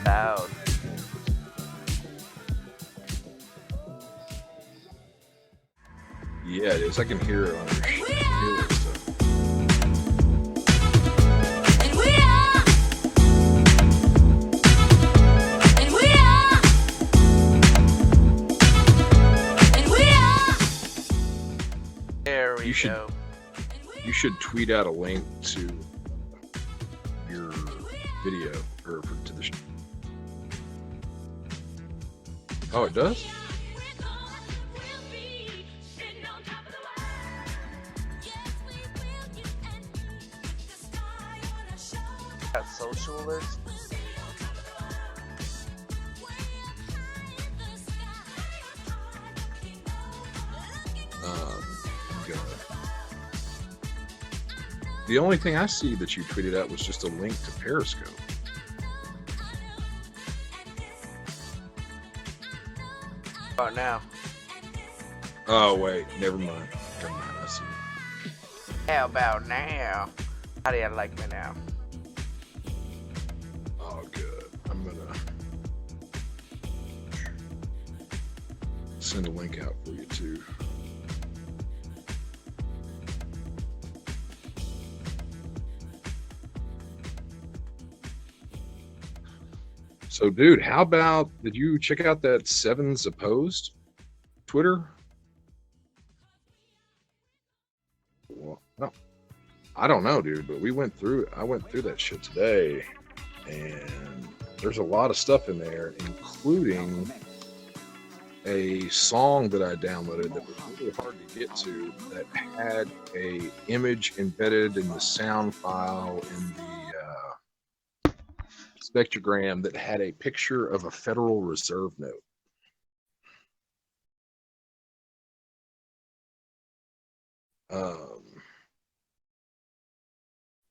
loud. Yeah, it is. I can hear it on your There we go. You should tweet out a link to your video or to the. Oh, it does. Got social alerts. The only thing I see that you tweeted out was just a link to Periscope. Oh, now. Oh wait, never mind. I see. How about now? How do you like me now? Oh, good. I'm gonna send a link out for you too. So, dude, how about, did you check out that Sevens Opposed Twitter? Well, no, I don't know, dude, but I went through that shit today, and there's a lot of stuff in there, including a song that I downloaded that was really hard to get to, that had a image embedded in the sound file in the spectrogram that had a picture of a Federal Reserve note.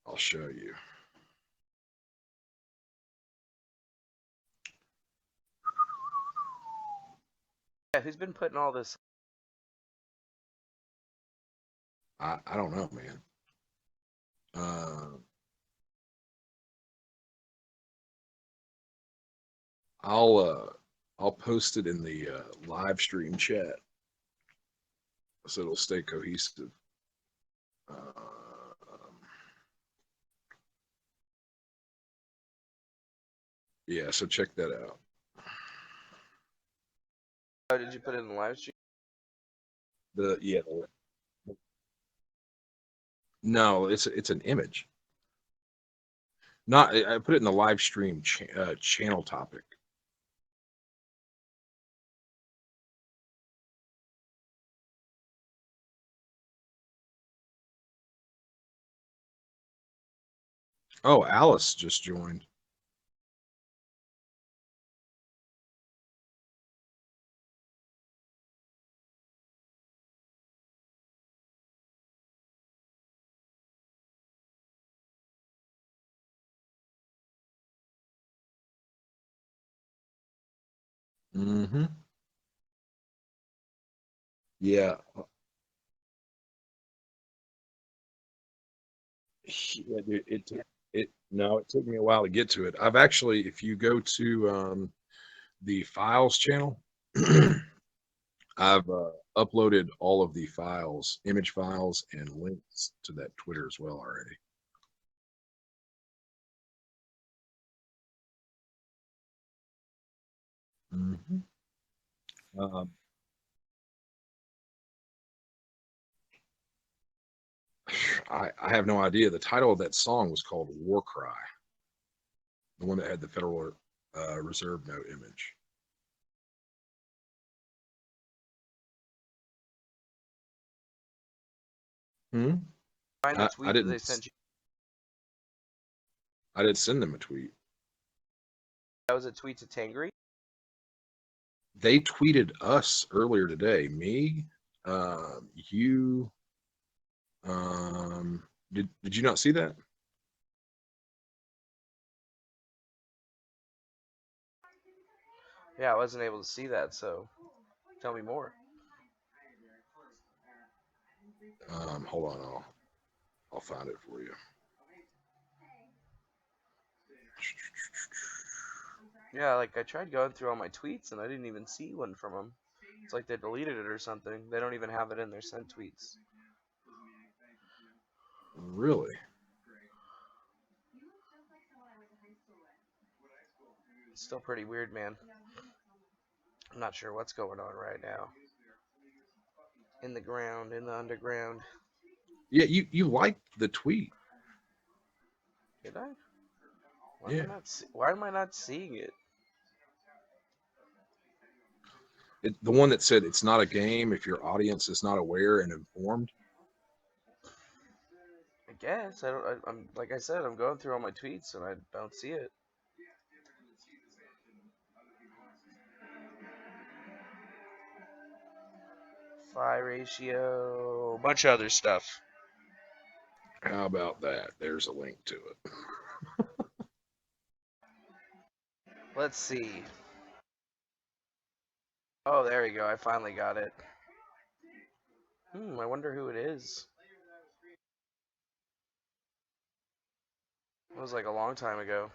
I'll show you. Yeah, who's been putting all this? I don't know, man. I'll post it in the live stream chat so it'll stay cohesive. Yeah, so check that out. Oh, did you put it in the live stream? No, it's an image. Not, I put it in the live stream channel topic. Oh, Alice just joined. Mm-hmm. Yeah. Yeah, dude, it took me a while to get to it. I've actually, if you go to the files channel, I've uploaded all of the files, image files, and links to that Twitter as well already. Mm-hmm. I have no idea. The title of that song was called War Cry, the one that had the Federal Reserve note image. Find the tweet that they sent you. I did send them a tweet. That was a tweet to Tengri? They tweeted us earlier today. Me, you. Did you not see that? Yeah, I wasn't able to see that, so tell me more. Hold on, I'll find it for you. Yeah, like I tried going through all my tweets and I didn't even see one from them. It's like they deleted it or something. They don't even have it in their sent tweets. Really? It's still pretty weird, man. I'm not sure what's going on right now. In the ground, in the underground. Yeah, you liked the tweet. Did I? Yeah. Why am I not seeing it? The one that said it's not a game if your audience is not aware and informed. I guess I don't. I'm like I said, I'm going through all my tweets and I don't see it. Phi ratio, a bunch of other stuff. How about that? There's a link to it. Let's see. Oh, there we go. I finally got it. I wonder who it is. It was like a long time ago.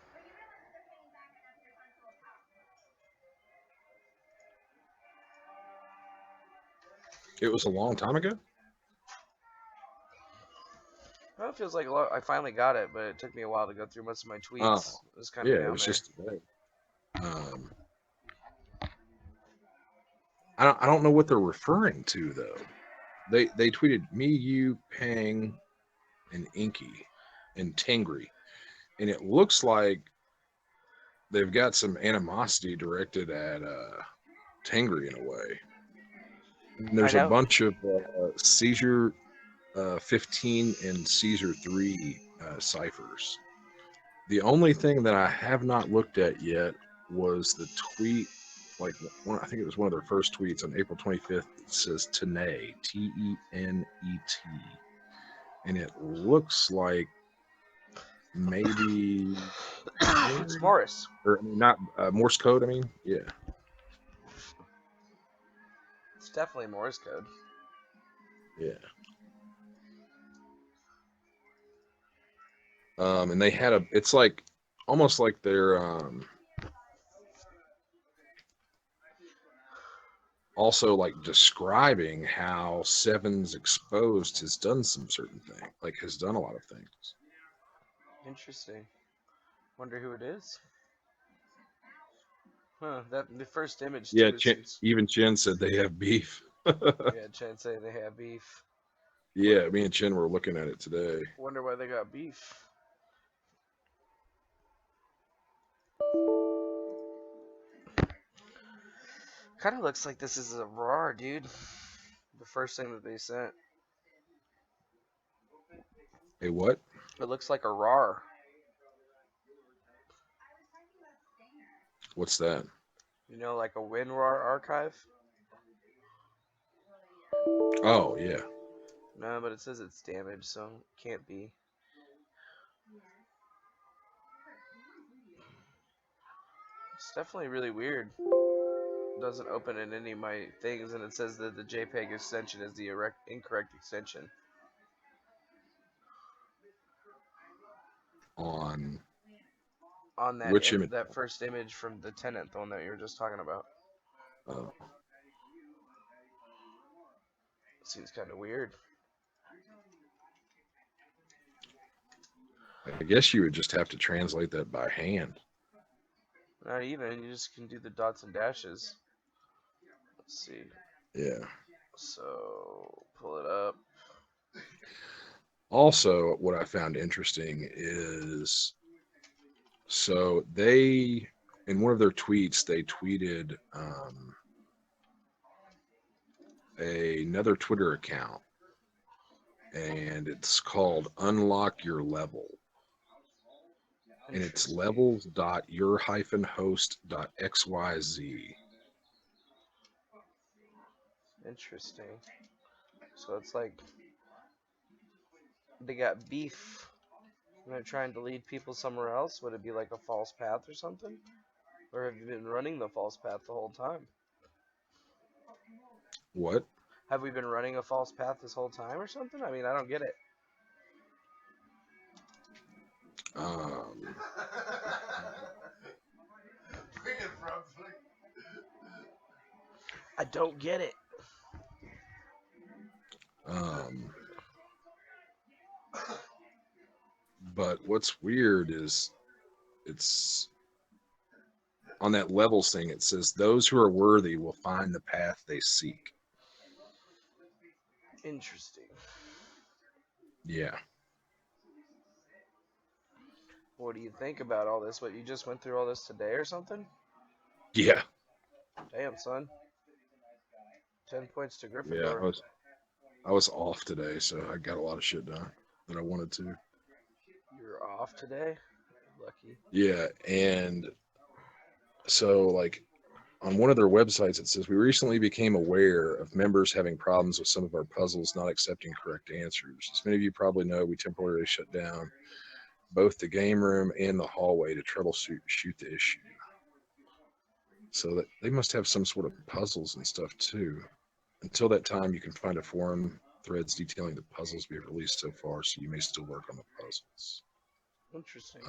It was a long time ago. Well, it feels like a lot. I finally got it, but it took me a while to go through most of my Oh, tweets. It was kind yeah, of it down was there. just today. I don't know what they're referring to though. They tweeted me, you, Pang, and Inky, and Tengri, and it looks like they've got some animosity directed at Tengri in a way. And I there's a know. bunch of seizure 15 and seizure 3 ciphers. The only thing that I have not looked at yet was the tweet, like I think it was one of their first tweets on April 25th. It says Tenet, Tenet, and it looks like maybe It's Morris. or not Morse code. I mean, yeah. It's definitely Morse code. Yeah. And they had it's like almost like they're also like describing how Sevens Exposed has done some certain thing, like has done a lot of things. Interesting. Wonder who it is. Huh? That the first image Yeah, too seems. even Chen said they have beef. Yeah, Chen say they have beef. Yeah, me and Chen were looking at it today. Wonder why they got beef. Kind of looks like this is a RAR, dude. The first thing that they sent. Hey, what? It looks like a RAR. What's that? You know, like a WinRAR archive. Oh, yeah. No, but it says it's damaged, so it can't be. It's definitely really weird. It doesn't open in any of my things, and it says that the JPEG extension is the incorrect extension. On that Which image? that first image from the tenant, the one that you were just talking about. Oh. It seems kind of weird. I guess you would just have to translate that by hand. Not even. You just can do the dots and dashes. Let's see. Yeah. So pull it up. Also, what I found interesting is so they, in one of their tweets, they tweeted another Twitter account, and it's called Unlock Your Level. And it's levels.your-host.xyz. Interesting. So it's like they got beef and they're trying to lead people somewhere else. Would it be like a false path or something? Or have you been running the false path the whole time? What? Have we been running a false path this whole time or something? I mean, I don't get it. I don't get it. But what's weird is it's on that levels thing. It says those who are worthy will find the path they seek. Interesting. Yeah. What do you think about all this? What, you just went through all this today or something? Yeah. Damn, son. 10 points to Yeah. Gryffindor. I was off today, so I got a lot of shit done that I wanted to. You're off today? Lucky. Yeah, and so like on one of their websites it says we recently became aware of members having problems with some of our puzzles not accepting correct answers. As many of you probably know, we temporarily shut down both the game room and the hallway to troubleshoot the issue. So that they must have some sort of puzzles and stuff too. Until that time, you can find a forum threads detailing the puzzles we have released so far, so you may still work on the puzzles. Interesting.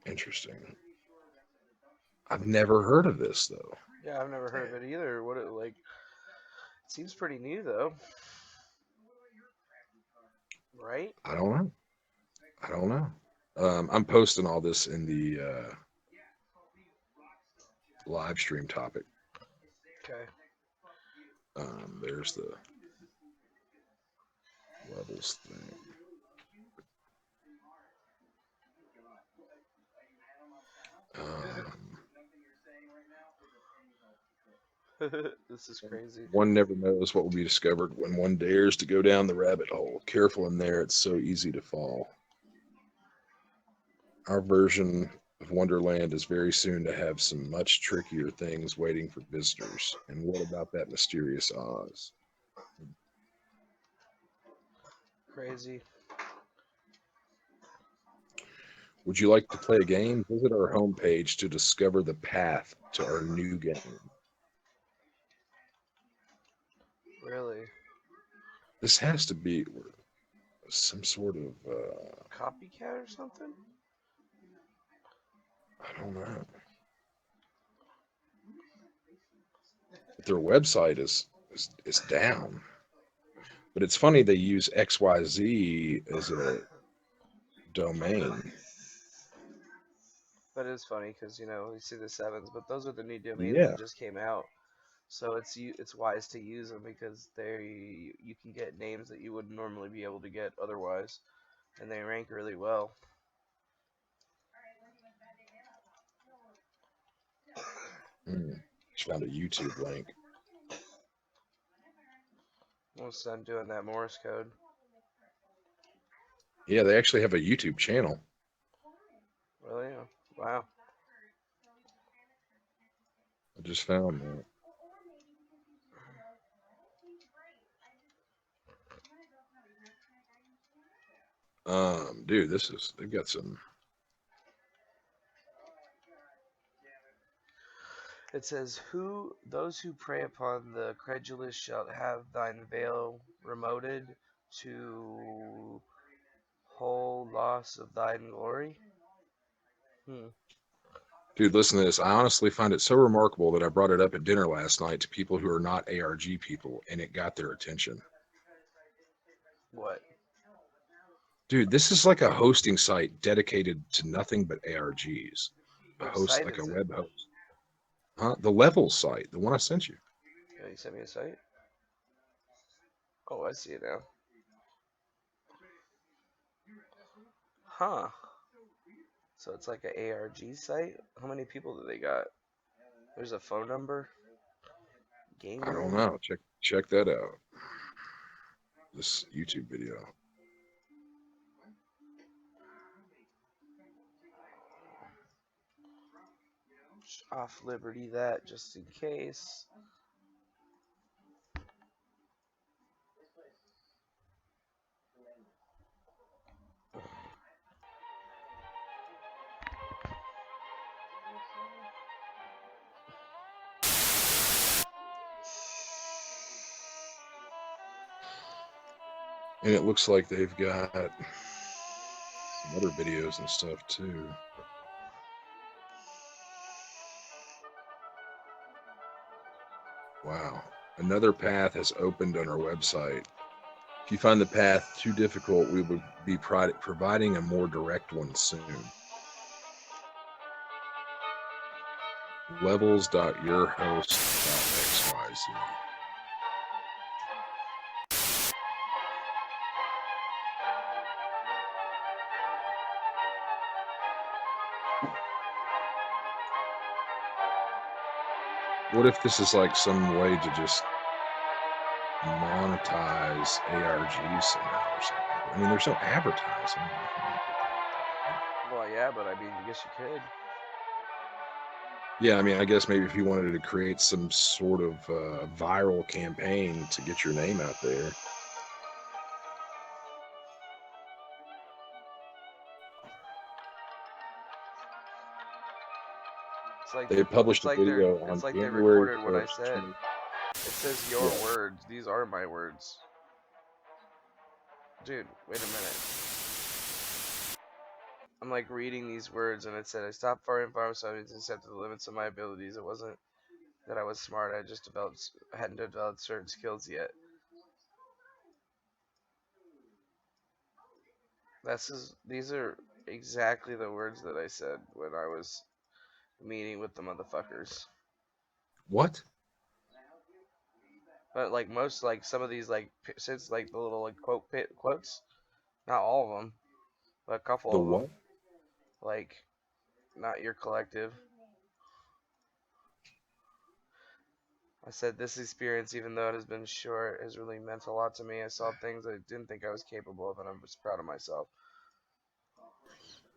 Interesting. I've never heard of this though. Yeah, I've never heard of it either. What it like? It seems pretty new though, right? I don't know. I don't know. I'm posting all this in the live stream topic. Okay. There's the levels thing. This is crazy. One never knows what will be discovered when one dares to go down the rabbit hole. Careful in there, it's so easy to fall. Our version of Wonderland is very soon to have some much trickier things waiting for visitors. And what about that mysterious Oz? Crazy. Would you like to play a game? Visit our homepage to discover the path to our new game. Really? This has to be some sort of Copycat or something? I don't know. But their website is down. But it's funny they use XYZ as a domain. That is funny because you see the sevens, but those are the new domains Yeah. that just came out. So it's wise to use them because you can get names that you wouldn't normally be able to get otherwise, and they rank really well. Just found a YouTube link. Once done doing that Morse code. Yeah, they actually have a YouTube channel. Really? Wow. I just found that. Dude, they've got some. It says, those who prey upon the credulous shall have thine veil remoted to whole loss of thine glory. Dude, listen to this. I honestly find it so remarkable that I brought it up at dinner last night to people who are not ARG people, and it got their attention. What? Dude, this is like a hosting site dedicated to nothing but ARGs. A What host, site like a is it? web host. Huh? The Levels site, the one I sent you. Oh, you sent me a site? Oh, I see it now. Huh. So it's like an ARG site? How many people do they got? There's a phone number? Game I don't room? know. Check that out. This YouTube video. Off liberty that just in case. And it looks like they've got some other videos and stuff too. Wow. Another path has opened on our website. If you find the path too difficult, we will be providing a more direct one soon. Levels.yourhost.xyz. What if this is like some way to just monetize ARGs somehow or something? I mean, there's no advertising. Well, yeah, but I mean, I guess you could. Yeah, I mean, I guess maybe if you wanted to create some sort of viral campaign to get your name out there. It's like They published it's a like they're video on it's like they January recorded what I 1st. said. It says your Yeah. words. These are my words. Dude, wait a minute. I'm like reading these words, and it said I stopped farting for myself and accepted the limits of my abilities. It wasn't that I was smart. I hadn't developed certain skills yet. These are exactly the words that I said when I was meeting with the motherfuckers. What? But like some of these since like the little like quotes, not all of them, but a couple The of them. what? Like, not your collective. I said this experience, even though it has been short, has really meant a lot to me. I saw things I didn't think I was capable of, and I'm just proud of myself.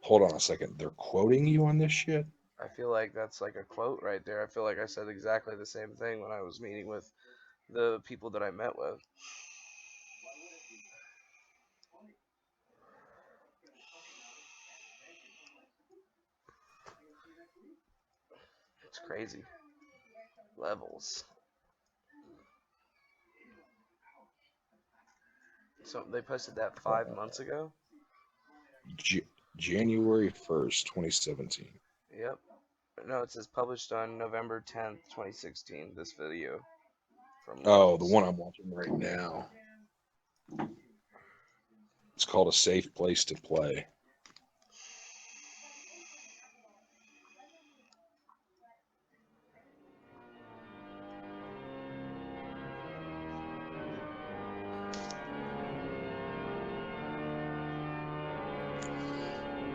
Hold on a second. They're quoting you on this shit? I feel like that's like a quote right there. I feel like I said exactly the same thing when I was meeting with the people that I met with. It's crazy. Levels. So they posted that 5 months ago? January 1st, 2017. Yep. No, it says published on November 10th, 2016, this video. From Oh, the Levels. one I'm watching right now. It's called A Safe Place to Play.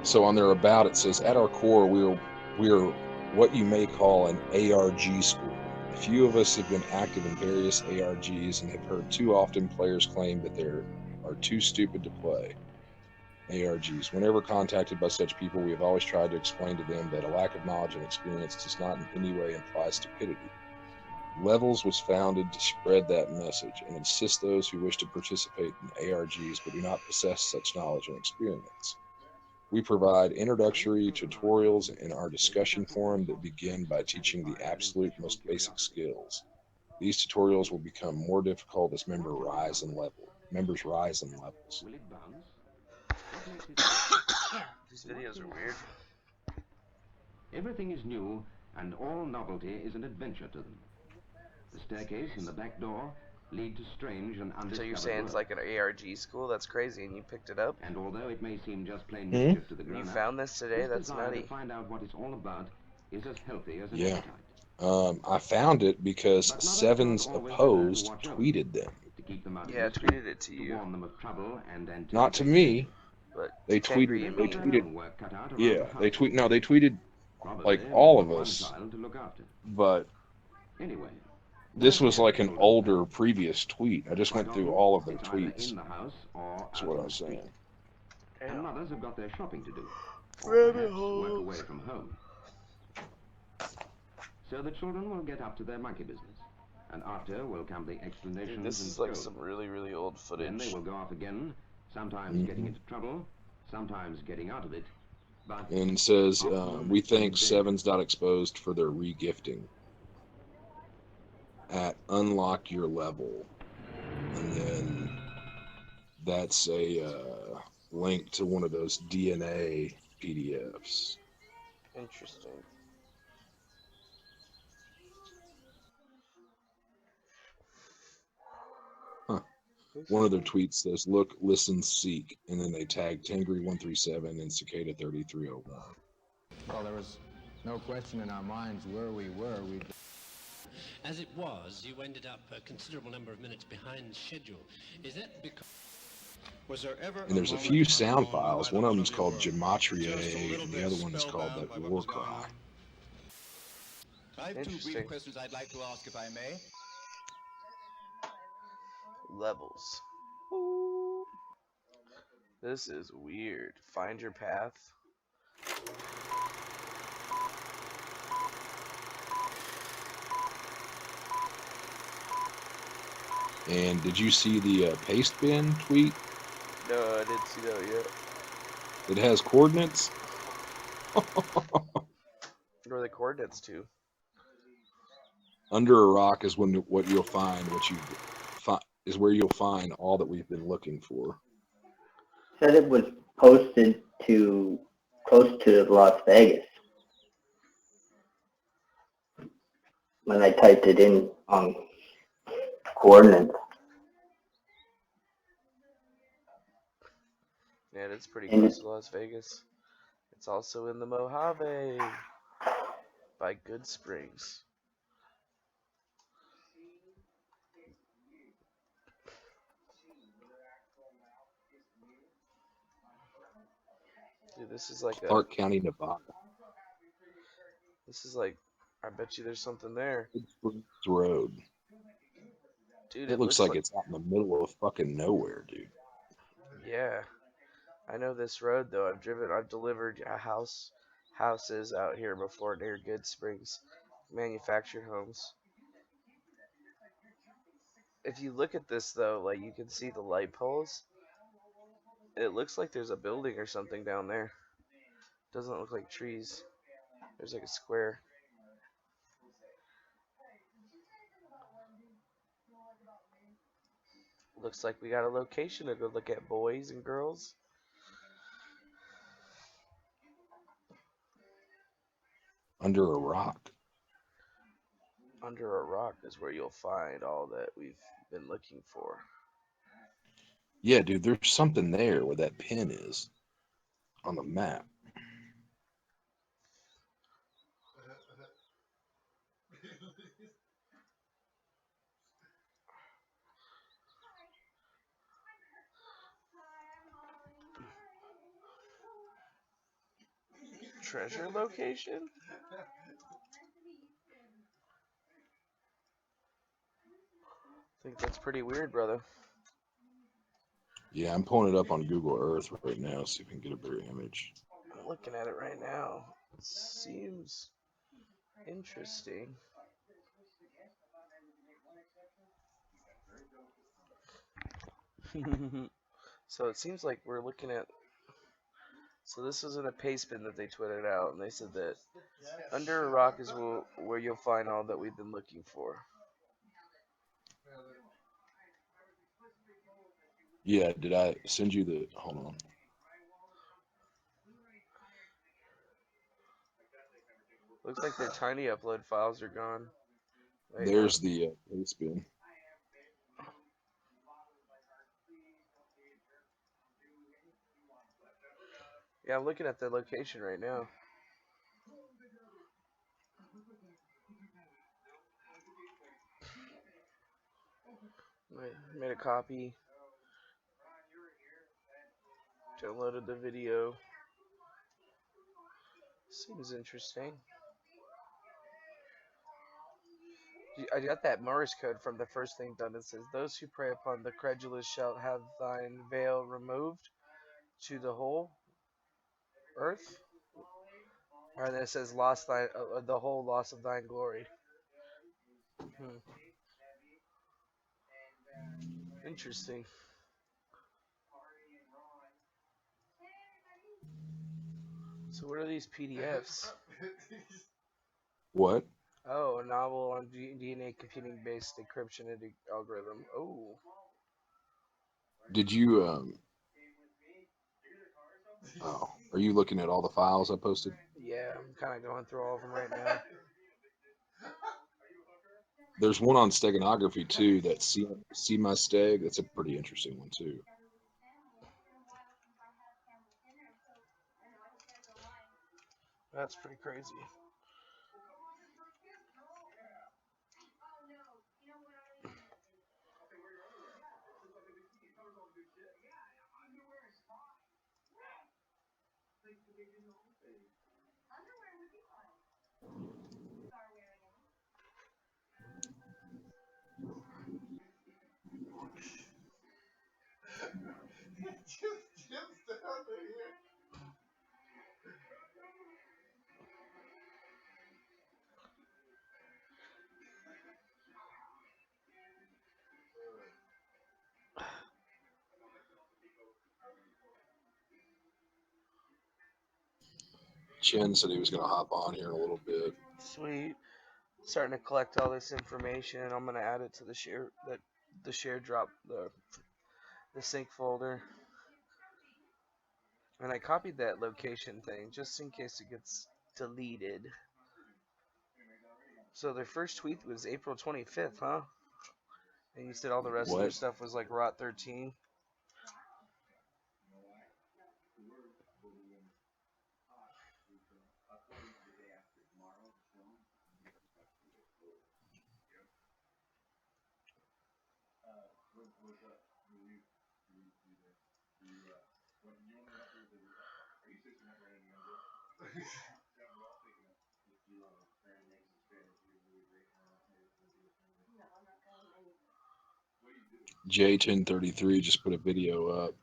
So on their about, it says, at our core, we're what you may call an ARG school. A few of us have been active in various ARGs and have heard too often players claim that they are too stupid to play ARGs. Whenever contacted by such people, we have always tried to explain to them that a lack of knowledge and experience does not in any way imply stupidity. Levels was founded to spread that message and assist those who wish to participate in ARGs but do not possess such knowledge and experience. We provide introductory tutorials in our discussion forum that begin by teaching the absolute most basic skills. These tutorials will become more difficult as members rise in levels. Will it bounce? What makes it These videos are weird. Everything is new, and all novelty is an adventure to them. The staircase and the back door lead to strange and undiscovered So you're saying it's worlds. like an ARG school? That's crazy, and you picked it up? And although it may seem just plain mischief to the You grown-up, found this today? this That's desire nutty. to find out what it's all about is as healthy as an Yeah. appetite. I found it because But mothers Sevens aren't always there to Opposed watch over tweeted them. to keep them out of Yeah, I mischief, tweeted it to to you. warn them of trouble and anticipate Not to me. But They to Tengri, tweeted. you They mean? tweeted. work cut out around Yeah, the they house. tweet. No, they tweeted Probably like with all of one us. child to look after. But Anyway, this they're was there, like an children older say. previous tweet. I just Quite went through often, all of their it's either tweets. in the house or That's out what on I the was street. saying. And mothers have got their shopping to do, or Rabbit perhaps work holes. away from home. So the children will get up to their monkey business, and after will come the explanations Dude, this and is like scoldings. some really, really old Then they footage. will go off again, sometimes getting into trouble, sometimes getting out of it, but And says, often we thank in danger. Sevens Exposed for their regifting at Unlock Your Level. And then that's a link to one of those DNA PDFs. Interesting. One of their tweets says, "Look, listen, seek," and then they tag Tengri 137 and Cicada 3301. Well, there was no question in our minds where we were. As it was, you ended up a considerable number of minutes behind schedule. Is that because... Was there ever And there's a few sound files. One of them is called Gematria, and the other one is called that War Cry. I have two brief Interesting. questions I'd like to ask, if I may. Levels. Ooh. This is weird. Find your path. And did you see the paste bin tweet? No, I didn't see that yet. It has coordinates. Where are the coordinates to? Under a rock is what you'll find. Is where you'll find all that we've been looking for. Said it was posted to close to Las Vegas. When I typed it in on coordinates. Yeah, it's pretty close to Las Vegas. It's also in the Mojave by Good Springs. Dude, this is like Clark County, Nevada. This is like, I bet you there's something there. Road. Dude, It looks like it's out in the middle of fucking nowhere, dude. Yeah. I know this road though. I've delivered houses out here before near Good Springs, manufactured homes. If you look at this though, like you can see the light poles. It looks like there's a building or something down there. Doesn't look like trees. There's like a square. Looks like we got a location to go look at, boys and girls. Under a rock. Under a rock is where you'll find all that we've been looking for. Yeah, dude, there's something there where that pin is on the map. Treasure location? I think that's pretty weird, brother. Yeah, I'm pulling it up on Google Earth right now, see if we can get a better image. I'm looking at it right now. It seems interesting. So it seems like we're looking at. So this is in a paste bin that they tweeted out, and they said that under a rock is where you'll find all that we've been looking for. Yeah, did I send you the? Hold on. Looks like their tiny upload files are gone. Wait, There's the paste bin. Yeah, I'm looking at the location right now. I made a copy. Downloaded the video. Seems interesting. I got that Morse code from the first thing done. It says, "Those who prey upon the credulous shall have thine veil removed to the whole earth." Or then it says, "Lost the whole loss of thine glory." Interesting. So what are these PDFs? What? Oh, a novel on DNA computing-based encryption algorithm. Oh. Did you Oh, are you looking at all the files I posted? Yeah, I'm kind of going through all of them right now. There's one on steganography too. That see my steg. That's a pretty interesting one too. That's pretty crazy. Chen said he was going to hop on here in a little bit. Sweet. Starting to collect all this information. I'm gonna add it to the share drop the sync folder. And I copied that location thing just in case it gets deleted. So their first tweet was April 25th, huh? And you said all the rest of their stuff was like Rot 13. J1033 just put a video up.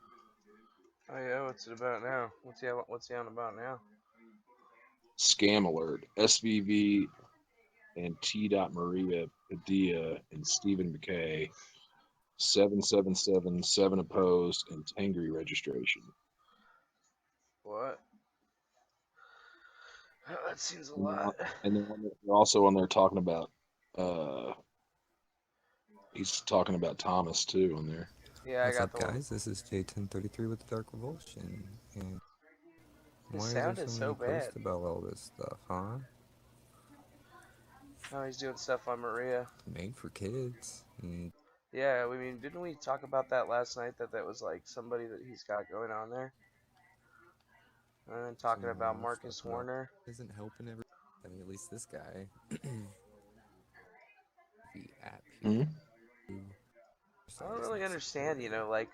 Oh yeah, what's it about now? What's he on about now? Scam alert. SVV and T. Maria Padilla and Stephen McKay. 777, 7 opposed, and Tengri registration. What? Oh, that seems a lot. And then they're also on there talking about he's talking about Thomas too on there. Yeah, What's I up, got the guys? This is J1033 with the Dark Revulsion, and His why is there sound so is many so bad. posts about all this stuff, huh? Oh, he's doing stuff on Maria. Made for kids. And Yeah, I mean, didn't we talk about that last night? That was like somebody that he's got going on there. And then talking some about more Marcus stuff about Warner. isn't helping every. I mean, at least this guy. The app here. I don't really understand, like,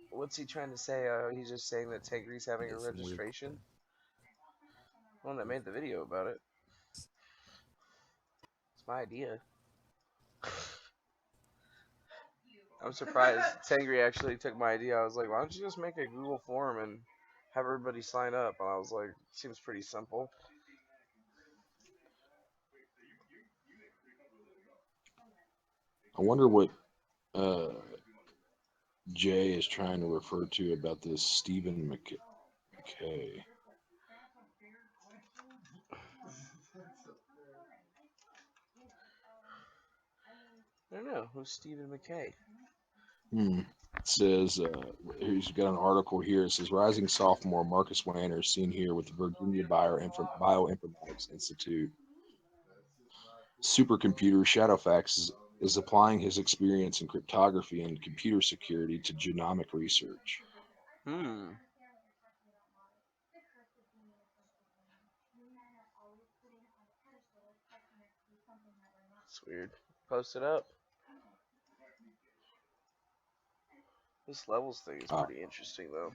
what's he trying to say? He's just saying that Tengri's having a registration. One that made the video about it. It's my idea. I'm surprised Tengri actually took my idea. I was like, why don't you just make a Google form and have everybody sign up? And I was like, seems pretty simple. I wonder what Jay is trying to refer to about this Stephen McKay. I don't know. Who's Stephen McKay? It says, he's got an article here. It says, rising sophomore Marcus Wanner seen here with the Virginia Bioinformatics Institute. Supercomputer Shadowfax is applying his experience in cryptography and computer security to genomic research. It's weird. Post it up. This levels thing is pretty interesting, though.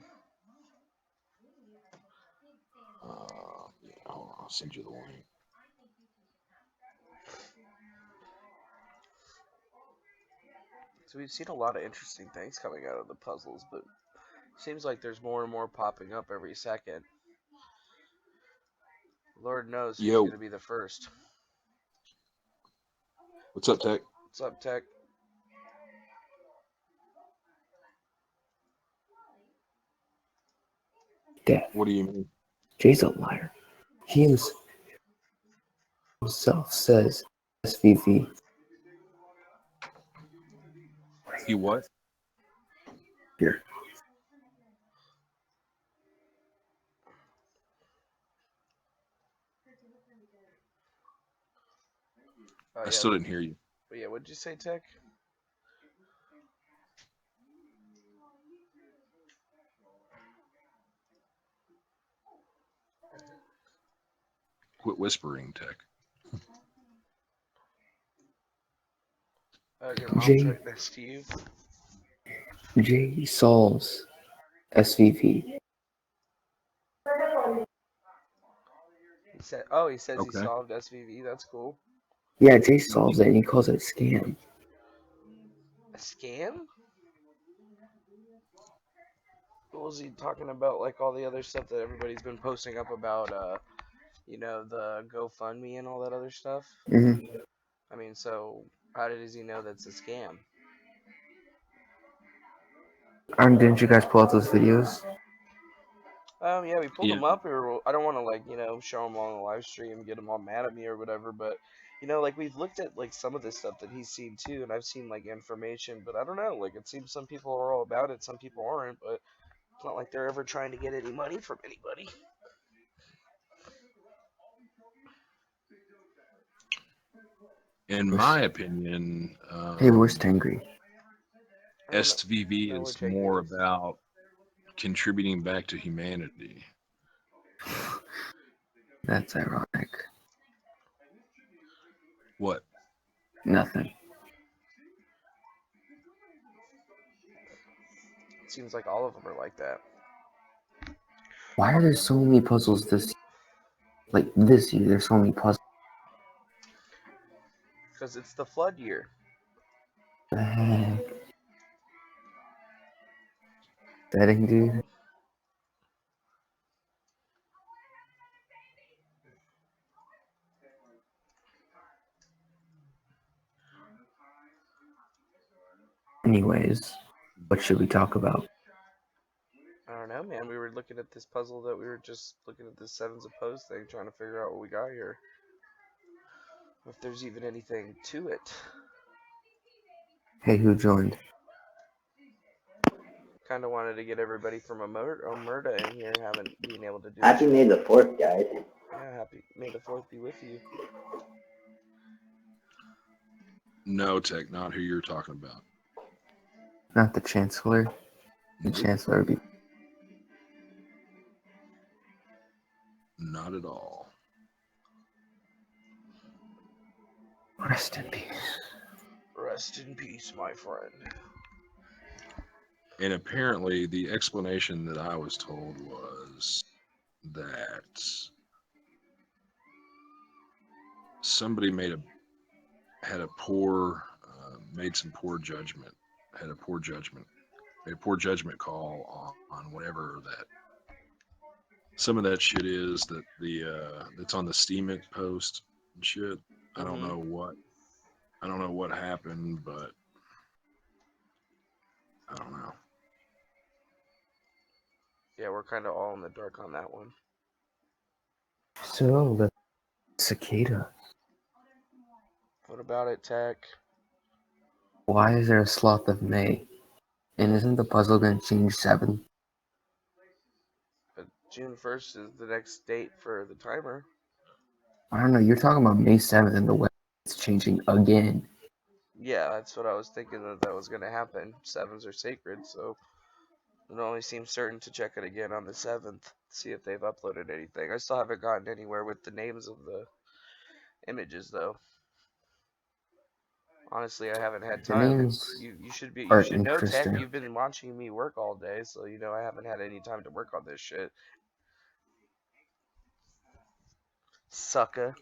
Yeah, hold on, I'll send you the link. So we've seen a lot of interesting things coming out of the puzzles, but it seems like there's more and more popping up every second. Lord knows who's going to be the first. What's up, Tech? What's up, Tech? Dad. What do you mean? Jay's a liar. He himself says SVV. He what? Here. I still didn't hear you. But yeah, what'd you say, Tech? Quit whispering, Tech. Your mom's J right next to you. J solves SVV. He said, "Oh, he says he Okay. solved SVV. That's cool." Yeah, Jay solves it and he calls it a scam. A scam? What was he talking about? Like all the other stuff that everybody's been posting up about, the GoFundMe and all that other stuff. hmm I mean, so how does he know that's a scam? Didn't you guys pull out those videos? Yeah, we pulled Yeah. them up. I don't want to show them on the live stream, get them all mad at me or whatever. But like we've looked at like some of the stuff that he's seen too, and I've seen like information. But I don't know. Like it seems some people are all about it, some people aren't. But it's not like they're ever trying to get any money from anybody. In my opinion, Hey, where's Tengri? I don't SVV know where is Tengri more is. about contributing back to humanity. That's ironic. What? Nothing. It seems like all of them are like that. Why are there so many puzzles this year? There's so many puzzles. Because it's the flood year. What the heck? Betting, dude. Anyways, what should we talk about? I don't know, man. We were looking at this puzzle that we were just looking at this sevens opposed thing, trying to figure out what we got here. If there's even anything to it. Hey, who joined? Kind of wanted to get everybody from Omerta in here, being able to do Happy it. May the 4th, guys. Yeah, happy May the 4th be with you. No, Tech, not who you're talking about. Not the Chancellor. The Nope, Chancellor would be. not at all. Rest in peace. Rest in peace, my friend. And apparently, the explanation that I was told was that somebody made some poor judgment, made a poor judgment call on whatever that. Some of that shit is that that's on the Steemit post and shit. I don't know what happened, but I don't know. Yeah, we're kind of all in the dark on that one. So, the cicada. What about it, Tech? Why is there a sloth of May? And isn't the puzzle going to change 7? June 1st is the next date for the timer. I don't know. You're talking about May 7th and the weather is changing again. Yeah, that's what I was thinking that was going to happen. Sevens are sacred, so it only seems certain to check it again on the 7th, see if they've uploaded anything. I still haven't gotten anywhere with the names of the images, though. Honestly, I haven't had The time. names You should are know, Tech. interesting. You've been watching me work all day, so I haven't had any time to work on this shit. Sucker.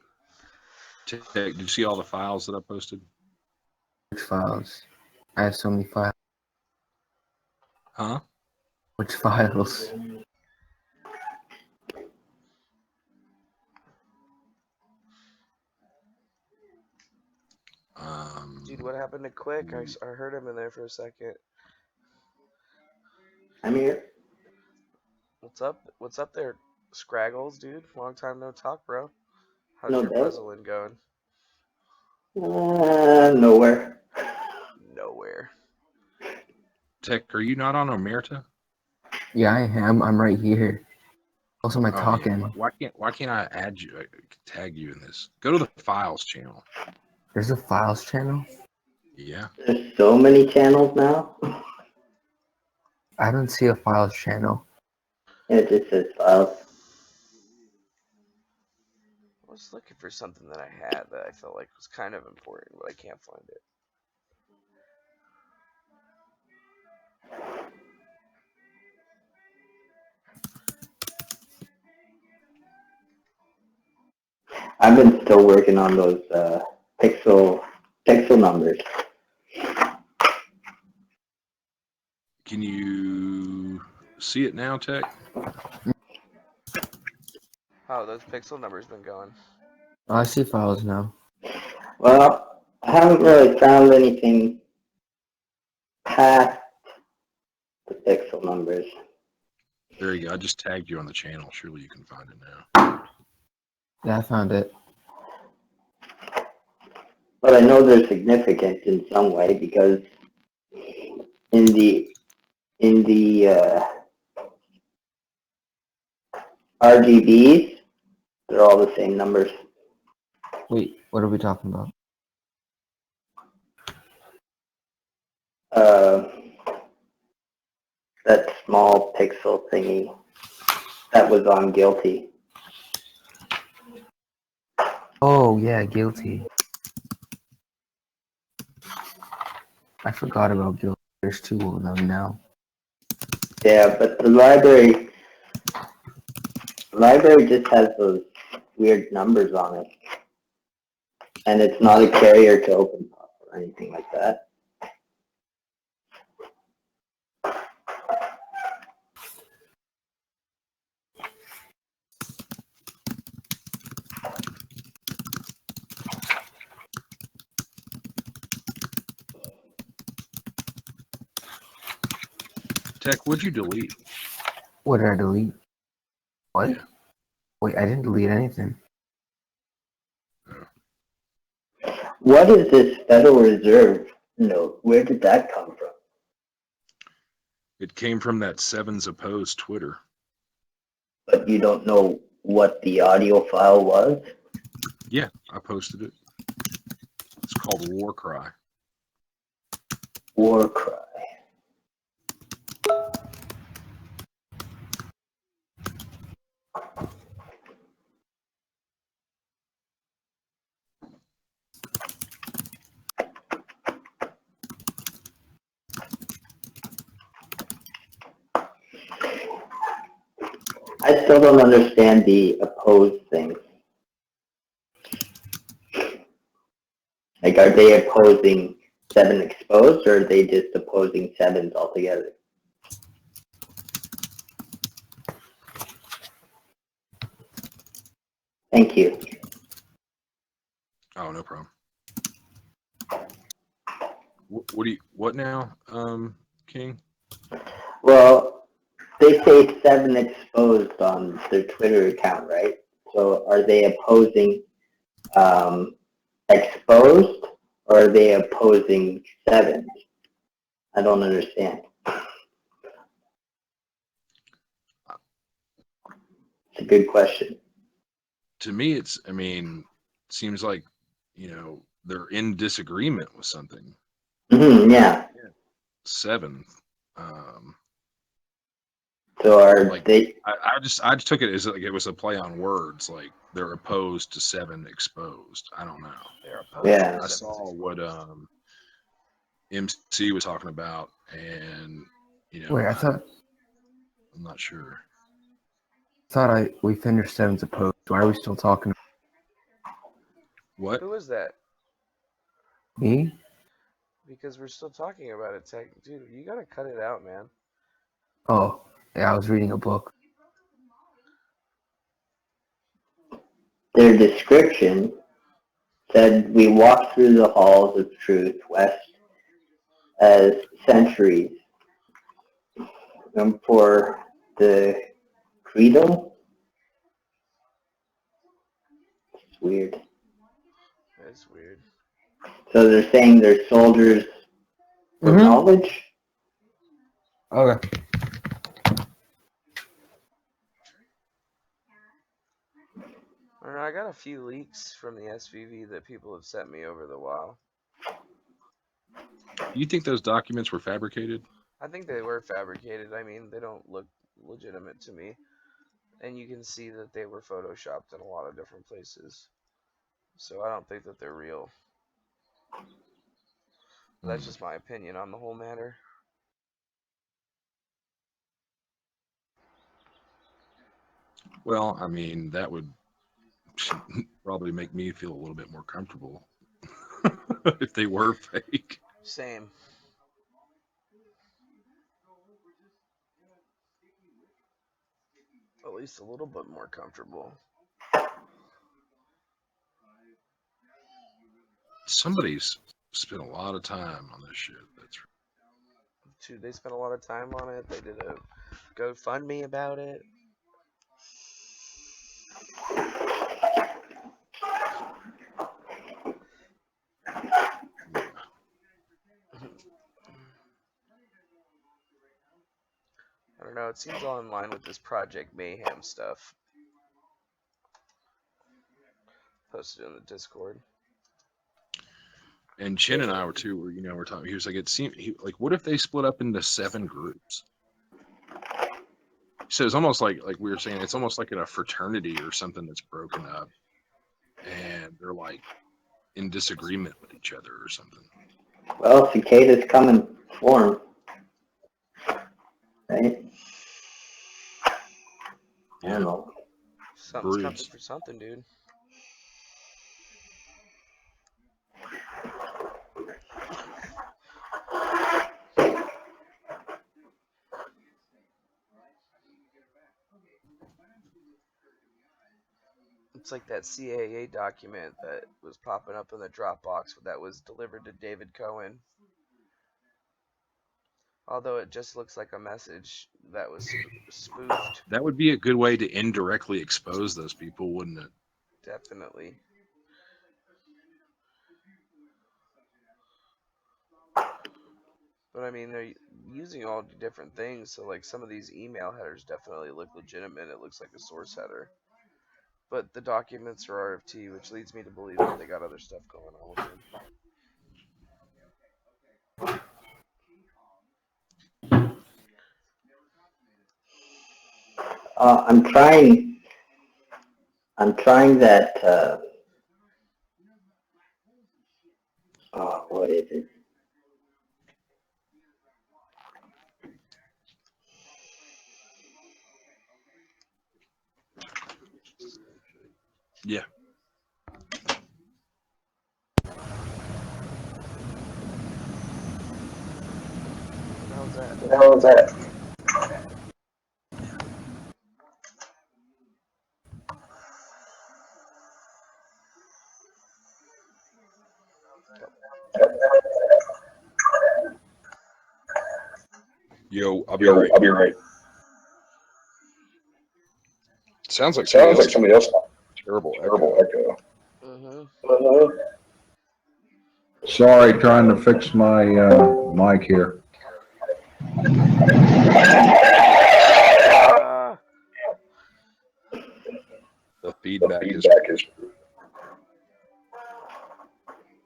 Tech, did you see all the files that I posted? Which files? I have so many files. Huh? Which files? Dude, what happened to Quick? I heard him in there for a second. I'm here. What's up? What's up there, Scraggles, dude? Long time no talk, bro. How's No your doubt. puzzling going? Nowhere. Nowhere. Tech, are you not on Omerta? Yeah, I am. I'm right here. Also, am I Oh talking? man, why can't I add you? Tag you in this? Go to the files channel. There's a files channel? Yeah. There's so many channels now. I don't see a files channel. It just says files. I was looking for something that I had that I felt like was kind of important, but I can't find it. I've been still working on those pixel numbers. Can you see it now, Tech? How those pixel numbers been going? Oh, I see files now. Well, I haven't really found anything past the pixel numbers. There you go. I just tagged you on the channel. Surely you can find it now. Yeah, I found it. But I know they're significant in some way because in the RGBs, they're all the same numbers. Wait, what are we talking about? That small pixel thingy that was on Guilty. Oh, yeah, Guilty. I forgot about Guilty. There's two of them now. Yeah, but the library just has those weird numbers on it. And it's not a carrier to OpenPop or anything like that. Tech, what'd you delete? What did I delete? What? Yeah. Wait, I didn't delete anything. What is this Federal Reserve note? Where did that come from? It came from that Sevens Opposed Twitter. But you don't know what the audio file was? Yeah, I posted it. It's called War Cry. War Cry. I still don't understand the opposed thing. Like, are they opposing 7 exposed, or are they just opposing 7s altogether? Thank you. Oh, no problem. What now, King? Well, they say 7 exposed on their Twitter account, right? So are they opposing exposed, or are they opposing 7s? I don't understand. It's a good question. To me, seems like, they're in disagreement with something. Yeah. 7. So are Like, they? I just took it as like it was a play on words. Like they're opposed to 7 exposed. I don't know. They're opposed Yeah. to I the saw sevens what MC was talking about, and Wait, I'm not sure. we finished Sevens Opposed. Why are we still talking? What? Who is that? Me? Because we're still talking about it, Tech. Dude, you gotta cut it out, man. Oh, yeah, I was reading a book. Their description said, we walked through the halls of truth west as centuries. And for the credo? It's weird. That's weird. So they're saying they're soldiers for knowledge? Okay. I don't know, I got a few leaks from the SVV that people have sent me over the while. You think those documents were fabricated? I think they were fabricated. I mean, they don't look legitimate to me. And you can see that they were photoshopped in a lot of different places. So I don't think that they're real. That's just my opinion on the whole matter. Well, I mean, that would probably make me feel a little bit more comfortable if they were fake. Same. At least a little bit more comfortable. Somebody's spent a lot of time on this shit. That's Dude, they spent a lot of time on it. They did a GoFundMe about it. I don't know, it seems all in line with this Project Mayhem stuff. Posted in the Discord. And Chin and I were too. We're talking. He was like, it seemed like, what if they split up into 7 groups? So it's almost like we were saying, it's almost like in a fraternity or something that's broken up, and they're like in disagreement with each other or something. Well, cicadas come in form, right? I don't know. Something's coming Brews. for something, dude. It's like that CAA document that was popping up in the Dropbox that was delivered to David Cohen. Although it just looks like a message that was spoofed. That would be a good way to indirectly expose those people, wouldn't it? Definitely. But I mean, they're using all different things, so like some of these email headers definitely look legitimate. It looks like a source header. But the documents are RFT, which leads me to believe that they got other stuff going on with them. I'm trying that, what is it? Yeah. What the hell is that? What the hell is that? Yo, I'll be right. Sounds like somebody else. Terrible echo. Sorry, trying to fix my mic here. The feedback is.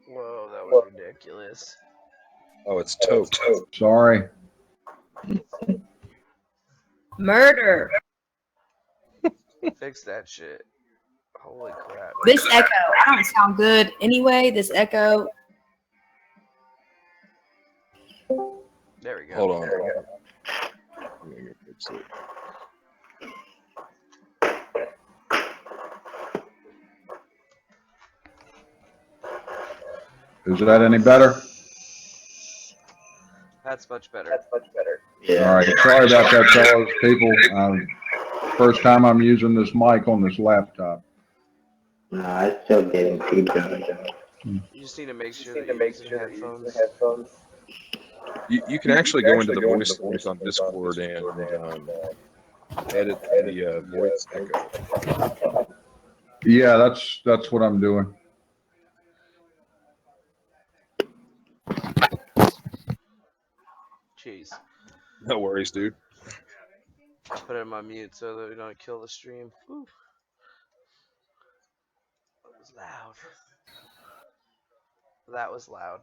Whoa, that was ridiculous. Oh, it's tote. Sorry. Murder. Fix that shit. Holy crap. This echo, I don't sound good anyway. This echo. There we go. Hold on. I'm gonna go fix it. Is that any better? That's much better. Yeah. All right. Sorry about that, fellas. People, first time I'm using this mic on this laptop. No, I'm still getting feedback. You just need to make sure that you're using headphones. You can actually go into the voice settings on Discord and edit the voice echo. Yeah, that's what I'm doing. Jeez. No worries, dude. Put him on mute so that we don't kill the stream. Whew. Loud. That was loud.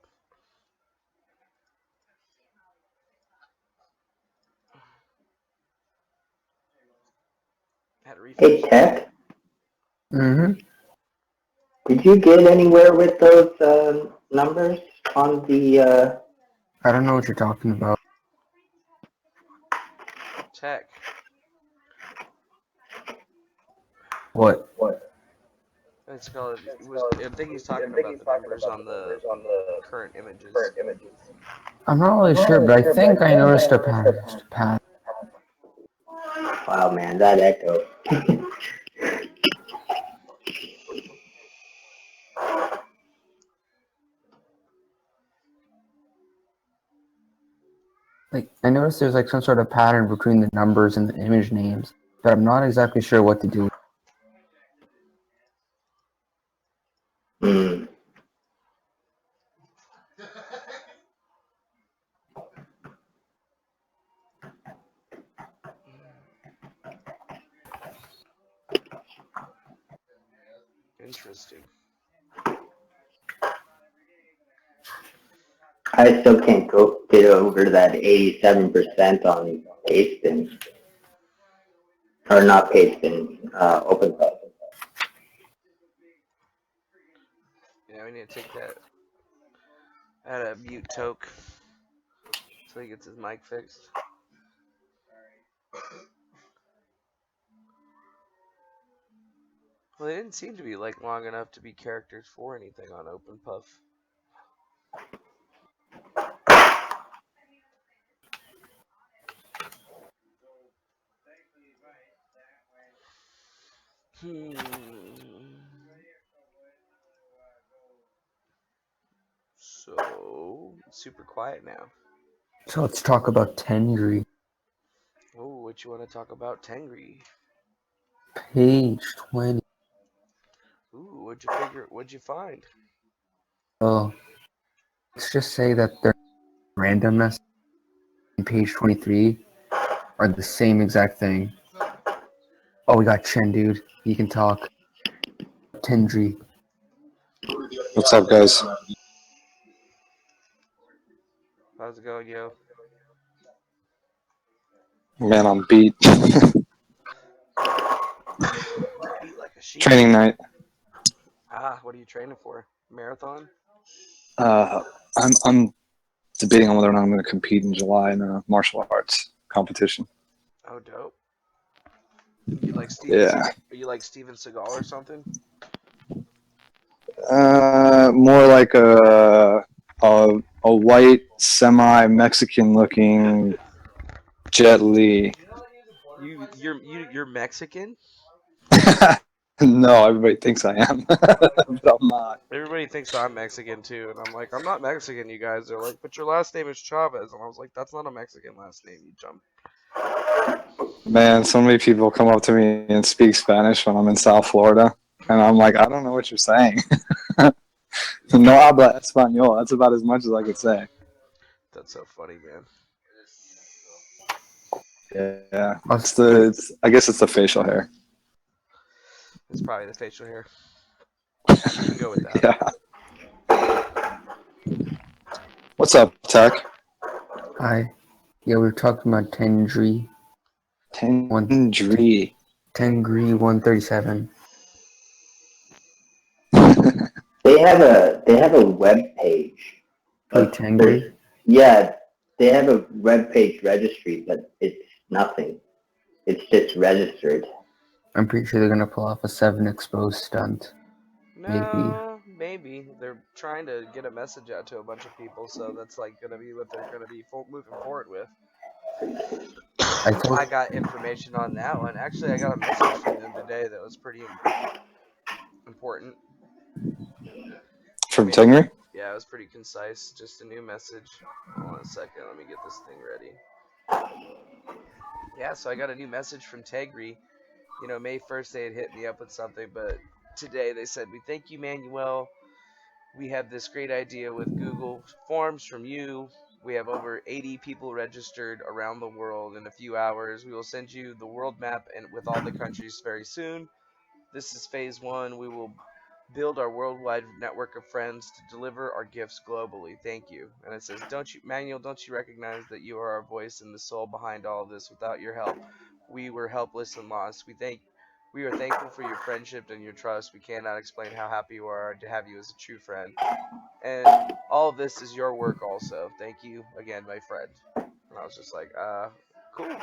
Had to Hey, refresh. Tech, Mm-hmm. did you get anywhere with those numbers on the? I don't know what you're talking about. Tech. What? It's called. I think he's talking about the numbers on the current images. I'm not really sure, but I think I noticed a pattern. Wow, man, that echo. Like, I noticed there's like some sort of pattern between the numbers and the image names, but I'm not exactly sure what to do. Hmm. Interesting. I still can't get over that 87% on pasting. Or not pasting, open source. Yeah, we need to take that. Add a mute toke so he gets his mic fixed. Well, they didn't seem to be like long enough to be characters for anything on OpenPuff. So, it's super quiet now. So let's talk about Tengri. Oh, what you want to talk about, Tengri? Page 20. Ooh, what'd you find? Oh, let's just say that their randomness in page 23 are the same exact thing. Oh, we got Chen, dude. He can talk. Tengri. What's up, guys? How's it going, yo? Man, I'm beat. Beat like a sheep. Training night. Ah, what are you training for? Marathon? I'm debating on whether or not I'm going to compete in July in a martial arts competition. Oh, dope. You like Steven? Yeah. Are you like Steven Seagal or something? More like a white semi-Mexican looking Jet Li. You're Mexican? No, everybody thinks I am, but I'm not. Everybody thinks I'm Mexican too, and I'm like, I'm not Mexican, you guys. They're like, but your last name is Chavez, and I was like, that's not a Mexican last name, you jump. Man, so many people come up to me and speak Spanish when I'm in South Florida, and I'm like, I don't know what you're saying. No habla español. That's about as much as I could say. That's so funny, man. Yeah, I guess it's the facial hair. It's probably the facial hair. You can go with that. Yeah. What's up, Tech? Hi. Yeah, we were talking about Tengri. Tengri. Tengri 137. They have a web page. Tengri? Yeah, they have a web page registry, but it's nothing. It's just registered. I'm pretty sure they're gonna pull off a 7 exposed stunt. No, maybe. They're trying to get a message out to a bunch of people, so that's like gonna be what they're gonna be moving forward with. I got information on that one. Actually, I got a message from them today that was pretty important. From Tengri? Yeah, it was pretty concise. Just a new message. Hold on a second. Let me get this thing ready. Yeah, so I got a new message from Tengri. You know, May 1st they had hit me up with something, but today they said, we thank you, Manuel. We have this great idea with Google Forms from you. We have over 80 people registered around the world in a few hours. We will send you the world map and with all the countries very soon. This is phase 1. We will build our worldwide network of friends to deliver our gifts globally. Thank you. And it says, don't you, Manuel, don't you recognize that you are our voice and the soul behind all of this? Without your help, we were helpless and lost. We are thankful for your friendship and your trust. We cannot explain how happy we are to have you as a true friend. And all of this is your work also. Thank you again, my friend. And I was just like, cool.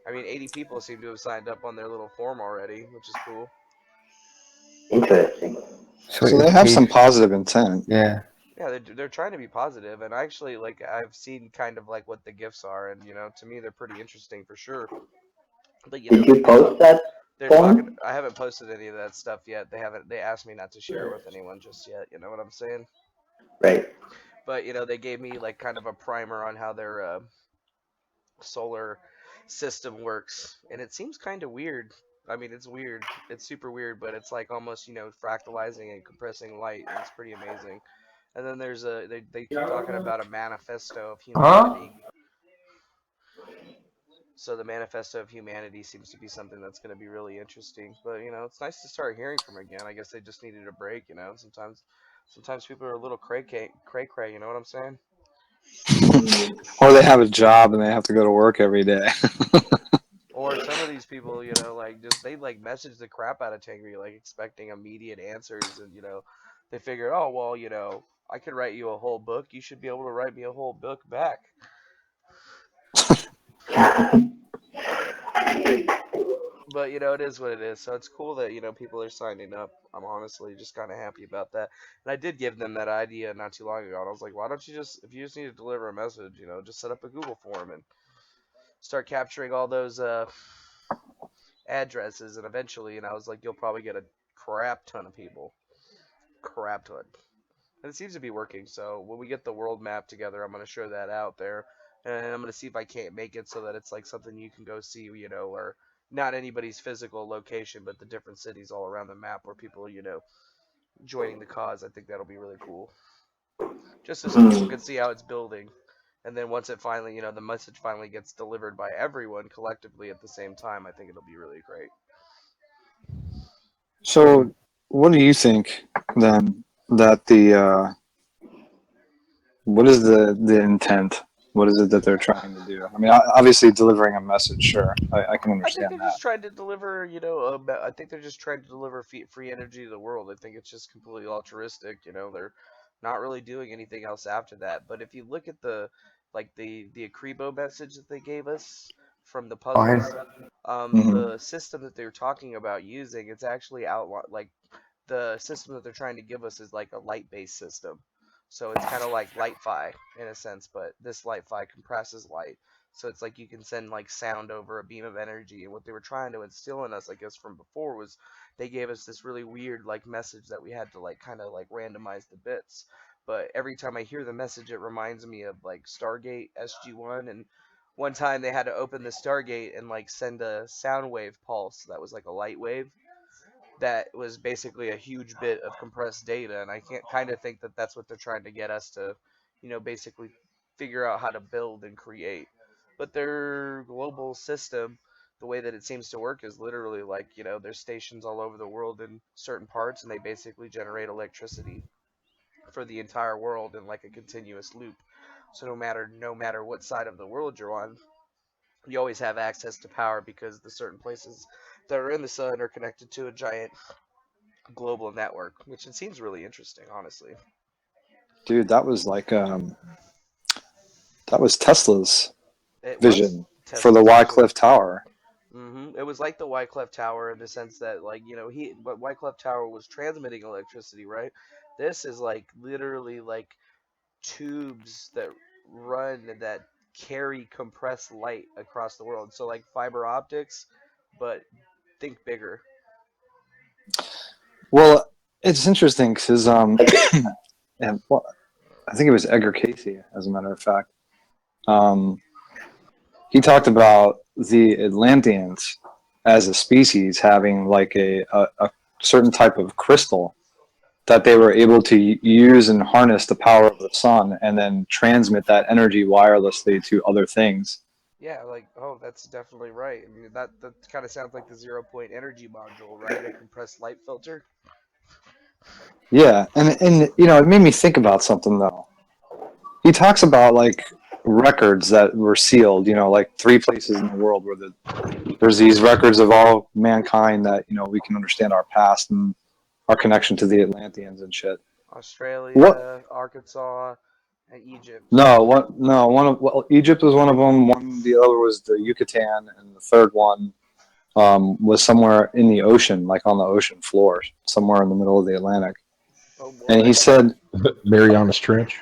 I mean, 80 people seem to have signed up on their little form already, which is cool. Interesting. So they have some positive intent. Yeah. Yeah, they're trying to be positive, and actually, like, I've seen kind of like what the gifts are, and to me they're pretty interesting for sure. But Did you post that they're form? talking. I haven't posted any of that stuff yet. They haven't. They asked me not to share it with anyone just yet. You know what I'm saying? Right. But they gave me like kind of a primer on how their solar system works, and it seems kind of weird. I mean, it's weird. It's super weird, but it's like almost fractalizing and compressing light, and it's pretty amazing. And then there's they keep talking about a manifesto of humanity. So the manifesto of humanity seems to be something that's going to be really interesting. But it's nice to start hearing from again. I guess they just needed a break. Sometimes people are a little cray cray. You know what I'm saying? Or they have a job and they have to go to work every day. Or some of these people, like they like message the crap out of Tengri, like expecting immediate answers, and they figure, oh well, I could write you a whole book. You should be able to write me a whole book back. But it is what it is. So it's cool that people are signing up. I'm honestly just kind of happy about that. And I did give them that idea not too long ago. And I was like, why don't you if you just need to deliver a message, just set up a Google form and start capturing all those addresses. And eventually, I was like, you'll probably get a crap ton of people, crap ton. And it seems to be working. So when we get the world map together, I'm going to show that out there. And I'm going to see if I can't make it so that it's like something you can go see, or not anybody's physical location, but the different cities all around the map where people, joining the cause. I think that'll be really cool. Just so some people can see how it's building. And then once it finally, the message finally gets delivered by everyone collectively at the same time, I think it'll be really great. So what do you think then that what is the intent? What is it that they're trying to do? I mean, obviously delivering a message, sure. I can I think understand they're that. just trying to deliver, I think they're just trying to deliver free energy to the world. I think it's just completely altruistic. They're not really doing anything else after that. But if you look at the Akribo message that they gave us from the puzzles, the system that they're talking about using, it's actually like the system that they're trying to give us is like a light-based system. So it's kind of like light-fi in a sense, but this light-fi compresses light. So it's like you can send like sound over a beam of energy. And what they were trying to instill in us, I guess, from before was they gave us this really weird like message that we had to like kind of like randomize the bits. But every time I hear the message, it reminds me of like Stargate SG-1. And one time they had to open the Stargate and like send a sound wave pulse that was like a light wave that was basically a huge bit of compressed data, and I can't kind of think that that's what they're trying to get us to, basically figure out how to build and create. But their global system, the way that it seems to work is literally like, there's stations all over the world in certain parts, and they basically generate electricity for the entire world in like a continuous loop. So no matter what side of the world you're on, you always have access to power because the certain places that are in the sun are connected to a giant global network, which it seems really interesting, honestly. Dude, that was like that was Tesla's vision for the Wycliffe Tower. It was like the Wycliffe Tower in the sense that, like, but Wycliffe Tower was transmitting electricity, right? This is like literally like tubes that carry compressed light across the world. So like fiber optics, but think bigger. Well, it's interesting because and I think it was Edgar Casey, as a matter of fact. He talked about the Atlanteans as a species having like a certain type of crystal that they were able to use and harness the power of the sun and then transmit that energy wirelessly to other things. Yeah, like, oh, that's definitely right. I mean, that kind of sounds like the 0 point energy module, right? A compressed light filter. Yeah, and you know, it made me think about something though. He talks about like records that were sealed, you know, like 3 places in the world where there's these records of all mankind that, you know, we can understand our past and our connection to the Atlanteans and shit. Australia, What? Arkansas, and Egypt. No, what? No, Egypt was one of them. The other was the Yucatan, and the third one was somewhere in the ocean, like on the ocean floor, somewhere in the middle of the Atlantic. Oh boy. And he said, Marianas Trench.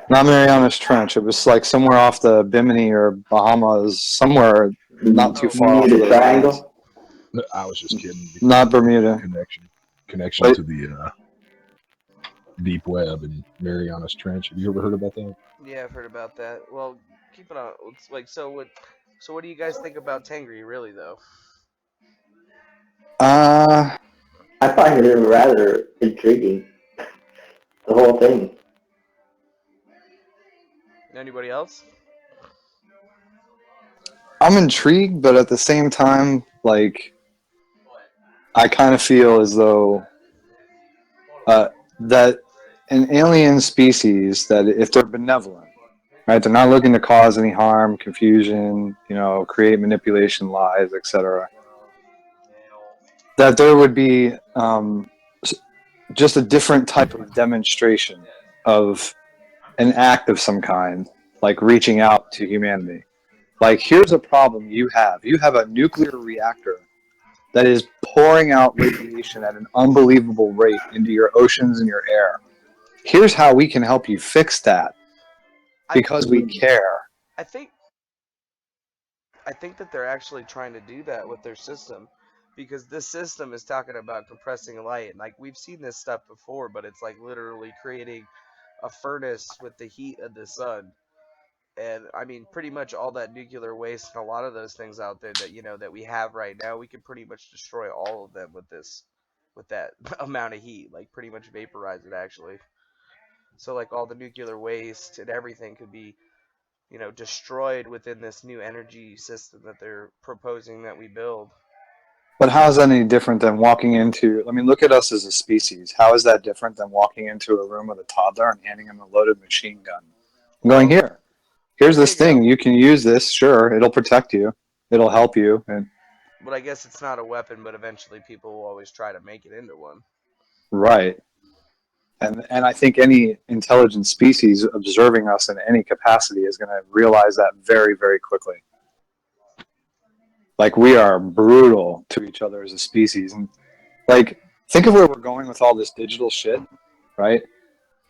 not Marianas Trench. It was like somewhere off the Bimini or Bahamas, somewhere not too far off of Bermuda those lands. Triangle. I was just kidding. Not Bermuda. Connection to the deep web and Marianas Trench. Have you ever heard about that? Yeah, I've heard about that. Well, keep it on. It's like, so what do you guys think about Tengri, really, though? Uh, I find it rather intriguing. The whole thing. Anybody else? I'm intrigued, but at the same time, like, I kind of feel as though that an alien species, that if they're benevolent, right, they're not looking to cause any harm, confusion, you know, create manipulation, lies, etc., that there would be just a different type of demonstration of an act of some kind, like reaching out to humanity. Like, here's a problem you have. You have a nuclear reactor that is pouring out radiation at an unbelievable rate into your oceans and your air. Here's how we can help you fix that, because we care. I think that they're actually trying to do that with their system, because this system is talking about compressing light, and like we've seen this stuff before, but it's like literally creating a furnace with the heat of the sun. And I mean, pretty much all that nuclear waste and a lot of those things out there that, you know, that we have right now, we can pretty much destroy all of them with that amount of heat, like pretty much vaporize it actually. So like all the nuclear waste and everything could be, you know, destroyed within this new energy system that they're proposing that we build. But how is that any different than walking into, I mean, look at us as a species. How is that different than walking into a room with a toddler and handing him a loaded machine gun? I'm going, here's this thing. You can use this. Sure, it'll protect you. It'll help you. And But I guess it's not a weapon, but eventually people will always try to make it into one. right. And I think any intelligent species observing us in any capacity is going to realize that very, very quickly. Like, we are brutal to each other as a species. And, like, think of where we're going with all this digital shit, right?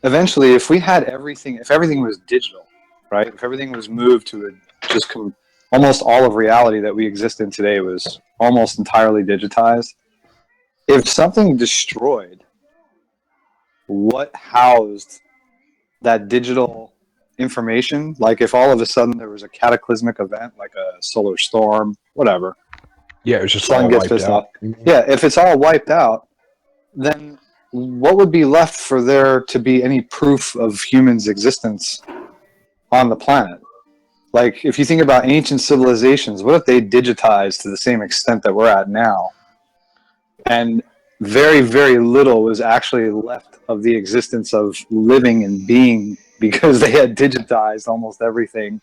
Eventually, if we had everything, if everything was digital, right? If everything was moved to almost all of reality that we exist in today was almost entirely digitized. If something destroyed what housed that digital information, like if all of a sudden there was a cataclysmic event, like a solar storm, whatever. Yeah, it was just sun all gets wiped pissed out. off. Yeah, if it's all wiped out, then what would be left for there to be any proof of humans' existence on the planet? Like, if you think about ancient civilizations, what if they digitized to the same extent that we're at now? And very, very little was actually left of the existence of living and being, because they had digitized almost everything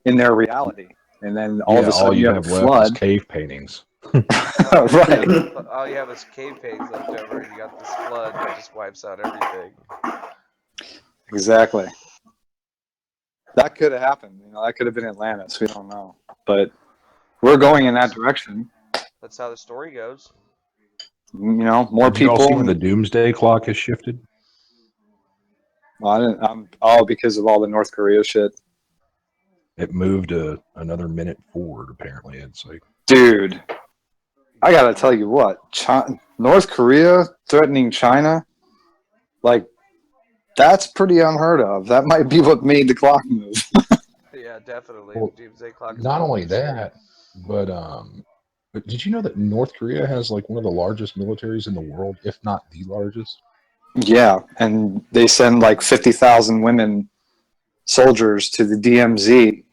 in their reality. And then all of a sudden you have a left flood. is cave paintings. Right. All you have is cave paintings left over, and you got this flood that just wipes out everything. Exactly. That could have happened. You know, that could have been Atlantis. We don't know. But we're going in that direction. That's how the story goes. You know, more Did you all people. see when the doomsday clock has shifted? Well, I didn't, because of all the North Korea shit. It moved another minute forward, apparently. It's like, dude, I gotta tell you what, North Korea threatening China, like, that's pretty unheard of. That might be what made the clock move. Yeah, definitely. Well, the doomsday clock is not only sure. that, but did you know that North Korea has like one of the largest militaries in the world, if not the largest? Yeah, and they send like 50,000 women soldiers to the DMZ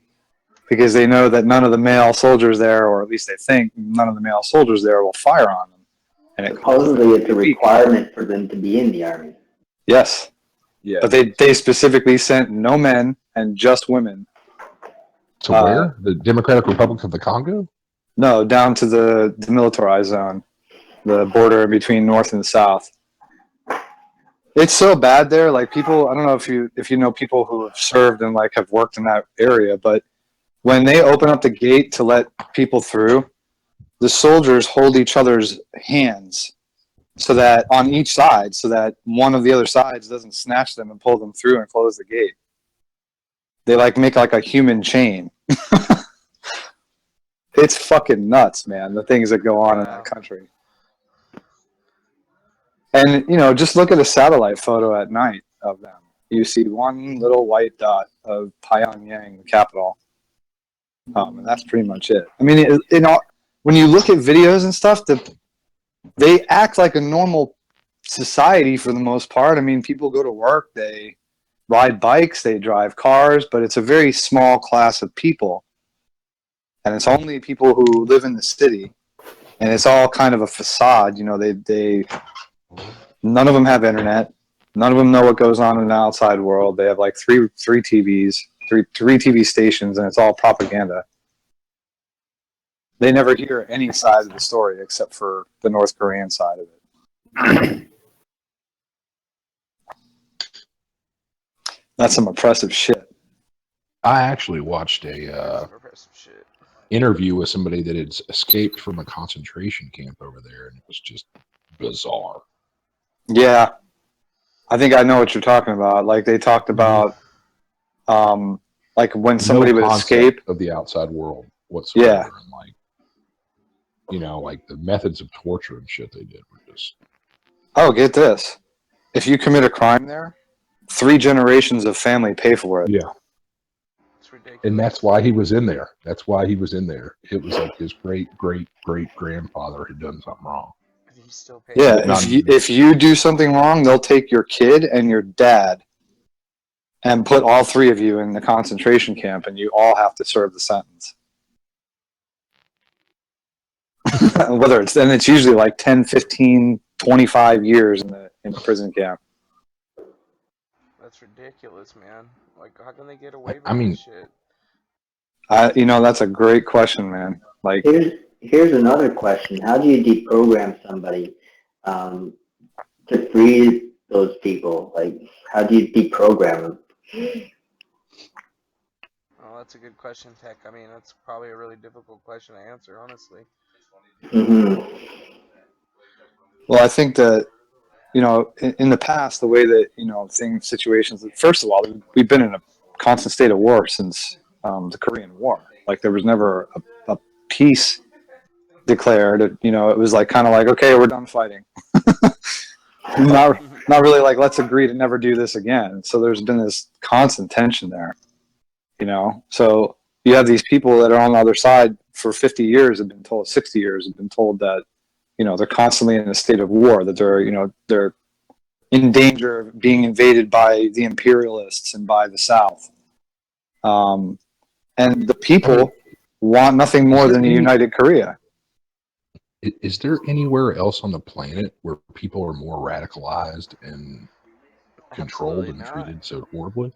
because they know that none of the male soldiers there, or at least they think none of the male soldiers there, will fire on them. And it Supposedly it's a requirement for them to be in the Army. Yes. Yeah. But they specifically sent no men and just women. To where? The Democratic Republic of the Congo? No, down to the demilitarized zone, the border between North and South. It's so bad there. Like people, I don't know if you know people who have served and like have worked in that area, but when they open up the gate to let people through, the soldiers hold each other's hands so that on each side, so that one of the other sides doesn't snatch them and pull them through and close the gate. They like make like a human chain. It's fucking nuts, man. The things that go on in that country. And, you know, just look at a satellite photo at night of them. You see one little white dot of Pyongyang, the capital. And that's pretty much it. I mean, when you look at videos and stuff, they act like a normal society for the most part. I mean, people go to work, they ride bikes, they drive cars, but it's a very small class of people. And it's only people who live in the city. And it's all kind of a facade. You know, none of them have internet. None of them know what goes on in the outside world. They have like three TVs, three TV stations, and it's all propaganda. They never hear any side of the story except for the North Korean side of it. That's some oppressive shit. I actually watched a interview with somebody that had escaped from a concentration camp over there, and it was just bizarre. Yeah, I think I know what you're talking about. Like they talked about, like when somebody would escape of the outside world whatsoever. Yeah. And like, you know, like the methods of torture and shit they did were just. Oh, get this! If you commit a crime there, 3 generations of family pay for it. Yeah. And that's why he was in there. That's why he was in there. It was like his great grandfather had done something wrong. Yeah, if you do something wrong, they'll take your kid and your dad and put all 3 of you in the concentration camp, and you all have to serve the sentence. It's usually like 10, 15, 25 years in the prison camp. That's ridiculous, man. Like, how can they get away with this shit? You know, that's a great question, man. Like, here's another question: how do you deprogram somebody to free those people? Like, how do you deprogram them? Oh, that's a good question, Tech. I mean, that's probably a really difficult question to answer, honestly. Well, I think that, you know, in the past, the way that, you know, situations, first of all, we've been in a constant state of war since the Korean War. Like, there was never a peace declared. You know, it was like kind of like, okay, we're done fighting. not really like, let's agree to never do this again. So there's been this constant tension there, you know. So you have these people that are on the other side for 50 years have been told, 60 years have been told that, you know, they're constantly in a state of war, that they're, you know, they're in danger of being invaded by the imperialists and by the South. And the people want nothing more than a united Korea. Is there anywhere else on the planet where people are more radicalized and controlled and treated so horribly?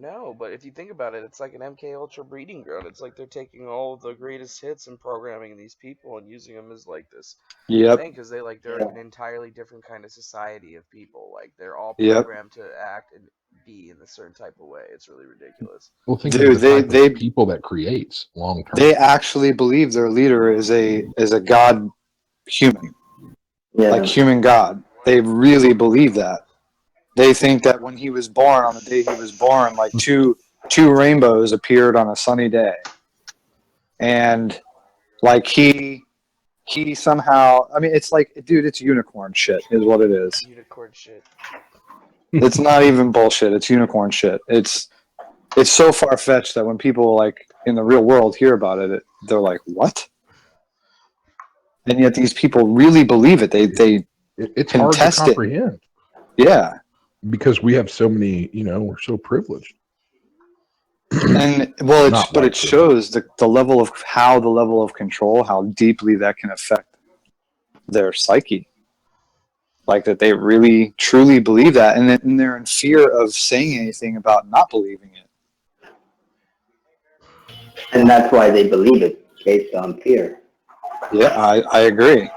No, but if you think about it, it's like an MK Ultra breeding ground. It's like they're taking all the greatest hits and programming these people and using them as like this thing, because they're an entirely different kind of society of people. Like, they're all programmed to act and be in a certain type of way. It's really ridiculous. Well, think of the type of people that creates long term. They actually believe their leader is a god human, like human god. They really believe that. They think that when he was born, on the day he was born, like two rainbows appeared on a sunny day, and like he somehow, I mean, it's like, dude, it's unicorn shit is what it is. Unicorn shit. It's not even bullshit. It's unicorn shit. It's so far-fetched that when people like in the real world hear about it, they're like, what? And yet these people really believe it. It's hard to comprehend. Yeah. Because we have so many, you know, we're so privileged. And well, it shows the level of control, how deeply that can affect their psyche. like that they really truly believe that, and they're in fear of saying anything about not believing it. And that's why they believe it, based on fear. Yeah, I agree.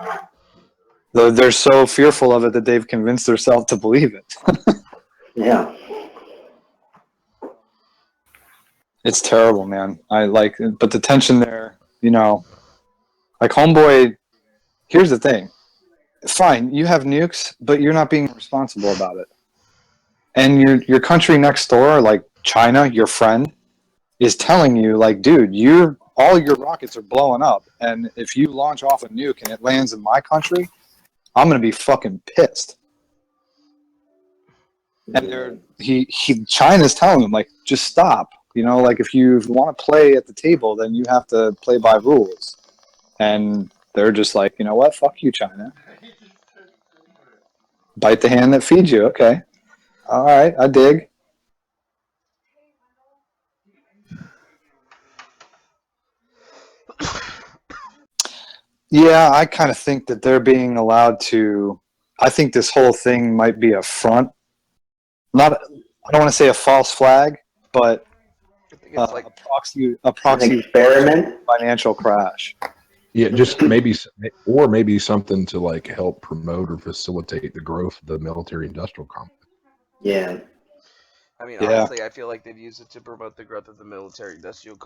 Though they're so fearful of it that they've convinced themselves to believe it. Yeah. It's terrible, man. But the tension there, you know, like homeboy, here's the thing. Fine, you have nukes, but you're not being responsible about it. And your country next door, like China, your friend, is telling you, like, dude, all your rockets are blowing up, and if you launch off a nuke and it lands in my country, I'm gonna be fucking pissed. And China's telling him, like, just stop. You know, like, if you want to play at the table, then you have to play by rules. And they're just like, you know what? Fuck you, China. Bite the hand that feeds you. Okay. All right. I dig. Yeah, I kind of think that they're being allowed to. I think this whole thing might be a front. I don't want to say a false flag, but like a proxy an experiment, financial crash. Yeah, just maybe something to like help promote or facilitate the growth of the military-industrial complex. Yeah. I mean, honestly, I feel like they've used it to promote the growth of the military-industrial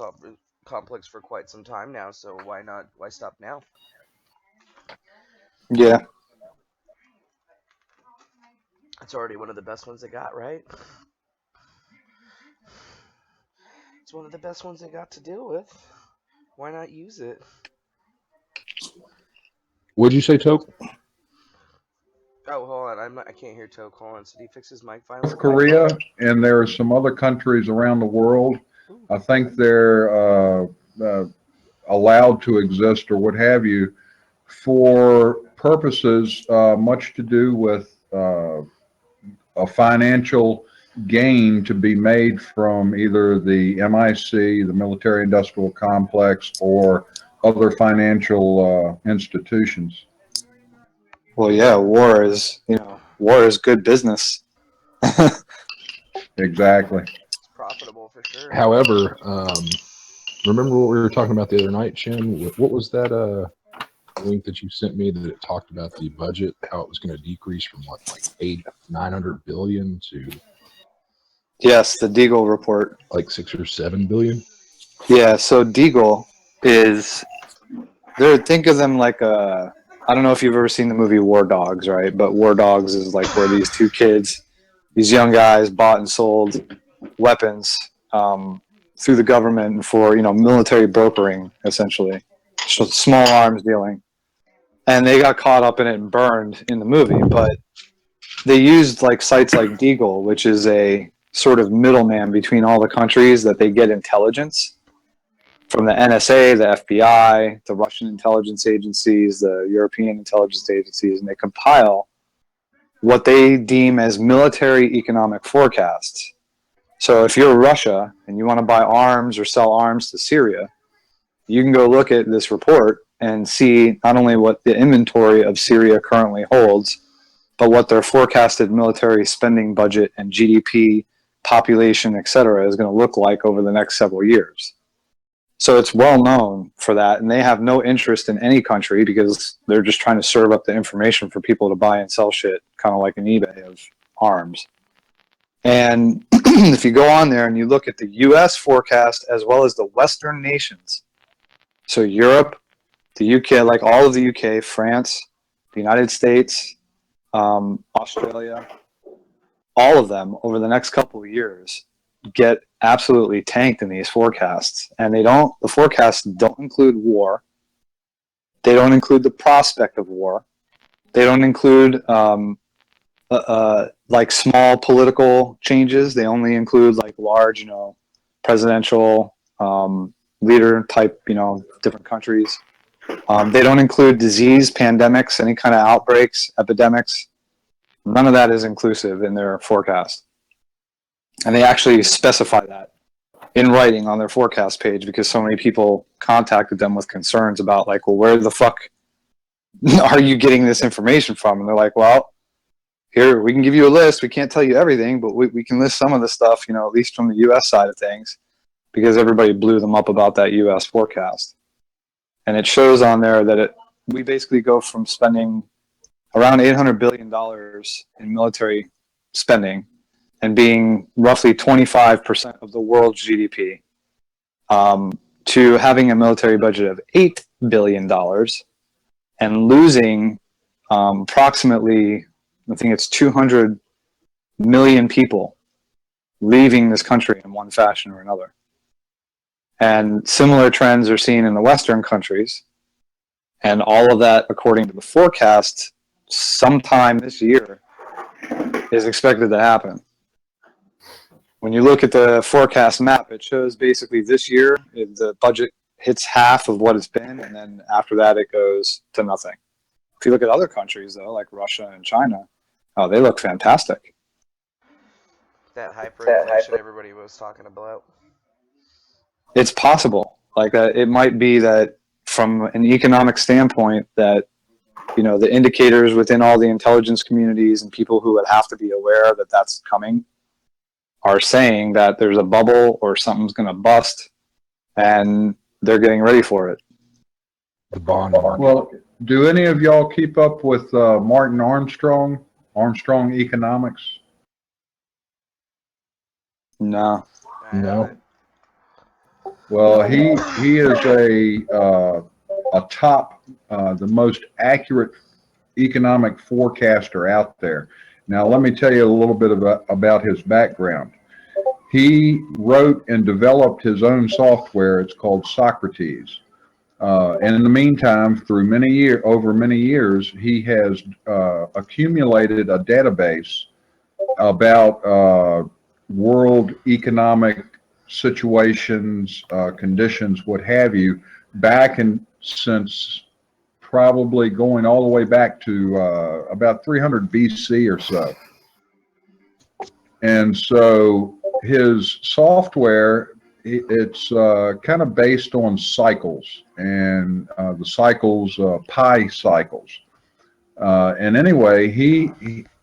complex for quite some time now. So why not? Why stop now? Yeah. It's already one of the best ones they got, right? It's one of the best ones they got to deal with. Why not use it? What'd you say, Toke? Oh, hold on. I can't hear Toke. Hold on. Did he fix his mic finally? North Korea, and there are some other countries around the world. I think they're allowed to exist or what have you for purposes much to do with a financial gain to be made from either the MIC, the military industrial complex, or other financial institutions. Well, yeah, war is good business. Exactly. It's profitable for sure. However, remember what we were talking about the other night, Shin? What was that link that you sent me that it talked about the budget, how it was going to decrease from what, like 900 billion to Yes, the Deagle report. Like 6 or 7 billion? Yeah, so Deagle is, think of them like I don't know if you've ever seen the movie War Dogs, right? But War Dogs is like where these two kids, these young guys, bought and sold weapons through the government for, military brokering, essentially. So small arms dealing. And they got caught up in it and burned in the movie. But they used like sites like Deagle, which is a sort of middleman between all the countries that they get intelligence from the NSA, the FBI, the Russian intelligence agencies, the European intelligence agencies, and they compile what they deem as military economic forecasts. So if you're Russia and you want to buy arms or sell arms to Syria, you can go look at this report and see not only what the inventory of Syria currently holds, but what their forecasted military spending budget and GDP, population, etc., is going to look like over the next several years. So it's well known for that, and they have no interest in any country because they're just trying to serve up the information for people to buy and sell shit, kind of like an eBay of arms. And if you go on there and you look at the U.S. forecast as well as the Western nations, so Europe, the UK, like all of the UK, France, the United States, Australia, all of them over the next couple of years get absolutely tanked in these forecasts. And the forecasts don't include war. They don't include the prospect of war. They don't include like small political changes. They only include like large, presidential leader type, different countries. They don't include disease, pandemics, any kind of outbreaks, epidemics. None of that is inclusive in their forecast. And they actually specify that in writing on their forecast page because so many people contacted them with concerns about like, well, where the fuck are you getting this information from? And they're like, well, here, we can give you a list. We can't tell you everything, but we can list some of the stuff, at least from the U.S. side of things, because everybody blew them up about that U.S. forecast. And it shows on there that we basically go from spending around $800 billion in military spending and being roughly 25% of the world's GDP, to having a military budget of $8 billion and losing approximately, I think it's 200 million people leaving this country in one fashion or another. And similar trends are seen in the Western countries. And all of that, according to the forecast, sometime this year is expected to happen. When you look at the forecast map, it shows basically this year, the budget hits half of what it's been, and then after that, it goes to nothing. If you look at other countries, though, like Russia and China, oh, they look fantastic. That hyperinflation everybody was talking about. It's possible. It might be that from an economic standpoint that, the indicators within all the intelligence communities and people who would have to be aware that that's coming are saying that there's a bubble or something's going to bust, and they're getting ready for it. The bond market. Well, do any of y'all keep up with Martin Armstrong Economics? No. No. Well, he is a top, the most accurate economic forecaster out there. Now, let me tell you a little bit about his background. He wrote and developed his own software. It's called Socrates. And in the meantime, over many years, he has accumulated a database about world economic situations, conditions, what have you, since probably going all the way back to about 300 BC or so. And so his software, it's kind of based on cycles, and the cycles, pi cycles. And anyway,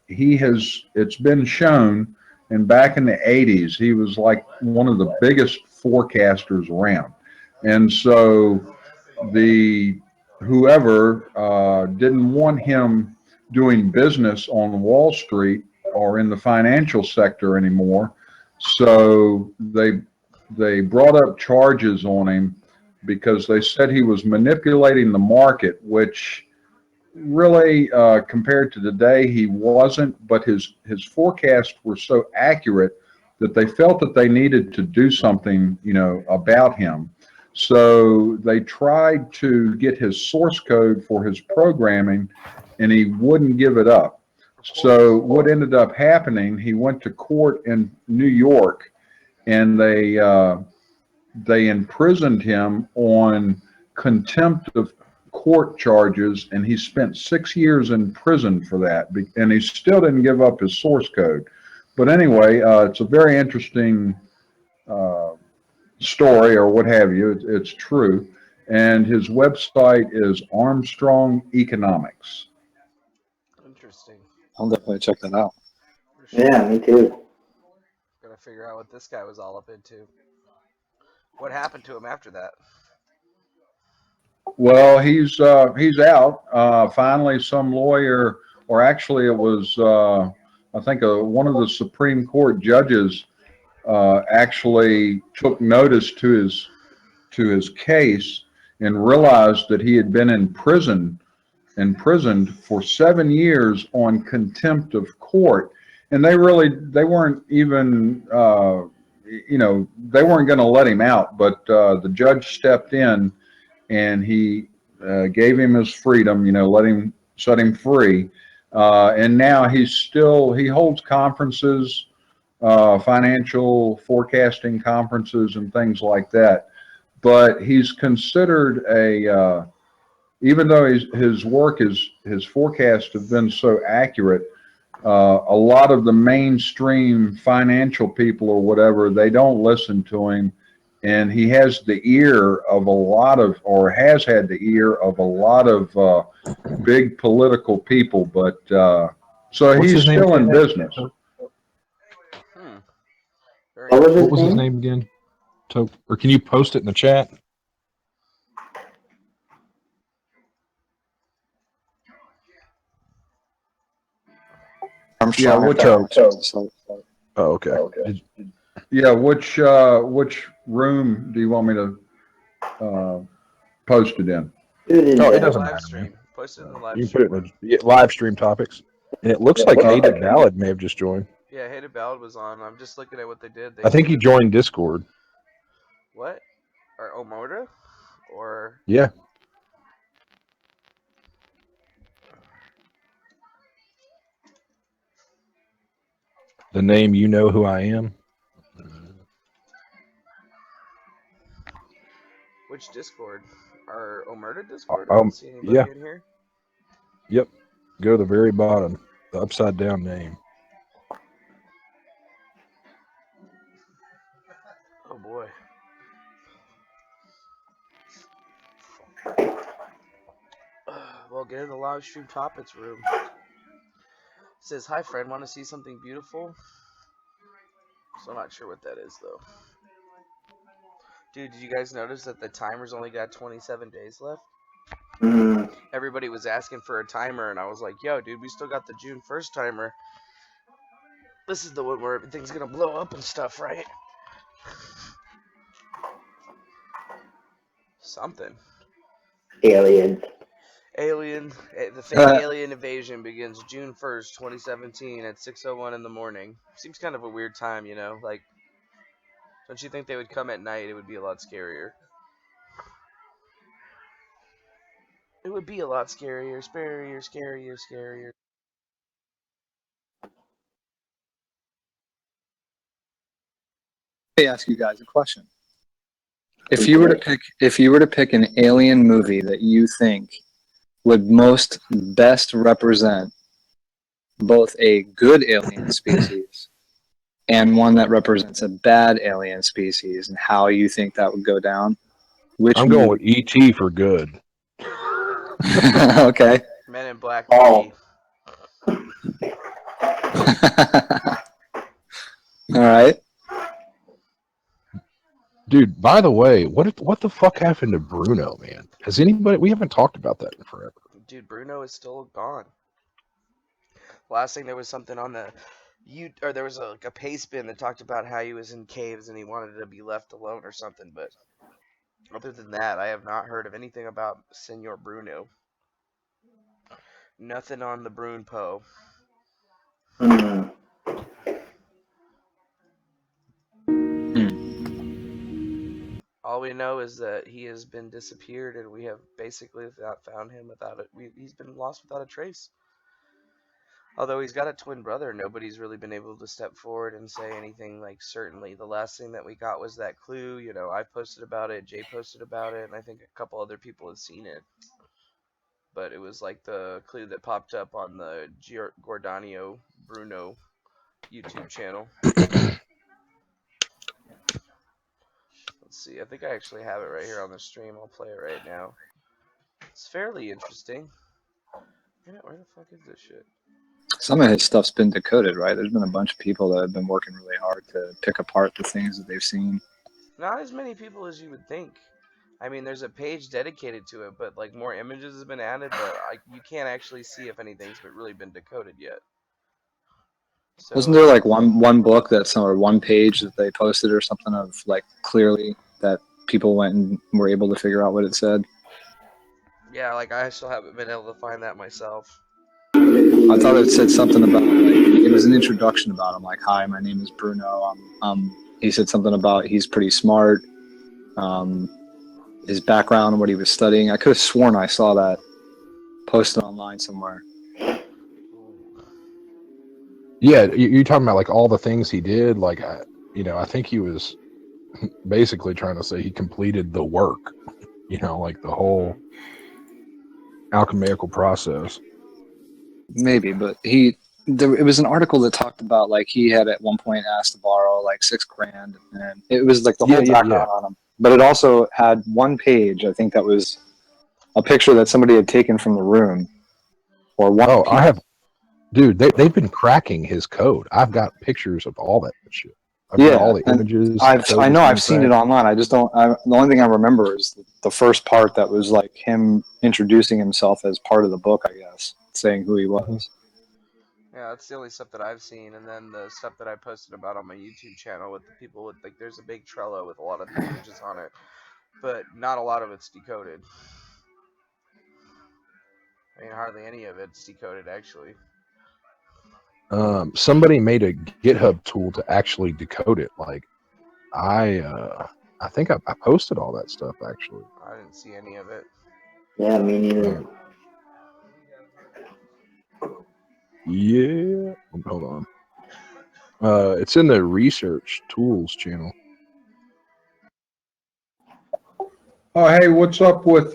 it's been shown, and back in the 80s, he was like one of the biggest forecasters around. And so whoever didn't want him doing business on Wall Street or in the financial sector anymore, so they brought up charges on him because they said he was manipulating the market, which really, compared to today, he wasn't, but his forecasts were so accurate that they felt that they needed to do something, about him. So they tried to get his source code for his programming, and he wouldn't give it up. So what ended up happening, he went to court in New York, and they imprisoned him on contempt of court charges, and he spent 6 years in prison for that, and he still didn't give up his source code. But anyway, it's a very interesting story, or what have you. It's true, and his website is Armstrong Economics. Interesting. I'll definitely check that out. Sure. Yeah, me too. Gotta figure out what this guy was all up into. What happened to him after that? Well, he's out. Finally, some lawyer, or actually it was, I think one of the Supreme Court judges actually took notice to his case and realized that he had been imprisoned for 7 years on contempt of court, and they weren't even they weren't going to let him out, but the judge stepped in and he gave him his freedom, set him free, and now he holds conferences, financial forecasting conferences and things like that. But he's considered even though his forecasts have been so accurate, a lot of the mainstream financial people or whatever, they don't listen to him. And he has the ear of has had the ear of a lot of big political people, but So What's he's his name still in again? business. What was What his was his name? name again? Or can you post it in the chat? Yeah, Armstrong. Oh, okay. Yeah, which room do you want me to post it in? Oh, it doesn't Live matter, man. stream. Post it in the live You can put stream. it in the live stream topics. And it looks like Hated Ballad may have just joined. Yeah, Hated Ballad was on. I'm just looking at what they did. They I think made he joined Discord. what? Or Omoda? Or Yeah. The name You Know Who I Am. which Discord? Our Omerta Discord? I don't see anybody Yeah. in here. Yep. Go to the very bottom. The upside down name. Oh boy. Well, get in the live stream topics room. It says, hi friend, want to see something beautiful? So I'm not sure what that is though. Dude, did you guys notice that the timer's only got 27 days left? Everybody was asking for a timer, and I was like, yo, dude, we still got the June 1st timer. This is the one where everything's gonna blow up and stuff, right? Something. Aliens. The fake alien invasion begins June 1st, 2017 at 6:01 in the morning. Seems kind of a weird time, you know? Like, don't you think they would come at night? It would be a lot scarier. It would be a lot scarier, scarier. Let me ask you guys a question. If you were to pick an alien movie that you think would best represent both a good alien species and one that represents a bad alien species, and how you think that would go down, I'm going with E.T. for good. Okay. Men in Black 3. All right. Dude, by the way, what the fuck happened to Bruno, man? Has anybody? We haven't talked about that in forever. Dude, Bruno is still gone. Last thing, there was something on the there was a pay spin that talked about how he was in caves and he wanted to be left alone or something, but other than that, I have not heard of anything about Senor Bruno. Nothing on the Brune Poe. All we know is that he has been disappeared, and we have basically not found him without it. He's been lost without a trace. Although he's got a twin brother, nobody's really been able to step forward and say anything like certainly. The last thing that we got was that clue. You know, I posted about it, Jay posted about it, and I think a couple other people have seen it. But it was like the clue that popped up on the Giordano Bruno YouTube channel. Let's see. I think I actually have it right here on the stream. I'll play it right now. It's fairly interesting. Where the fuck is this shit? Some of his stuff's been decoded, right? There's been a bunch of people that have been working really hard to pick apart the things that they've seen. Not as many people as you would think. I mean, there's a page dedicated to it, but like more images have been added, but you can't actually see if anything's really been decoded yet. So, wasn't there like one book or one page that they posted or something of like clearly that people went and were able to figure out what it said? Yeah, like I still haven't been able to find that myself. I thought it said something about like it was an introduction about him, like, "Hi, my name is Bruno." He said something about he's pretty smart, his background and what he was studying. I could have sworn I saw that posted online somewhere. Yeah, you're talking about like all the things he did. Like, I think he was basically trying to say he completed the work. Like the whole alchemical process. Maybe, but it was an article that talked about like he had at one point asked to borrow like $6,000, and it was like the whole background on him. But it also had one page, I think that was a picture that somebody had taken from the room, or one. Dude, they've been cracking his code. I've got pictures of all that shit. I've got all the images. I know I've seen it online. I just don't. The only thing I remember is the first part that was like him introducing himself as part of the book, I guess, saying who he was. Yeah, that's the only stuff that I've seen, and then the stuff that I posted about on my YouTube channel with the people with like, there's a big Trello with a lot of images on it, but not a lot of it's decoded. I mean, hardly any of it's decoded actually. Somebody made a GitHub tool to actually decode it. Like, I think I posted all that stuff actually. I didn't see any of it. Yeah, me neither. Yeah, hold on. It's in the research tools channel. Oh, hey, what's up with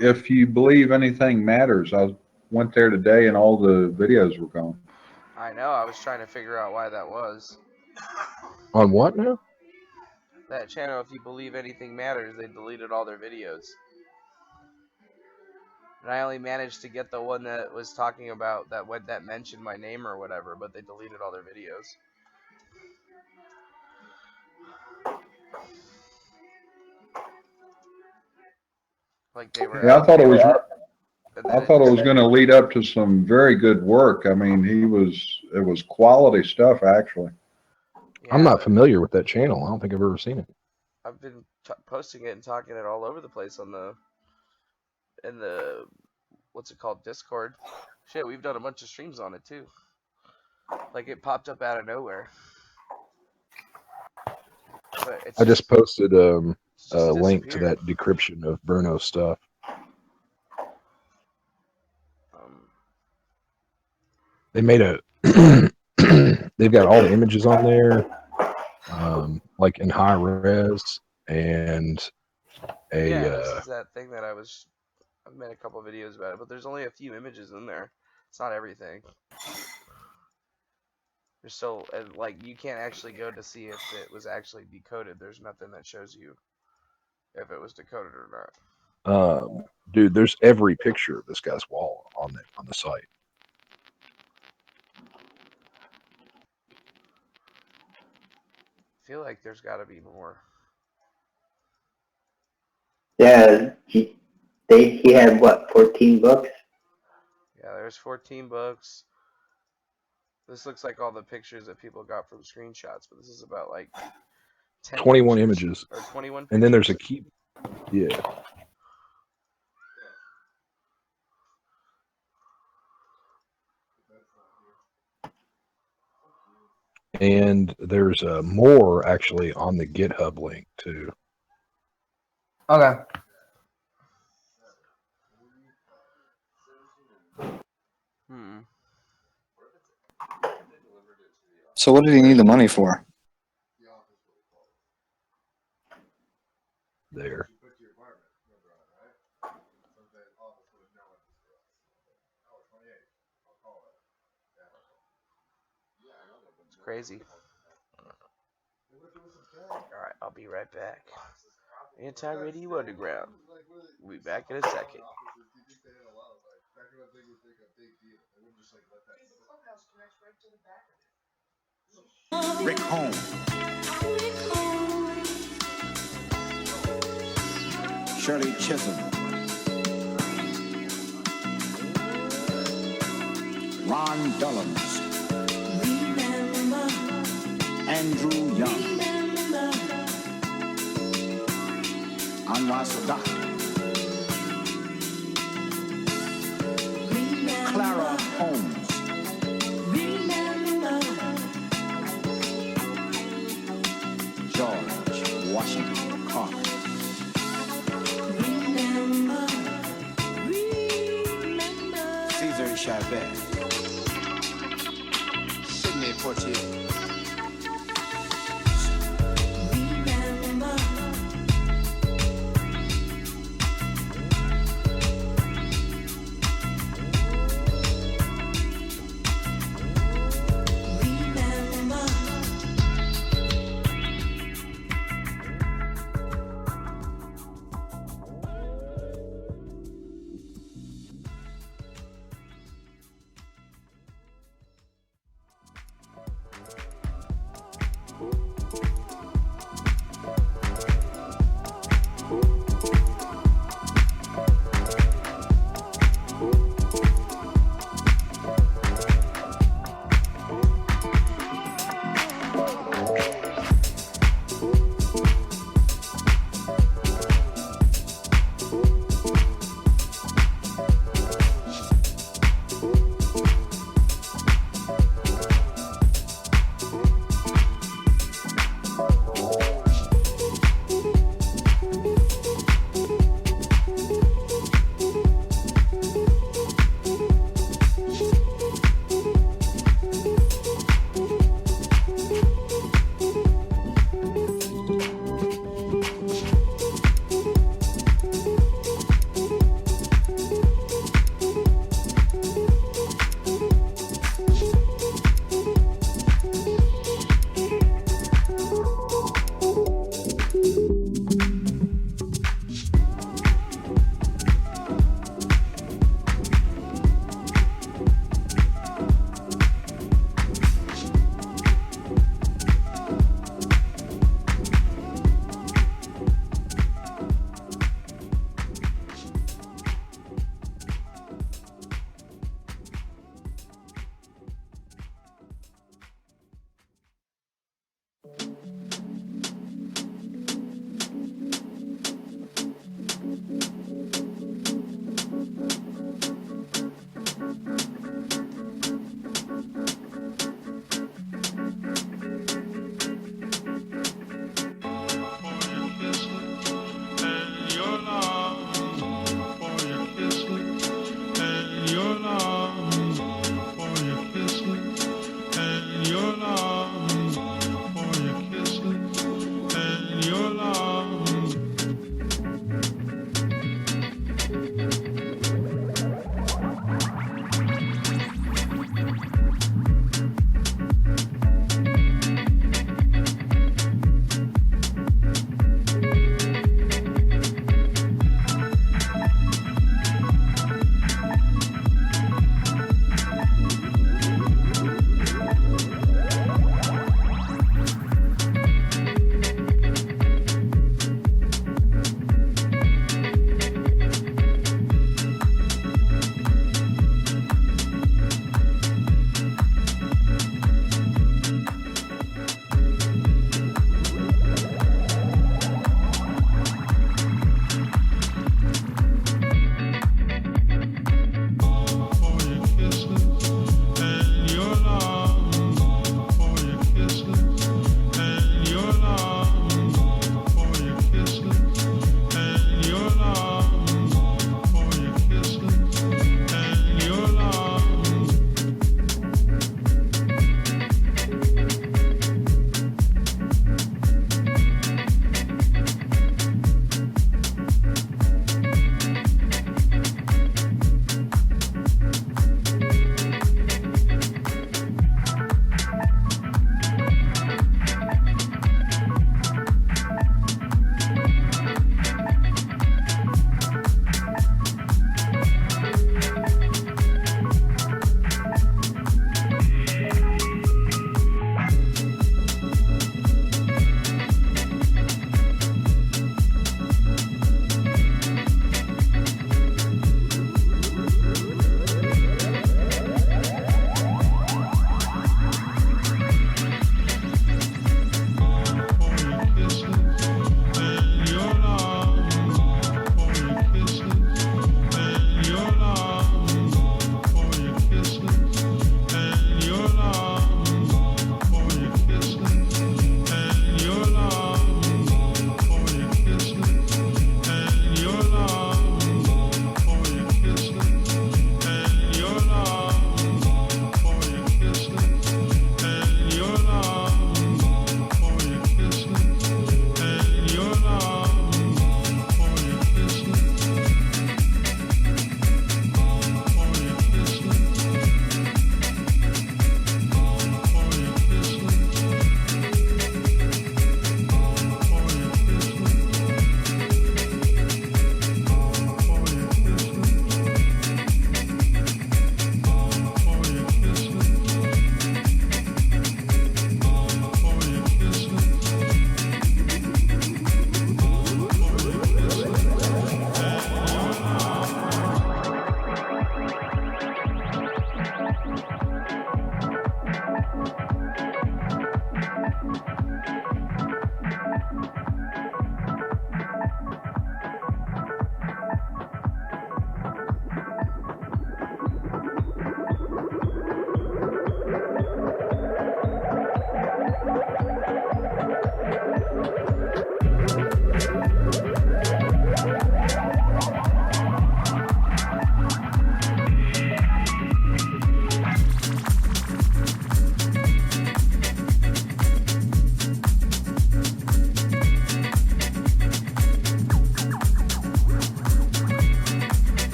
if you believe anything matters? I went there today and all the videos were gone. I know, I was trying to figure out why that was. On what now? That channel, if you believe anything matters, they deleted all their videos. And I only managed to get the one that was talking about that mentioned my name or whatever, but they deleted all their videos. Like they were. Yeah, I thought it was. I thought it was going to lead up to some very good work. I mean, it was quality stuff actually. Yeah, I'm not familiar with that channel. I don't think I've ever seen it. I've been posting it and talking it all over the place on in the what's it called, Discord. Shit, we've done a bunch of streams on it too. Like it popped up out of nowhere. But it's I just posted a link to disappeared. that decryption of Bruno's stuff. They made a they've got all the images on there, like in high res, and this is that thing that I've made a couple of videos about it, but there's only a few images in there. It's not everything. There's still, like, you can't actually go to see if it was actually decoded. There's nothing that shows you if it was decoded or not. Dude, there's every picture of this guy's wall on the site. I feel like there's got to be more. Yeah, he had what, 14 books? Yeah, there's 14 books. This looks like all the pictures that people got from screenshots, but this is about like 21 images. Or 21 pictures. And then there's a key. Yeah. And there's more actually on the GitHub link too. Okay. So what did he need the money for? There. It's crazy. Alright, I'll be right back. Anti-Radio Underground. We'll be back in a second. Rick Home. Shirley Chisholm. Ron Dullums. Andrew Young. Anwar Sadat. Clara Holmes. George Washington Carver. Cesar Chavez. Sidney Poitier.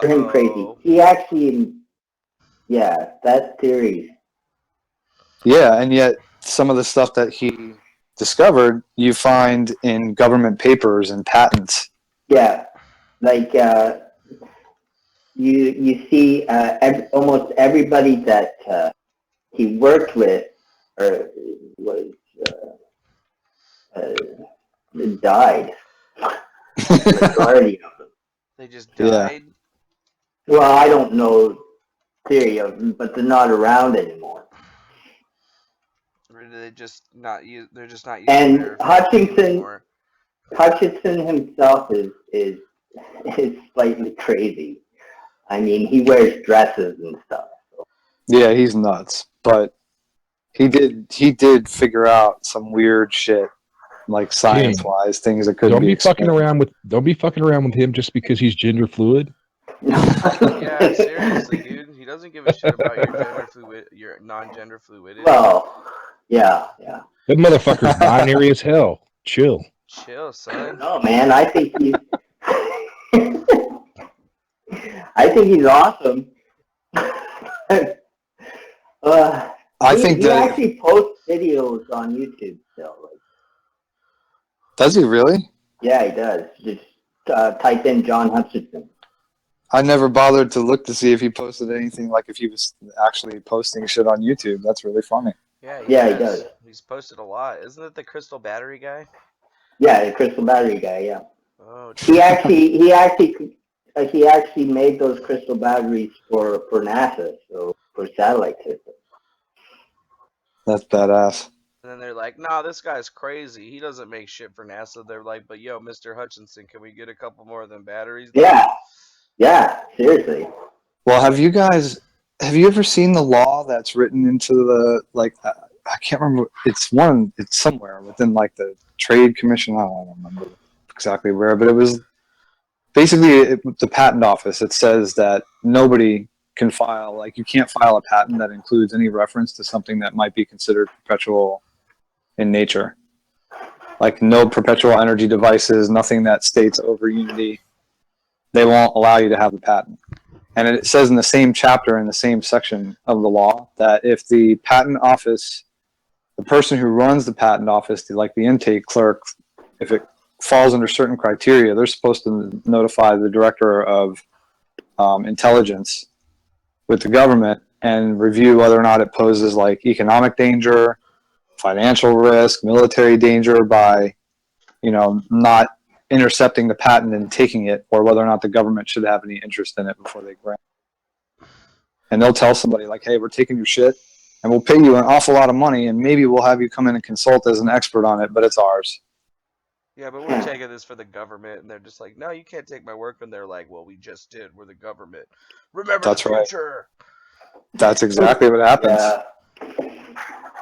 him crazy. He actually, yeah, that's theory. Yeah, and yet some of the stuff that he discovered, you find in government papers and patents. Yeah, like you see almost everybody that he worked with or was died. Majority of them. They just died? Yeah. Well, I don't know theory of them, but they're not around anymore. Or do they just not use? They're just not using And their Hutchinson himself is slightly crazy. I mean, he wears dresses and stuff. So. Yeah, he's nuts. But he did figure out some weird shit, like science-wise, things that couldn't Don't be fucking explained. don't be fucking around with him just because he's gender fluid. Yeah, seriously, dude. He doesn't give a shit about your non-gender fluidity. Well, yeah. That motherfucker's binary as hell. Chill. Chill, son. No, man, I think he's awesome. He actually posts videos on YouTube still. Does he really? Yeah, he does. Just type in John Hutchinson. I never bothered to look to see if he posted anything, like if he was actually posting shit on YouTube. That's really funny. Yeah, he does. He's posted a lot. Isn't it the crystal battery guy? Yeah, the crystal battery guy. Yeah. Oh. He actually made those crystal batteries for NASA, so for satellite systems. That's badass. And then they're like, nah, this guy's crazy. He doesn't make shit for NASA. They're like, but yo, Mr. Hutchinson, can we get a couple more of them batteries? Yeah, seriously. Well, have you ever seen the law that's written into the, like, I can't remember, it's somewhere within, like, the Trade Commission, I don't remember exactly where, but it was basically the patent office. It says that nobody can file, like, you can't file a patent that includes any reference to something that might be considered perpetual in nature. Like, no perpetual energy devices, nothing that states over unity. They won't allow you to have the patent. And it says in the same chapter, in the same section of the law, that if the patent office, the person who runs the patent office, like the intake clerk, if it falls under certain criteria, they're supposed to notify the director of intelligence with the government and review whether or not it poses like economic danger, financial risk, military danger by, not intercepting the patent and taking it, or whether or not the government should have any interest in it before they grant it. And they'll tell somebody like, hey, we're taking your shit and we'll pay you an awful lot of money and maybe we'll have you come in and consult as an expert on it, but it's ours. Yeah, but we're taking this for the government, and they're just like, no, you can't take my work. And they're like, well, we just did. We're the government. Remember That's the future. Right. That's exactly what happens. Yeah.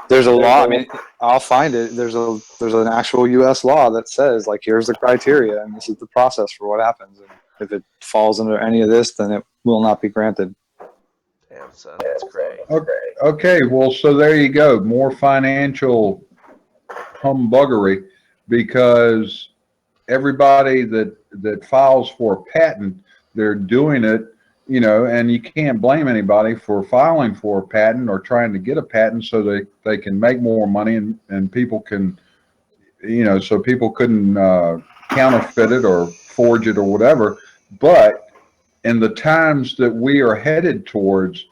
There's a law. I mean, I'll find it. There's an actual U.S. law that says, like, here's the criteria, and this is the process for what happens. And if it falls under any of this, then it will not be granted. Damn, son, that's great. Okay, well, so there you go. More financial humbuggery, because everybody that files for a patent, they're doing it, and you can't blame anybody for filing for a patent or trying to get a patent so they can make more money and people can, so people couldn't counterfeit it or forge it or whatever. But in the times that we are headed towards,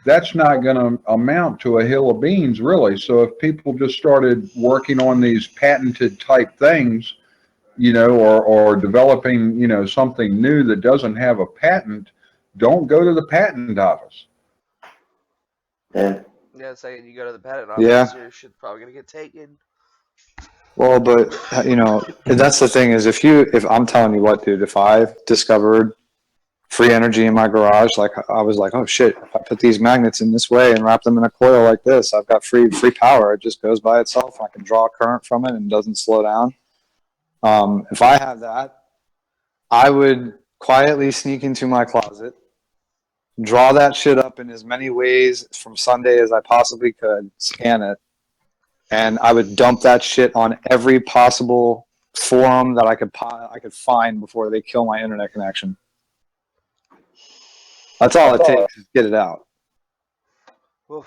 that's not going to amount to a hill of beans, really. So if people just started working on these patented type things, or developing, something new that doesn't have a patent, don't go to the patent office. Yeah. Yeah, saying you go to the patent office, your shit's probably gonna get taken. Well, but that's the thing is, if I'm telling you what, dude, if I've discovered free energy in my garage, like I was like, oh shit, if I put these magnets in this way and wrap them in a coil like this, I've got free power. It just goes by itself. I can draw a current from it and it doesn't slow down. If I had that, I would quietly sneak into my closet, draw that shit up in as many ways from Sunday as I possibly could, scan it, and I would dump that shit on every possible forum that I could find before they kill my internet connection. That's all it takes is get it out. Well,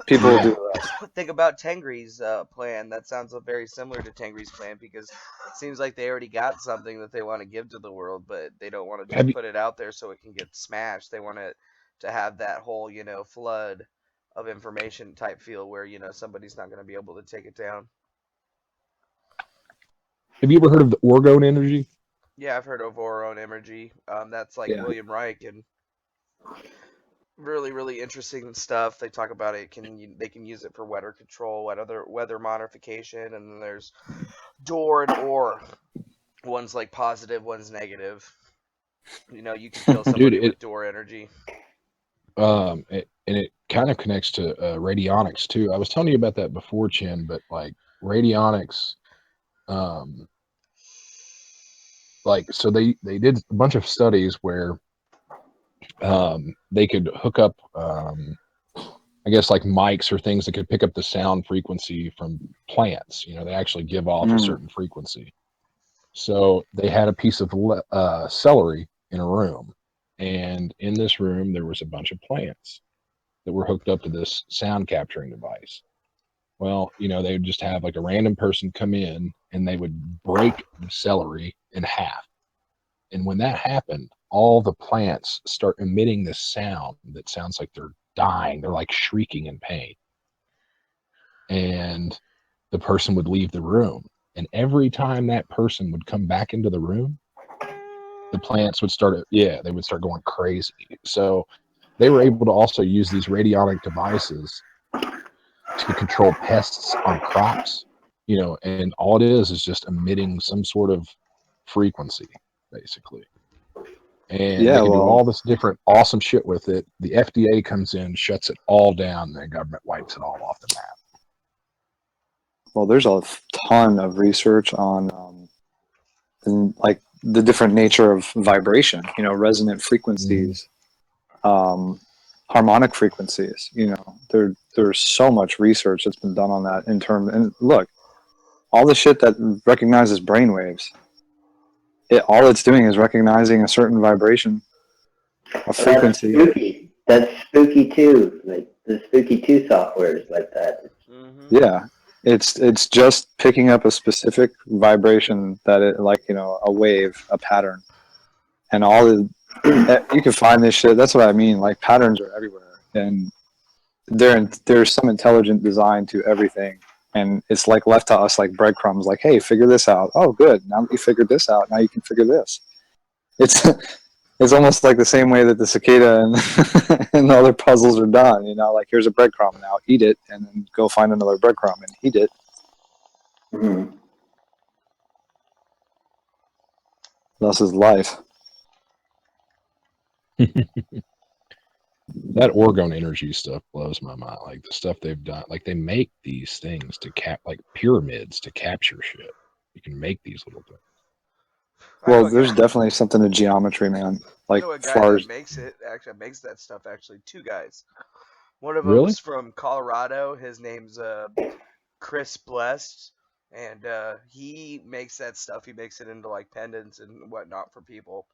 People will do the rest. think about Tengri's plan. That sounds very similar to Tengri's plan because it seems like they already got something that they want to give to the world, but they don't want to just put it out there so it can get smashed. They want it to have that whole, flood of information type feel where, somebody's not going to be able to take it down. Have you ever heard of the orgone energy? Yeah, I've heard of our own energy. That's like William Reich and really, really interesting stuff. They talk about it. They can use it for weather control, weather modification, and then there's door and or. One's like positive, one's negative. You can kill somebody with door energy. And it kind of connects to radionics too. I was telling you about that before, Chin, but like radionics, so they did a bunch of studies where they could hook up I guess like mics or things that could pick up the sound frequency from plants. They actually give off a certain frequency. So they had a piece of celery in a room, and in this room there was a bunch of plants that were hooked up to this sound capturing device. Well, they would just have like a random person come in and they would break the celery in half. And when that happened, all the plants start emitting this sound that sounds like they're dying. They're like shrieking in pain. And the person would leave the room. And every time that person would come back into the room, the plants would start going crazy. So they were able to also use these radionic devices to control pests on crops, and all it is just emitting some sort of frequency, basically. And they can do all this different awesome shit with it. The FDA comes in, shuts it all down, and the government wipes it all off the map. Well, there's a ton of research on like the different nature of vibration, resonant frequencies, harmonic frequencies, there's so much research that's been done on that and look, all the shit that recognizes brainwaves, all it's doing is recognizing a certain vibration, a frequency. That's spooky too. Like the spooky 2 software is like that. Yeah. It's just picking up a specific vibration that a wave, a pattern, and you can find this shit. That's what I mean. Like patterns are everywhere, and there's some intelligent design to everything, and it's like left to us like breadcrumbs. Like, hey, figure this out. Oh, good. Now that you figured this out, now you can figure this. It's almost like the same way that the cicada and the other puzzles are done. Like here's a breadcrumb, now eat it, and then go find another breadcrumb and eat it. Mm-hmm. Thus is life. That orgone energy stuff blows my mind. Like the stuff they've done, like they make these things to like pyramids to capture shit. You can make these little things. Well, there's definitely something to geometry, man. Like, I know a guy that makes that stuff. Actually, 2 guys. One of them's from Colorado. His name's Chris Blessed, and he makes that stuff. He makes it into like pendants and whatnot for people,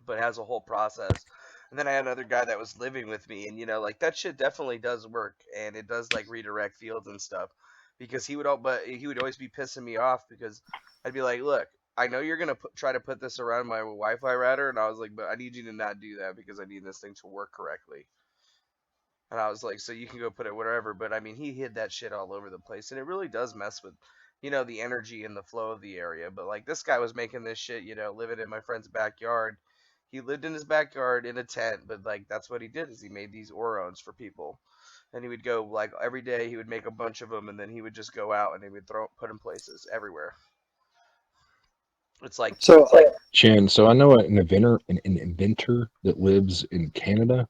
but has a whole process. And then I had another guy that was living with me, and like that shit definitely does work, and it does like redirect fields and stuff. Because he would always be pissing me off because I'd be like, look, I know you're gonna try to put this around my Wi-Fi router, and I was like, but I need you to not do that because I need this thing to work correctly. And I was like, so you can go put it wherever, but I mean, he hid that shit all over the place, and it really does mess with, the energy and the flow of the area. But like this guy was making this shit, living in my friend's backyard. He lived in his backyard in a tent, but like that's what he did is he made these orones for people. And he would go like every day he would make a bunch of them, and then he would just go out and he would put them places everywhere. It's like Chan. So I know an inventor that lives in Canada.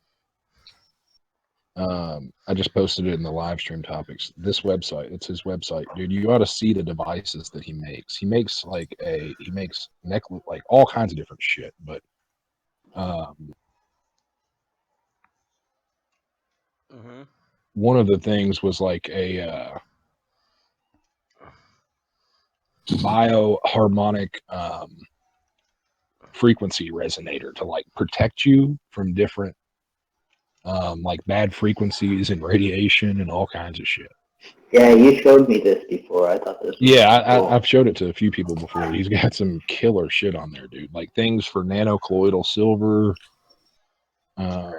I just posted it in the live stream topics. This website, it's his website, dude. You ought to see the devices that he makes. He makes necklace, like all kinds of different shit. But one of the things was like a bioharmonic frequency resonator to like protect you from different like bad frequencies and radiation and all kinds of shit. Yeah, you showed me this before. I thought this was Yeah, cool. I've showed it to a few people before. He's got some killer shit on there, dude. Like things for nanocolloidal silver. So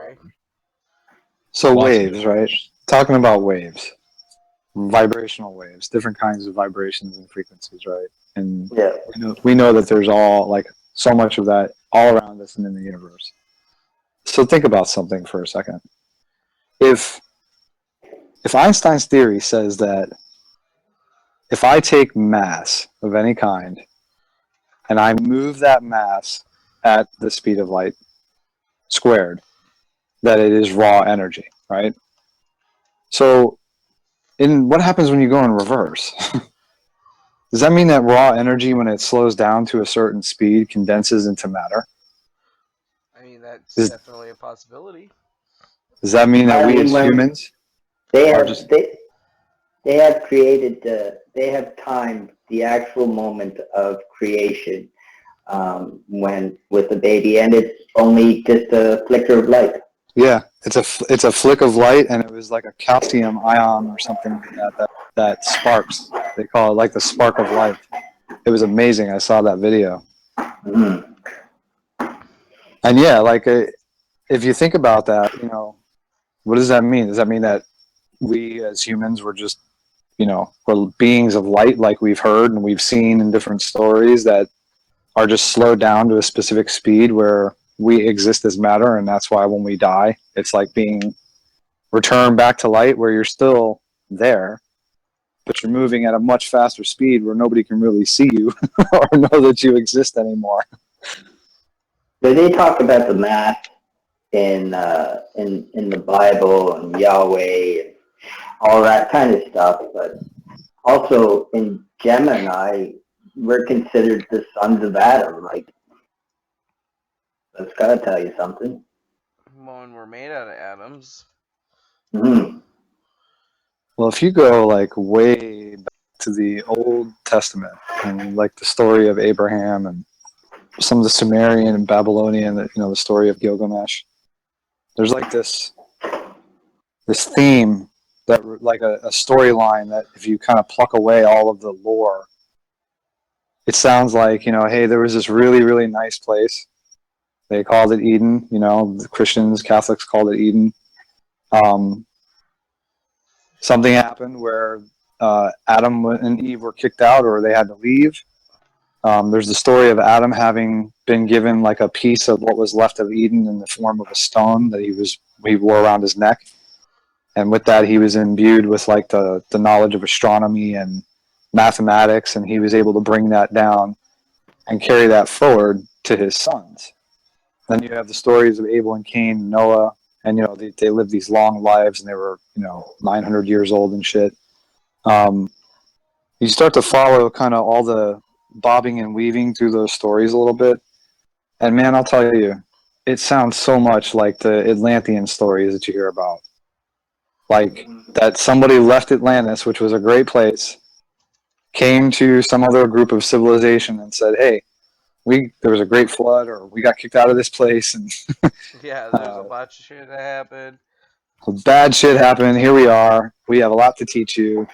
Lots of waves, right? Talking about waves, vibrational waves, different kinds of vibrations and frequencies, right? And Yeah. we know that there's all like so much of that all around us and in the universe. So think about something for a second. If Einstein's theory says that if I take mass of any kind and I move that mass at the speed of light squared, that it is raw energy, right? So what happens when you go in reverse? Does that mean that raw energy, when it slows down to a certain speed, condenses into matter? I mean, that's definitely a possibility. Does that mean that we as humans they have created they have timed the actual moment of creation when with the baby, and it's only just a flicker of light. Yeah, it's a flick of light, and it was like a calcium ion or something like that sparks. They call it like the spark of light. It was amazing. I saw that video. Mm. And yeah, like if you think about that, what does that mean? Does that mean that we as humans were just, we're beings of light, like we've heard and we've seen in different stories that are just slowed down to a specific speed where we exist as matter, and that's why when we die, it's like being returned back to light, where you're still there, but you're moving at a much faster speed where nobody can really see you or know that you exist anymore. So they talk about the math in the Bible and Yahweh and all that kind of stuff, but also in Gemini, we're considered the sons of Adam. Like, that's gotta tell you something. When we're made out of atoms. Mm-hmm. Well, if you go like way back to the Old Testament and like the story of Abraham and some of the Sumerian and Babylonian, the story of Gilgamesh, there's like this theme that like a storyline that if you kind of pluck away all of the lore, it sounds like, hey, there was this really, really nice place. They called it Eden, the Christians, Catholics called it Eden. Something happened where Adam and Eve were kicked out, or they had to leave. There's the story of Adam having been given like a piece of what was left of Eden in the form of a stone that he wore around his neck. And with that, he was imbued with like the knowledge of astronomy and mathematics, and he was able to bring that down and carry that forward to his sons. Then you have the stories of Abel and Cain, Noah, and they lived these long lives, and they were 900 years old and shit. You start to follow kind of all the bobbing and weaving through those stories a little bit, and man, I'll tell you, it sounds so much like the Atlantean stories that you hear about. Like that somebody left Atlantis, which was a great place, came to some other group of civilization and said, hey, there was a great flood, or we got kicked out of this place, and Yeah, there's a bunch of shit that happened. Bad shit happened. Here we are. We have a lot to teach you,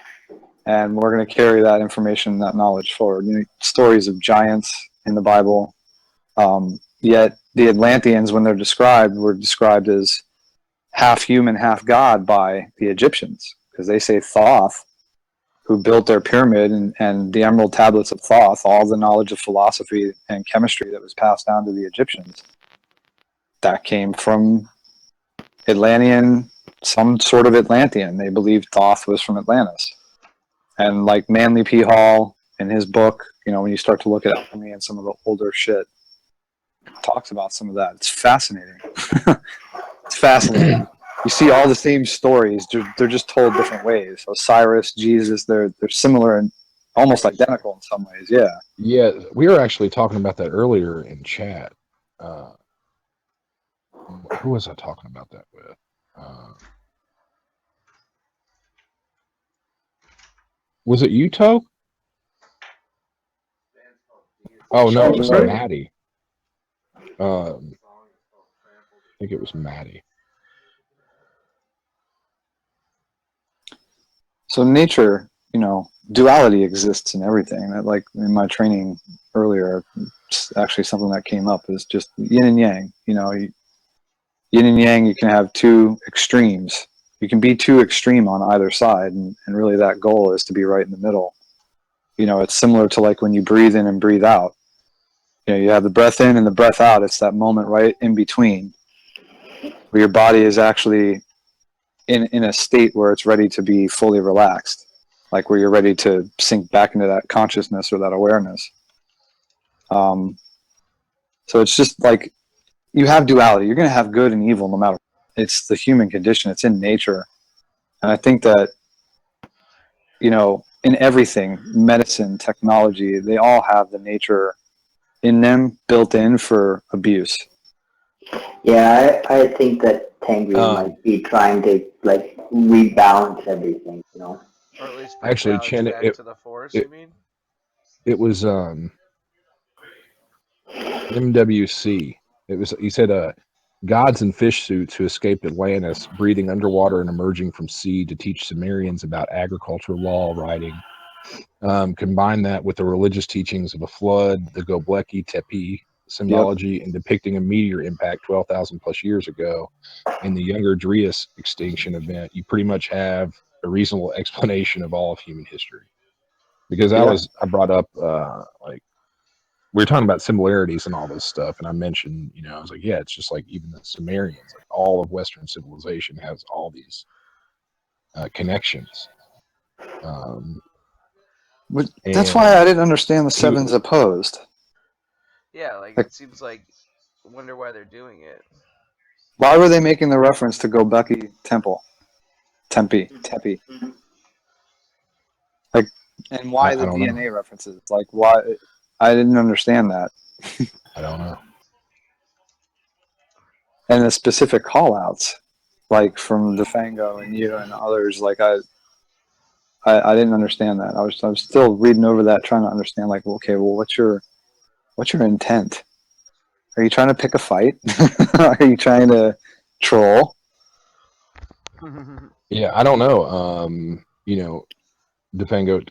and we're going to carry that information, that knowledge forward. Stories of giants in the Bible. Yet the Atlanteans, when they're described, were described as half human, half god by the Egyptians, because they say Thoth, who built their pyramid and the emerald tablets of Thoth, all the knowledge of philosophy and chemistry that was passed down to the Egyptians, that came from Atlantean, some sort of Atlantean. They believed Thoth was from Atlantis. And like Manly P. Hall in his book, when you start to look at alchemy and some of the older shit, talks about some of that. It's fascinating. It's fascinating. You see all the same stories. They're just told different ways. Osiris, Jesus, they're similar and almost identical in some ways. Yeah. Yeah, we were actually talking about that earlier in chat. Who was I talking about that with? Was it you, Toe? Oh no, it was Maddie. I think it was Maddie. So nature, you know, duality exists in everything. That, like in my training earlier, it's actually something that came up is just yin and yang. You know, yin and yang, you can have two extremes. You can be too extreme on either side, and really that goal is to be right in the middle. You know, it's similar to like when you breathe in and breathe out. You know, you have the breath in and the breath out. It's that moment right in between where your body is actually in a state where it's ready to be fully relaxed, like where you're ready to sink back into that consciousness or that awareness. So it's just like you have duality. You're going to have good and evil no matter. It's the human condition. It's in nature. And I think that, you know, in everything, medicine, technology, they all have the nature in them built in for abuse. Yeah, I think that Tengri might be trying to like rebalance everything, you know. Or at least bring Actually, balance Chen, back to the force, you mean? it was MWC. It was, he said, gods in fish suits who escaped Atlantis, breathing underwater and emerging from sea to teach Sumerians about agricultural law writing. Combine that with the religious teachings of a flood, the Göbekli Tepe symbology, and depicting a meteor impact 12,000 plus years ago, and the Younger Dryas extinction event, you pretty much have a reasonable explanation of all of human history. Because I brought up like, we were talking about similarities and all this stuff, and I mentioned, you know, I was like, yeah, it's just like even the Sumerians, like all of Western civilization has all these connections. But that's why I didn't understand the sevens opposed. Yeah, like it seems like, I wonder why they're doing it. Why were they making the reference to Göbekli Tepe? Like, and why the DNA references? Like, why? I didn't understand that. I don't know. And the specific call-outs, like from DeFango and you and others, like I didn't understand that. I was still reading over that, trying to understand. Like, okay, well, what's your intent? Are you trying to pick a fight? Are you trying to troll? Yeah, I don't know. You know, DeFango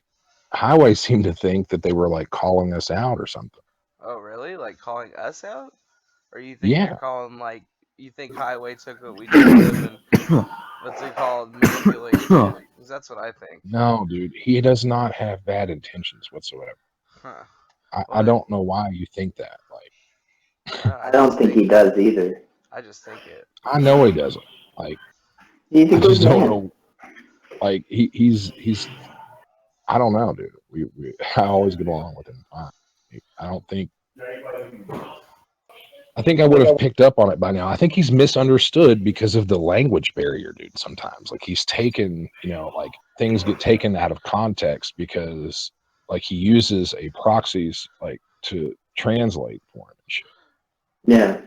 Highway seemed to think that they were like calling us out or something. Oh, really? Like calling us out? Or you think they're calling, like, you think Highway took what we told him and what's it called, manipulated it? Because that's what I think. No, dude, he does not have bad intentions whatsoever. Huh. I don't know why you think that. Like, I don't think he does either. I just think it. I know he doesn't. Like, he's a I good just don't man. know. Like, he's. I don't know, dude. I always get along with him fine. I don't think. I think I would have picked up on it by now. I think he's misunderstood because of the language barrier, dude. Sometimes, like, he's taken, you know, like things get taken out of context because, like, he uses a proxies like to translate for him and shit. Yeah.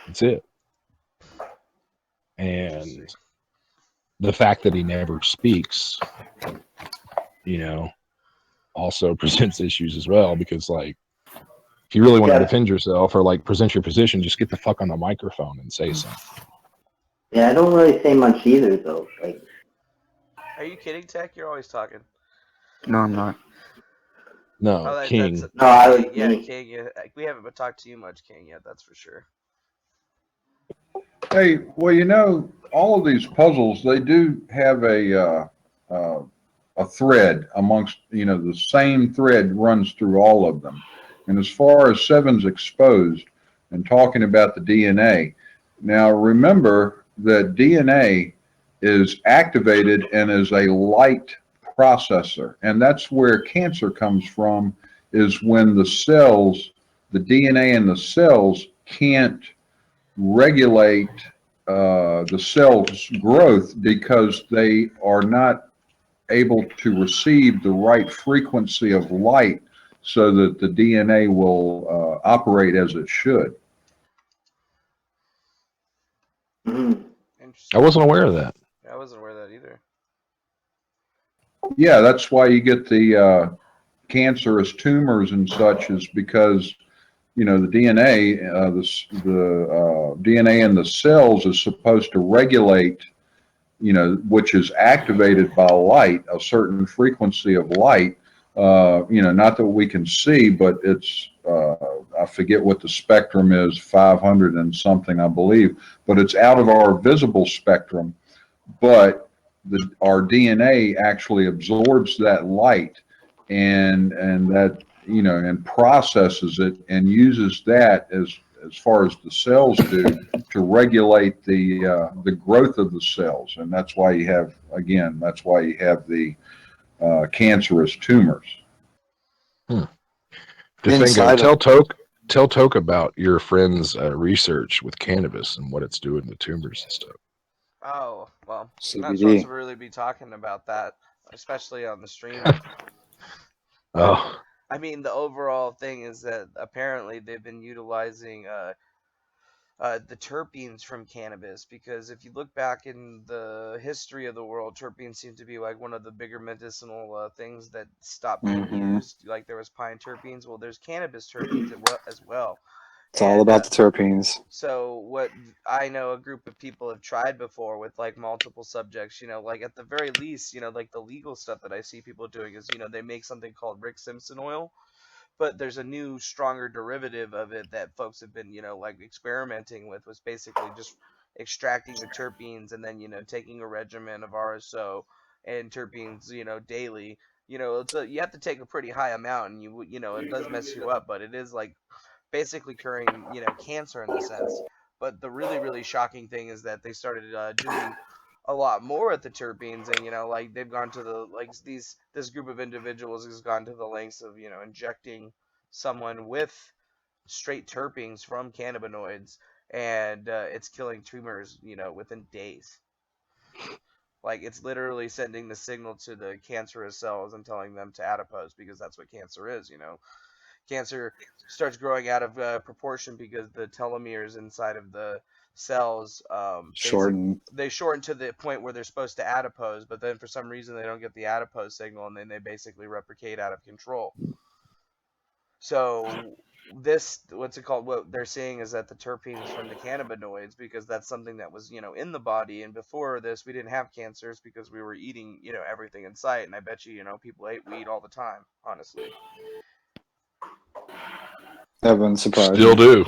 That's it. And the fact that he never speaks, you know, also presents issues as well, because, like, if you really want to defend yourself or like present your position, just get the fuck on the microphone and say something. Yeah, I don't really say much either, though. Like, are you kidding, Tech? You're always talking. No, I'm not. No, King. King. Yeah, we haven't talked to you much, King, yet. That's for sure. Hey, well, you know, all of these puzzles, they do have a thread amongst, you know, the same thread runs through all of them. And as far as sevens exposed and talking about the DNA, now remember that DNA is activated and is a light processor. And that's where cancer comes from, is when the cells, the DNA in the cells can't regulate the cell's growth because they are not able to receive the right frequency of light so that the DNA will operate as it should. I wasn't aware of that. I wasn't aware of that either. Yeah, that's why you get the cancerous tumors and such, is because you know, the DNA, the DNA in the cells is supposed to regulate, you know, which is activated by light, a certain frequency of light. You know, not that we can see, but it's, I forget what the spectrum is, 500 and something, I believe, but it's out of our visible spectrum. But our DNA actually absorbs that light and that, you know, and processes it and uses that as far as the cells do to regulate the growth of the cells. And that's why you have, again, that's why you have the cancerous tumors. DeFango, tell Toke about your friend's research with cannabis and what it's doing to tumors and stuff. Oh, well, I'm not CBD. supposed to really be talking about that, especially on the stream. Oh, I mean, the overall thing is that apparently they've been utilizing the terpenes from cannabis, because if you look back in the history of the world, terpenes seem to be like one of the bigger medicinal things that stopped being used. Like there was pine terpenes. Well, there's cannabis terpenes as well. It's all about the terpenes. So what I know a group of people have tried before with like multiple subjects, you know, like at the very least, you know, like the legal stuff that I see people doing is, you know, they make something called Rick Simpson oil, but there's a new stronger derivative of it that folks have been, you know, like experimenting with, was basically just extracting the terpenes and then, you know, taking a regimen of RSO and terpenes, you know, daily. You know, you have to take a pretty high amount, and you know, it does mess you up, but it is like basically curing, you know, cancer in the sense. But the really, really shocking thing is that they started doing a lot more at the terpenes, and you know, like they've gone to the this group of individuals has gone to the lengths of, you know, injecting someone with straight terpenes from cannabinoids, and it's killing tumors, you know, within days. Like it's literally sending the signal to the cancerous cells and telling them to adipose, because that's what cancer is, you know. Cancer starts growing out of proportion because the telomeres inside of the cells they shorten to the point where they're supposed to adipose, but then for some reason they don't get the adipose signal, and then they basically replicate out of control. So what's it called, what they're saying is that the terpenes from the cannabinoids, because that's something that was, you know, in the body, and before this we didn't have cancers because we were eating, you know, everything in sight, and I bet you know, people ate weed all the time, honestly. That wouldn't surprise still me. do.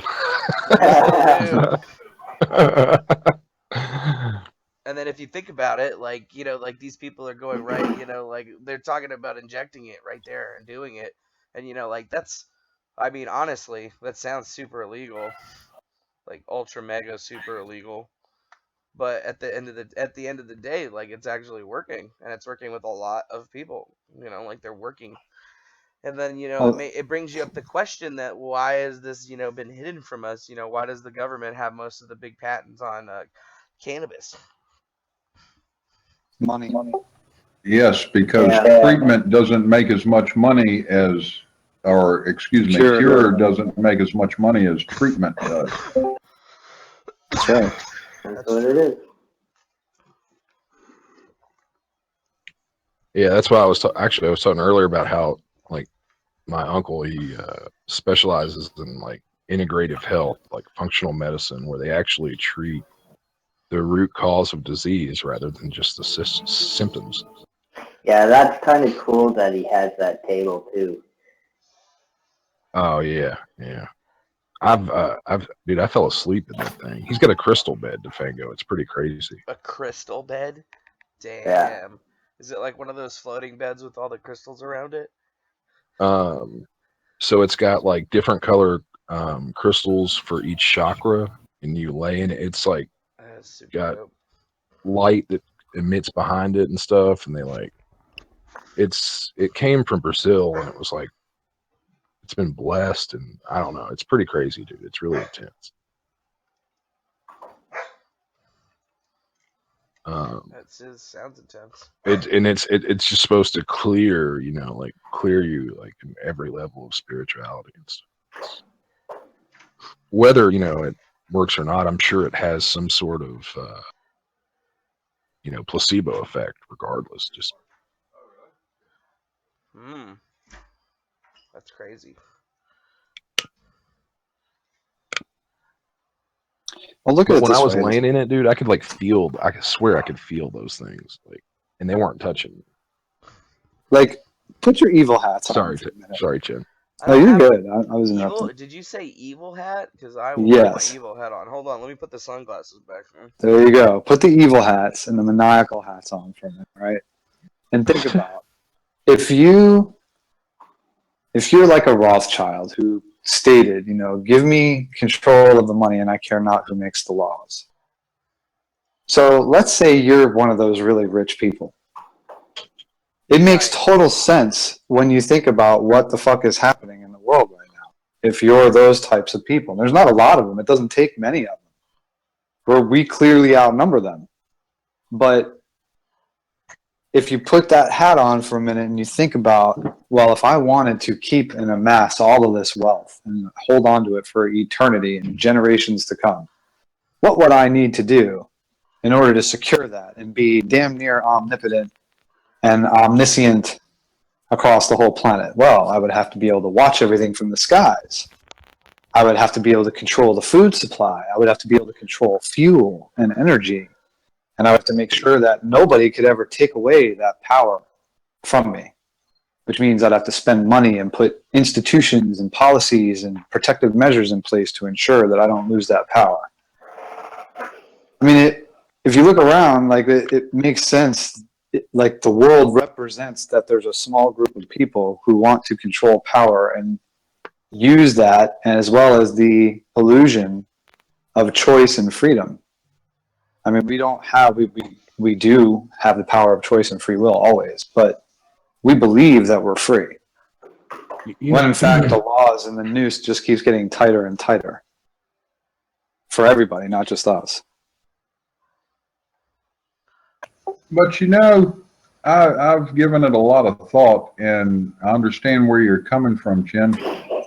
And then if you think about it, like, you know, like these people are going right, you know, like they're talking about injecting it right there and doing it. And, you know, like that's, I mean, honestly, that sounds super illegal, like ultra mega super illegal. But at the end of the day, like it's actually working, and it's working with a lot of people, you know, like they're working. And then, you know, it brings you up the question that why has this, you know, been hidden from us? You know, why does the government have most of the big patents on cannabis? Money. Yes, because treatment doesn't make as much money as, or excuse me, cure doesn't make as much money as treatment does. That's right. That's what it is. Yeah, that's why I was actually I was talking earlier about how, like, my uncle, he specializes in like integrative health, like functional medicine, where they actually treat the root cause of disease rather than just the symptoms. Yeah, that's kind of cool that he has that table too. Oh yeah, yeah. Dude, I fell asleep in that thing. He's got a crystal bed, DeFango. It's pretty crazy. A crystal bed? Damn. Yeah. Is it like one of those floating beds with all the crystals around it? So it's got like different color crystals for each chakra, and you lay in it. It's like got dope. light that emits behind it and stuff, and they like it came from Brazil, and it was like it's been blessed, and I don't know, it's pretty crazy, dude. It's really intense. That sounds intense. It's just supposed to clear, you know, like clear you like in every level of spirituality and stuff. Whether, you know, it works or not, I'm sure it has some sort of you know, placebo effect regardless. Just That's crazy. Well, look at But it when I this was way. laying in it, dude, I could like feel. I could swear I could feel those things, like, and they weren't touching me. Like, put your evil hats on. Sorry, sorry, Chin. No, you're good. I was Evil? interrupting. Did you say evil hat? Because I will put my Yes. evil hat on. Hold on, let me put the sunglasses back on. There you go. Put the evil hats and the maniacal hats on for a minute, right? And think about if you're like a Rothschild who stated, give me control of the money and I care not who makes the laws. So let's say you're one of those really rich people. It makes total sense when you think about what the fuck is happening in the world right now. If you're those types of people, and there's not a lot of them. It doesn't take many of them. Where we clearly outnumber them. But if you put that hat on for a minute and you think about, well, if I wanted to keep and amass all of this wealth and hold on to it for eternity and generations to come, what would I need to do in order to secure that and be damn near omnipotent and omniscient across the whole planet? Well, I would have to be able to watch everything from the skies. I would have to be able to control the food supply. I would have to be able to control fuel and energy. And I would have to make sure that nobody could ever take away that power from me, which means I'd have to spend money and put institutions and policies and protective measures in place to ensure that I don't lose that power. I mean, if you look around, like it makes sense. Like the world represents that there's a small group of people who want to control power and use that, as well as the illusion of choice and freedom. I mean, we do have the power of choice and free will always, but we believe that we're free. When in fact the laws and the noose just keeps getting tighter and tighter for everybody, not just us. But I've given it a lot of thought, and I understand where you're coming from, Chin.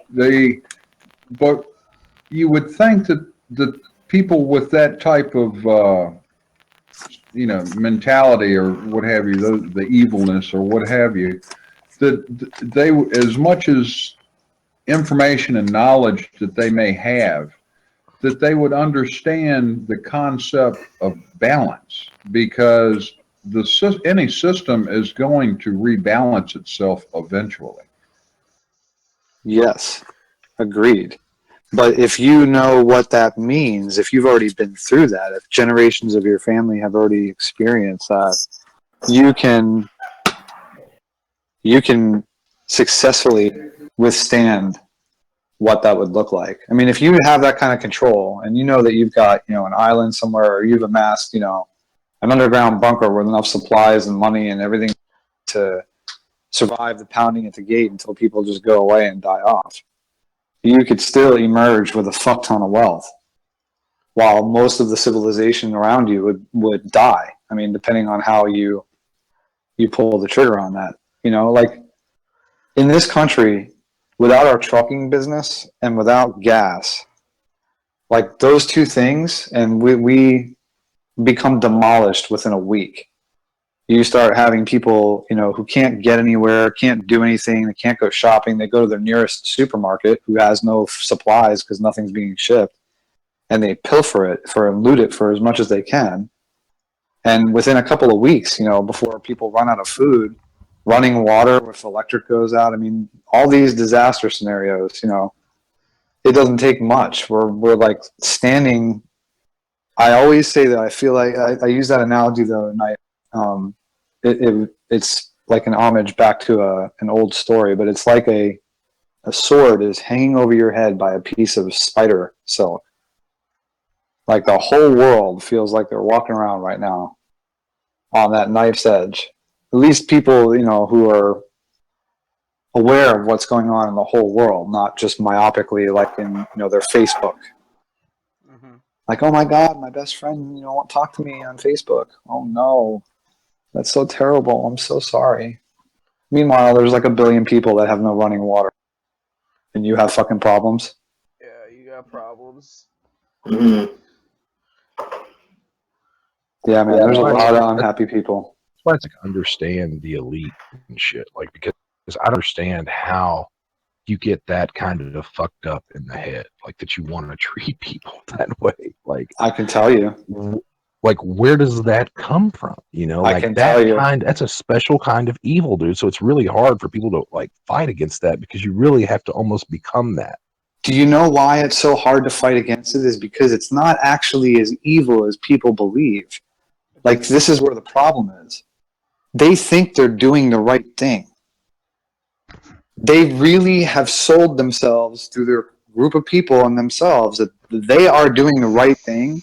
But you would think that the people with that type of mentality or what have you, the evilness or what have you, that they, as much as information and knowledge that they may have, that they would understand the concept of balance, because any system is going to rebalance itself eventually. Yes, agreed. But if you know what that means, if you've already been through that, if generations of your family have already experienced that, you can successfully withstand what that would look like. I mean, if you have that kind of control and you know that you've got, an island somewhere, or you've amassed, an underground bunker with enough supplies and money and everything to survive the pounding at the gate until people just go away and die off, you could still emerge with a fuck ton of wealth, while most of the civilization around you would die. I mean, depending on how you pull the trigger on that. Like in this country, without our trucking business and without gas, like those two things, and we become demolished within a week. You start having people, who can't get anywhere, can't do anything, they can't go shopping. They go to their nearest supermarket who has no supplies because nothing's being shipped, and they pilfer it and loot it for as much as they can. And within a couple of weeks, before people run out of food, running water, if electric goes out, I mean, all these disaster scenarios, it doesn't take much. We're like standing. I always say that I feel like I use that analogy the other night. It's like an homage back to an old story, but it's like a sword is hanging over your head by a piece of spider silk. Like the whole world feels like they're walking around right now on that knife's edge. At least people, who are aware of what's going on in the whole world, not just myopically like in, their Facebook. Mm-hmm. Like, oh my God, my best friend, won't talk to me on Facebook. Oh no, that's so terrible. I'm so sorry. Meanwhile, there's like 1 billion people that have no running water, and you have fucking problems. Yeah, you got problems. Mm-hmm. Yeah, man, there's a lot of unhappy people. That's why it's like understand the elite and shit. Like, because I don't understand how you get that kind of fucked up in the head, like that you want to treat people that way. Like, I can tell you. Like, where does that come from? You know, I like can tell you. that's a special kind of evil, dude. So it's really hard for people to like fight against that because you really have to almost become that. Do you know why it's so hard to fight against it? Is because it's not actually as evil as people believe. Like, this is where the problem is. They think they're doing the right thing. They really have sold themselves through their group of people and themselves that they are doing the right thing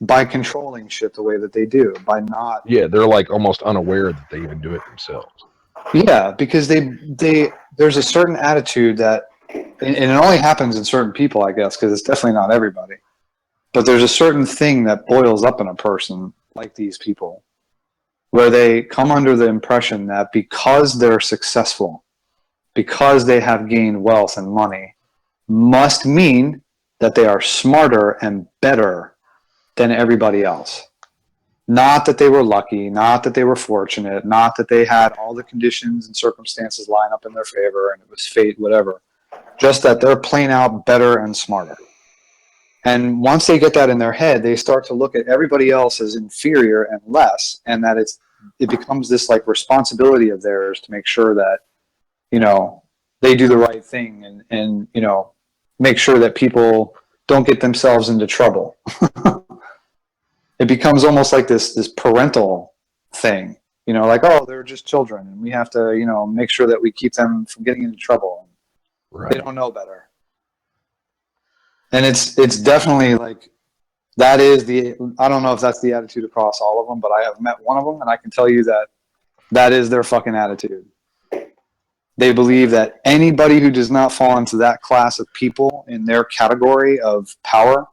by controlling shit the way that they do, by not. Yeah, they're like almost unaware that they even do it themselves. Yeah, because there's a certain attitude that, and it only happens in certain people, I guess, because it's definitely not everybody. But there's a certain thing that boils up in a person like these people, where they come under the impression that because they're successful, because they have gained wealth and money, must mean that they are smarter and better than everybody else. Not that they were lucky, not that they were fortunate, not that they had all the conditions and circumstances line up in their favor and it was fate, whatever. Just that they're plain out better and smarter. And once they get that in their head, they start to look at everybody else as inferior and less, and that it becomes this like responsibility of theirs to make sure that, you know, they do the right thing and you know, make sure that people don't get themselves into trouble. It becomes almost like this parental thing, you know, like, oh, they're just children and we have to, you know, make sure that we keep them from getting into trouble. Right. They don't know better. And it's definitely like, that is I don't know if that's the attitude across all of them, but I have met one of them and I can tell you that that is their fucking attitude. They believe that anybody who does not fall into that class of people in their category of power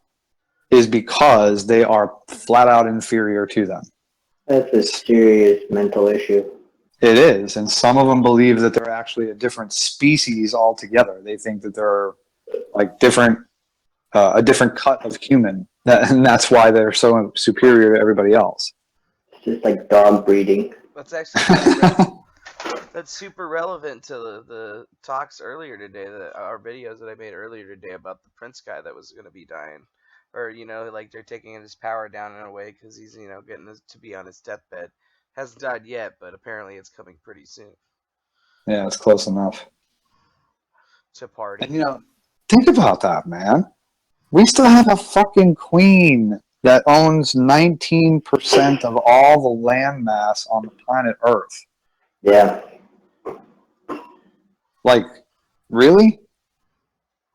is because they are flat out inferior to them. That's a serious mental issue. It is, and some of them believe that they're actually a different species altogether. They think that they're like a different cut of human, and that's why they're so superior to everybody else. It's just like dog breeding. That's actually that's super relevant to the talks earlier today, our videos that I made earlier today about the prince guy that was going to be dying. Or, you know, like they're taking his power down in a way because he's, you know, getting to be on his deathbed. Hasn't died yet, but apparently it's coming pretty soon. Yeah, it's close enough. To party. And, you know, think about that, man. We still have a fucking queen that owns 19% of all the land mass on the planet Earth. Yeah. Like, really?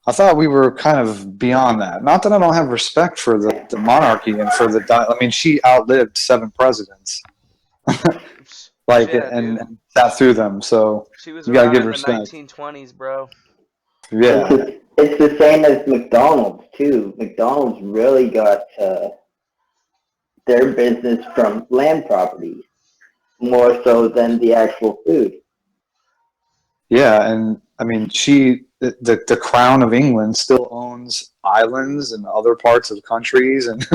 I thought we were kind of beyond that. Not that I don't have respect for the monarchy and for I mean, she outlived 7 presidents. Like, yeah, and sat through them, so she was you gotta give in respect. the 1920s, bro. Yeah. It's the same as McDonald's, too. McDonald's really got their business from land properties, more so than the actual food. Yeah, and I mean, the Crown of England still owns islands and other parts of countries, and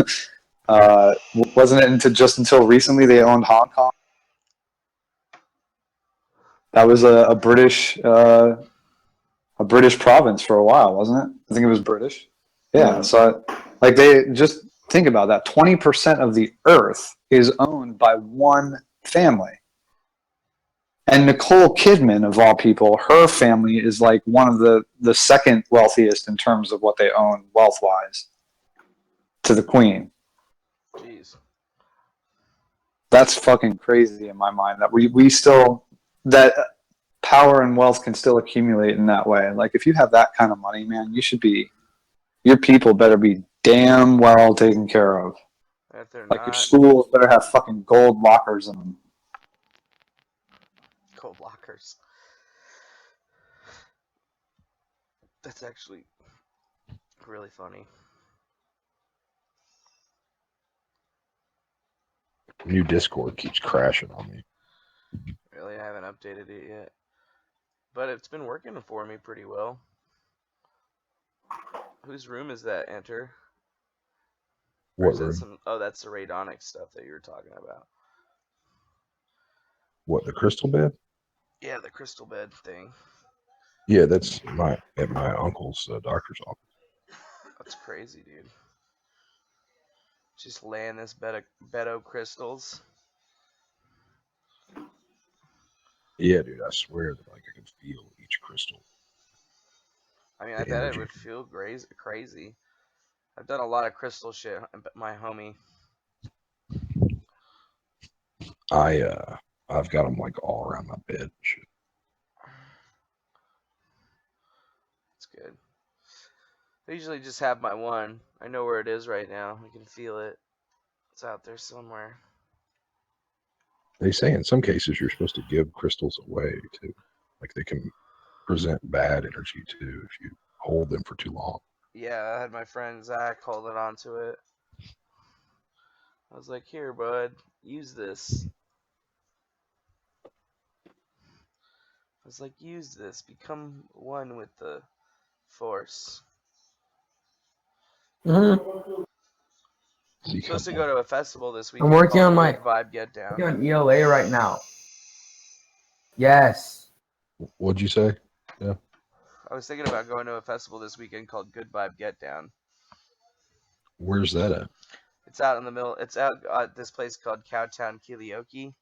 wasn't it just until recently they owned Hong Kong? That was a British province for a while, wasn't it? I think it was British. Yeah, so like they just think about that. 20% of the Earth is owned by one family. And Nicole Kidman, of all people, her family is like one of the second wealthiest in terms of what they own wealth-wise to the Queen. Jeez. That's fucking crazy in my mind that we still, that power and wealth can still accumulate in that way. Like, if you have that kind of money, man, your people better be damn well taken care of. If they're like, your not, schools better have fucking gold lockers in them. gold lockers. That's actually really funny. New Discord keeps crashing on me. Really, I haven't updated it yet. But it's been working for me pretty well. Whose room is that, Enter? What room? Oh, that's the radonic stuff that you were talking about. What, the crystal bed? Yeah, the crystal bed thing. Yeah, that's at my uncle's doctor's office. That's crazy, dude. Just laying this Beto crystals. Yeah, dude, I swear that like I can feel each crystal. I mean, I The bet it energy. would feel crazy. I've done a lot of crystal shit, my homie. I've got them like all around my bed and shit. It's good. I usually just have my one. I know where it is right now. I can feel it. It's out there somewhere. They say in some cases you're supposed to give crystals away too. Like they can present bad energy too if you hold them for too long. Yeah, I had my friend Zach holding on to it. I was like, here, bud, use this. I was like, use this. Become one with the force. Mm-hmm. I'm supposed to go to a festival this I'm weekend working on called my Good Vibe Get Down. working on ELA right now. Yes. What'd you say? Yeah. I was thinking about going to a festival this weekend called Good Vibe Get Down. Where's that at? It's out in the middle. It's out at this place called Cowtown Kealioke.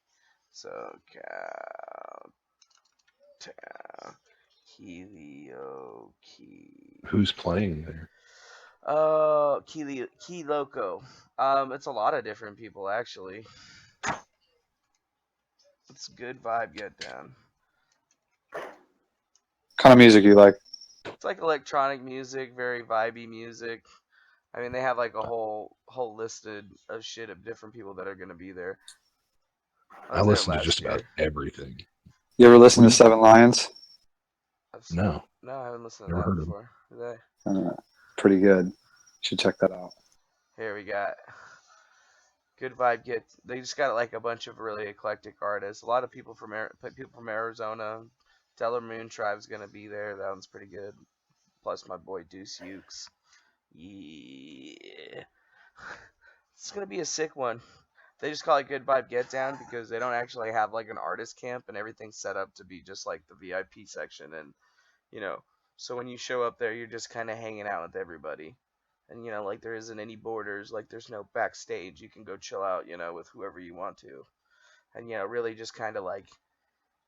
So Cowtown Kealioke. Who's playing there? Key Loco. It's a lot of different people actually. It's Good Vibe Get Down. Kind of music you like? It's like electronic music, very vibey music. I mean, they have like a whole listed of shit of different people that are gonna be there. I listen to just about everything. You ever listen to Seven Lions? No. No, I haven't listened to Never that heard of before. Are they? Pretty good. You should check that out. Here we got Good Vibe Get. They just got like a bunch of really eclectic artists. A lot of people from Arizona. Delaware Moon Tribe's gonna be there. That one's pretty good. Plus my boy Deuce Ukes. Yeah. It's gonna be a sick one. They just call it Good Vibe Get Down because they don't actually have like an artist camp and everything's set up to be just like the VIP section, and so when you show up there you're just kind of hanging out with everybody, and like there isn't any borders, like there's no backstage. You can go chill out with whoever you want to, and really just kind of like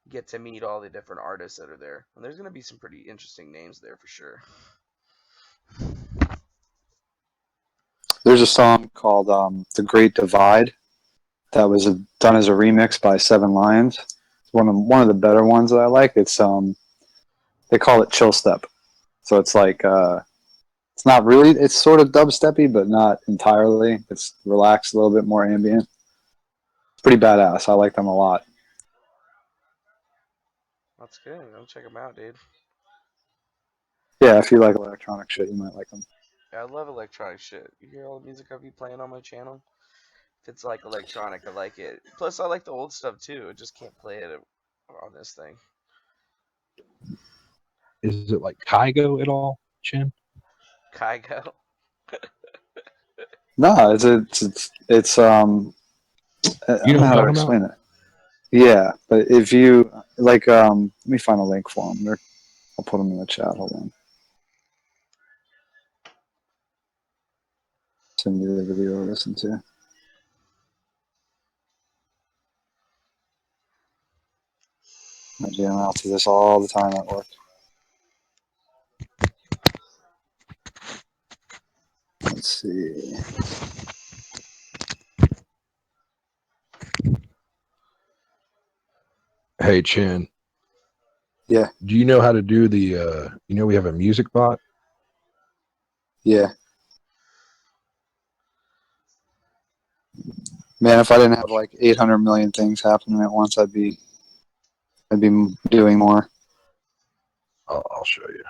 get to meet all the different artists that are there, and there's gonna be some pretty interesting names there for sure. There's a song called "The Great Divide" that was done as a remix by Seven Lions. It's one of the better ones that I like. It's they call it chill step, so it's like it's not really, it's sort of dubsteppy, but not entirely. It's relaxed, a little bit more ambient. It's pretty badass. I like them a lot. That's good. I'll check them out, dude. Yeah, if you like electronic shit, you might like them. Yeah, I love electronic shit. You hear all the music I'll be playing on my channel? If it's like electronic, I like it. Plus, I like the old stuff too. I just can't play it on this thing. Is it like Kygo at all, Chin? Kygo? No, it's I don't know how to explain it. Yeah, but if you like, let me find a link for them. I'll put them in the chat. Hold on. Send you the video to listen to. I jam out to this all the time at work. Let's see. Hey, Chin. Yeah. Do you know how to do the, we have a music bot? Yeah. Man, if I didn't have like 800 million things happening at once, I'd be doing more. I'll show you.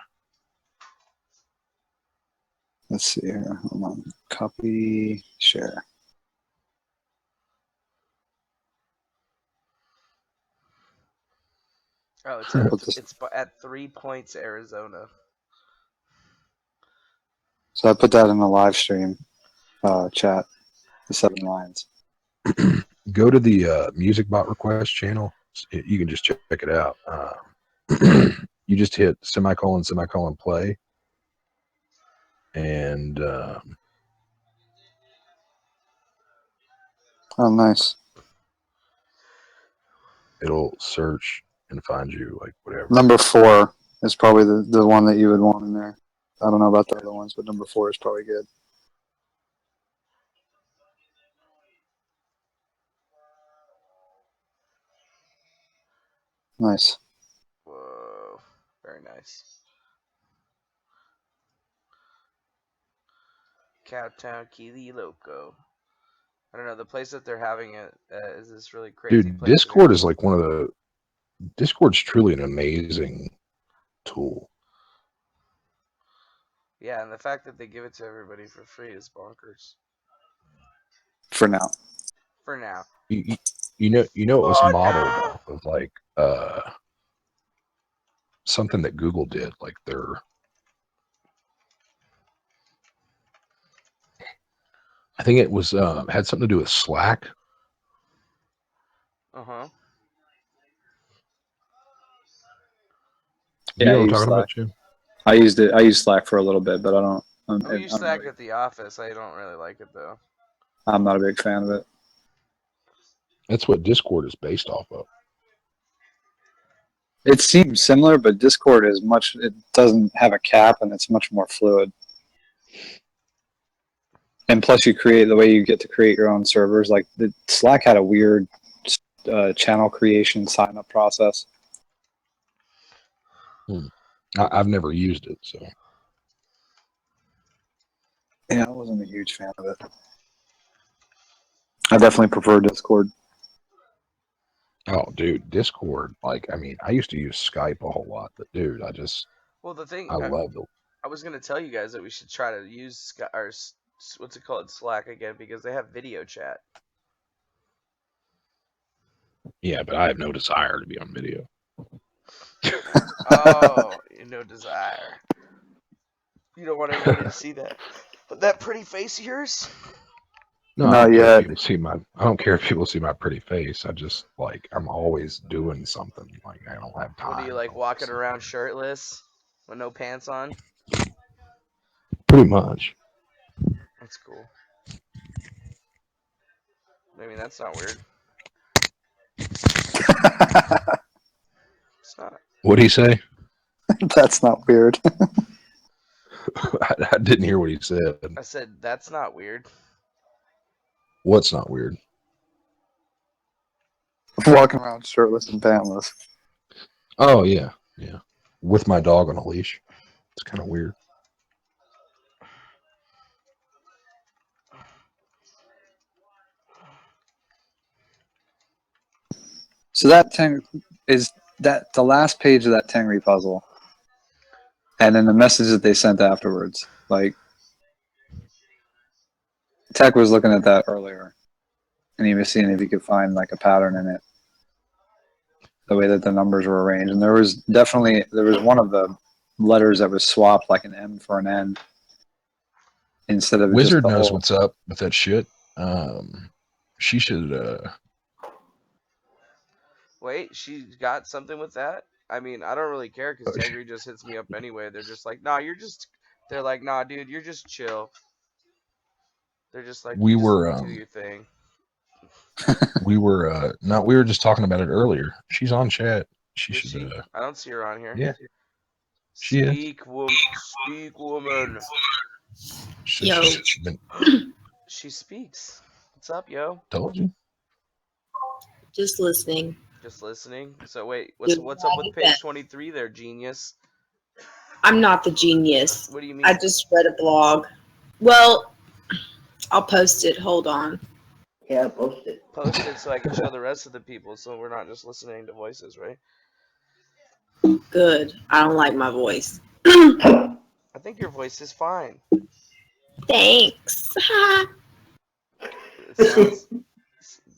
Let's see here. Hold on. Copy, share. Oh, it's at 3 Points, Arizona. So I put that in the live stream chat. The Seven Lions. Go to the music bot request channel. You can just check it out. you just hit semicolon semicolon play, and Oh, nice. it'll search and find you like whatever. Number 4 is probably the one that you would want in there. I don't know about the other ones, but number 4 is probably good. Nice. Whoa, very nice. Cowtown Kili Loco. I don't know, the place that they're having it is this really crazy Dude, place. Discord is like one of the. Discord's truly an amazing tool. Yeah, and the fact that they give it to everybody for free is bonkers. For now. For now. You know it was modeled off of like something that Google did, like I think it was had something to do with Slack. Uh-huh. You know what I'm talking about, Jim? I used Slack for a little bit, but I don't. We use Slack at the office. I don't really like it though. I'm not a big fan of it. That's what Discord is based off of. It seems similar, but Discord is much. It doesn't have a cap, and it's much more fluid. And plus, the way you get to create your own servers. Like the Slack had a weird channel creation sign up process. I've never used it, so. Yeah, I wasn't a huge fan of it. I definitely prefer Discord. Oh, dude, Discord. Like, I mean, I used to use Skype a whole lot, but dude, Well, the thing I love it. I was gonna tell you guys that we should try to use what's it called, Slack again, because they have video chat. Yeah, but I have no desire to be on video. Oh, no desire. You don't want everybody to see that. But that pretty face of yours? No, I don't care if people see I don't care if people see my pretty face. I just like I'm always doing something. Like I don't have time. What, do you like walking around shirtless with no pants on? Pretty much. That's cool. I mean, that's not weird. It's not. What'd he say? That's not weird. I didn't hear what he said. I said that's not weird. What's not weird? Walking around shirtless and pantless. Oh yeah, yeah. With my dog on a leash. It's kind of weird. So that is that the last page of that Tengri puzzle, and then the message that they sent afterwards. Like Tech was looking at that earlier, and he was seeing if he could find like a pattern in it, the way that the numbers were arranged. And there was one of the letters that was swapped, like an M for an N, instead of Wizard just the knows whole. what's up with that shit. She should. Wait, she got something with that? I mean, I don't really care because Tengri just hits me up anyway. They're just like, nah, they're like, nah, dude, you're just chill. They're just like, We you were. just do your thing. We were we were just talking about it earlier. She's on chat. She should. I don't see her on here. Yeah. She is. Speak, woman. Yo. She speaks. What's up, yo? Told you. Just listening. Just listening. So wait, what's up with page 23 there, genius? I'm not the genius. What do you mean? I just read a blog. Well, I'll post it. Hold on. Yeah, post it. Post it so I can show the rest of the people so we're not just listening to voices, right? Good. I don't like my voice. I think your voice is fine. Thanks.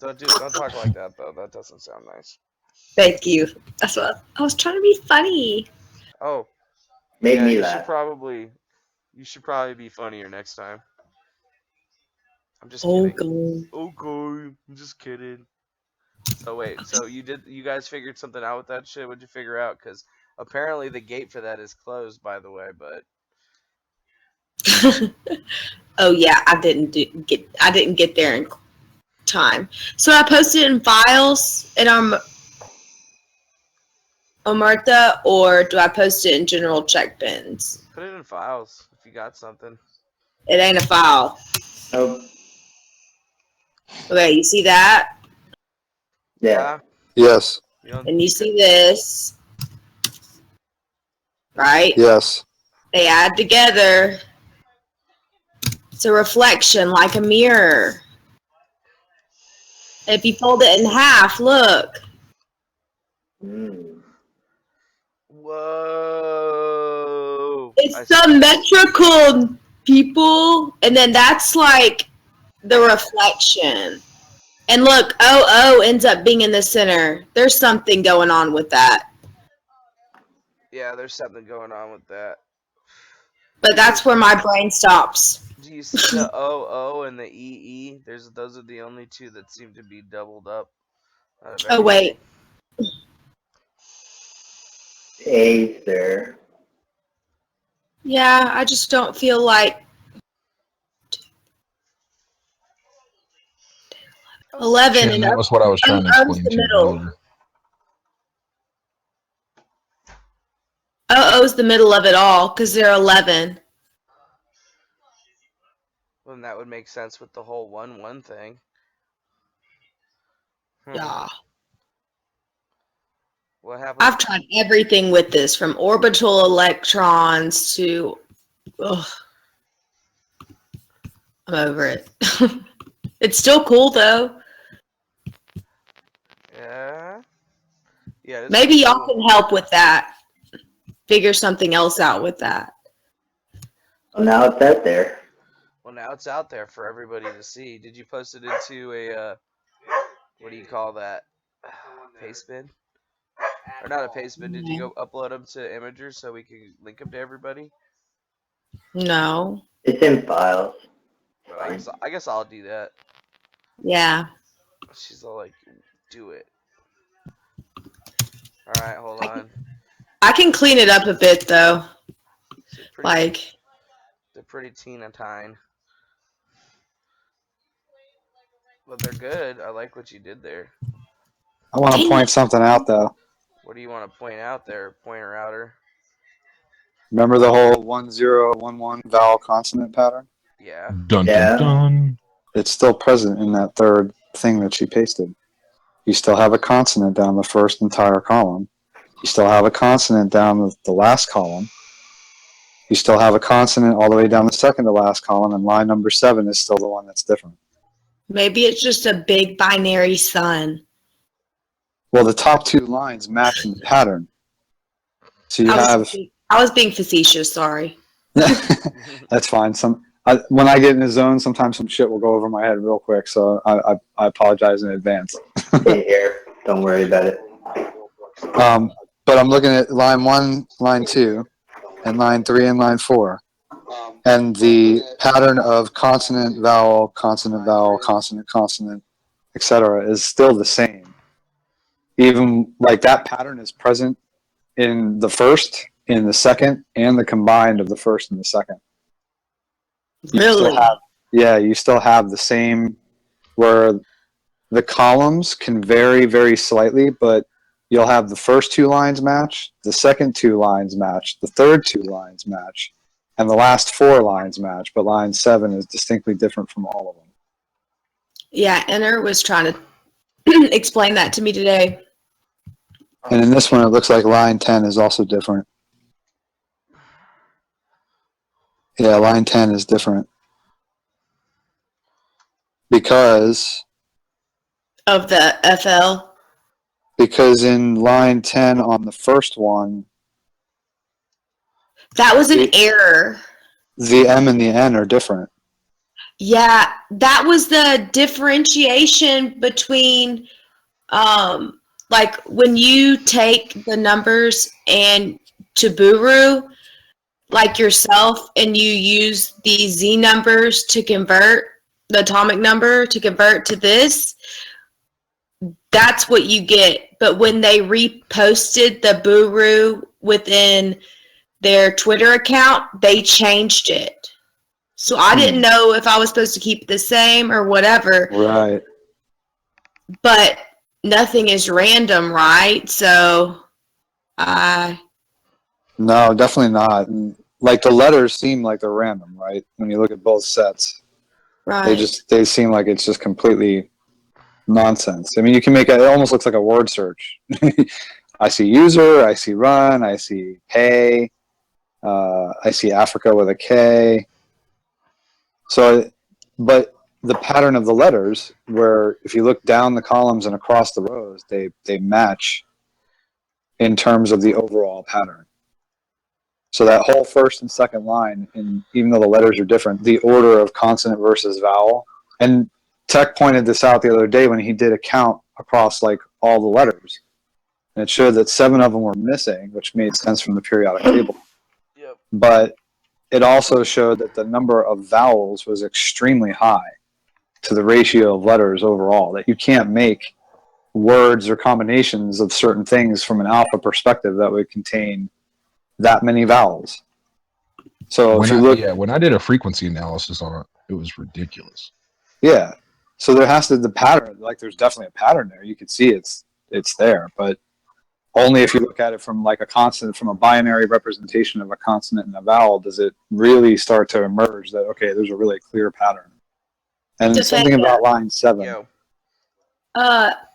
Don't talk like that though. That doesn't sound nice. Thank you. That's what I was trying to be funny. Oh, Make me you laugh. You should probably be funnier next time. I'm just kidding. Okay, I'm just kidding. So wait, so you guys figured something out with that shit? What'd you figure out? Because Apparently, the gate for that is closed, by the way. But Oh yeah, I didn't get there in time. So I posted in files in Omerta, or do I post it in general check bins? put it in files if you got something. It ain't a file. Nope. Okay, you see that? Yeah. Yes. And you see this, right? Yes. They add together. It's a reflection like a mirror. If you fold it in half, look. Whoa! It's symmetrical, people. And then that's like the reflection. And look, OO ends up being in the center. There's something going on with that. Yeah, there's something going on with that. But that's where my brain stops. Do you see the OO and the EE? Those are the only two that seem to be doubled up. Oh, wait. A's there. Yeah, I just don't feel like 11 Shannon, and that was what I was trying to O's explain the to you middle. earlier. OO's the middle of it all because they're 11. Well, then that would make sense with the whole 1-1 thing. Yeah. What happened? I've tried everything with this, from orbital electrons to. Ugh. I'm over it. It's still cool though. Yeah. Yeah. Maybe y'all can help with that. Figure something else out with that. Well, now it's out there. Well, now it's out there for everybody to see. Did you post it into a what do you call that? Paste bin? Or not a paste bin? Did you go upload them to Imgur so we can link them to everybody? No. It's in files. I guess I'll do that. Yeah. She's all like, do it. All right, hold on. I can clean it up a bit though. They're pretty teeny-tiny. But they're good. I like what you did there. I want to point something out though. What do you want to point out there, pointer outer? Remember the whole 1011 vowel consonant pattern? Yeah. Dun dun dun. It's still present in that third thing that she pasted. You still have a consonant down the first entire column. You still have a consonant down the last column. You still have a consonant all the way down the second to last column, and line number 7 is still the one that's different. Maybe it's just a big binary sun. Well, the top 2 lines match in the pattern. So you have... I was being facetious, sorry. That's fine. When I get in the zone, sometimes some shit will go over my head real quick, so I apologize in advance. Here, don't worry about it. But I'm looking at line 1, line 2, and line 3 and line 4. And the pattern of consonant, vowel, consonant, vowel, consonant, consonant, etc. is still the same. Even like that pattern is present in the first, in the second, and the combined of the first and the second. Really? You still have the same, where the columns can vary very slightly, but you'll have the first 2 lines match, the second 2 lines match, the third 2 lines match, and the last 4 lines match, but line 7 is distinctly different from all of them. Yeah, Enter was trying to explain that to me today. And in this one, it looks like line 10 is also different. Yeah, line 10 is different. Because... Of the FL? Because in line 10 on the first one... That was an error. The M and the N are different. Yeah, that was the differentiation between... like when you take the numbers and to Buru, like yourself, and you use the Z numbers to convert the atomic number to convert to this, that's what you get. But when they reposted the Buru within their Twitter account, they changed it. So I didn't know if I was supposed to keep it the same or whatever. Right. But nothing is random, right? So No, definitely not. And, like, the letters seem like they're random, right? When you look at both sets, right. they seem like it's just completely nonsense. I mean, you can make it almost looks like a word search. I see user, I see run, I see pay, I see Africa with a K. So, but the pattern of the letters, where if you look down the columns and across the rows, they match in terms of the overall pattern. So that whole first and second line, and even though the letters are different, the order of consonant versus vowel. And Tech pointed this out the other day when he did a count across like all the letters. And it showed that 7 of them were missing, which made sense from the periodic table. Yep. But it also showed that the number of vowels was extremely high to the ratio of letters overall, that you can't make words or combinations of certain things from an alpha perspective that would contain that many vowels. So When if you I, look, yeah, when I did a frequency analysis on it, it was ridiculous. yeah. So there has to the pattern, like there's definitely a pattern there. You can see it's there, but only if you look at it from like a consonant, from a binary representation of a consonant and a vowel, does it really start to emerge that, okay, there's a really clear pattern. And something about line 7. Yo.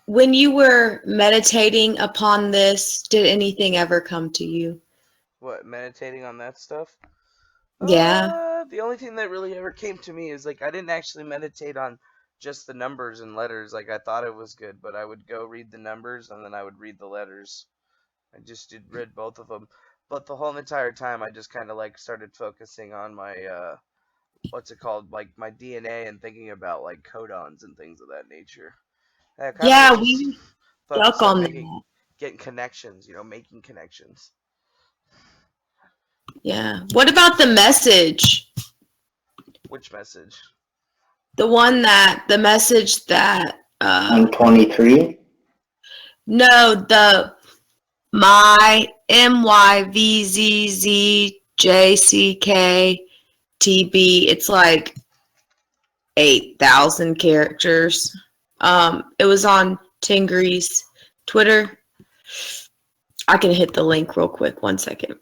When you were meditating upon this, did anything ever come to you? What, meditating on that stuff? Yeah. The only thing that really ever came to me is like I didn't actually meditate on just the numbers and letters. Like I thought it was good, but I would go read the numbers and then I would read the letters. I just read both of them. But the whole entire time I just kind of like started focusing on my what's it called, like my DNA, and thinking about like codons and things of that nature. And I kind Yeah, of just we focused stuck on on that. getting connections, making connections. Yeah. What about the message? Which message? The message that I'm 23. No, the my MYVZZJCKTB. It's like 8,000 characters. It was on Tengri's Twitter. I can hit the link real quick. 1 second.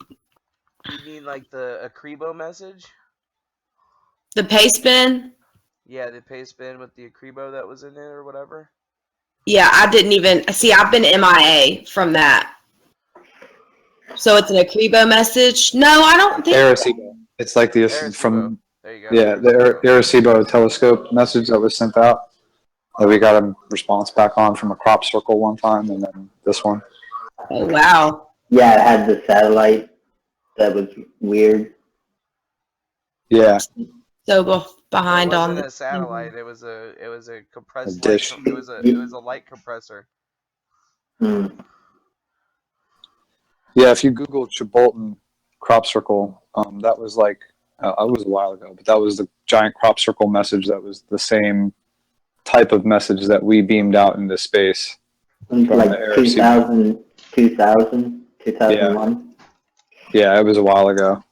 You mean like the Akribo message? The paste bin? Yeah, the paste bin with the Akribo that was in it or whatever? Yeah, I didn't even... See, I've been MIA from that. So it's an Akribo message? No, I don't think... Arecibo. It's like the Arecibo. from... There you go. Yeah, the Arecibo telescope message that was sent out. That we got a response back on from a crop circle one time, and then this one. Oh, wow. Yeah, it had the satellite that was weird. Yeah. So behind it on wasn't the a satellite. It was a compressed A dish. light. It was a light compressor. Hmm. Yeah, if you Google Chibolton crop circle, that was like it was a while ago, but that was the giant crop circle message. That was the same type of message that we beamed out into space. Like 2000, 2001. Yeah, it was a while ago,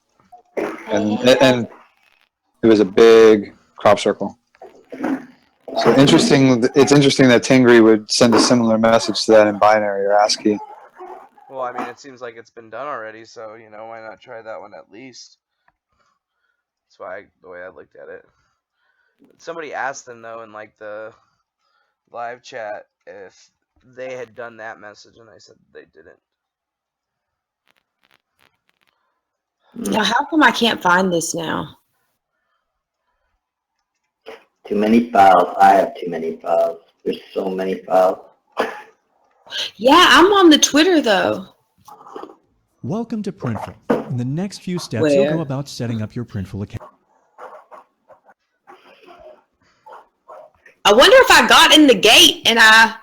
and it was a big crop circle. So interesting. It's interesting that Tengri would send a similar message to that in binary or ASCII. Well, I mean, it seems like it's been done already, so why not try that one at least? That's the way I looked at it. Somebody asked them though in like the live chat if they had done that message, and I said they didn't. Now, how come I can't find this now? Too many files. I have too many files. There's so many files. Yeah, I'm on the Twitter though. Welcome to Printful. In the next few steps, you'll go about setting up your Printful account. I wonder if I got in the gate and I...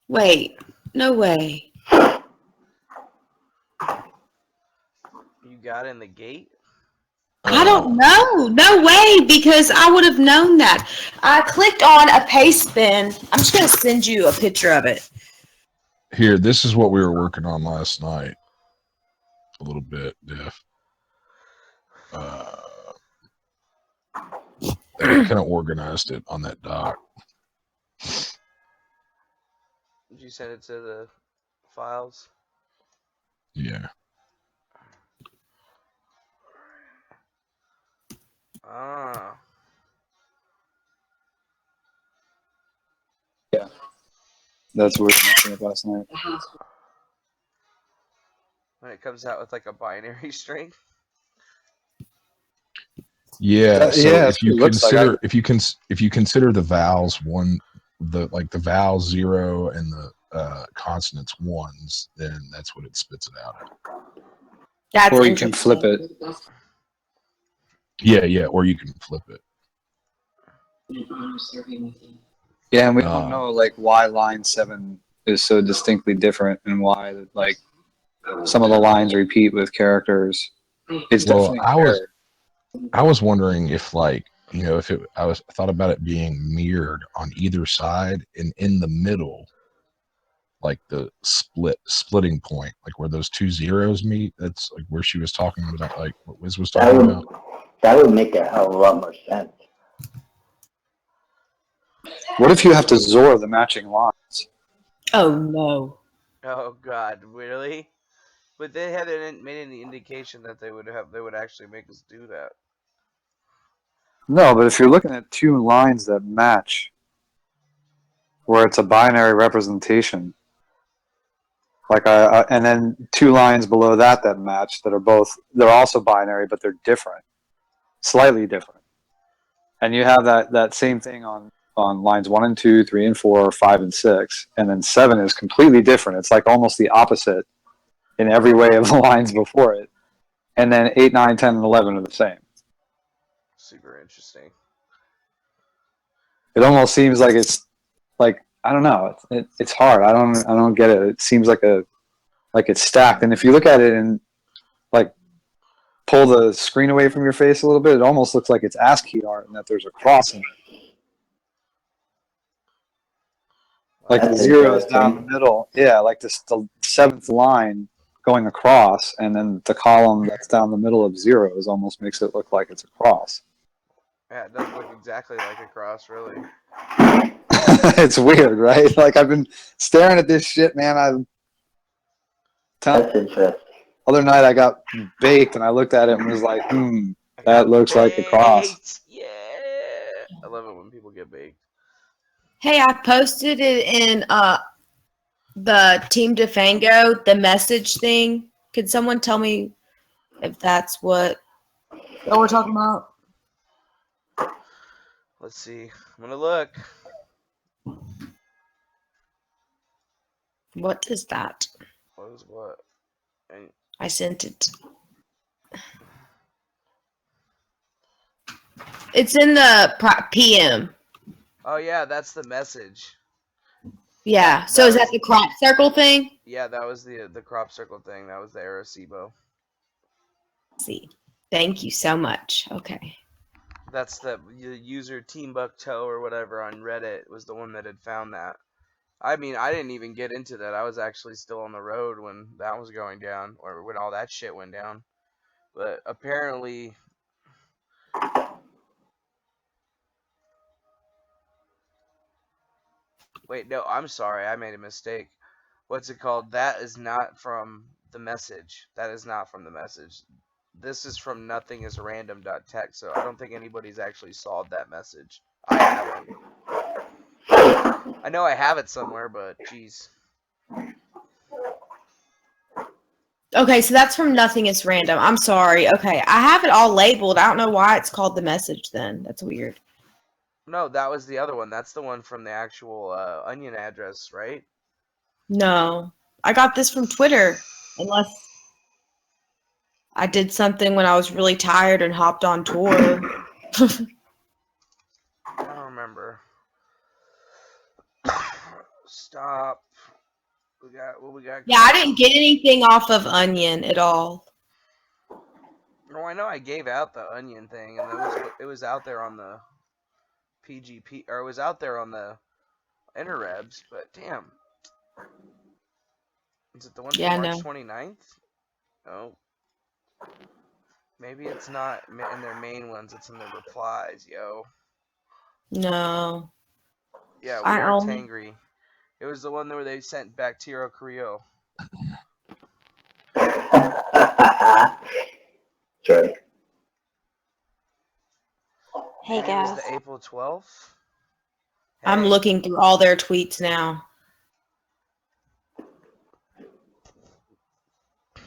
Wait, no way. You got in the gate? I don't know. No way, because I would have known that. I clicked on a paste bin. I'm just going to send you a picture of it. Here, this is what we were working on last night. A little bit, Def. I kind of organized it on that doc. Did you send it to the files? Yeah. Ah. Yeah. That's what we were mentioning last night. When it comes out with like a binary string. Yeah. So yeah, if you consider if you consider the vowels the vowel 0 and the consonants 1s, then that's what it spits it out at. Or you can flip it. Yeah, or you can flip it. Yeah, and we don't know like why line 7 is so distinctly different and why like some of the lines repeat with characters. It's definitely I was wondering if if I thought about it being mirrored on either side and in the middle, like the splitting point, like where those two zeros meet. That's like where she was talking about, like what Wiz was talking about. That would make a hell of a lot more sense. What if you have to Zor the matching lines? Oh no. Oh God, really? But they haven't made any indication that they would actually make us do that. No, but if you're looking at two lines that match, where it's a binary representation, like and then two lines below that match that are they're also binary, but they're different, slightly different, and you have that same thing on lines 1 and 2, 3 and 4, 5 and 6, and then 7 is completely different. It's like almost the opposite in every way of the lines before it, and then 8, 9, 10, and 11 are the same. Super interesting. It almost seems like it's like, I don't know. It's hard. I don't get it. It seems like it's stacked. And if you look at it and like pull the screen away from your face a little bit, it almost looks like it's ASCII art and that there's a cross in it. Like the 0 is down the middle. Yeah, like the 7th line going across, and then the column that's down the middle of zeros almost makes it look like it's a cross. Yeah, it does look exactly like a cross, really. It's weird, right? Like I've been staring at this shit, man. That's interesting. Other night I got baked and I looked at it and was like, that looks like a cross. Yeah. I love it when people get baked. Hey, I posted it in the Team DeFango, the message thing. Could someone tell me if that's what we're talking about? Let's see. I'm gonna look. What is that? What is what? I sent it. It's in the PM. Oh yeah, that's the message. Yeah. So is that the crop circle thing? Yeah, that was the crop circle thing. That was the Arecibo. See. Thank you so much. Okay. That's the user Teambucktoe or whatever on Reddit was the one that had found that. I mean, I didn't even get into that. I was actually still on the road when that was going down, or when all that shit went down. But apparently, wait, no, I'm sorry, I made a mistake. What's it called? That is not from the message. That is not from the message. This is from nothingisrandom.tech, so I don't think anybody's actually solved that message. I haven't. I know I have it somewhere, but geez. Okay, so that's from Nothing is Random. I'm sorry. Okay, I have it all labeled. I don't know why it's called the message then. That's weird. No, that was the other one. That's the one from the actual Onion address, right? No, I got this from Twitter. Unless I did something when I was really tired and hopped on tour. I don't remember. Stop. We got. Yeah, I didn't get anything off of Onion at all. No, I know I gave out the onion thing, and it was out there on the PGP, or it was out there on the interwebs, but damn. Is it the one from March 29th? Oh. Maybe it's not in their main ones, it's in their replies, yo. No. Yeah, we are Tengri. It was the one where they sent back Tiro Creole. Sorry. Hey, guys. It was the April 12th. Hey. I'm looking through all their tweets now.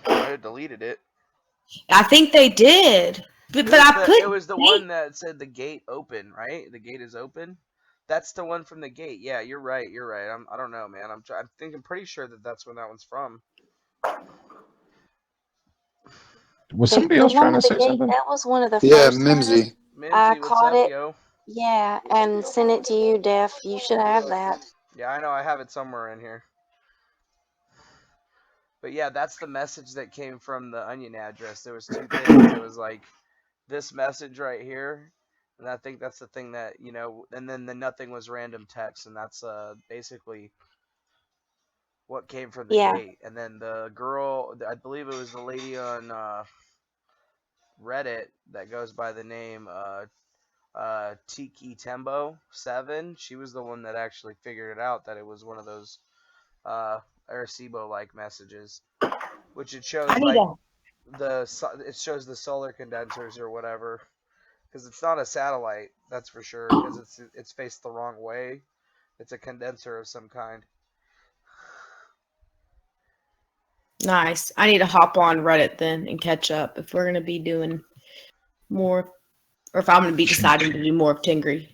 I deleted it. I think they did. But it was the one that said the gate open, right? The gate is open. That's the one from the gate. Yeah, you're right. I don't know, man. I'm pretty sure that that's when that one's from. Was somebody else trying to say something? That was one of the yeah, first Mimsy. I caught it. Yo? Yeah, and sent it to you, Def. You should have that. Yeah, I know. I have it somewhere in here. But yeah, that's the message that came from the onion address. There was two things. It was like this message right here, and I think that's the thing that, you know, and then the nothing was random text, and that's basically what came from the gate. And then the girl, I believe it was the lady on Reddit that goes by the name Tiki Tembo 7. She was the one that actually figured it out, that it was one of those Arecibo like messages, which it shows it shows the solar condensers or whatever, because it's not a satellite, that's for sure, because it's faced the wrong way. It's a condenser of some kind. Nice. I need to hop on Reddit then and catch up if we're gonna be doing more, or if I'm gonna be deciding to do more of Tengri.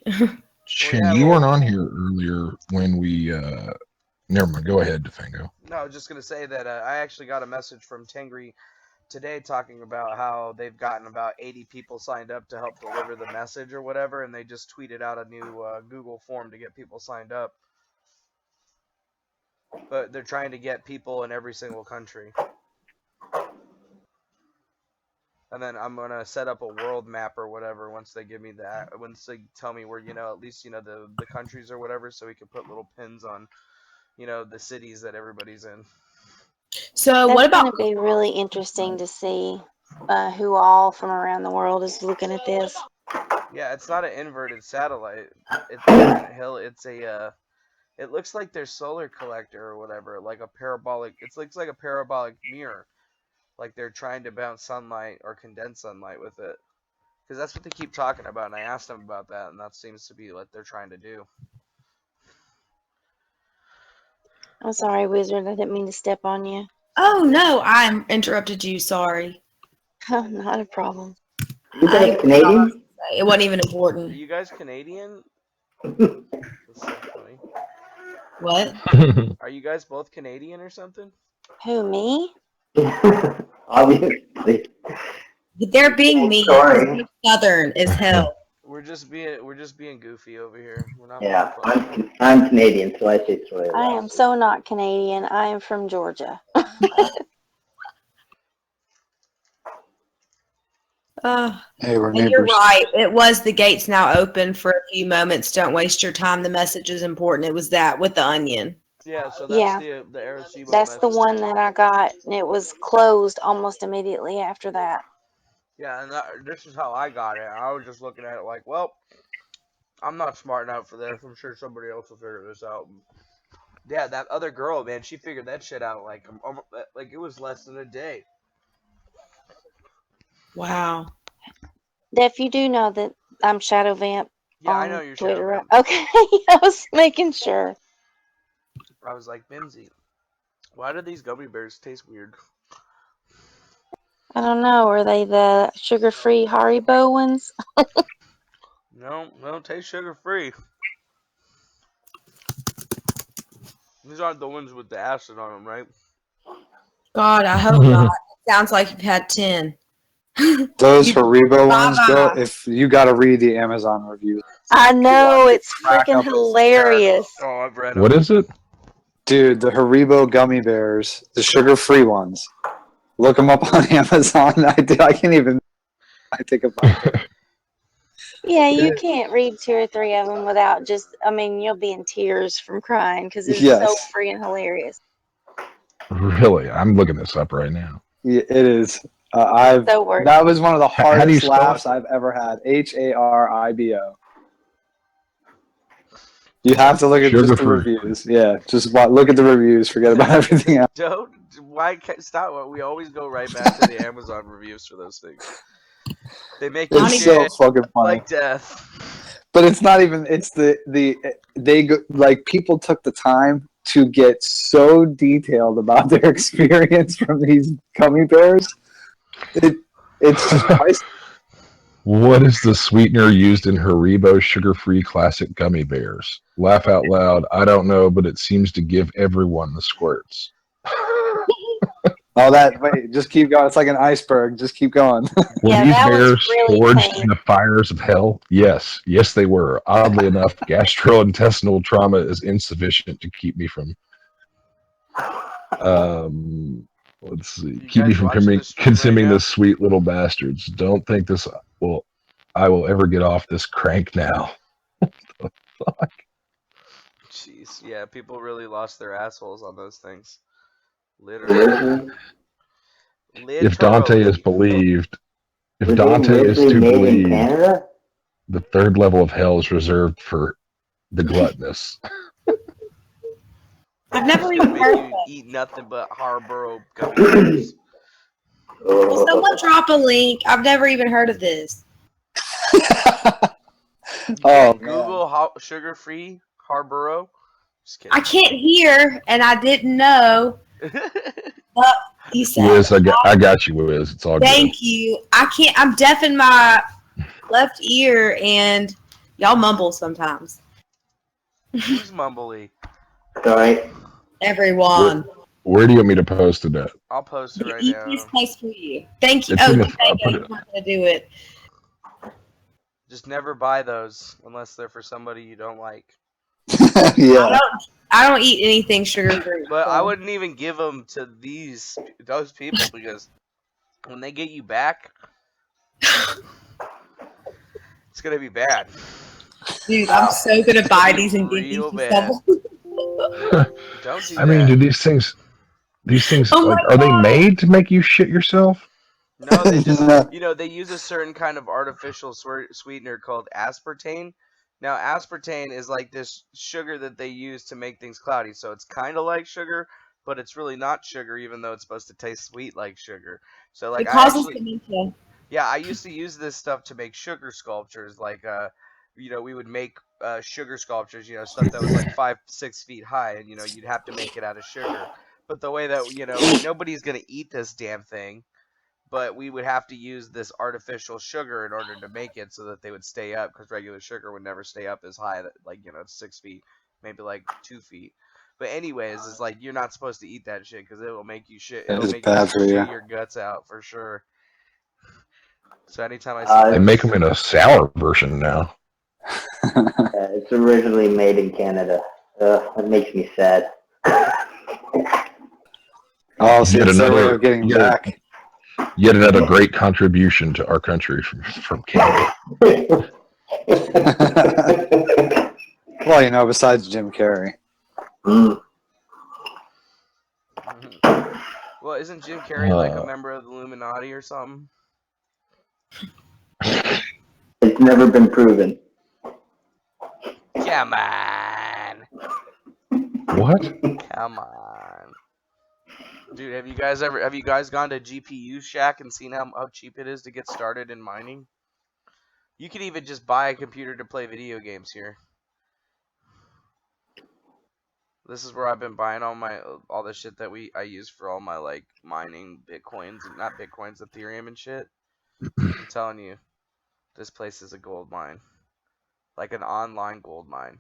Chin, you weren't on here earlier when we. Never mind. Go ahead, DeFango. No, I was just gonna say that I actually got a message from Tengri today talking about how they've gotten about 80 people signed up to help deliver the message or whatever, and they just tweeted out a new Google form to get people signed up. But they're trying to get people in every single country. And then I'm going to set up a world map or whatever once they give me that. Once they tell me where, you know, at least, you know, the countries or whatever, so we can put little pins on, you know, the cities that everybody's in. So what about... It's going to be really interesting to see who all from around the world is looking at this. Yeah, it's not an inverted satellite. It's a... It looks like their solar collector or whatever, like a parabolic. It looks like a parabolic mirror, like they're trying to bounce sunlight or condense sunlight with it, because that's what they keep talking about. And I asked them about that, and that seems to be what they're trying to do. I'm sorry, Wizard. I didn't mean to step on you. Oh no, I interrupted you. Sorry. Oh, not a problem. You guys Canadian? It wasn't even important. Are you guys Canadian? That's so funny. What? Are you guys both Canadian or something? Who, me? Obviously. They're being mean. Southern as hell. We're just being goofy over here. We're not. Yeah, I'm Canadian, so I say soy. I am so not Canadian. I am from Georgia. Hey, we're and neighbors. you're right. It was the gates now open for a few moments. Don't waste your time. The message is important. It was that with the onion. Yeah, so that's the Arecibo That's message. the one that I got, and it was closed almost immediately after that. Yeah, and this is how I got it. I was just looking at it like, well, I'm not smart enough for this. I'm sure somebody else will figure this out. Yeah, that other girl, man, she figured that shit out like it was less than a day. Wow. Def, you do know that I'm Shadow Vamp. Yeah, I know you're Twitter, Shadow Vamp. Okay, I was making sure. I was like, Mimsy, why do these gummy bears taste weird? I don't know. Are they the sugar-free Haribo ones? No, they don't taste sugar-free. These aren't the ones with the acid on them, right? God, I hope not. It sounds like you've had 10. Those Haribo ones, bro, if you got to read the Amazon reviews. I know, it's freaking hilarious. Oh, I've read What is it? Dude, the Haribo gummy bears, the sugar-free ones. Look them up on Amazon. I can't even I take a bite. Yeah, you can't read 2 or 3 of them without just, I mean, you'll be in tears from crying because it's so Yes. freaking hilarious. Really? I'm looking this up right now. Yeah, it is. That was one of the How do you hardest spell laughs it? I've ever had. HARIBO. You have to look at just the Sugar-free. reviews. Yeah, just look at the reviews. Forget about everything else. Don't. Why can't stop? We always go right back to the Amazon reviews for those things. They make you It's so shit fucking funny. like death. But it's not even. It's they go, like people took the time to get so detailed about their experience from these gummy bears. It's just priceless. What is the sweetener used in Haribo sugar-free classic gummy bears? Laugh out loud. I don't know, but it seems to give everyone the squirts. Oh, wait, just keep going. It's like an iceberg. Just keep going. Were Yeah, these that was bears really forged funny. in the fires of hell? Yes. Yes, they were. Oddly enough, gastrointestinal trauma is insufficient to keep me from let's see. You Keep me guys from watching the stream right consuming now? this sweet little bastards. Don't think I will ever get off this crank now. Fuck. Jeez, yeah, people really lost their assholes on those things. Literally. If Dante is believed, if Was it Dante is originally to made in believe, Canada? the third level of hell is reserved for the gluttonous. I've never It's even gonna heard make of you it. eat nothing but Harborough gummy bears. Will someone drop a link? I've never even heard of this. Oh, Google sugar-free Harborough. Just kidding. I can't hear, and I didn't know. But you said. Wiz, I got you, Wiz. It's all good. Thank you. I can't. I'm deaf in my left ear, and y'all mumble sometimes. Who's mumbly? Sorry. Everyone. Where do you want me to post it at? I'll post it The right now. easiest place for you. Thank you. It's Oh, in you the- I'll put you're it- not gonna do it. Just never buy those unless they're for somebody you don't like. Yeah. I don't eat anything sugar free. But I wouldn't even give them to those people because when they get you back, it's gonna be bad. Dude, I'm so gonna buy these and give these Real to bad. someone. Don't do I mean, that. do these things Oh my like are they God. made to make you shit yourself? No, they just they use a certain kind of artificial sweetener called aspartame. Now, aspartame is like this sugar that they use to make things cloudy. So it's kind of like sugar, but it's really not sugar, even though it's supposed to taste sweet like sugar. So like It causes dementia. yeah, I used to use this stuff to make sugar sculptures. Like we would make sugar sculptures. Stuff that was like 5-6 feet high, and you'd have to make it out of sugar. But the way that nobody's gonna eat this damn thing. But we would have to use this artificial sugar in order to make it so that they would stay up, because regular sugar would never stay up as high, it's 6 feet, maybe like 2 feet. But anyways, it's like you're not supposed to eat that shit because it will make you shit. It'll It's make bad you for shit you. your guts out for sure. So anytime I see They make them in a sour version now. It's originally made in Canada. That makes me sad. Oh, see, Yet it's their way another- of getting yet- back. Yet another great contribution to our country from Canada. Well, besides Jim Carrey. Well, isn't Jim Carrey like a member of the Illuminati or something? It's never been proven. Come on. What? Come on. Dude, have you guys gone to GPU Shack and seen how cheap it is to get started in mining? You can even just buy a computer to play video games here. This is where I've been buying all the shit that I use for all my like mining Bitcoins, not Bitcoins, Ethereum and shit. I'm telling you, this place is a gold mine. Like an online gold mine.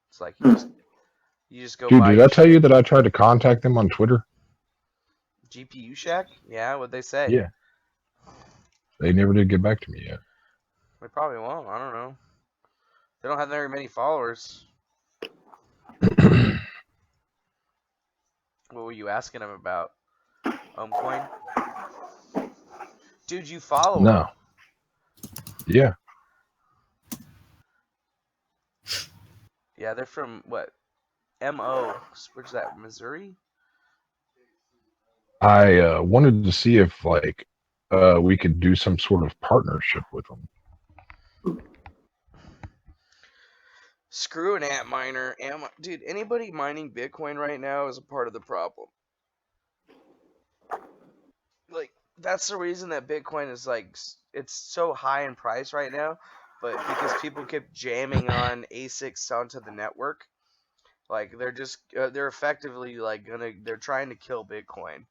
It's like you just go Dude, buy did your I tell shit. you that I tried to contact them on Twitter? GPU Shack? Yeah, what'd they say? Yeah. They never did get back to me yet. They probably won't. I don't know. They don't have very many followers. What were you asking them about? Coin? Dude, you follow No. him. Yeah. Yeah, they're from what? MO. Where's that? Missouri? I wanted to see if like we could do some sort of partnership with them. Screw an ant miner. Dude, anybody mining Bitcoin right now is a part of the problem. Like, that's the reason that Bitcoin is like, it's so high in price right now, but because people keep jamming on ASICs onto the network, like they're effectively like they're trying to kill Bitcoin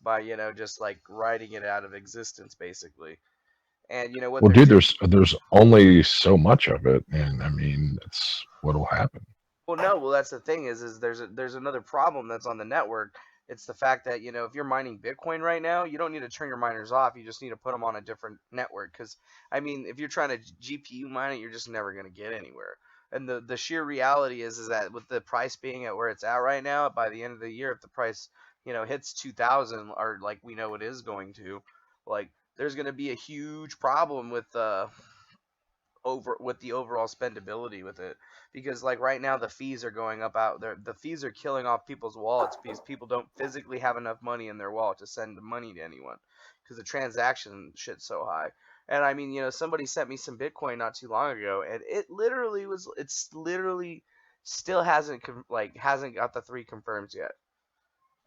by just like writing it out of existence basically. And what Well, they're dude, doing. there's only so much of it, and I mean that's what'll happen. Well, no, well that's the thing is there's another problem that's on the network. It's the fact that if you're mining Bitcoin right now, you don't need to turn your miners off. You just need to put them on a different network. Because I mean, if you're trying to GPU mine it, you're just never going to get anywhere. And the sheer reality is that with the price being at where it's at right now, by the end of the year, if the price hits 2,000 or like we know it is going to, like there's going to be a huge problem with the overall spendability with it, because like right now the fees are going up out there. The fees are killing off people's wallets because people don't physically have enough money in their wallet to send the money to anyone because the transaction shit's so high. And I mean, somebody sent me some Bitcoin not too long ago, and it's literally still hasn't got the 3 confirms yet,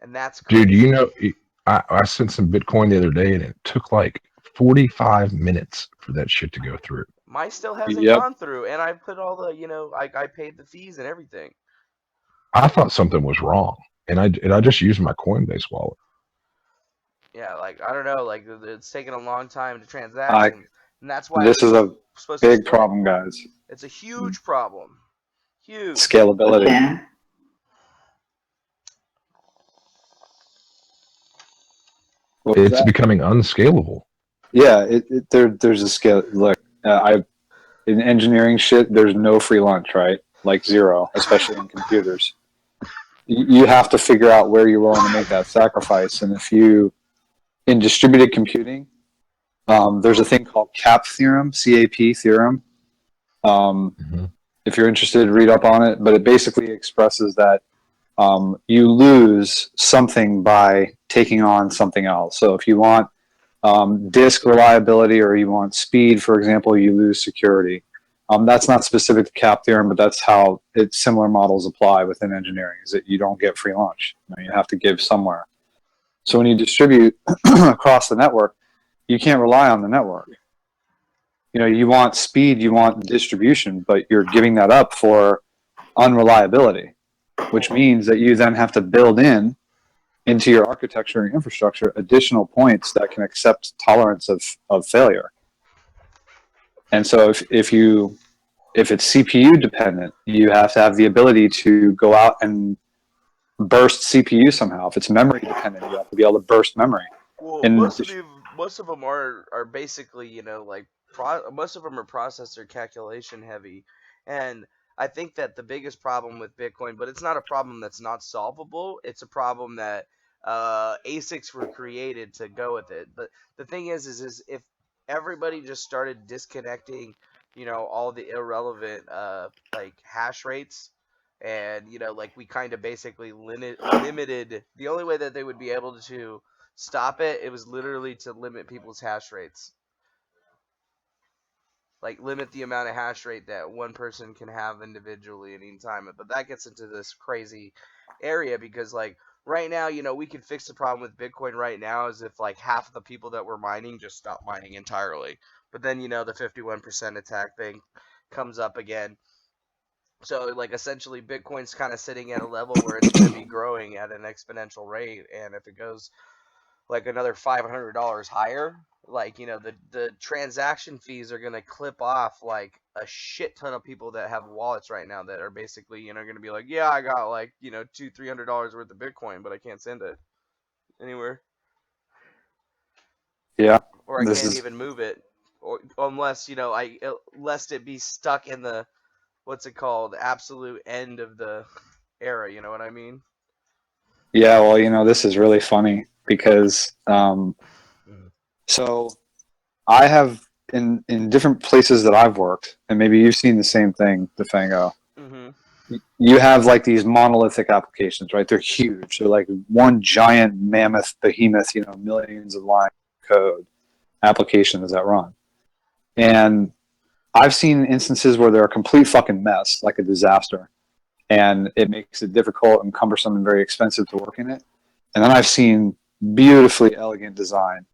and that's Dude, crazy. I sent some Bitcoin the other day, and it took like 45 minutes for that shit to go through. Mine still hasn't Yep. gone through, and I put all the I paid the fees and everything. I thought something was wrong, and I just used my Coinbase wallet. Yeah, like I don't know, like it's taking a long time to transact, and that's why This is a supposed to big split it. problem, guys. It's a huge problem. Huge. Scalability. Yeah. What was It's that? becoming unscalable. Yeah, there's a scale. Look, in engineering shit, there's no free lunch, right? Like zero, especially in computers. You have to figure out where you're willing to make that sacrifice. And in distributed computing, there's a thing called CAP theorem, CAP theorem. If you're interested, read up on it. But it basically expresses that you lose something by taking on something else. So if you want disk reliability or you want speed, for example, you lose security. That's not specific to CAP theorem, but that's how similar models apply within engineering, is that you don't get free lunch. You have to give somewhere. So when you distribute across the network, you can't rely on the network. You want speed, you want distribution, but you're giving that up for unreliability, which means that you then have to build into your architecture and infrastructure additional points that can accept tolerance of failure. And so if it's CPU dependent, you have to have the ability to go out and burst CPU somehow. If it's memory dependent, you have to be able to burst memory. Well, And most of them are basically most of them are processor calculation heavy, and I think that the biggest problem with Bitcoin, but it's not a problem that's not solvable. It's a problem that ASICs were created to go with it. But the thing is if everybody just started disconnecting, all the irrelevant like hash rates, and like we kind of basically limited the only way that they would be able to stop it. It was literally to limit people's hash rates. Like limit the amount of hash rate that one person can have individually at any time. But that gets into this crazy area because like right now, we could fix the problem with Bitcoin right now is if like half of the people that were mining just stop mining entirely. But then the 51% attack thing comes up again. So like essentially Bitcoin's kind of sitting at a level where it's going to be growing at an exponential rate, and if it goes like another $500 higher, like the transaction fees are gonna clip off like a shit ton of people that have wallets right now that are basically gonna be like, yeah, I got like $200-300 worth of Bitcoin, but I can't send it anywhere. Yeah, Or I can't even move it, or unless lest it be stuck in the what's it called, absolute end of the era. You know what I mean? yeah, well, this is really funny because so I have in different places that I've worked, and maybe you've seen the same thing, DeFango. Mm-hmm. You have like these monolithic applications, right? They're huge. They're like one giant mammoth behemoth, millions of lines of code applications that run. And I've seen instances where they're a complete fucking mess, like a disaster, and it makes it difficult and cumbersome and very expensive to work in it. And then I've seen beautifully elegant design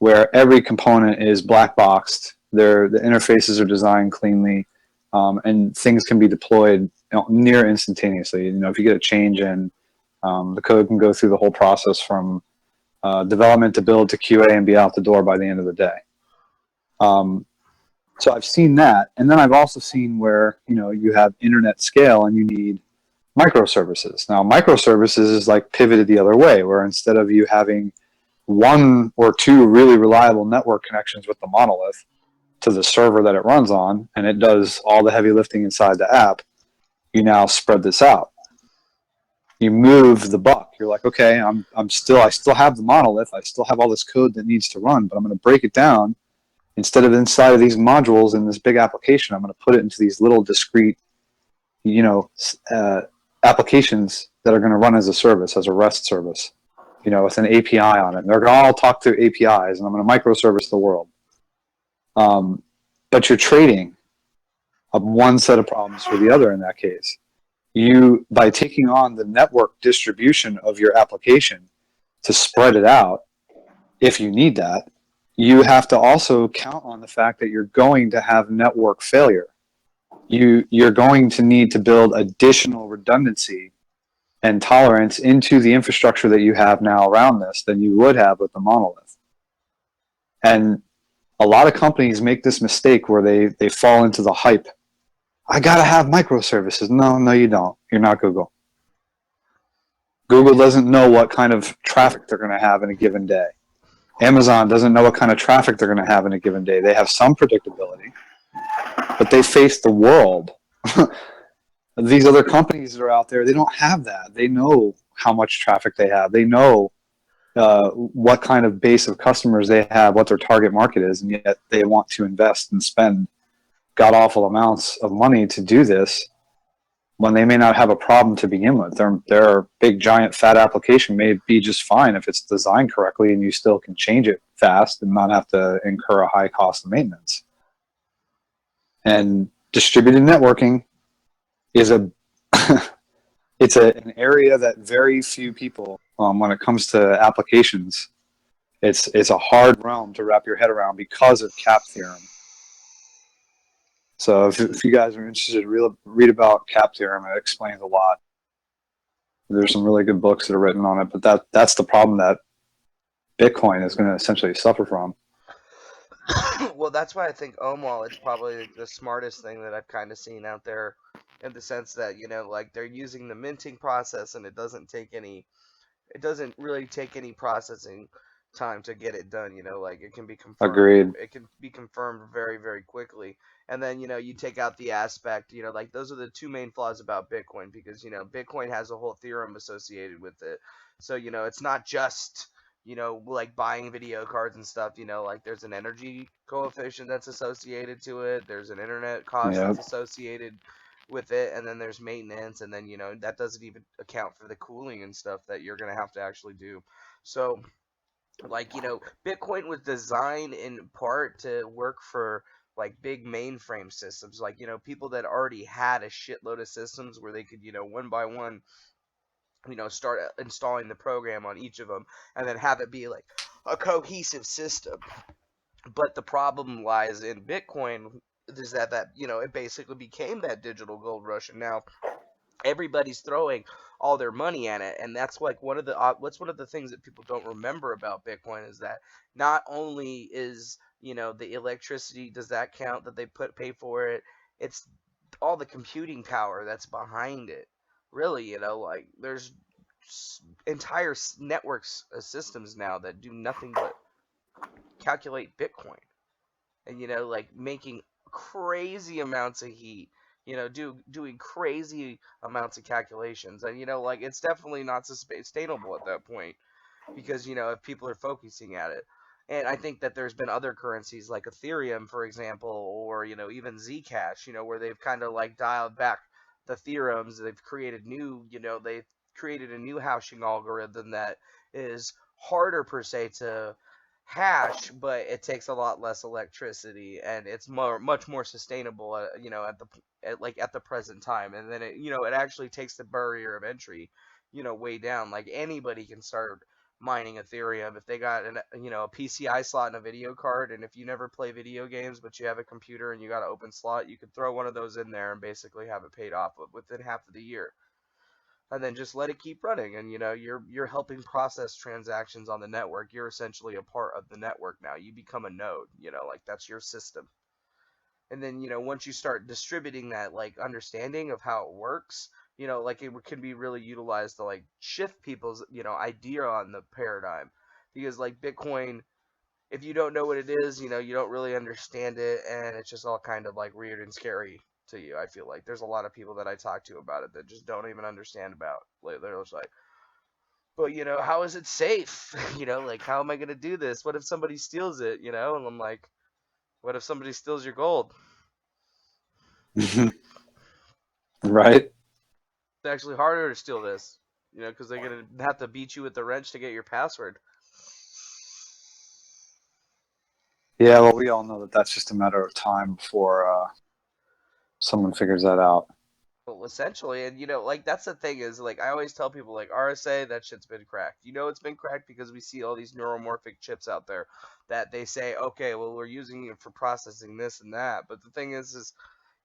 where every component is black boxed. The interfaces are designed cleanly, and things can be deployed near instantaneously. If you get a change in, the code can go through the whole process from development to build to QA and be out the door by the end of the day. So I've seen that, and then I've also seen where you have internet scale and you need microservices. Now microservices is like pivoted the other way, where instead of you having one or two really reliable network connections with the monolith to the server that it runs on, and it does all the heavy lifting inside the app, you now spread this out. You move the buck. You're like, okay, I still have the monolith. I still have all this code that needs to run, but I'm going to break it down. Instead of inside of these modules in this big application, I'm going to put it into these little discrete, applications that are going to run as a service, as a REST service, with an API on it. And they're going to all talk through APIs, and I'm going to microservice the world. But you're trading one set of problems for the other in that case. By taking on the network distribution of your application to spread it out, if you need that, you have to also count on the fact that you're going to have network failure. You're going to need to build additional redundancy and tolerance into the infrastructure that you have now around this than you would have with the monolith. And a lot of companies make this mistake where they fall into the hype. I gotta have microservices. No, you don't. You're not Google. Google doesn't know what kind of traffic they're going to have in a given day. Amazon doesn't know what kind of traffic they're going to have in a given day. They have some predictability, but they face the world. These other companies that are out there, they don't have that. They know how much traffic they have. They know what kind of base of customers they have, what their target market is, and yet they want to invest and spend god-awful amounts of money to do this when they may not have a problem to begin with. Their big, giant, fat application may be just fine if it's designed correctly and you still can change it fast and not have to incur a high cost of maintenance. And distributed networking is it's an area that very few people, when it comes to applications, it's a hard realm to wrap your head around because of CAP theorem. So if you guys are interested, read about CAP theorem. It explains a lot. There's some really good books that are written on it, but that's the problem that Bitcoin is going to essentially suffer from. Well, that's why I think Ohm Wallet's probably the smartest thing that I've kind of seen out there, in the sense that, like, they're using the minting process, and it doesn't really take any processing time to get it done. Like, it can be confirmed. Agreed. It can be confirmed very, very quickly. And then, you take out the aspect, like, those are the two main flaws about Bitcoin, because, Bitcoin has a whole theorem associated with it. So, it's not just, like buying video cards and stuff, like, there's an energy coefficient that's associated to it. There's an internet cost that's associated with it. And then there's maintenance. And then, that doesn't even account for the cooling and stuff that you're going to have to actually do. So, like, Bitcoin was designed in part to work for, like, big mainframe systems, like, people that already had a shitload of systems where they could, one by one, start installing the program on each of them and then have it be like a cohesive system. But the problem lies in Bitcoin is that it basically became that digital gold rush, and now everybody's throwing all their money at it. And that's like one of the things that people don't remember about Bitcoin, is that not only is the electricity, does that count, that they pay for it, it's all the computing power that's behind it. Really, like, there's entire networks systems now that do nothing but calculate Bitcoin, and like, making crazy amounts of heat, doing crazy amounts of calculations, and like, it's definitely not sustainable at that point, because if people are focusing at it. And I think that there's been other currencies like Ethereum, for example, or, even Zcash, where they've kind of like dialed back the theorems. They've created they've created a new hashing algorithm that is harder per se to hash, but it takes a lot less electricity, and it's much more sustainable, at the present time. And then it actually takes the barrier of entry, way down. Like anybody can start mining Ethereum if they got a PCI slot and a video card. And if you never play video games but you have a computer and you got an open slot, you could throw one of those in there and basically have it paid off within half of the year, and then just let it keep running. And you're helping process transactions on the network. You're essentially a part of the network now. You become a node, like that's your system. And then once you start distributing that like understanding of how it works, like it can be really utilized to like shift people's idea on the paradigm. Because like Bitcoin, if you don't know what it is, you don't really understand it, and it's just all kind of like weird and scary to you. I feel like there's a lot of people that I talk to about it that just don't even understand about. Like they're just like, but how is it safe? Like how am I gonna do this? What if somebody steals it? And I'm like, what if somebody steals your gold? Right. It's actually harder to steal this, because they're gonna have to beat you with the wrench to get your password. Yeah, well, we all know that that's just a matter of time before someone figures that out. Well, essentially, and like that's the thing is, like I always tell people, like RSA, that shit's been cracked. It's been cracked because we see all these neuromorphic chips out there that they say, okay, well, we're using it for processing this and that. But the thing is,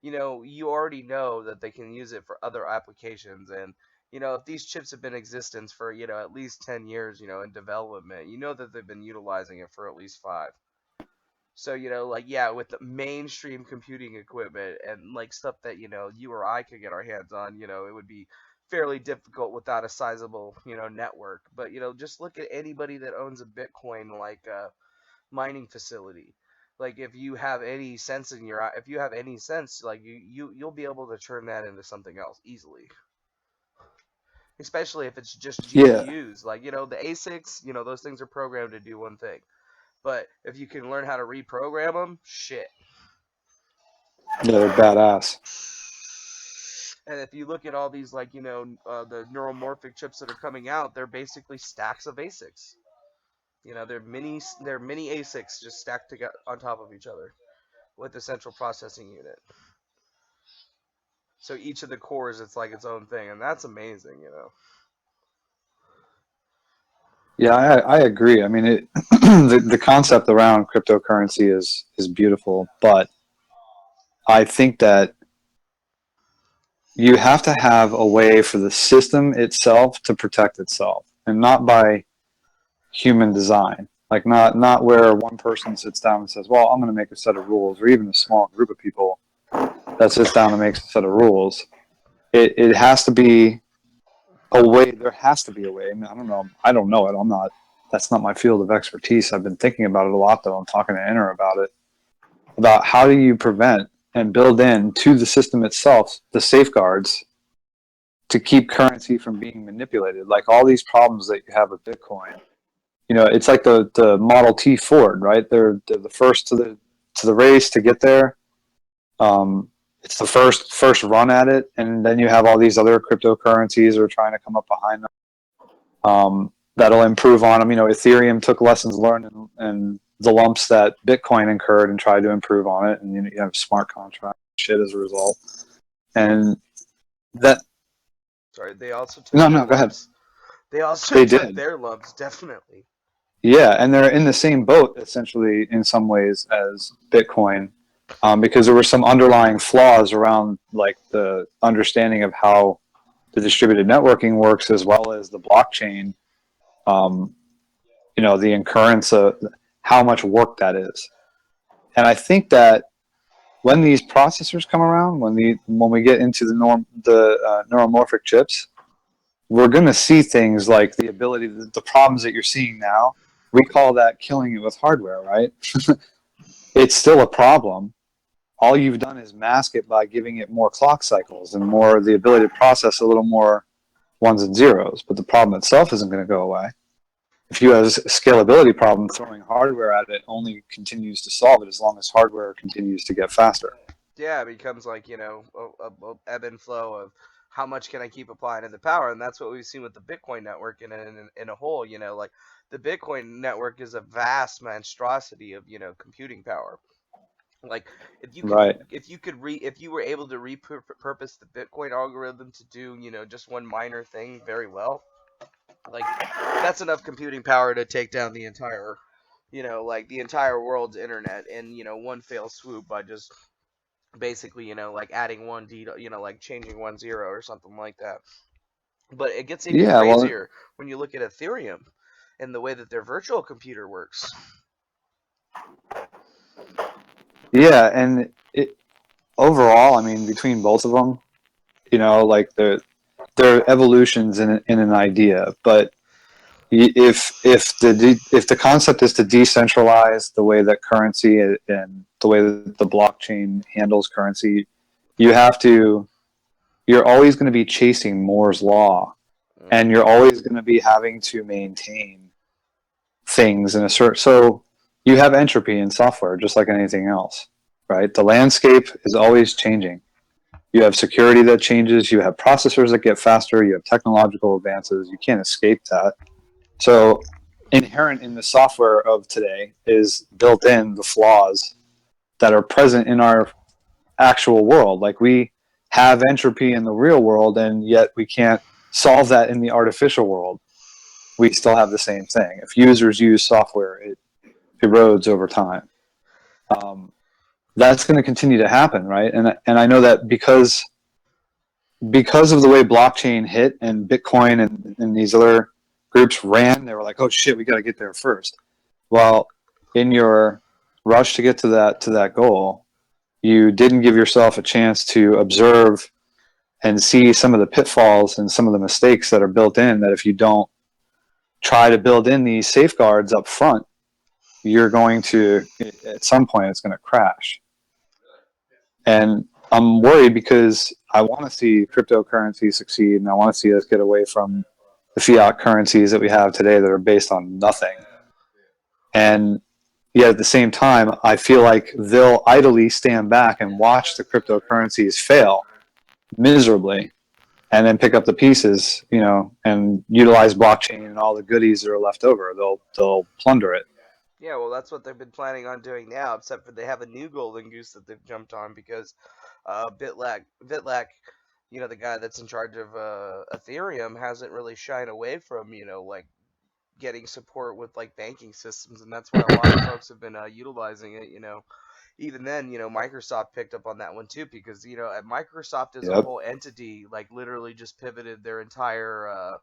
you already know that they can use it for other applications. And if these chips have been in existence for at least 10 years, in development, that they've been utilizing it for at least 5. So, like, yeah, with the mainstream computing equipment and, like, stuff that, you or I could get our hands on, it would be fairly difficult without a sizable, network. But, just look at anybody that owns a Bitcoin, like, mining facility. Like, if you have any sense, like, you'll be able to turn that into something else easily. Especially if it's just GPUs. Like, the ASICs, those things are programmed to do one thing. But if you can learn how to reprogram them, shit. Yeah, they're badass. And if you look at all these, like, the neuromorphic chips that are coming out, they're basically stacks of ASICs. They're mini ASICs just stacked together on top of each other with a central processing unit. So each of the cores, it's like its own thing, and that's amazing, Yeah, I agree. I mean, the concept around cryptocurrency is beautiful, but I think that you have to have a way for the system itself to protect itself, and not by human design. Like not where one person sits down and says, well, I'm going to make a set of rules, or even a small group of people that sits down and makes a set of rules. It has to be a way. There has to be a way. I mean, I don't know it. That's not my field of expertise. I've been thinking about it a lot, though. I'm talking to Inner about it, about how do you prevent and build into the system itself the safeguards to keep currency from being manipulated. Like all these problems that you have with Bitcoin, it's like the Model T Ford, right? They're the first to the race to get there. It's the first run at it, and then you have all these other cryptocurrencies that are trying to come up behind them. That'll improve on them. Ethereum took lessons learned and the lumps that Bitcoin incurred and tried to improve on it, and you have smart contract shit as a result. And that. Sorry, they also took No, go ahead. They also took their lumps, definitely. Yeah, and they're in the same boat essentially in some ways as Bitcoin, because there were some underlying flaws around like the understanding of how the distributed networking works, as well as the blockchain. The incurrence of how much work that is. And I think that when these processors come around, when we get into the neuromorphic chips, we're going to see things like the ability, the problems that you're seeing now. We call that killing it with hardware, right? It's still a problem. All you've done is mask it by giving it more clock cycles and more the ability to process a little more ones and zeros. But the problem itself isn't going to go away. if you have a scalability problem, throwing hardware at it only continues to solve it as long as hardware continues to get faster. Yeah, it becomes like, you know, a ebb and flow of how much can I keep applying to the power, and that's what we've seen with the Bitcoin network in a whole. You know, like the Bitcoin network is a vast monstrosity of, you know, computing power. Like Right. if you were able to repurpose the Bitcoin algorithm to do, you know, just one minor thing very well, like that's enough computing power to take down the entire, you know, like the entire world's internet in, you know, one fell swoop by just basically, you know, like adding one D, you know, like changing 1 0 or something like that. But it gets even Yeah, well, crazier when you look at Ethereum and the way that their virtual computer works. yeah, and overall, I mean, between both of them, you know, like they're evolutions in an idea. But if the concept is to decentralize the way that currency and the way that the blockchain handles currency, you're always going to be chasing Moore's law, and you're always going to be having to maintain things in a certain. So you have entropy in software, just like anything else, right? The landscape is always changing. You have security that changes. You have processors that get faster. You have technological advances. You can't escape that. So inherent in the software of today is built in the flaws that are present in our actual world. Like we have entropy in the real world, and yet we can't solve that in the artificial world. We still have the same thing. If users use software, it erodes over time. That's going to continue to happen, right? And I know that because of the way blockchain hit and Bitcoin and these other groups ran, they were like, oh shit, we got to get there first. Well, in your rush to get to that goal, you didn't give yourself a chance to observe and see some of the pitfalls and some of the mistakes that are built in, that if you don't try to build in these safeguards up front, you're going to, at some point, it's going to crash. And I'm worried because I want to see cryptocurrency succeed, and I want to see us get away from the fiat currencies that we have today that are based on nothing. And yet at the same time, I feel like they'll idly stand back and watch the cryptocurrencies fail miserably, and then pick up the pieces, you know, and utilize blockchain and all the goodies that are left over. They'll plunder it. Yeah, well, that's what they've been planning on doing now, except for they have a new golden goose that they've jumped on because Bitlak, you know, the guy that's in charge of Ethereum, hasn't really shied away from, you know, like getting support with like banking systems, and that's why a lot of folks have been utilizing it. You know, even then, you know, Microsoft picked up on that one too, because, you know, at Microsoft as a whole entity, like literally just pivoted their entire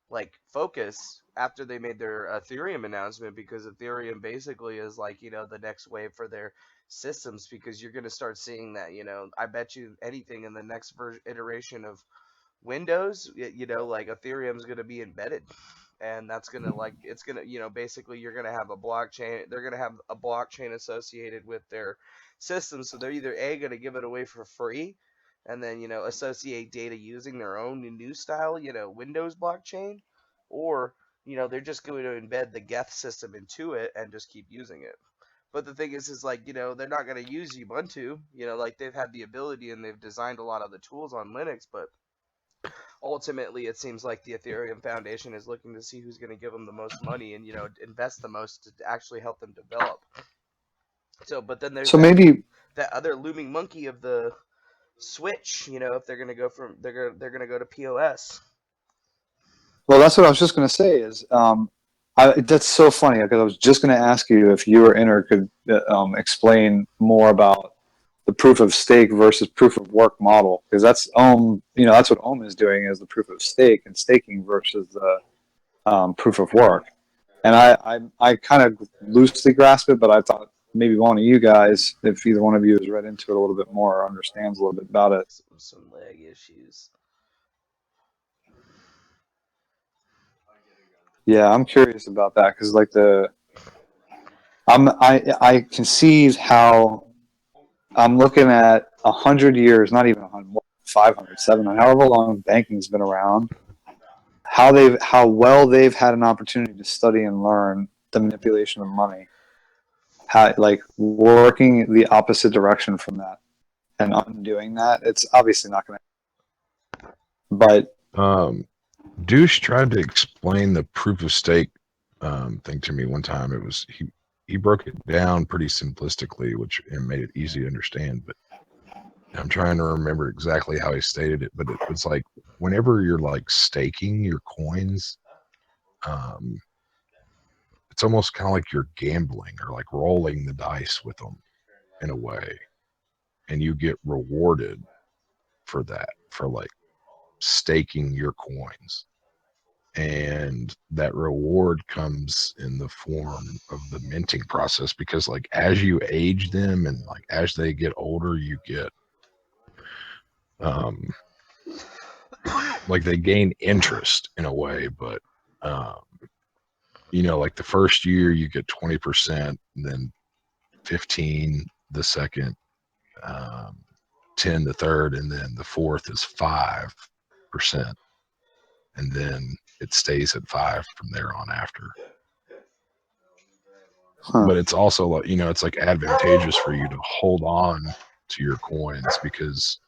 like focus after they made their Ethereum announcement, because Ethereum basically is like, you know, the next wave for their systems, because you're going to start seeing that, you know, I bet you anything in the next iteration of Windows, you know, like Ethereum's going to be embedded, and that's going to like, it's going to, you know, basically you're going to have a blockchain, they're going to have a blockchain associated with their system, so they're either going to give it away for free and then, you know, associate data using their own new style, you know, Windows blockchain, or, you know, they're just going to embed the Geth system into it and just keep using it. But the thing is like, you know, they're not going to use Ubuntu, you know, like they've had the ability and they've designed a lot of the tools on Linux, but ultimately it seems like the Ethereum Foundation is looking to see who's going to give them the most money and, you know, invest the most to actually help them develop. So, but then there's that other looming monkey of the switch, you know, if they're going to go from, they're going to go to POS. Well, that's what I was just going to say is, that's so funny, because I was just going to ask you if you or Inner could explain more about the proof of stake versus proof of work model, because that's Ohm, you know, that's what Ohm is doing, is the proof of stake and staking versus the proof of work. And I kind of loosely grasp it, but I thought maybe one of you guys, if either one of you has read into it a little bit more or understands a little bit about it. Some leg issues. Yeah, I'm curious about that, because like I can see how I'm looking at 100 years, not even 100, 500, 700, however long banking's been around. how well they've had an opportunity to study and learn the manipulation of money, how like working the opposite direction from that and undoing that, it's obviously not going to. But Douche tried to explain the proof of stake thing to me one time. It was he broke it down pretty simplistically, which and made it easy to understand. But I'm trying to remember exactly how he stated it. But it was like whenever you're like staking your coins, it's almost kind of like you're gambling or like rolling the dice with them in a way, and you get rewarded for that, for like staking your coins. And that reward comes in the form of the minting process, because like as you age them and like as they get older, you get like they gain interest in a way. But you know, like the first year you get 20%, and then 15 the second, 10 the third, and then the fourth is 5%, and then it stays at 5 from there on after. But it's also like, you know, it's like advantageous for you to hold on to your coins, because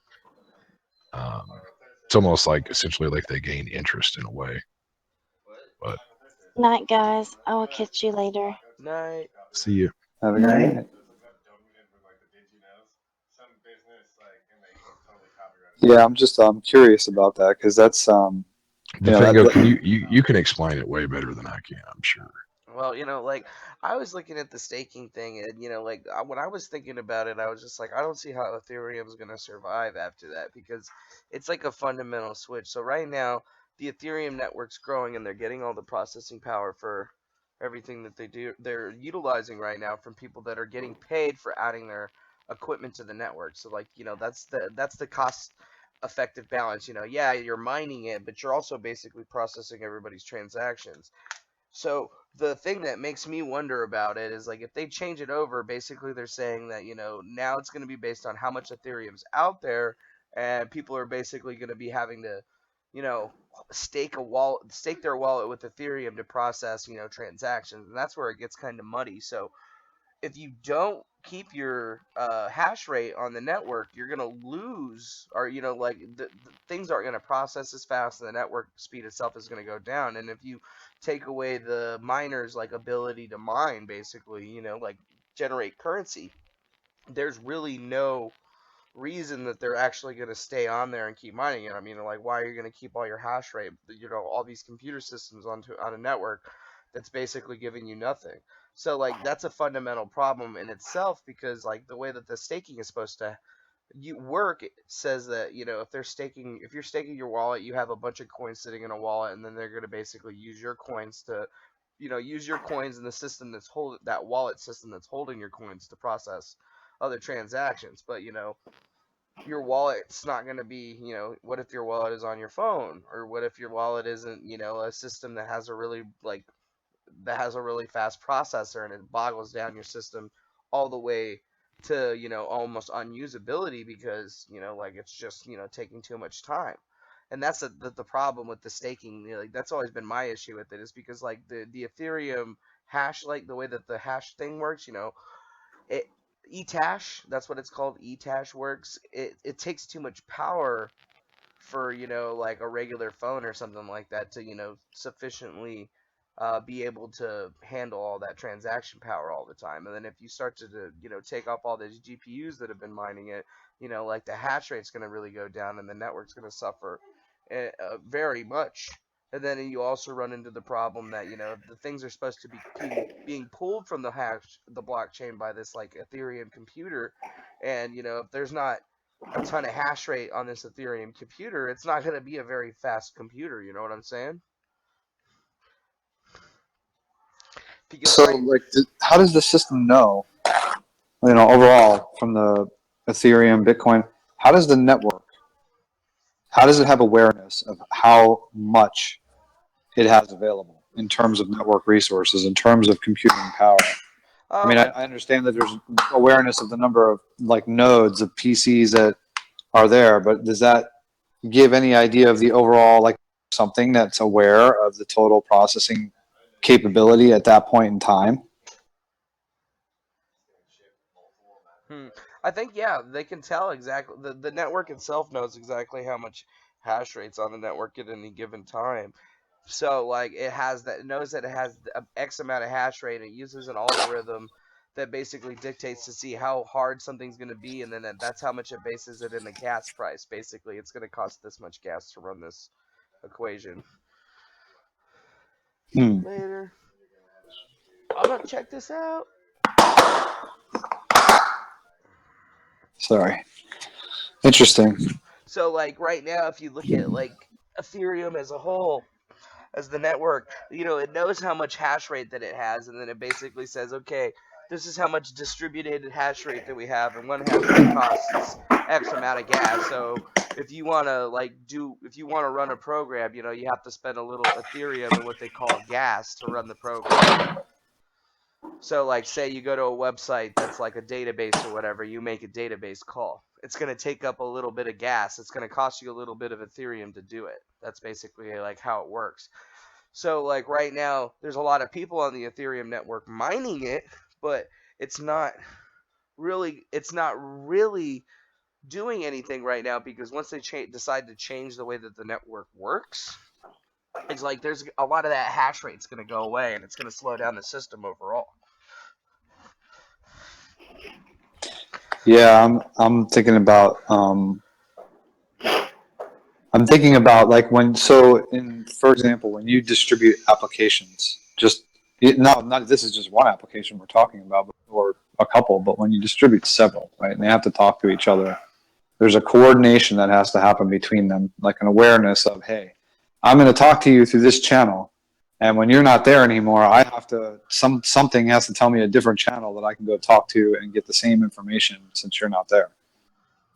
it's almost like essentially like they gain interest in a way. But Night, guys. I will catch you later. Night. See you. Have a good night. Yeah, I'm just curious about that, because that's DeFango, can you can explain it way better than I can, I'm sure. Well, you know, like I was looking at the staking thing, and you know, like when I was thinking about it, I was just like, I don't see how Ethereum's gonna survive after that, because it's like a fundamental switch. So right now, the Ethereum network's growing, and they're getting all the processing power for everything that they're utilizing right now from people that are getting paid for adding their equipment to the network. So like, you know, that's the cost effective balance. You know, yeah, you're mining it, but you're also basically processing everybody's transactions. So the thing that makes me wonder about it is like if they change it over, basically they're saying that, you know, now it's going to be based on how much Ethereum's out there, and people are basically going to be having to, you know, stake their wallet with Ethereum to process, you know, transactions, and that's where it gets kind of muddy. So if you don't keep your hash rate on the network, you're going to lose, or, you know, like the things aren't going to process as fast, and the network speed itself is going to go down. And if you take away the miners' like ability to mine, basically, you know, like generate currency, there's really no reason that they're actually going to stay on there and keep mining it. I mean, like, why are you going to keep all your hash rate, you know, all these computer systems on a network that's basically giving you nothing? So like that's a fundamental problem in itself, because like the way that the staking is supposed to work, it says that, you know, if you're staking your wallet, you have a bunch of coins sitting in a wallet, and then they're going to basically use your coins to, you know, use your coins in the system that's that wallet system that's holding your coins to process other transactions. But, you know, your wallet's not going to be, you know, what if your wallet is on your phone, or what if your wallet isn't, you know, a system that has a really fast processor, and it boggles down your system all the way to, you know, almost unusability, because, you know, like it's just, you know, taking too much time. And that's the problem with the staking. You know, like that's always been my issue with it, is because like the Ethereum hash, like the way that the hash thing works, you know, it Etash, that's what it's called, Etash works. It takes too much power for, you know, like a regular phone or something like that to, you know, sufficiently be able to handle all that transaction power all the time. And then if you start to you know, take off all these GPUs that have been mining it, you know, like the hash rate's going to really go down, and the network's going to suffer very much. And then you also run into the problem that, you know, the things are supposed to be being pulled from the blockchain by this like Ethereum computer, and, you know, if there's not a ton of hash rate on this Ethereum computer, it's not going to be a very fast computer. You know what I'm saying? So, like, how does the system know, you know, overall from the Ethereum, Bitcoin, how does the network, how does it have awareness of how much it has available in terms of network resources, in terms of computing power? I mean, I understand that there's awareness of the number of, like, nodes of PCs that are there, but does that give any idea of the overall, like, something that's aware of the total processing capability at that point in time? I think, yeah, they can tell exactly. The network itself knows exactly how much hash rate's on the network at any given time. So, like, it knows that it has X amount of hash rate. It uses an algorithm that basically dictates to see how hard something's going to be, and then that's how much it bases it in the gas price. Basically, it's going to cost this much gas to run this equation. Later. I'm going to check this out. Sorry. Interesting. So, like, right now, if you look at, like, Ethereum as a whole, as the network, it knows how much hash rate that it has, and then it basically says, okay, this is how much distributed hash rate that we have, and one hash rate costs X amount of gas. So if you want to run a program, you have to spend a little Ethereum and what they call gas to run the program. So, like, say you go to a website that's like a database or whatever, you make a database call. It's going to take up a little bit of gas. It's going to cost you a little bit of Ethereum to do it. That's basically, like, how it works. So, like, right now, there's a lot of people on the Ethereum network mining it, but it's not really doing anything right now, because once they decide to change the way that the network works, it's like there's a lot of that hash rate's going to go away, and it's going to slow down the system overall. Yeah, I'm thinking about like for example, when you distribute applications, this is just one application we're talking about, or a couple, but when you distribute several, right, and they have to talk to each other, there's a coordination that has to happen between them, like an awareness of, hey, I'm going to talk to you through this channel, and when you're not there anymore, I have to something has to tell me a different channel that I can go talk to and get the same information since you're not there.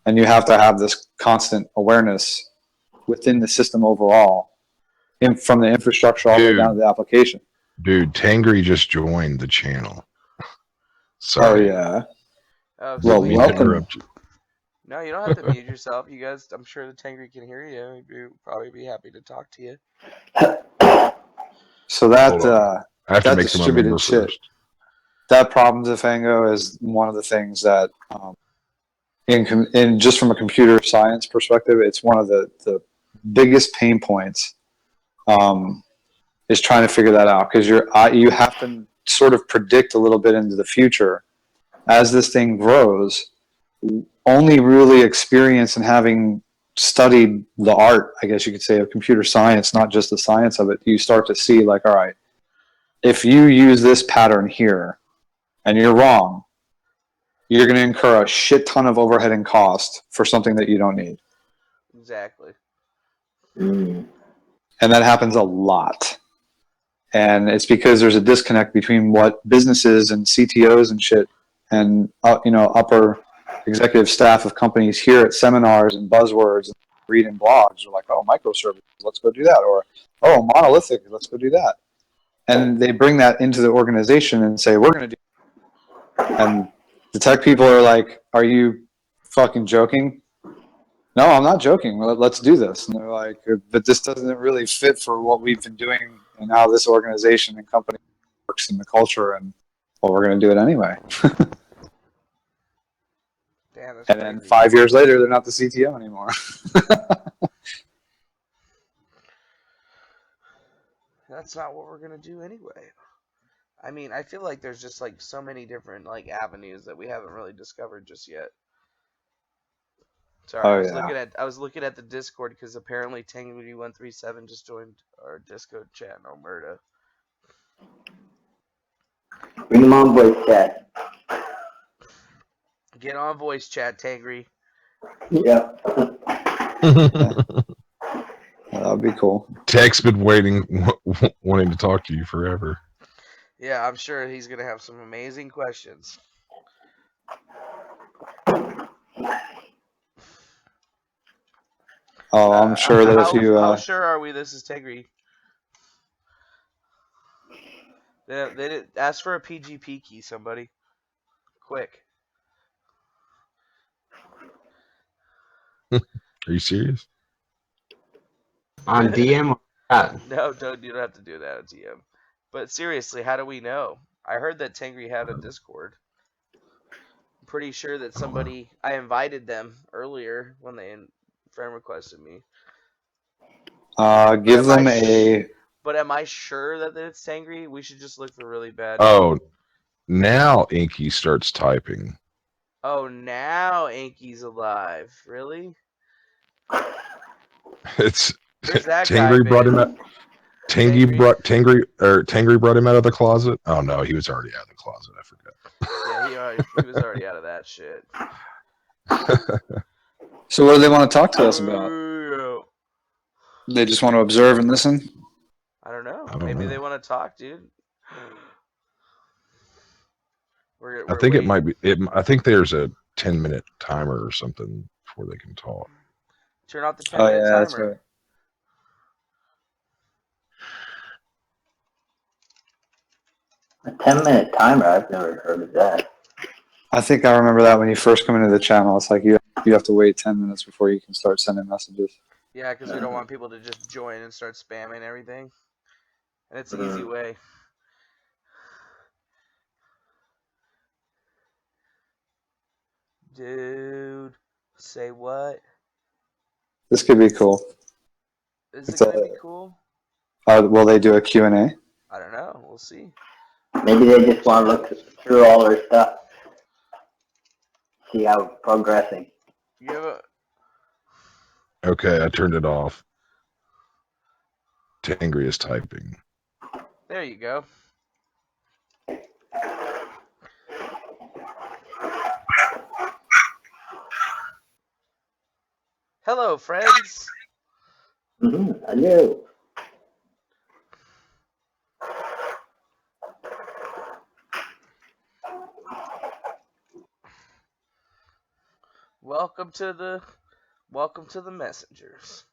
And you have to have this constant awareness within the system overall, from the infrastructure all the way down to the application. Dude, Tengri just joined the channel. Sorry. Oh, yeah. Oh, well, welcome. No, you don't have to mute yourself. You guys, I'm sure the Tengri can hear you. He'd probably be happy to talk to you. So that I have to make distributed shit, that problem, DEFANGO, is one of the things that, in just from a computer science perspective, it's one of the biggest pain points. Is trying to figure that out, because you have to sort of predict a little bit into the future as this thing grows. Only really experience and having studied the art, I guess you could say, of computer science, not just the science of it, you start to see, like, all right, if you use this pattern here and you're wrong, you're going to incur a shit ton of overhead and cost for something that you don't need. Exactly. And that happens a lot. And it's because there's a disconnect between what businesses and CTOs and shit and upper executive staff of companies hear at seminars and buzzwords and reading blogs. They're like, oh, microservices, let's go do that. Or, oh, monolithic, let's go do that. And they bring that into the organization and say, we're going to do that. And the tech people are like, are you fucking joking? No, I'm not joking. Let's do this. And they're like, but this doesn't really fit for what we've been doing and how this organization and company works in the culture. And, well, we're going to do it anyway. Damn, and then 5 years later, they're not the CTO anymore. That's not what we're going to do anyway. I mean, I feel like there's just, like, so many different, like, avenues that we haven't really discovered just yet. Sorry, I was looking at the Discord, because apparently Tengri137 just joined our Discord chat in Alberta. Bring him on voice chat. Get on voice chat, Tengri. Yeah. That would be cool. Tech's been waiting, wanting to talk to you forever. Yeah, I'm sure he's going to have some amazing questions. Oh, I'm sure that if you... How sure are we this is Tengri? They did ask for a PGP key, somebody. Quick. Are you serious? On DM or No, don't. You don't have to do that, TM. But seriously, how do we know? I heard that Tengri had a Discord. I'm pretty sure that somebody I invited them earlier when they friend requested me. Give them a. But am I sure that it's Tengri? We should just look for really bad. Oh, now Inky starts typing. Oh, now Inky's alive. Really? It's Where's that Tengri guy brought been? him out. Tengri brought him out of the closet. Oh no, he was already out of the closet. I forgot. Yeah, he was already out of that shit. So what do they want to talk to us about? They just want to observe and listen? I don't know. Maybe they want to talk, dude. I think it might be. I think there's a 10-minute timer or something before they can talk. Turn off the 10-minute timer. That's right. A 10-minute timer? I've never heard of that. I think I remember that when you first come into the channel. It's like you have to wait 10 minutes before you can start sending messages. Yeah, because we don't want people to just join and start spamming everything. And it's an easy way. Dude, say what? This could be cool. Is it going to be cool? Will they do a Q&A? I don't know. We'll see. Maybe they just want to look through all their stuff. See how it's progressing. You have a... Okay, I turned it off. Tengri is typing. There you go. Hello, friends. Hello. Welcome to the messengers.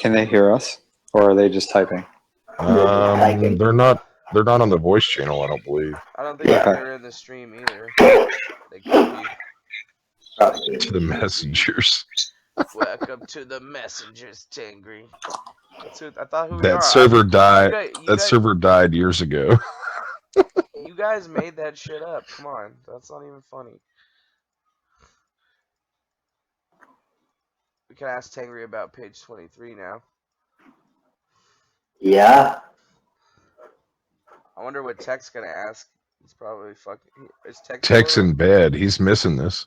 Can they hear us, or are they just typing? They're not on the voice channel, I don't believe. I don't think they're in the stream either. They could be. To the messengers. Welcome to the messengers, Tengri. I thought who we That are. server died. That server died years ago. You guys made that shit up. Come on, that's not even funny. We can ask Tengri about page 23 now. Yeah. I wonder what Tech's gonna ask. He's probably fucking. Is Tech's in bed. He's missing this.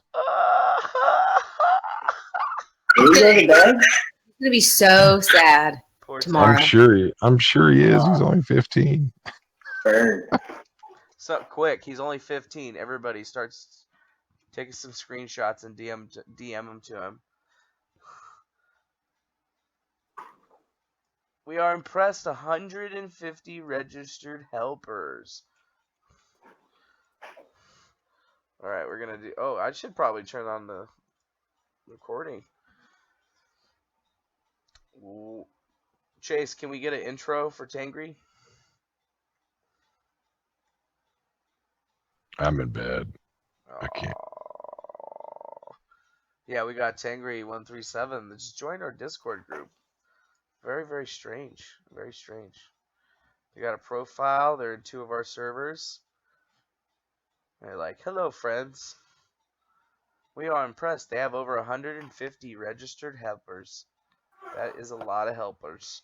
He's in bed? He's gonna be so sad tomorrow. I'm sure he is. He's only 15. Burn. So quick, he's only 15. Everybody starts taking some screenshots and DM them to him. We are impressed. 150 registered helpers. All right, we're gonna do. Oh, I should probably turn on the recording. Chase, can we get an intro for Tengri? I'm in bed. I can't. Yeah, we got Tengri137 that just joined our Discord group. Very, very strange. Very strange. They got a profile. They're in 2 of our servers. They're like, hello, friends. We are impressed. They have over 150 registered helpers. That is a lot of helpers.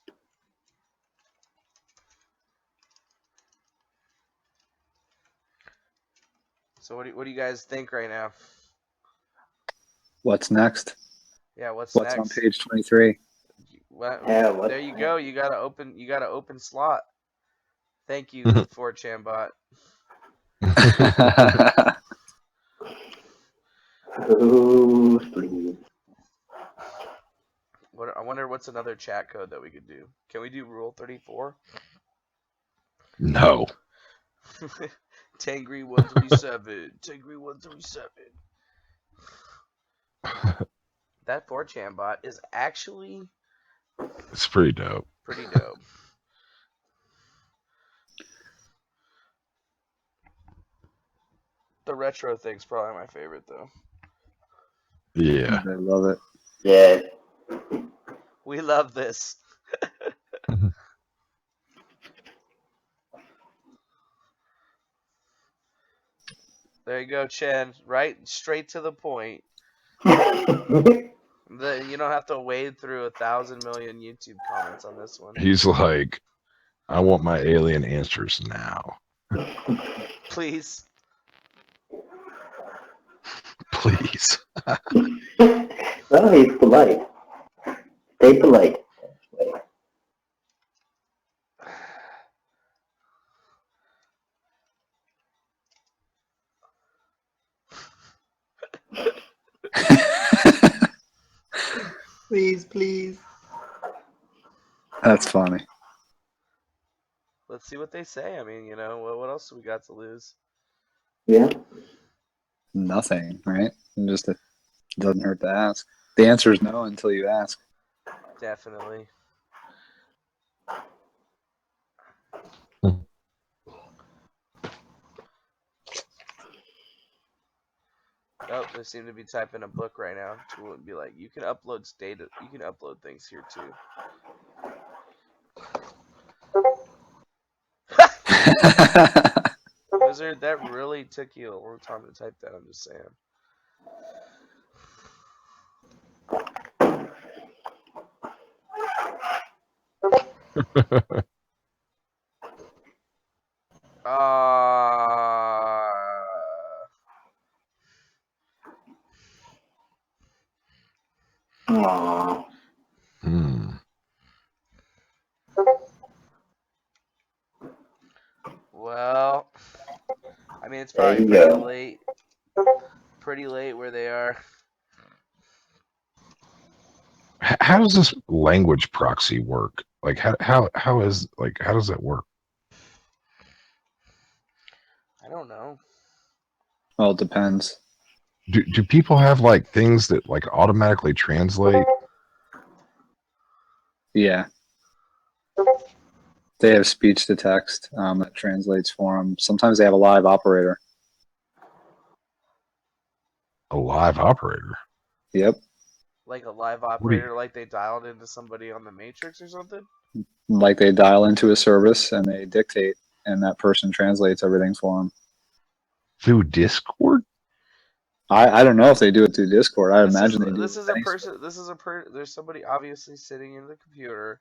So what do you guys think right now? What's next? Yeah, what's next? What's on page 23? There you go. You got an open slot. Thank you, 4chan bot. I wonder what's another chat code that we could do. Can we do Rule 34? No. Tengri137. Tengri137. That 4chan bot is actually... It's pretty dope. Pretty dope. The retro thing's probably my favorite, though. Yeah. They love it. Yeah. We love this. There you go, Chen. Right, straight to the point. You don't have to wade through 1,000 million YouTube comments on this one. He's like, I want my alien answers now. Please. Please. Well, he's polite. Stay polite. Please, please. That's funny. Let's see what they say. I mean, what else do we got to lose? Yeah. Nothing, right? Just it doesn't hurt to ask. The answer is no until you ask. Definitely. Oh, they seem to be typing a book right now. Tool would be like, you can upload data. You can upload things here too. Wizard, that really took you a long time to type that. I'm just saying. Aww. Well, I mean, it's There probably you pretty go. late. Pretty late where they are. How does this language proxy work? Like how does that work? I don't know. Well, it depends. Do people have like things that like automatically translate? Yeah. They have speech to text that translates for them. Sometimes they have a live operator. A live operator? Yep. Like a live operator, like they dialed into somebody on the Matrix or something? Like they dial into a service and they dictate, and that person translates everything for them. Through Discord? I don't know if they do it through Discord. I imagine they do. This is a person. There's somebody obviously sitting in the computer,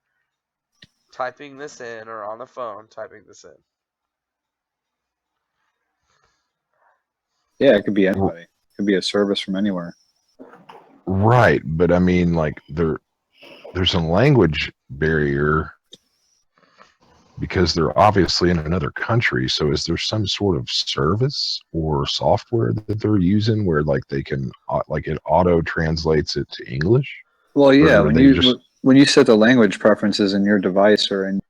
typing this in, or on the phone typing this in. Yeah, it could be anybody. It could be a service from anywhere. Right, but I mean, like there's a language barrier because they're obviously in another country. So is there some sort of service or software that they're using where like they can like it auto translates it to English? Well, yeah, or when you set the language preferences in your device or in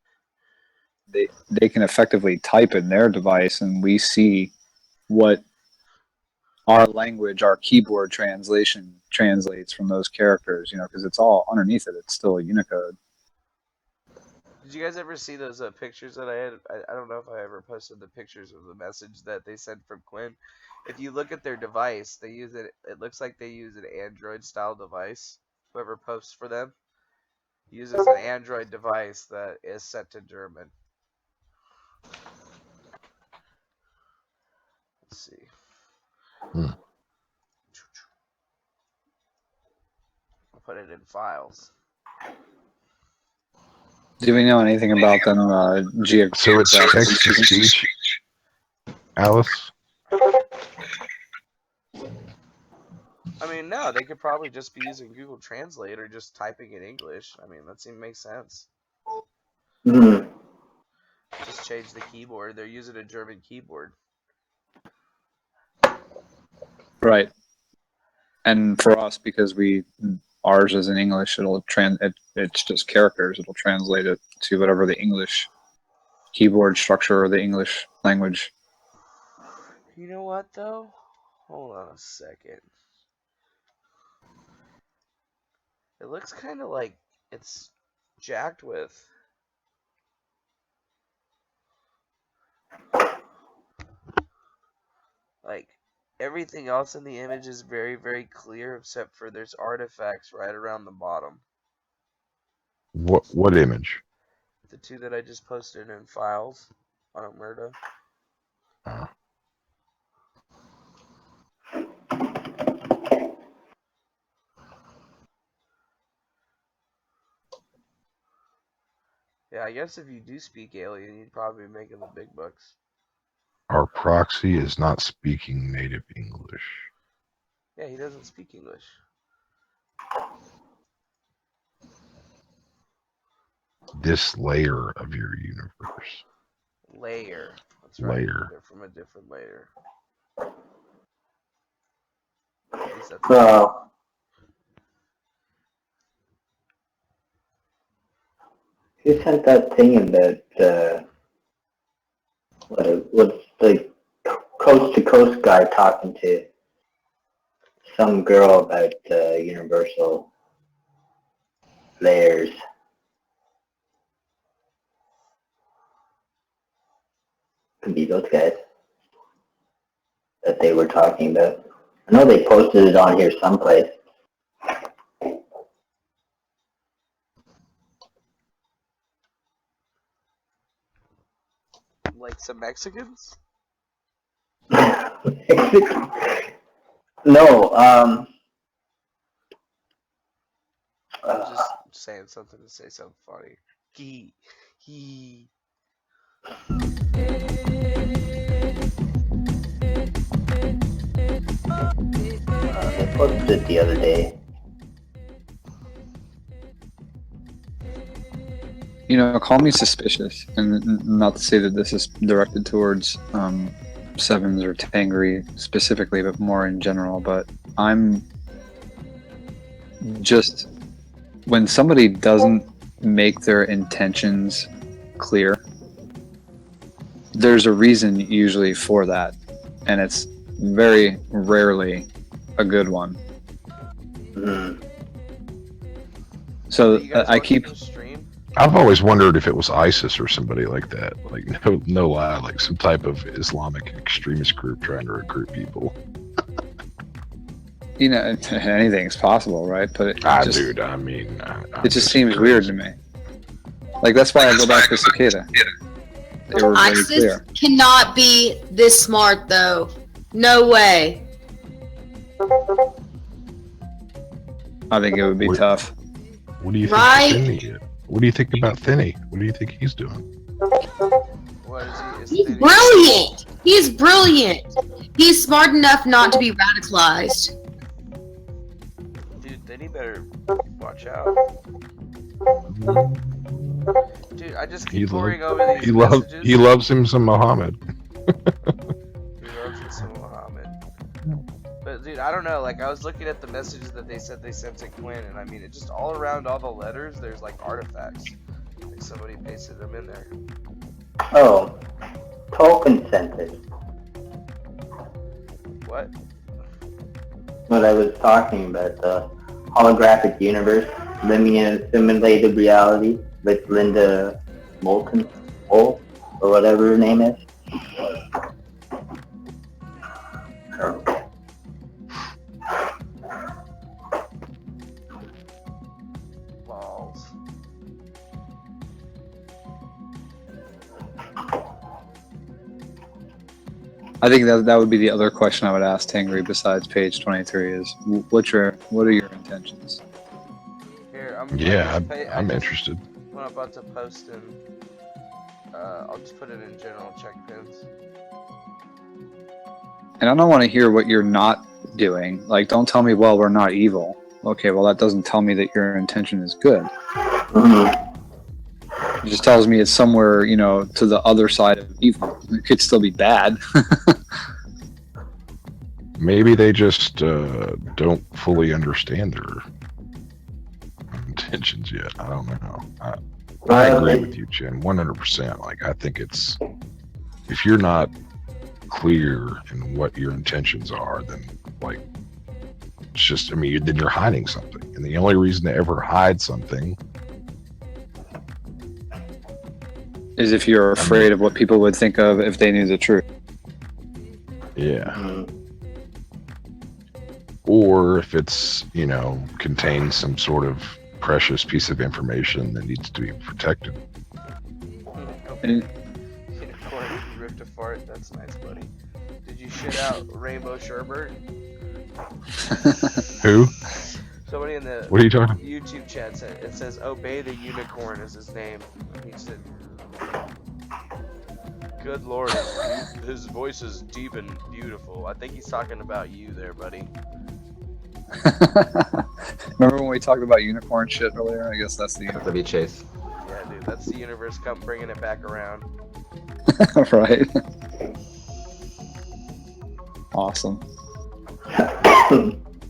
they can effectively type in their device, and we see what our language, our keyboard translation translates from those characters, because it's all underneath it. It's still a Unicode. Did you guys ever see those pictures that I had? I don't know if I ever posted the pictures of the message that they sent from Quinn. If you look at their device, they use it. It looks like they use an Android style device. Whoever posts for them uses an Android device that is set to German. Let's see. I'll put it in files. Do we know anything about them geographically? So it's text to speech, Alice? I mean, no, they could probably just be using Google Translate or just typing in English. I mean, that makes sense. Mm-hmm. Just change the keyboard. They're using a German keyboard. Right. And for us, because ours is in English, it's just characters. It'll translate it to whatever the English keyboard structure or the English language. You know what, though? Hold on a second. It looks kind of like it's jacked with. Like, everything else in the image is very, very clear, except for there's artifacts right around the bottom. What image? The two that I just posted in files on Omerta. Yeah, I guess if you do speak alien, you'd probably be making the big bucks. Our proxy is not speaking native English. Yeah, he doesn't speak English. This layer of your universe. Layer. That's right. Layer. They're from a different layer. Well, who sent that thing about what's the coast to coast guy talking to some girl about universal layers? Could be those guys that they were talking about. I know they posted it on here someplace. Like some Mexicans? No, I'm just saying something to say something funny. He. They posted it the other day. You know, call me suspicious, and not to say that this is directed towards Sevens or Tengri specifically, but more in general. But I'm just, when somebody doesn't make their intentions clear, there's a reason usually for that, and it's very rarely a good one. So I keep. I've always wondered if it was ISIS or somebody like that. Like, no lie, like some type of Islamic extremist group trying to recruit people. You know, anything's possible, right? But it just, dude, I mean, it just seems weird to me. Like, that's why I go back to Cicada. They were very ISIS clear. cannot be this smart, though. No way. I think it would be tough. What do you think? Right? What do you think about Thinny? What do you think he's doing? What is he? He's brilliant. He's brilliant. He's smart enough not to be radicalized. Dude, then he better watch out. Dude, I just keep pouring over these messages. He loves him some Muhammad. He loves him some Muhammad. But dude, I don't know, like I was looking at the messages that they said they sent to Quinn, and I mean, it just all around all the letters, there's like artifacts. Like somebody pasted them in there. Oh, token sent it. What? What I was talking about, the holographic universe, living in a simulated reality with Linda Moulton, or whatever her name is. Balls. I think that would be the other question I would ask Tengri besides page 23 is, what are your intentions? Here, I'm interested. What I'm about to post in, I'll just put it in general check pins. And I don't want to hear what you're not doing. Like, don't tell me, well, we're not evil. Okay, well, that doesn't tell me that your intention is good. It just tells me it's somewhere, you know, to the other side of evil. It could still be bad. Maybe they just don't fully understand their intentions yet. I don't know. I agree with you, Jim, 100%. Like, I think it's, if you're not clear in what your intentions are, then like, it's just, I mean, then you're hiding something. And the only reason to ever hide something is if you're afraid of what people would think of if they knew the truth. Yeah. or if it's, you know, contains some sort of precious piece of information that needs to be protected. Unicorn, you ripped a fart. That's nice, buddy. Did you shit out Rainbow Sherbert? Who? Somebody in the What are you talking? YouTube chat said it says Obey the Unicorn is his name. He said, "Good Lord, his voice is deep and beautiful." I think he's talking about you there, buddy. Remember when we talked about unicorn shit earlier? I guess that's the That'd be Chase. Yeah, dude, that's the universe come bringing it back around. Right. Awesome.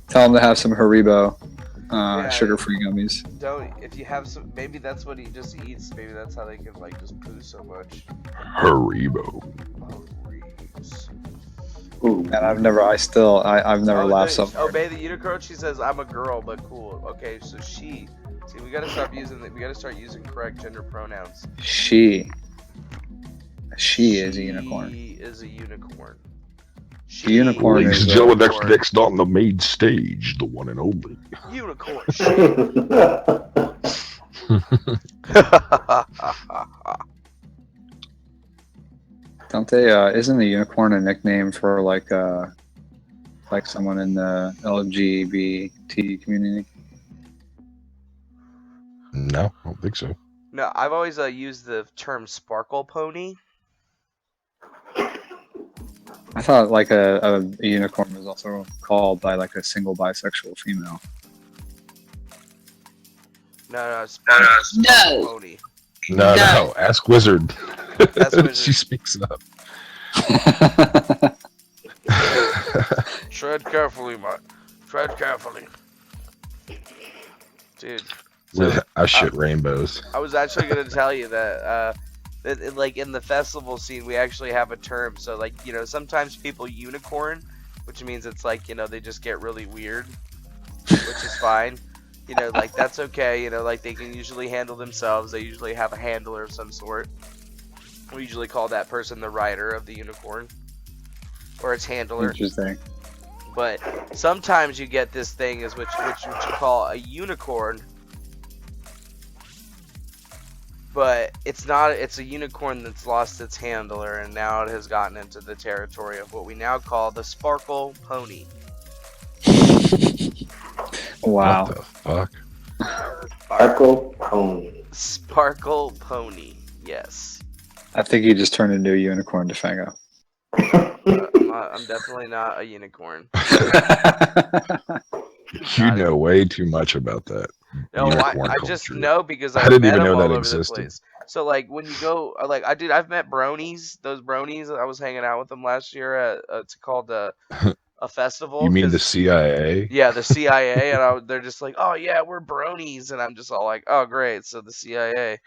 Tell him to have some Haribo, sugar-free gummies. Don't, if you have some, maybe that's what he just eats. Maybe that's how they can like just poo so much. Haribo. And I've never laughed so hard. Obey the Unicorn. She says, "I'm a girl, but cool." Okay, so she. See, we gotta start using correct gender pronouns. She is a unicorn. She is a unicorn. The unicorn Ladies is and gentlemen, next on the main stage, the one and only. Unicorn. Don't they? Isn't a unicorn a nickname for like someone in the LGBT community? No, I don't think so. No, I've always used the term sparkle pony. I thought like a unicorn was also called by like a single bisexual female. No, sparkle pony. No. Ask Wizard. That's Wizard. She speaks up. Tread carefully, Mark. Tread carefully. Dude. I shit rainbows. I was actually going to tell you that, like in the festival scene, we actually have a term. So, like, you know, sometimes people unicorn, which means it's like, you know, they just get really weird, which is fine. You know, like, that's okay. You know, like, they can usually handle themselves. They usually have a handler of some sort. We usually call that person the rider of the unicorn, or its handler. Interesting. But sometimes you get this thing is which you call a unicorn, but it's not. It's a unicorn that's lost its handler, and now it has gotten into the territory of what we now call the sparkle pony. Wow. What the fuck? Sparkle pony. Sparkle pony. Yes. I think he just turned into a unicorn, DeFango. I'm definitely not a unicorn. You know way too much about that. No, I just know because I didn't met even them know all that over existed. the place. So like when you go, like I've met bronies. Those bronies, I was hanging out with them last year at it's called a festival. You mean the CIA? Yeah, the CIA, and they're just like, oh yeah, we're bronies, and I'm just all like, oh great, so the CIA,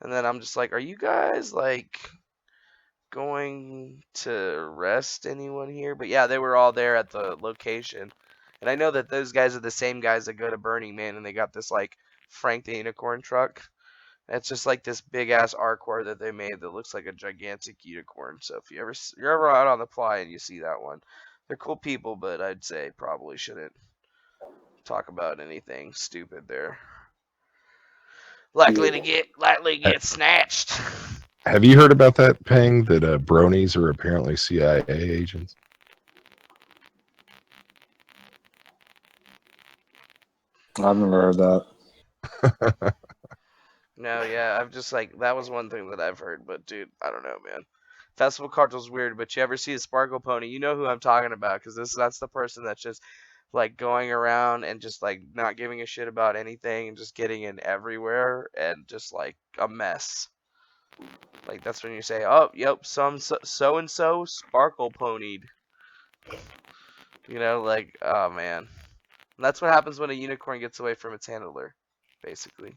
and then I'm just like, are you guys like going to arrest anyone here? But yeah, they were all there at the location. And I know that those guys are the same guys that go to Burning Man, and they got this like Frank the Unicorn truck. It's just like this big ass Arcor that they made that looks like a gigantic unicorn. So if you're ever out on the fly and you see that one, they're cool people, but I'd say probably shouldn't talk about anything stupid there. Likely to get snatched. Have you heard about that, Peng? That bronies are apparently CIA agents. I've never heard that. No, yeah, I'm just like, that was one thing that I've heard, but dude, I don't know, man. Festival Cartel's weird, but you ever see a Sparkle Pony, you know who I'm talking about, because that's the person that's just like going around and just like not giving a shit about anything and just getting in everywhere and just like a mess. Like that's when you say, oh, yep, so and so Sparkle Ponied. You know, like, oh man. And that's what happens when a unicorn gets away from its handler, basically.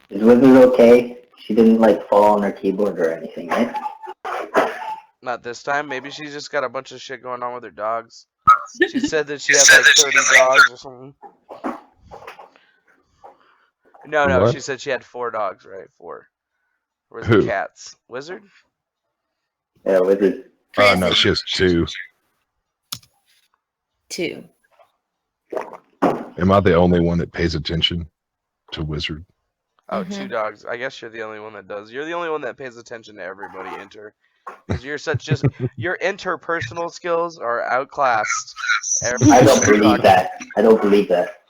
Is Wizard okay? She didn't like fall on her keyboard or anything, right? Not this time. Maybe she's just got a bunch of shit going on with her dogs. She said that she had like 30 dogs or something. No, What? she said she had 4 dogs, right? 4. Where's Who? the cats? Wizard? Yeah, Wizard. Oh no, she has 2. 2. Am I the only one that pays attention to Wizard? Oh, Two Dogs. I guess you're the only one that does. You're the only one that pays attention to everybody enter. Because you're your interpersonal skills are outclassed. I don't believe that. I don't believe that.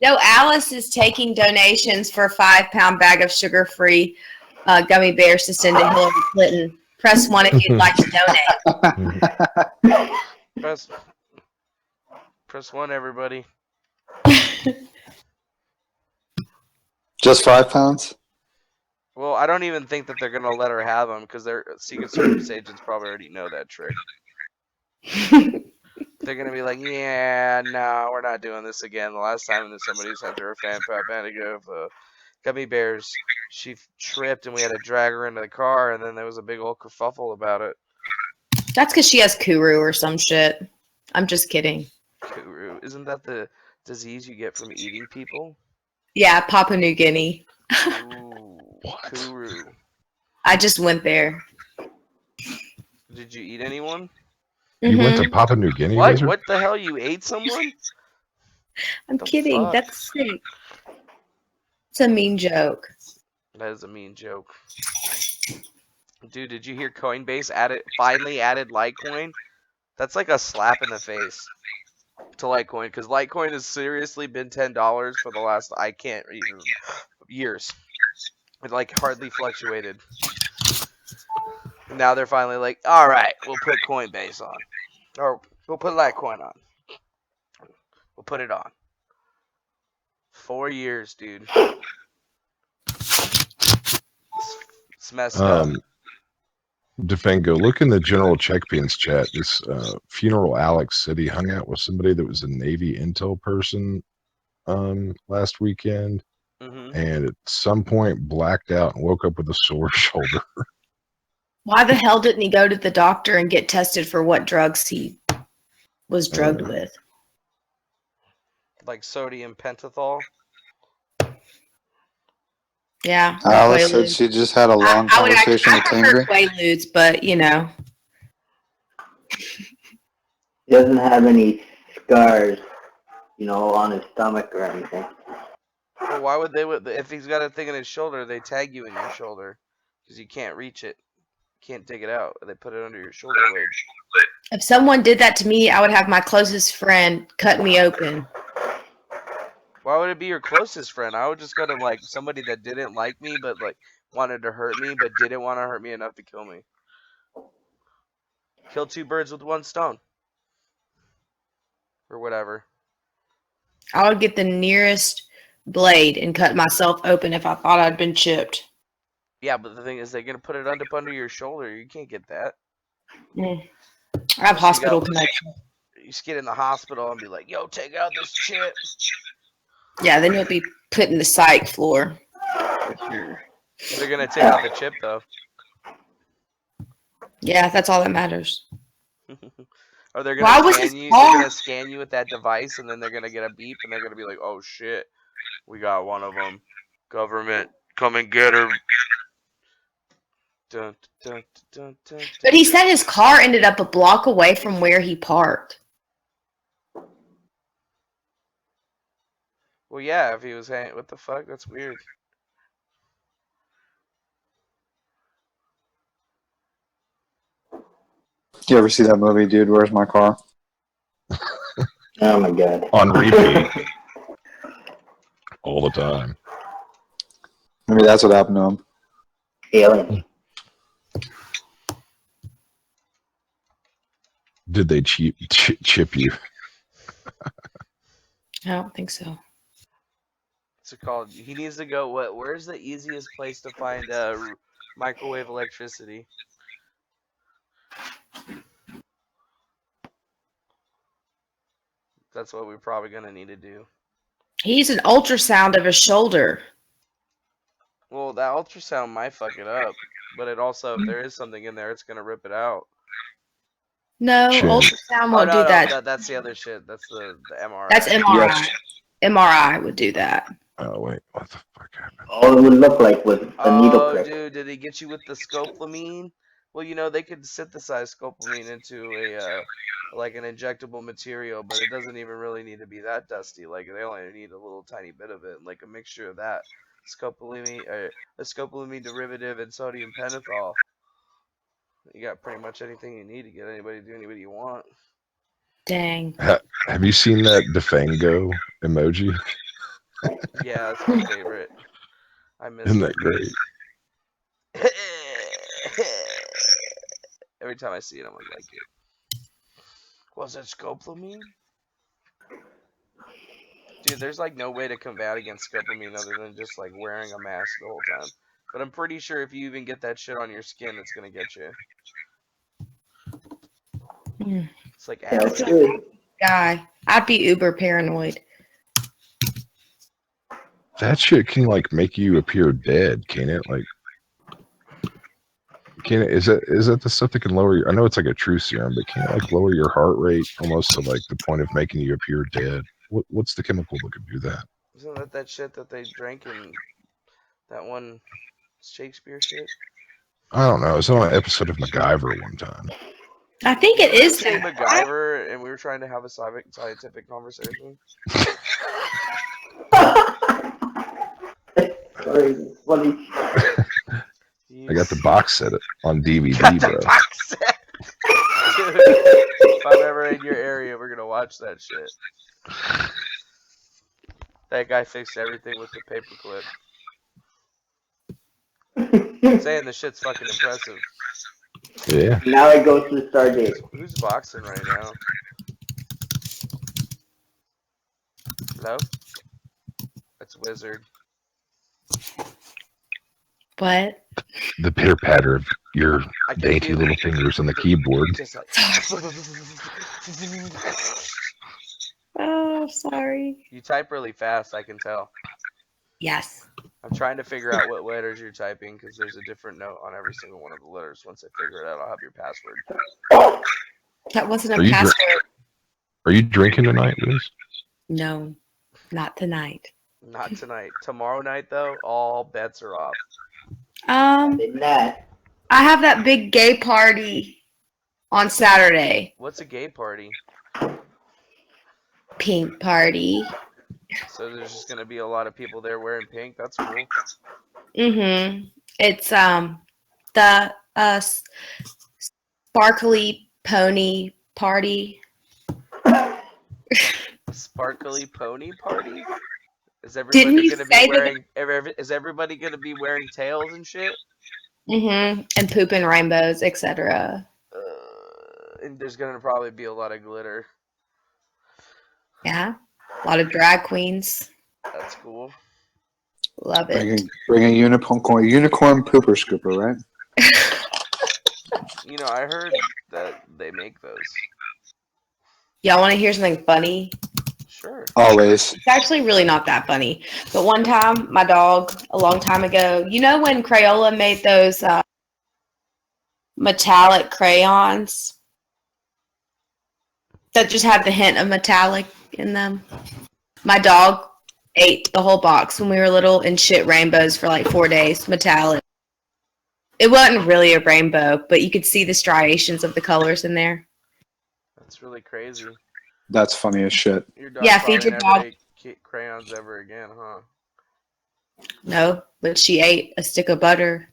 No, Alice is taking donations for a 5-pound bag of sugar-free gummy bears to send to Hillary Clinton. Press 1 if you'd like to donate. Press 1, everybody. Just 5 pounds? Well, I don't even think that they're going to let her have them because their Secret Service agents probably already know that trick. They're going to be like, yeah, no, we're not doing this again. The last time that somebody sent her a fan bag of gummy bears, she tripped and we had to drag her into the car, and then there was a big old kerfuffle about it. That's because she has Kuru or some shit. I'm just kidding. Kuru. Isn't that the disease you get from eating people? Yeah, Papua New Guinea. Ooh, Kuru. I just went there. Did you eat anyone? You went to Papua New Guinea, What? Wizard? What the hell? You ate someone? I'm kidding. Fuck? That's sick. It's a mean joke. That is a mean joke. Dude, did you hear Coinbase finally added Litecoin? That's like a slap in the face to Litecoin, because Litecoin has seriously been $10 for the last, I can't even, years. It like hardly fluctuated. Now they're finally like, all right, we'll put Coinbase on, or we'll put Litecoin on. We'll put it on. 4 years, dude. It's messed up. DeFango, look in the general checkpins chat. This Funeral Alex said he hung out with somebody that was a Navy intel person last weekend, and at some point blacked out and woke up with a sore shoulder. Why the hell didn't he go to the doctor and get tested for what drugs he was drugged with? Like sodium pentothal. Yeah. Alice said she just had a long conversation with Tengri. Quaaludes, but you know. He doesn't have any scars, on his stomach or anything. Well, why would they? If he's got a thing in his shoulder, they tag you in your shoulder because you can't reach it, can't dig it out. They put it under your shoulder blade. If someone did that to me, I would have my closest friend cut me open. Why would it be your closest friend? I would just go to like somebody that didn't like me, but like wanted to hurt me, but didn't want to hurt me enough to kill me. Kill 2 birds with 1 stone, or whatever. I would get the nearest blade and cut myself open if I thought I'd been chipped. Yeah, but the thing is, they're gonna put it up under your shoulder. You can't get that. I have hospital connection. You just get in the hospital and be like, "Yo, take out this chip." Yeah, then you'll be put in the psych floor. They're gonna take out the chip though. Yeah, that's all that matters. Or they're gonna scan you. hard? They're gonna scan you with that device, and then they're gonna get a beep, and they're gonna be like, "Oh shit, we got one of them. Government, come and get her." Dun, dun, dun, dun, dun. But he said his car ended up a block away from where he parked. Well, yeah, if he was hanging, what the fuck? That's weird. You ever see that movie, Dude, Where's My Car? Oh my god. On repeat. All the time. Maybe that's what happened to him. Alien. Did they chip you? I don't think so. What's it called? He needs to go. Where's the easiest place to find microwave electricity? That's what we're probably gonna need to do. He's an ultrasound of his shoulder. Well, that ultrasound might fuck it up, but it also, if there is something in there, it's gonna rip it out. No, ultrasound won't do that. That's the other shit. That's the MRI. That's MRI. Yes. MRI would do that. Oh wait, what the fuck happened? All it would look like was a needle prick. Dude, did they get you with the scopolamine? Well, they could synthesize scopolamine into a like an injectable material, but it doesn't even really need to be that dusty. Like they only need a little tiny bit of it, like a mixture of that scopolamine, a scopolamine derivative, and sodium pentothal. You got pretty much anything you need to get anybody to do anybody you want. Dang. Have you seen that DEFANGO emoji? Yeah, that's my favorite. I miss Isn't it. that great? Every time I see it, I'm like it. Was that scopolamine? Dude, there's like no way to combat against scopolamine other than just like wearing a mask the whole time. But I'm pretty sure if you even get that shit on your skin, it's gonna get you. It's like acid. Guy, I'd be uber paranoid. That shit can like make you appear dead, can't it? Like, can it? Is that the stuff that can lower your? I know it's like a true serum, but can it like lower your heart rate almost to like the point of making you appear dead? What's the chemical that could do that? Isn't that shit that they drank in that one Shakespeare shit? I don't know. I was on an episode of MacGyver one time. I think it is Say that. MacGyver, and we were trying to have a scientific conversation. Funny. I got the box set on DVD, bro. Box set. Dude, if I'm ever in your area, we're gonna watch that shit. That guy fixed everything with the paperclip. I'm saying the shit's fucking impressive. Yeah. Now it goes to the Stargate. Who's boxing right now? Hello? That's Wizard. What? The pitter patter of your dainty little fingers on the keyboard. Just like Oh, sorry. you type really fast, I can tell. Yes. I'm trying to figure out what letters you're typing because there's a different note on every single one of the letters. Once I figure it out, I'll have your password. That wasn't Are a you password. Are you drinking tonight, Liz? No, not tonight. Not tonight. Tomorrow night, though, all bets are off. I have that big gay party on Saturday. What's a gay party? Pink party. So there's just gonna be a lot of people there wearing pink. That's cool. It's the sparkly pony party. Sparkly pony party? Is Didn't everybody you gonna say be that- wearing? Is everybody gonna be wearing tails and shit? And pooping rainbows, etc. And there's gonna probably be a lot of glitter. Yeah, a lot of drag queens. That's cool. Love it. Bring a unicorn pooper scooper, right? You know, I heard that they make those. Y'all want to hear something funny? Sure. Always. It's actually really not that funny. But one time, my dog, a long time ago, you know when Crayola made those metallic crayons that just had the hint of metallic in them? My dog ate the whole box when we were little and shit rainbows for like 4 days, metallic. It wasn't really a rainbow, but you could see the striations of the colors in there. That's really crazy. That's funny as shit. Your dog Yeah, probably feed your never dog. ate crayons ever again, huh? No, but she ate a stick of butter.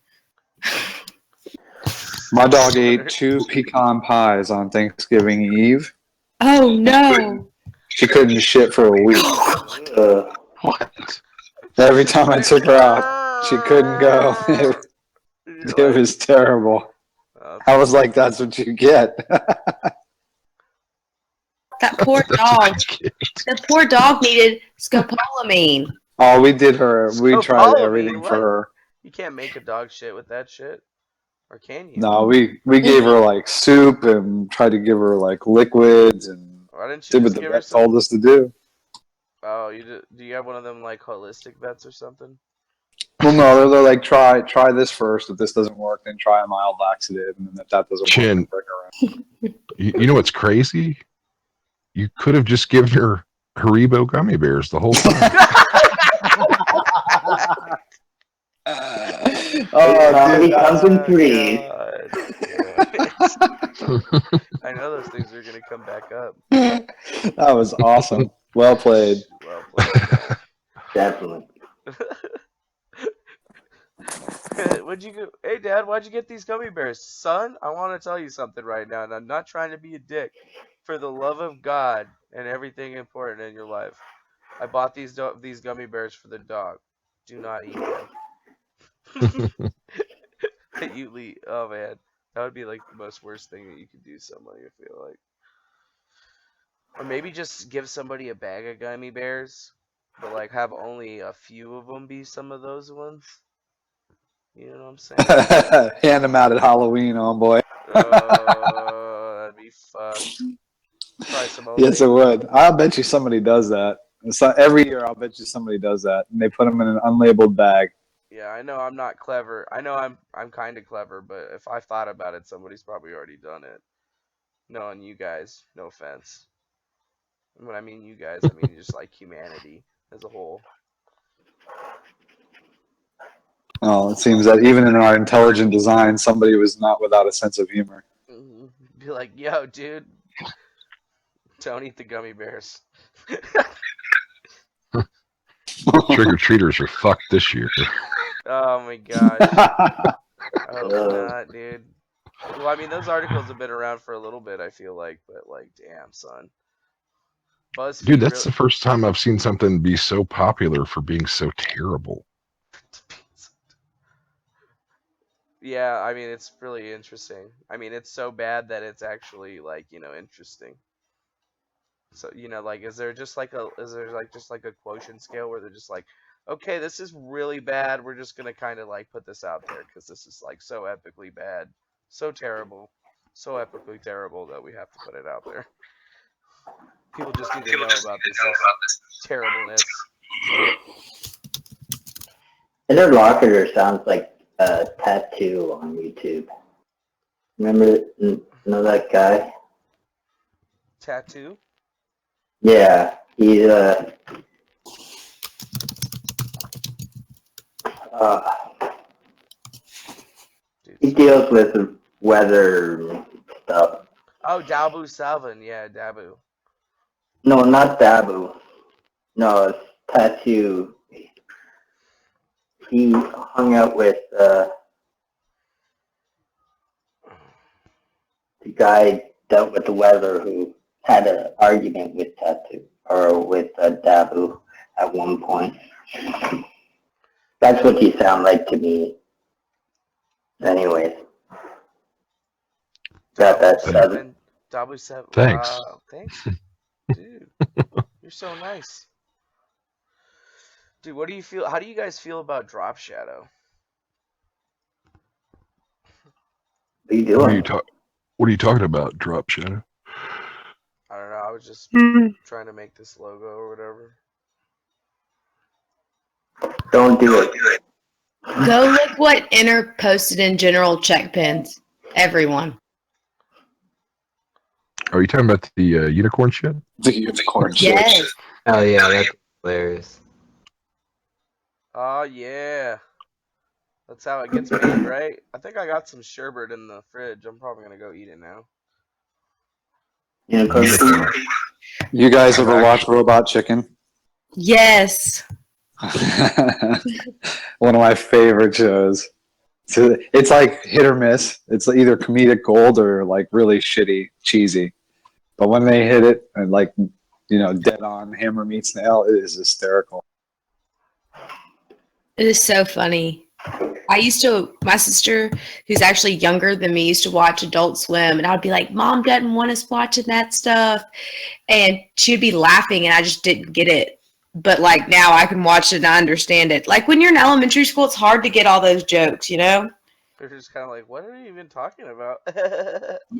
My dog ate 2 pecan pies on Thanksgiving Eve. Oh no! She couldn't shit for a week. What? Every time I took her out, she couldn't go. It was terrible. I was like, "That's what you get." That poor dog. The poor dog needed scopolamine. Oh, we did her. We tried everything what? for her. You can't make a dog shit with that shit. Or can you? No, we gave her like soup and tried to give her like liquids and Why didn't you did what just the give her vet some? told us to do. Oh, do you have one of them like holistic vets or something? Well, no, they're like try this first. If this doesn't work, then try a mild laxative, and then if that doesn't Chin. work, then bring her in. You know what's crazy? You could have just given her Haribo gummy bears the whole time. Comedy comes in threes. I know those things are gonna come back up. That was awesome. Well played. Well played, Dad. Definitely. What'd you go? Hey, Dad, why'd you get these gummy bears? Son, I want to tell you something right now, and I'm not trying to be a dick. For the love of God and everything important in your life, I bought these gummy bears for the dog. Do not eat them. Oh man, that would be like the most worst thing that you could do to somebody, I feel like. Or maybe just give somebody a bag of gummy bears, but like have only a few of them be some of those ones. You know what I'm saying? Hand them out at Halloween, homeboy. Oh, that'd be fucked. Try some old Yes, it lady. would. I'll bet you somebody does that. So every year, I'll bet you somebody does that, and they put them in an unlabeled bag. Yeah, I know I'm not clever. I know I'm kind of clever, but if I thought about it, somebody's probably already done it. Knowing you guys, no offense. And when I mean you guys, I mean just like humanity as a whole. Oh, it seems that even in our intelligent design, somebody was not without a sense of humor. Be like, yo, dude, don't eat the gummy bears. Trick-or-treaters are fucked this year. Oh my gosh. I hope not, dude. Well, I mean, those articles have been around for a little bit, I feel like, but like, damn, son. BuzzFeed. Dude, that's the first time I've seen something be so popular for being so terrible. Yeah, I mean, it's really interesting. I mean, it's so bad that it's actually like, interesting. So, like, is there just like a quotient scale where they're just like, okay, this is really bad. We're just gonna kind of like put this out there because this is like so epically bad, so terrible, so epically terrible that we have to put it out there. People just need to know about this terribleness. Inner Locator sounds like a tattoo on YouTube. Know that guy? Tattoo? Yeah, he's he deals with weather stuff. Oh, Dabu Salvin, yeah, Dabu. No, not Dabu. No, it's Tattoo. He hung out with the guy dealt with the weather who had an argument with Tattoo or with Dabu at one point. That's what he sound like to me. Anyways, got that southern. Dabu 7. Thanks. Wow, thanks, dude. You're so nice. Dude, what do you feel? How do you guys feel about Drop Shadow? What are you doing? What are you talking about, Drop Shadow? I don't know. I was just trying to make this logo or whatever. Don't do it. Go look what Inner posted in general check pins. Everyone. Are you talking about the unicorn shit? The unicorn shit. Yes. Oh yeah, that's hilarious. Oh yeah, that's how it gets made, right? I think I got some sherbet in the fridge. I'm probably gonna go eat it now. You guys ever watch Robot Chicken? Yes. One of my favorite shows. So it's like hit or miss. It's either comedic gold or like really shitty, cheesy. But when they hit it and like, dead on hammer meets nail, it is hysterical. It is so funny. My sister, who's actually younger than me, used to watch Adult Swim, and I would be like, Mom doesn't want us watching that stuff. And she'd be laughing, and I just didn't get it. But like now I can watch it and I understand it. Like when you're in elementary school, it's hard to get all those jokes, They're just kind of like, what are you even talking about?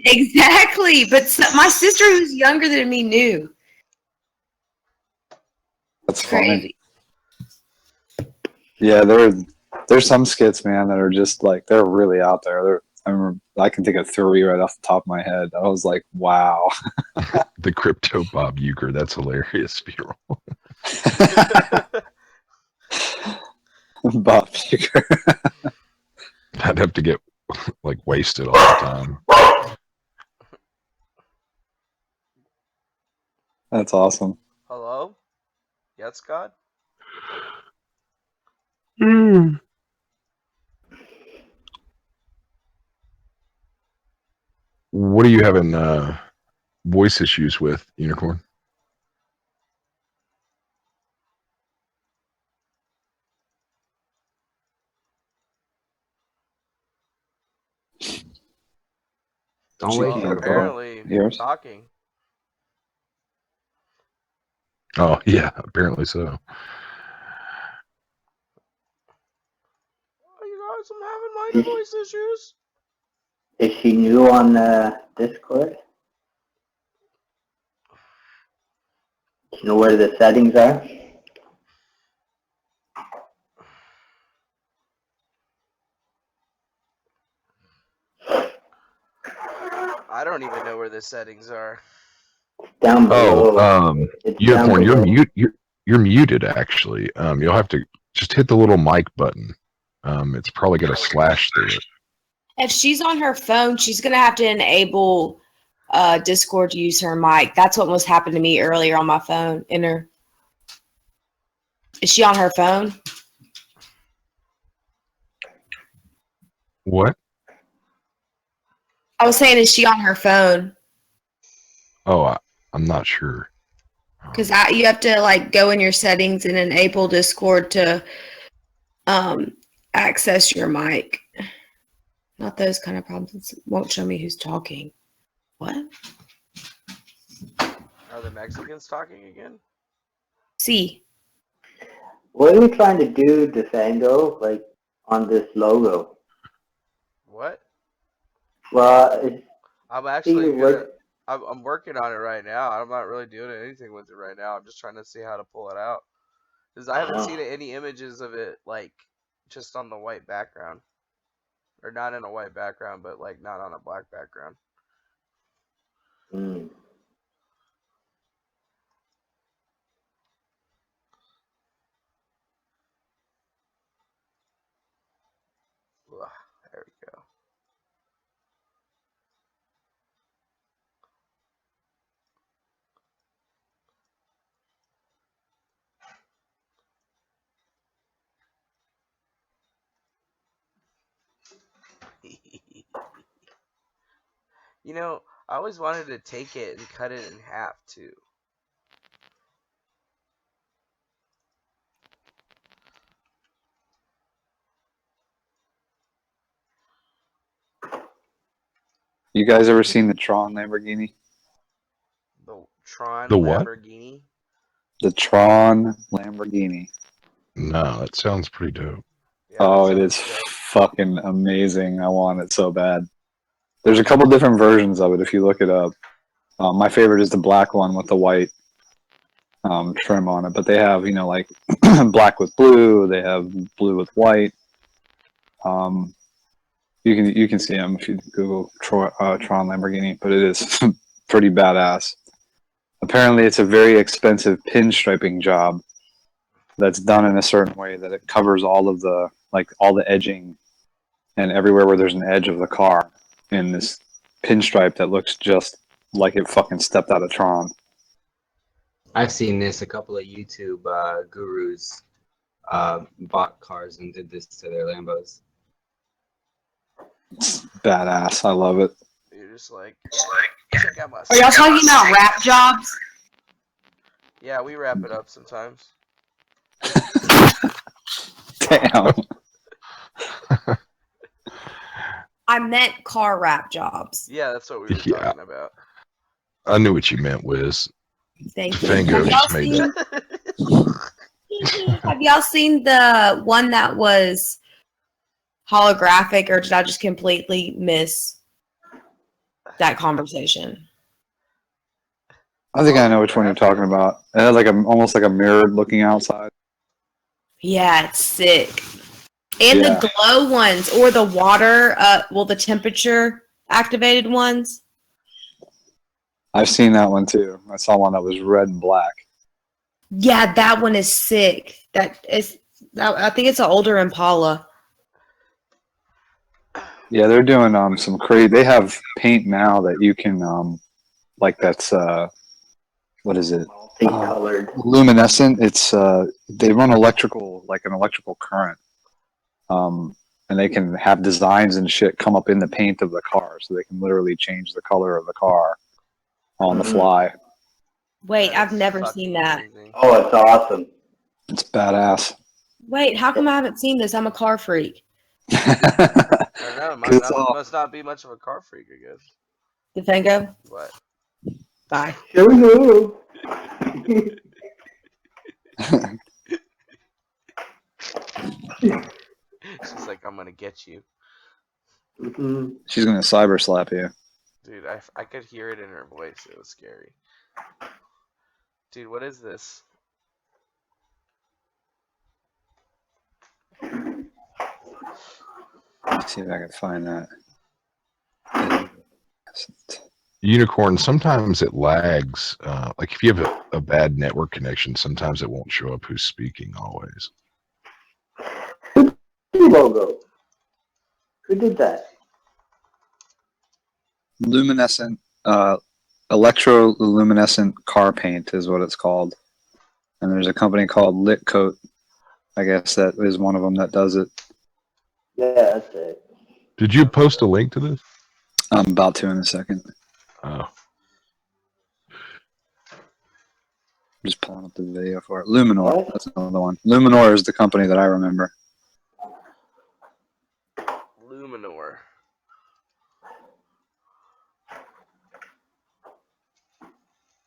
Exactly. But my sister, who's younger than me, knew. That's crazy. Funny. Yeah, there's some skits, man, that are just like they're really out there. I can think of 3 right off the top of my head. I was like, wow. The Crypto Bob Euchre, that's hilarious. Bob Euchre. I'd have to get like wasted all the time. That's awesome. Hello? Yes, God? What are you having voice issues with, Unicorn? Don't She wake can't him, bro. Apparently, Yours? talking. Oh, yeah, apparently so. Oh, you guys, I'm having minor voice issues. Is she new on Discord? Do you know where the settings are? I don't even know where the settings are. Down below. It's down Unicorn, below. you're muted actually. You'll have to just hit the little mic button. It's probably got a slash through it. If she's on her phone, she's gonna have to enable Discord to use her mic. That's what was happened to me earlier on my phone. Is she on her phone? What? I was saying, is she on her phone? Oh, I'm not sure. Because you have to like go in your settings and enable Discord to access your mic. Not those kind of problems. It won't show me who's talking. What? Are the Mexicans talking again? See. What are we trying to do, DeFango, like, on this logo? What? Well, I'm actually gonna. I'm working on it right now. I'm not really doing anything with it right now. I'm just trying to see how to pull it out. Because I haven't seen any images of it, like, just on the white background. Or not in a white background, but, like, not on a black background. Mm. Ugh, there we go. You know, I always wanted to take it and cut it in half, too. You guys ever seen the Tron Lamborghini? The Tron The what? Lamborghini? The Tron Lamborghini. No, it sounds pretty dope. Yeah, Oh, it is fucking amazing. I want it so bad. There's a couple different versions of it if you look it up. My favorite is the black one with the white trim on it, but they have, you know, like black with blue. They have blue with white. You can see them if you Google Tron Lamborghini, but it is pretty badass. Apparently, it's a very expensive pinstriping job that's done in a certain way that it covers all of the all the edging and everywhere where there's an edge of the car in this pinstripe that looks just like it fucking stepped out of Tron. I've seen this. A couple of YouTube gurus bought cars and did this to their Lambos. It's badass. I love it. You're just like, check out my. Are y'all talking about rap jobs? Yeah, we wrap it up sometimes. Damn. I meant car wrap jobs. Yeah, that's what we were talking about. I knew what you meant, Wiz. Thank DeFango just made you. that. Have y'all seen the one that was holographic, or did I just completely miss that conversation? I think I know which one you're talking about. It has like almost like a mirrored looking outside. Yeah, it's sick. And the glow ones, or the water, the temperature activated ones. I've seen that one too. I saw one that was red and black. Yeah, that one is sick. I think it's an older Impala. Yeah, they're doing some crazy. They have paint now that you can that's what is it? Multicolored. Luminescent. It's they run electrical, like an electrical current, and they can have designs and shit come up in the paint of the car, so they can literally change the color of the car on the fly. Wait, I've never seen that. Oh, it's awesome. It's badass. Wait, how come I haven't seen this? I'm a car freak. I don't know. Must not be much of a car freak, I guess. DeFango? What? Bye. Here we go. She's like, I'm gonna get you. She's gonna cyber slap you. Dude, I could hear it in her voice. It was scary. Dude, what is this? Let's see if I can find that. Unicorn, sometimes it lags. Like if you have a bad network connection, sometimes it won't show up who's speaking always. Logo. Who did that? Luminescent, electroluminescent car paint is what it's called. And there's a company called Lit Coat. I guess that is one of them that does it. Yeah, that's it. Did you post a link to this? I'm about to in a second. Oh. I'm just pulling up the video for it. Luminor, that's another one. Luminor is the company that I remember. Luminor.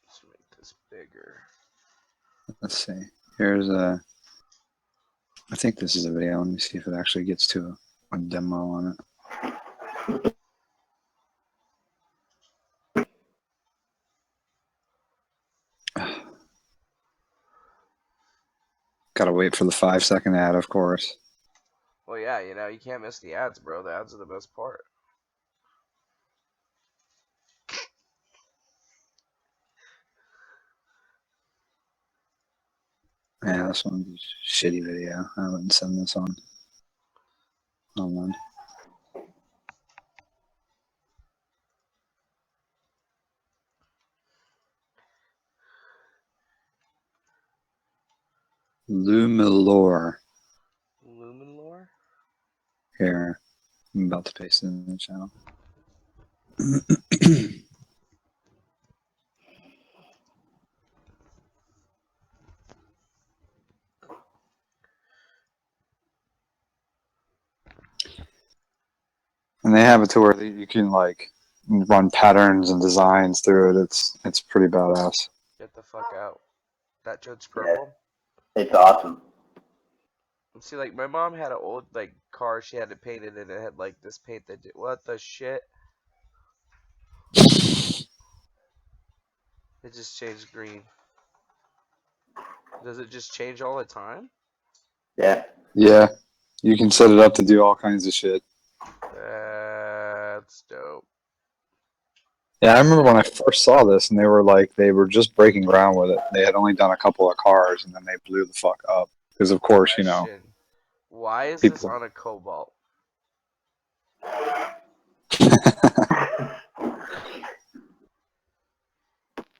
Let's make this bigger. Let's see. Here's a. I think this is a video. Let me see if it actually gets to a demo on it. Gotta wait for the 5-second ad, of course. Well, yeah, you know, you can't miss the ads, bro. The ads are the best part. Yeah, this one's a shitty video. I wouldn't send this on. Online. Lumilor. Luminor? Here. I'm about to paste it in the channel. And they have it to where you can like run patterns and designs through it. It's pretty badass. Get the fuck out. That judge purple? Yeah, it's awesome. See, like, my mom had an old, like, car. She had it painted, and it had, like, this paint that did... What the shit? It just changed green. Does it just change all the time? Yeah. Yeah. You can set it up to do all kinds of shit. That's dope. Yeah, I remember when I first saw this, and they were just breaking ground with it. They had only done a couple of cars, and then they blew the fuck up. Because, of course, you know... Why is people... this on a Cobalt?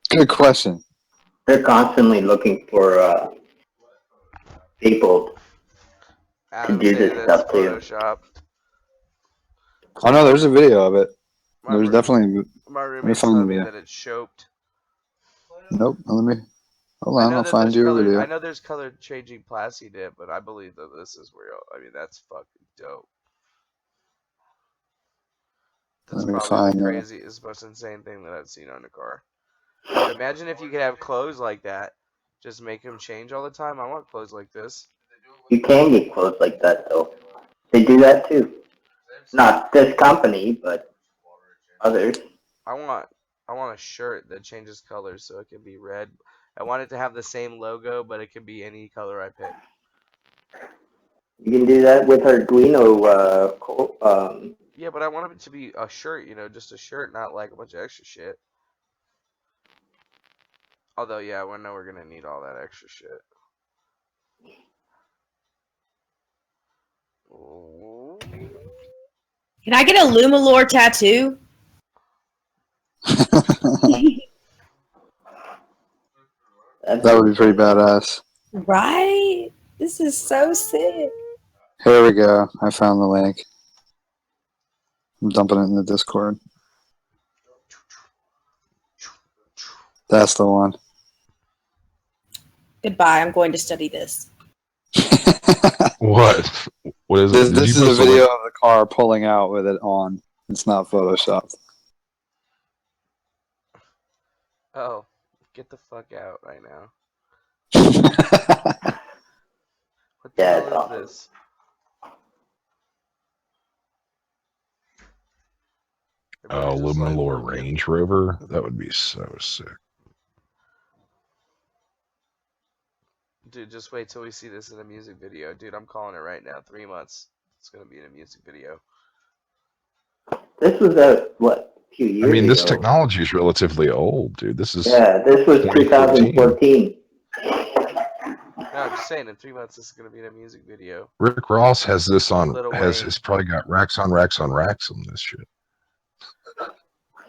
Good question. They're constantly looking for people to do this stuff too. Oh no, there's a video of it. There's definitely. My Let me roommate's find the telling me video. that it's choked. Nope. Let me. Hold on. I'll find you a video. I know there's color changing plastic in it, but I believe that this is real. I mean, that's fucking dope. That's Let me probably find the it. craziest, most insane thing that I've seen on a car. But imagine if you could have clothes like that. Just make them change all the time. I want clothes like this. You can get clothes like that though. They do that too. Not this company, but others. I want a shirt that changes colors so it can be red. I want it to have the same logo, but it can be any color I pick. You can do that with Arduino. Yeah, but I want it to be a shirt, you know, just a shirt, not like a bunch of extra shit. Although, yeah, we know we're gonna need all that extra shit. Oh. Can I get a Lumalore tattoo? That would be pretty badass. Right? This is so sick. Here we go. I found the link. I'm dumping it in the Discord. That's the one. Goodbye. I'm going to study this. What? What is it? This is a video of the car pulling out with it on. It's not photoshopped. Oh, get the fuck out right now. What the hell is this? Luminor Range Rover? That would be so sick. Dude, just wait till we see this in a music video. Dude, I'm calling it right now. 3 months. It's gonna be in a music video. This was a few years ago. I mean, this technology is relatively old, dude. This is this was 2014. No, I'm just saying, in 3 months, this is gonna be in a music video. Rick Ross has this on. Wayne. Has probably got racks on racks on racks on this shit.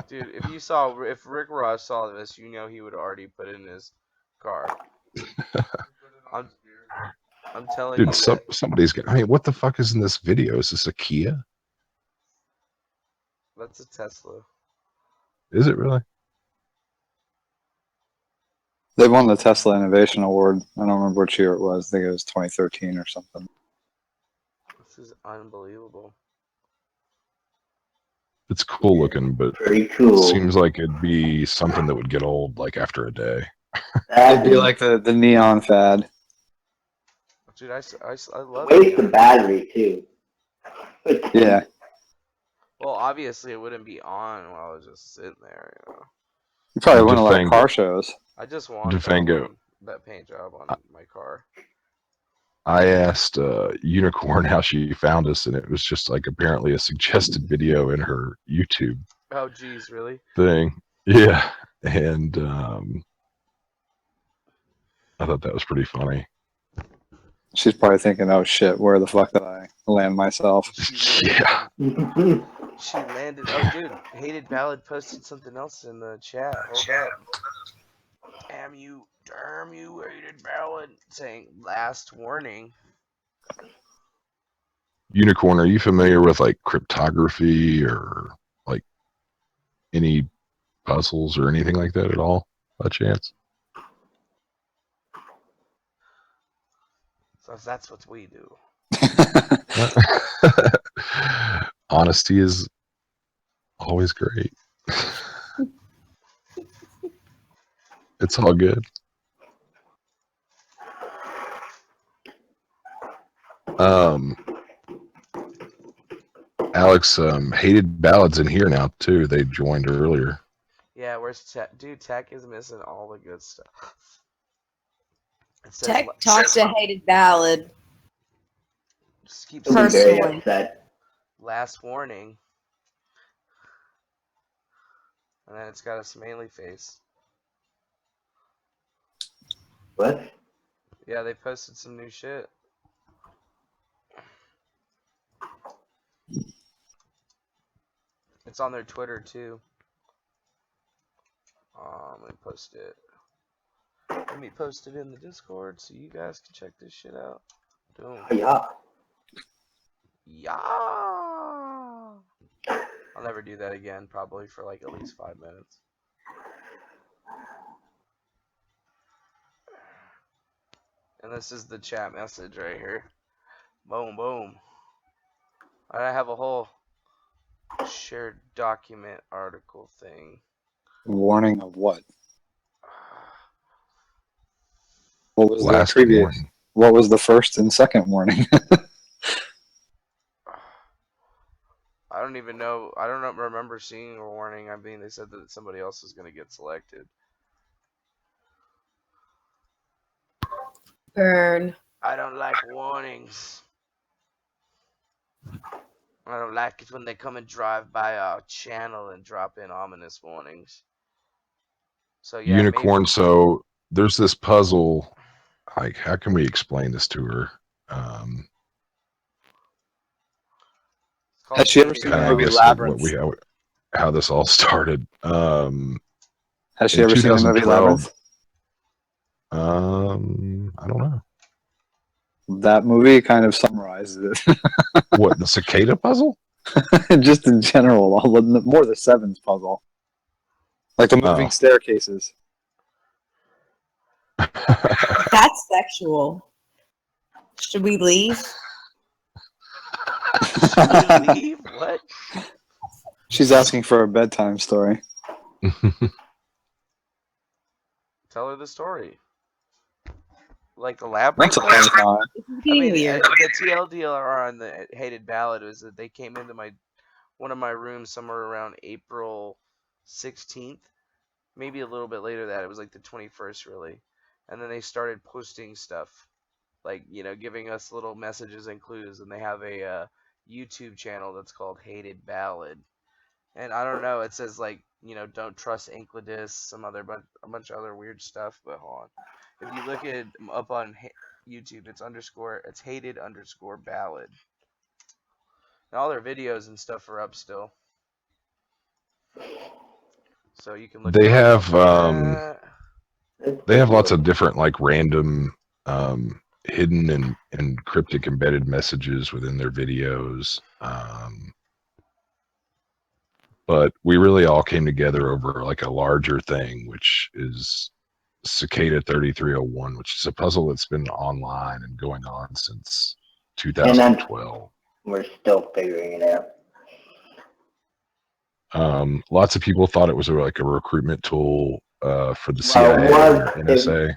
Dude, if Rick Ross saw this, you know he would already put it in his car. I'm telling you. Dude, somebody's got. I mean, what the fuck is in this video? Is this a Kia? That's a Tesla. Is it really? They won the Tesla Innovation Award. I don't remember which year it was. I think it was 2013 or something. This is unbelievable. It's cool looking, but very cool. Seems like it'd be something that would get old like after a day. It'd be like the neon fad. Dude, I love Waste it. the battery too. Yeah. Well, obviously it wouldn't be on while I was just sitting there, you know. You probably went to a lot of car shows. I just wanted that paint job on my car. I asked Unicorn how she found us, and it was just like apparently a suggested video in her YouTube Oh, geez, really? thing. Yeah, and I thought that was pretty funny. She's probably thinking, "Oh shit, where the fuck did I land myself?" Yeah. She landed. Oh, dude, Hated Ballad posted something else in the chat. Hold up. Damn you, Hated Ballad, saying last warning. Unicorn, are you familiar with like cryptography or like any puzzles or anything like that at all, by chance? So that's what we do. Honesty is always great. It's all good. Alex, Hated Ballads in here now too. They joined earlier. Yeah, where's Tech? Dude, Tech is missing all the good stuff. Tech talks to Hated Ballad. Just keep personally. Last warning. And then it's got a smiley face. What? Yeah, they posted some new shit. It's on their Twitter too. Let me post it. Let me post it in the Discord so you guys can check this shit out. Boom. Yeah. Yeah. I'll never do that again, probably for like at least 5 minutes. And this is the chat message right here. Boom, boom. I have a whole shared document article thing. Warning of what? What was Last the previous? warning. What was the first and second warning? I don't even know. I don't remember seeing a warning. I mean, they said that somebody else was going to get selected. Burn. I don't like warnings. I don't like it when they come and drive by our channel and drop in ominous warnings. So yeah, Unicorn. maybe. So there's this puzzle. Like, how can we explain this to her? Has she ever seen the movie Labyrinth? How this all started. Has she ever seen the movie Labyrinth? I don't know. That movie kind of summarizes it. What, the cicada puzzle? Just in general, more the sevens puzzle. Like the moving staircases. That's sexual. Should we leave? Should we leave? What? She's asking for a bedtime story. Tell her the story. Like the lab. That's all the time. I mean, the TLDR on the Hated Ballad was that they came into one of my rooms somewhere around April 16th, maybe a little bit later than that. It was like the 21st, really. And then they started posting stuff, like, you know, giving us little messages and clues. And they have a YouTube channel that's called Hated Ballad. And I don't know, it says, like, you know, don't trust Inkladis, a bunch of other weird stuff. But hold on. If you look it up on YouTube, it's hated_ballad. And all their videos and stuff are up still. So you can look. They have lots of different, like, random hidden and cryptic embedded messages within their videos. But we really all came together over like a larger thing, which is Cicada 3301, which is a puzzle that's been online and going on since 2012. We're still figuring it out. Lots of people thought it was like a recruitment tool for the CIA or NSA.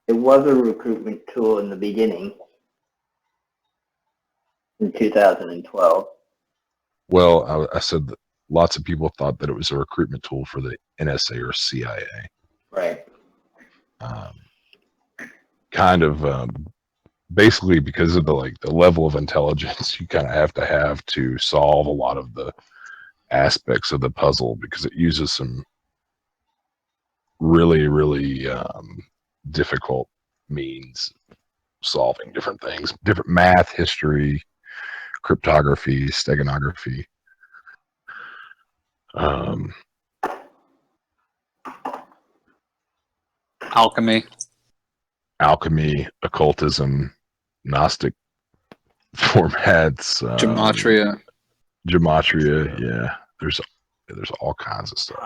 It was a recruitment tool in the beginning, in 2012. Well, I said that lots of people thought that it was a recruitment tool for the NSA or CIA. Right. Kind of basically because of the level of intelligence you kind of have to solve a lot of the aspects of the puzzle, because it uses some really, really difficult means solving different things, different math, history, cryptography, steganography. Alchemy, occultism, Gnostic formats, gematria. Yeah, there's all kinds of stuff.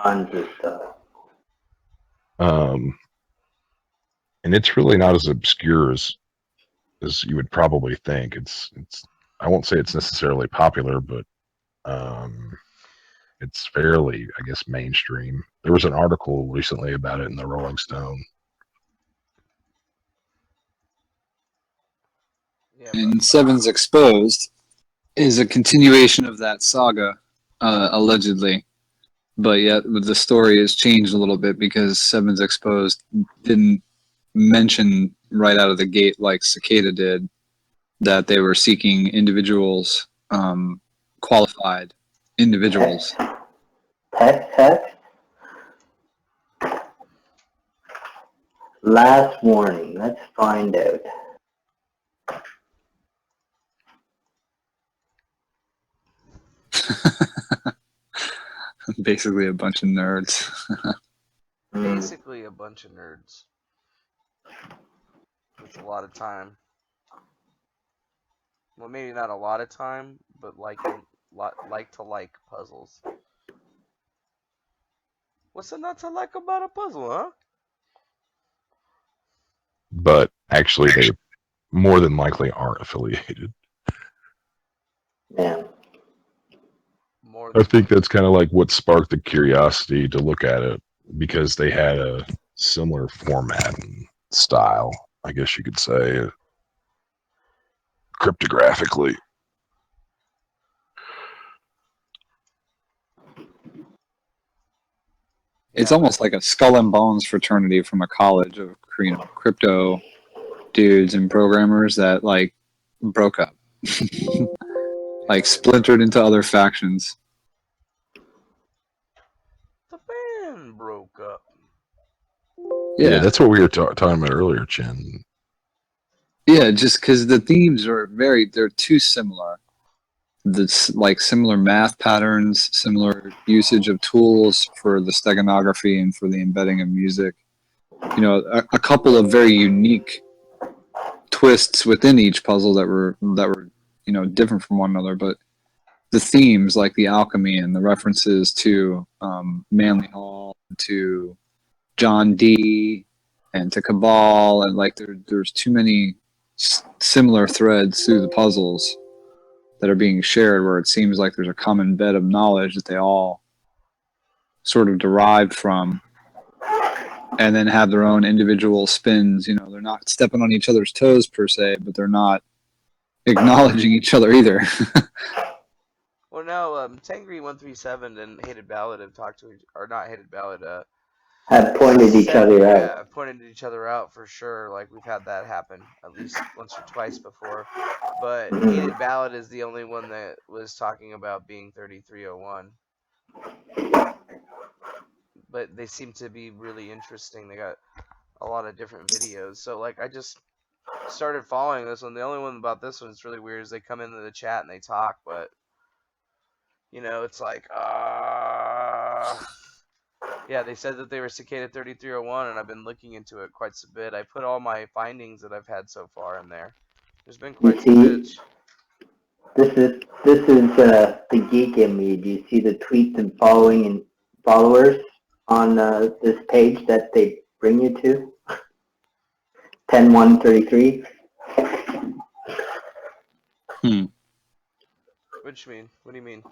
And it's really not as obscure as you would probably think. It's I won't say it's necessarily popular, but it's fairly, I guess, mainstream. There was an article recently about it in the Rolling Stone. And Sevens Exposed is a continuation of that saga, allegedly. But yet the story has changed a little bit because Sevens Exposed didn't mention right out of the gate, like Cicada did, that they were seeking individuals, qualified individuals. Text. Last warning. Let's find out. Basically a bunch of nerds. Basically a bunch of nerds. With a lot of time. Well, maybe not a lot of time, but like to like puzzles. What's there not to like about a puzzle, huh? But actually, they more than likely aren't affiliated. Yeah. I think that's kind of like what sparked the curiosity to look at it, because they had a similar format and style, I guess you could say, cryptographically. It's almost like a skull and bones fraternity from a college of, you know, crypto dudes and programmers that like broke up, like splintered into other factions. The band broke up. Yeah, that's what we were talking about earlier, Chen. Yeah, just because the themes are they're too similar. That's like similar math patterns, similar usage of tools for the steganography and for the embedding of music. you know, a couple of very unique twists within each puzzle that were you know, different from one another, but the themes like the alchemy and the references to Manly Hall, to John Dee, and to Cabal, and like there's too many similar threads through the puzzles that are being shared, where it seems like there's a common bed of knowledge that they all sort of derived from, and then have their own individual spins. You know, they're not stepping on each other's toes per se, but they're not acknowledging each other either. Well, no, Tengri 137 and Hated Ballad have talked to each, or not Hated Ballad, Have pointed each other out. Yeah, pointed each other out for sure. Like, we've had that happen at least once or twice before. But Hated Ballad is the only one that was talking about being 3301. But they seem to be really interesting. They got a lot of different videos. So, like, I just started following this one. The only one about this one that's really weird is they come into the chat and they talk, but, you know, it's like, yeah, they said that they were Cicada 3301, and I've been looking into it quite a bit. I put all my findings that I've had so far in there. There's been quite some bits. This is the geek in me. Do you see the tweets and followers on this page that they bring you to? 10-1-33. What you mean? What do you mean?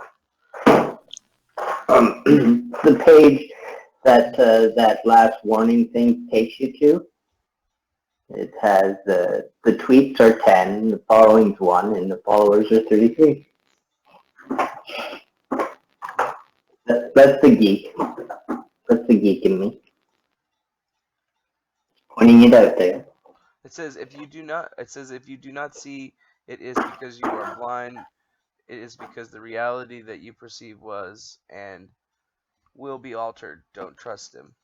The page that that last warning thing takes you to. It has the tweets are 10, the following's 1, and the followers are 33. That's the geek. That's the geek in me. Pointing it out there. It says if you do not see, it is because you are blind. It is because the reality that you perceive was and will be altered. Don't trust him.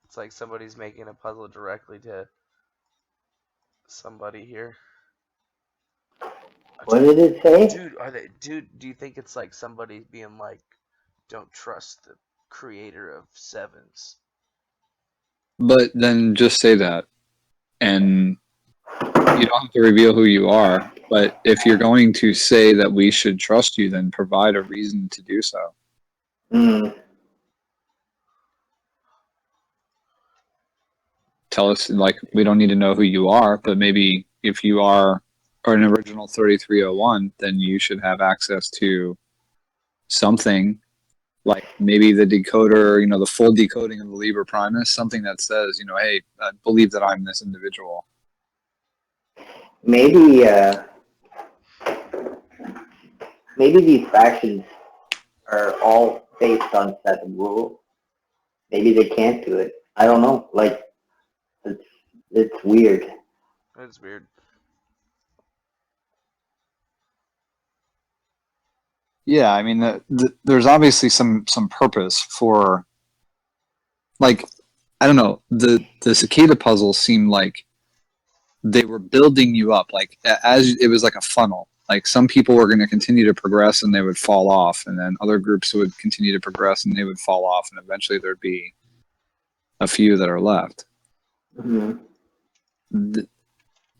It's like somebody's making a puzzle directly to somebody here. What did it say? Dude, do you think it's like somebody being like, don't trust the creator of sevens? But then just say that, and you don't have to reveal who you are. But if you're going to say that we should trust you, then provide a reason to do so. Tell us, like, we don't need to know who you are, but maybe if you are an original 3301, then you should have access to something, like maybe the decoder, you know, the full decoding of the Liber Primus, something that says, you know, hey, I believe that I'm this individual. Maybe these factions are all based on 7 rules. Maybe they can't do it. I don't know. Like, it's weird. It's weird. Yeah, I mean, there's obviously some purpose for, like, I don't know, the cicada puzzles seemed like they were building you up, like, as it was like a funnel. Like, some people were going to continue to progress and they would fall off, and then other groups would continue to progress and they would fall off, and eventually there'd be a few that are left.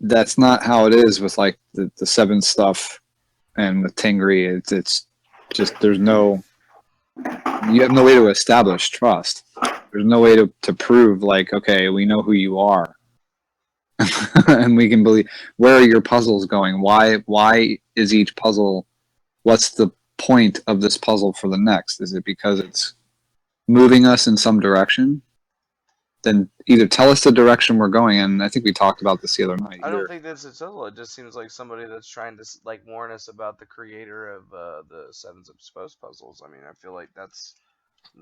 That's not how it is with, like, the 7 stuff and with Tengri. It's just, you have no way to establish trust. There's no way to prove, like, okay, we know who you are. And we can believe, where are your puzzles going? Why is each puzzle, what's the point of this puzzle for the next? Is it because it's moving us in some direction? Then either tell us the direction we're going in. I think we talked about this the other night. I don't think that's a puzzle. It just seems like somebody that's trying to, like, warn us about the creator of the Sevens of Supposed puzzles. I mean, I feel like that's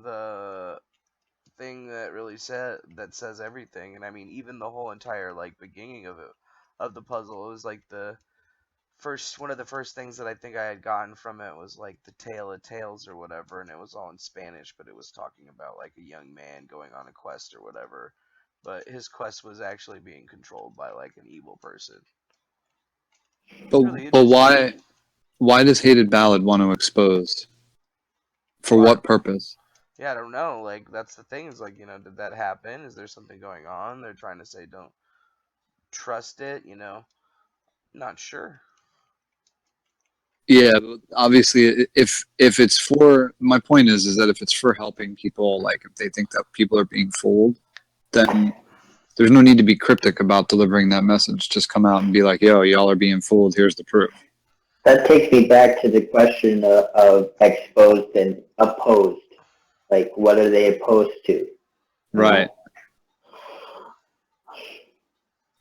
the thing that really says everything. And I mean, even the whole entire, like, beginning of the puzzle, it was like one of the first things that I think I had gotten from it was like the Tale of Tales or whatever, and it was all in Spanish, but it was talking about like a young man going on a quest or whatever, but his quest was actually being controlled by like an evil person. But why does Hated Ballad want to expose For what purpose? Yeah, I don't know. Like, that's the thing. Is like, did that happen? Is there something going on? They're trying to say don't trust it. Not sure. Yeah, obviously, if it's for, my point is that if it's for helping people, like if they think that people are being fooled, then there's no need to be cryptic about delivering that message. Just come out and be like, yo, y'all are being fooled. Here's the proof. That takes me back to the question of exposed and opposed. Like, what are they opposed to? Right.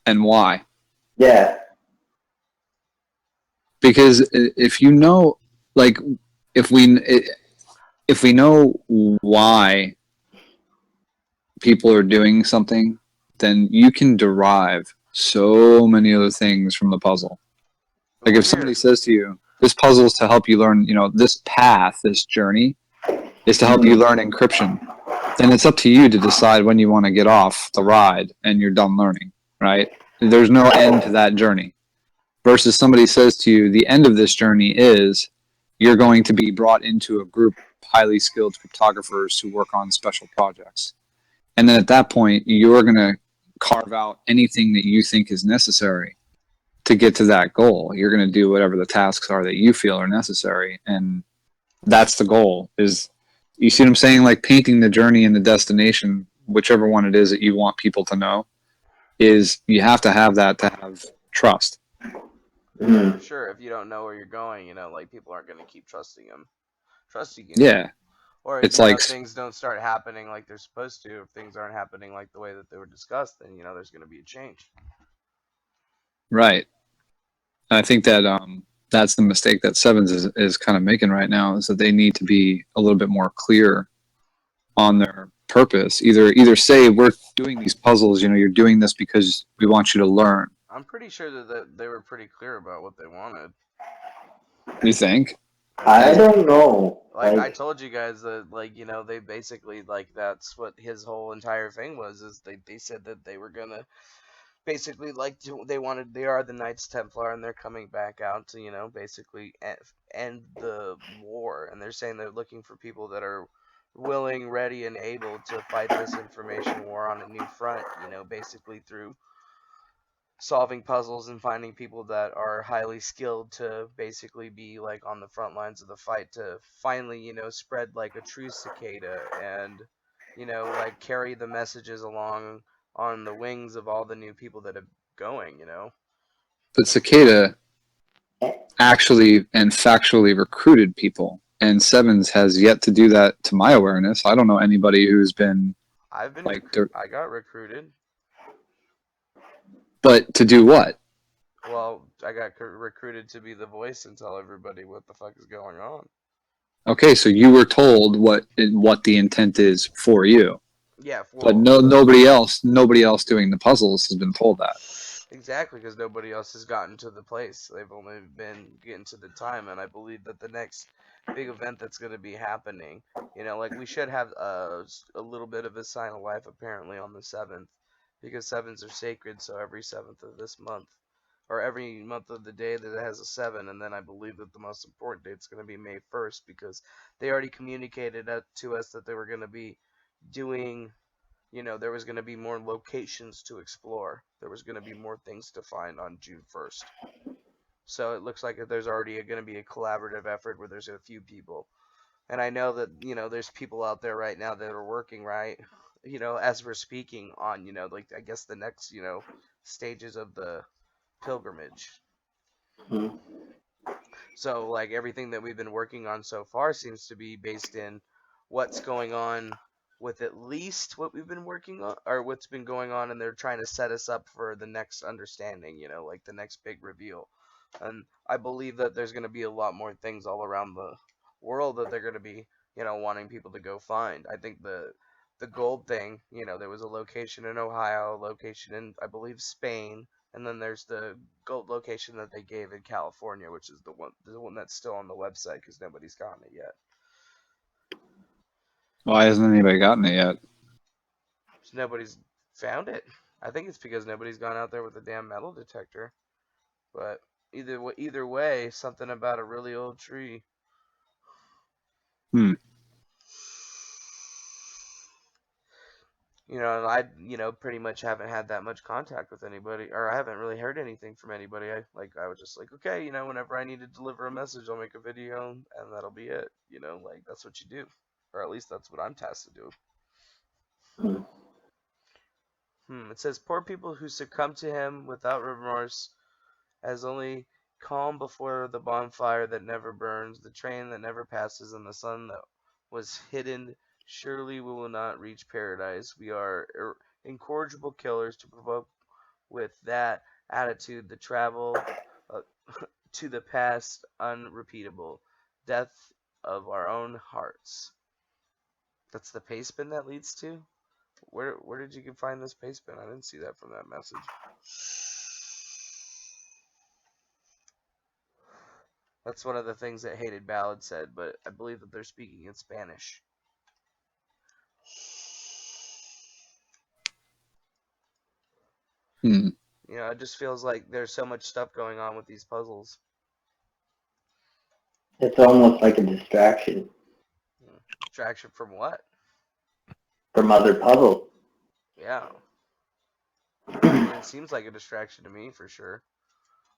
And why? Yeah. Because if you know, like, if we know why people are doing something, then you can derive so many other things from the puzzle. Like if somebody says to you, this puzzle is to help you learn, this path, this journey is to help you learn encryption, then it's up to you to decide when you want to get off the ride and you're done learning, right? There's no end to that journey. Versus somebody says to you, the end of this journey is you're going to be brought into a group of highly skilled cryptographers who work on special projects. And then at that point, you're going to carve out anything that you think is necessary to get to that goal. You're going to do whatever the tasks are that you feel are necessary. And that's the goal. Is, you see what I'm saying? Like painting the journey and the destination, whichever one it is that you want people to know, is you have to have that to have trust. For sure. If you don't know where you're going, like people aren't going to keep trusting you. Yeah. Or it's if like things don't start happening like they're supposed to, if things aren't happening like the way that they were discussed, then there's going to be a change. Right. And I think that that's the mistake that Sevens is kind of making right now, is that they need to be a little bit more clear on their purpose. Either say, we're doing these puzzles, you're doing this because we want you to learn. I'm pretty sure that they were pretty clear about what they wanted. You think? I don't know. Like I told you guys that, they basically, that's what his whole entire thing was, is they said that they were gonna basically, they are the Knights Templar, and they're coming back out to, basically end the war, and they're saying they're looking for people that are willing, ready, and able to fight this information war on a new front, basically through solving puzzles and finding people that are highly skilled to basically be on the front lines of the fight to finally spread a true cicada and carry the messages along on the wings of all the new people that are going. But Cicada actually and factually recruited people, and Sevens has yet to do that to my awareness. I don't know anybody who's been I got recruited. But to do what? Well, I got recruited to be the voice and tell everybody what the fuck is going on. Okay, so you were told what the intent is for you. Yeah, but nobody else doing the puzzles has been told that. Exactly, because nobody else has gotten to the place. They've only been getting to the time, and I believe that the next big event that's going to be happening, we should have a little bit of a sign of life apparently on the 7th, because 7s are sacred. So every 7th of this month, or every month of the day that it has a 7, and then I believe that the most important date is going to be May 1st, because they already communicated to us that they were going to be doing. There was going to be more locations to explore. There was going to be more things to find on June 1st. So it looks like there's already going to be a collaborative effort where there's a few people. And I know that, there's people out there right now that are working, right? As we're speaking on, I guess the next, stages of the pilgrimage. So, everything that we've been working on so far seems to be based in what's going on with at least what we've been working on, or what's been going on, and they're trying to set us up for the next understanding, the next big reveal. And I believe that there's going to be a lot more things all around the world that they're going to be, wanting people to go find. I think the gold thing, there was a location in Ohio, a location in, I believe, Spain, and then there's the gold location that they gave in California, which is the one that's still on the website because nobody's gotten it yet. Why hasn't anybody gotten it yet? Nobody's found it. I think it's because nobody's gone out there with a damn metal detector. But either way, something about a really old tree. You know, and I, pretty much haven't had that much contact with anybody, or I haven't really heard anything from anybody. I was just like, okay, whenever I need to deliver a message, I'll make a video, and that'll be it. Like that's what you do, or at least that's what I'm tasked to do. It says poor people who succumb to him without remorse, as only calm before the bonfire that never burns, the train that never passes, and the sun that was hidden. Surely we will not reach paradise. We are incorrigible killers to provoke with that attitude the travel to the past unrepeatable death of our own hearts. That's the paste bin that leads to? Where did you find this paste bin? I didn't see that from that message. That's one of the things that Hated Ballad said, but I believe that they're speaking in Spanish. It just feels like there's so much stuff going on with these puzzles. It's almost like a distraction. Distraction from what? From other puzzles. Yeah. It seems like a distraction to me, for sure.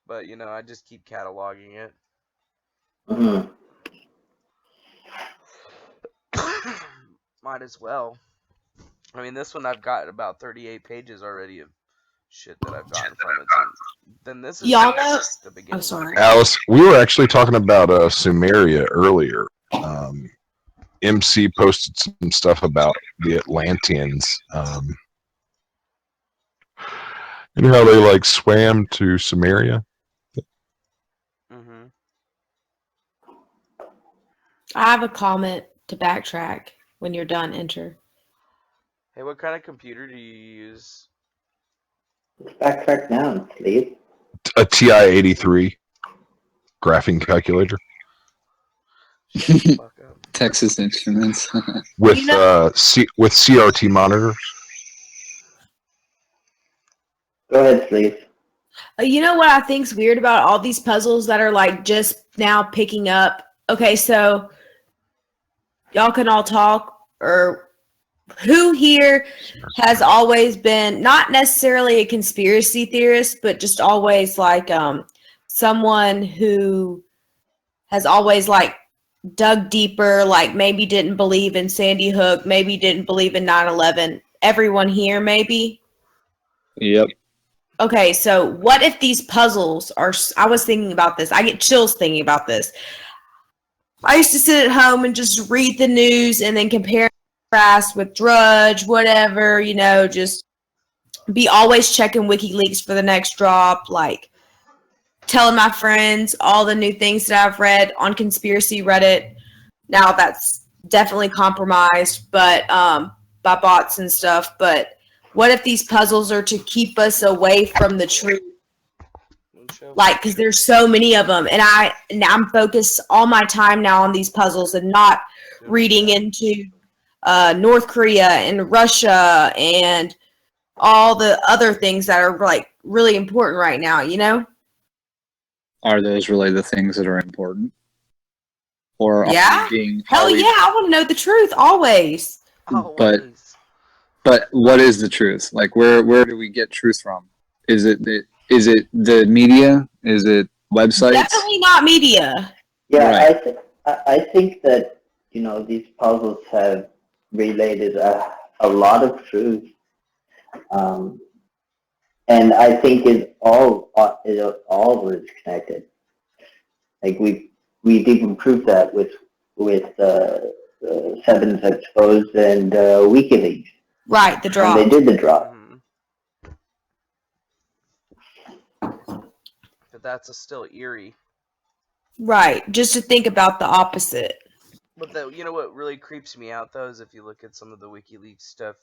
But, I just keep cataloging it. Might as well. I mean, this one I've got about 38 pages already of shit that I've gotten from it. So then this is the beginning. I'm sorry. Alice, we were actually talking about Sumeria earlier. MC posted some stuff about the Atlanteans. And how they swam to Sumeria. I have a comment to backtrack. When you're done, enter. Hey, what kind of computer do you use? Backtrack now, please. A TI-83 graphing calculator. Texas Instruments. with with CRT monitors. Go ahead, please. You know what I think's weird about all these puzzles that are just now picking up? Okay, so y'all can all talk, or who here has always been not necessarily a conspiracy theorist, but just always someone who has always dug deeper, maybe didn't believe in Sandy Hook, maybe didn't believe in 9/11. Everyone here, maybe? Yep. Okay, so what if these puzzles are, I was thinking about this. I get chills thinking about this. I used to sit at home and just read the news and then compare contrast with Drudge, whatever, just be always checking WikiLeaks for the next drop, telling my friends all the new things that I've read on conspiracy Reddit. Now that's definitely compromised, but by bots and stuff. But what if these puzzles are to keep us away from the truth? Because there's so many of them, and I'm focused all my time now on these puzzles and not reading into North Korea and Russia and all the other things that are really important right now, Are those really the things that are important? Or yeah? Hell yeah, I want to know the truth always. But what is the truth? Where do we get truth from? Is it the media? Is it websites? Definitely not media. Yeah, right. I think that these puzzles have related a lot of truth, and I think it all was connected. We've even proved that with Sevens Exposed and WikiLeaks. Right, the drop. And they did the drop. But that's still eerie. Right, just to think about the opposite. But what really creeps me out though is if you look at some of the WikiLeaks stuff,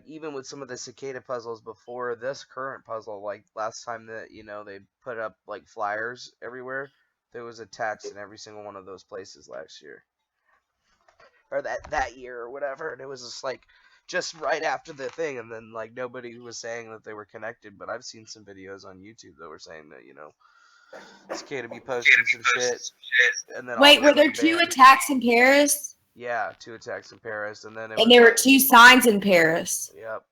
even with some of the cicada puzzles before this current puzzle, last time that they put up flyers everywhere, there was attached in every single one of those places last year, or that year or whatever, and it was just right after the thing, and then nobody was saying that they were connected. But I've seen some videos on YouTube that were saying that cicada be posting some shit, and then wait, were there 2 attacks in Paris? Yeah, 2 attacks in Paris, and then it And was there were like, 2 signs in Paris. yep.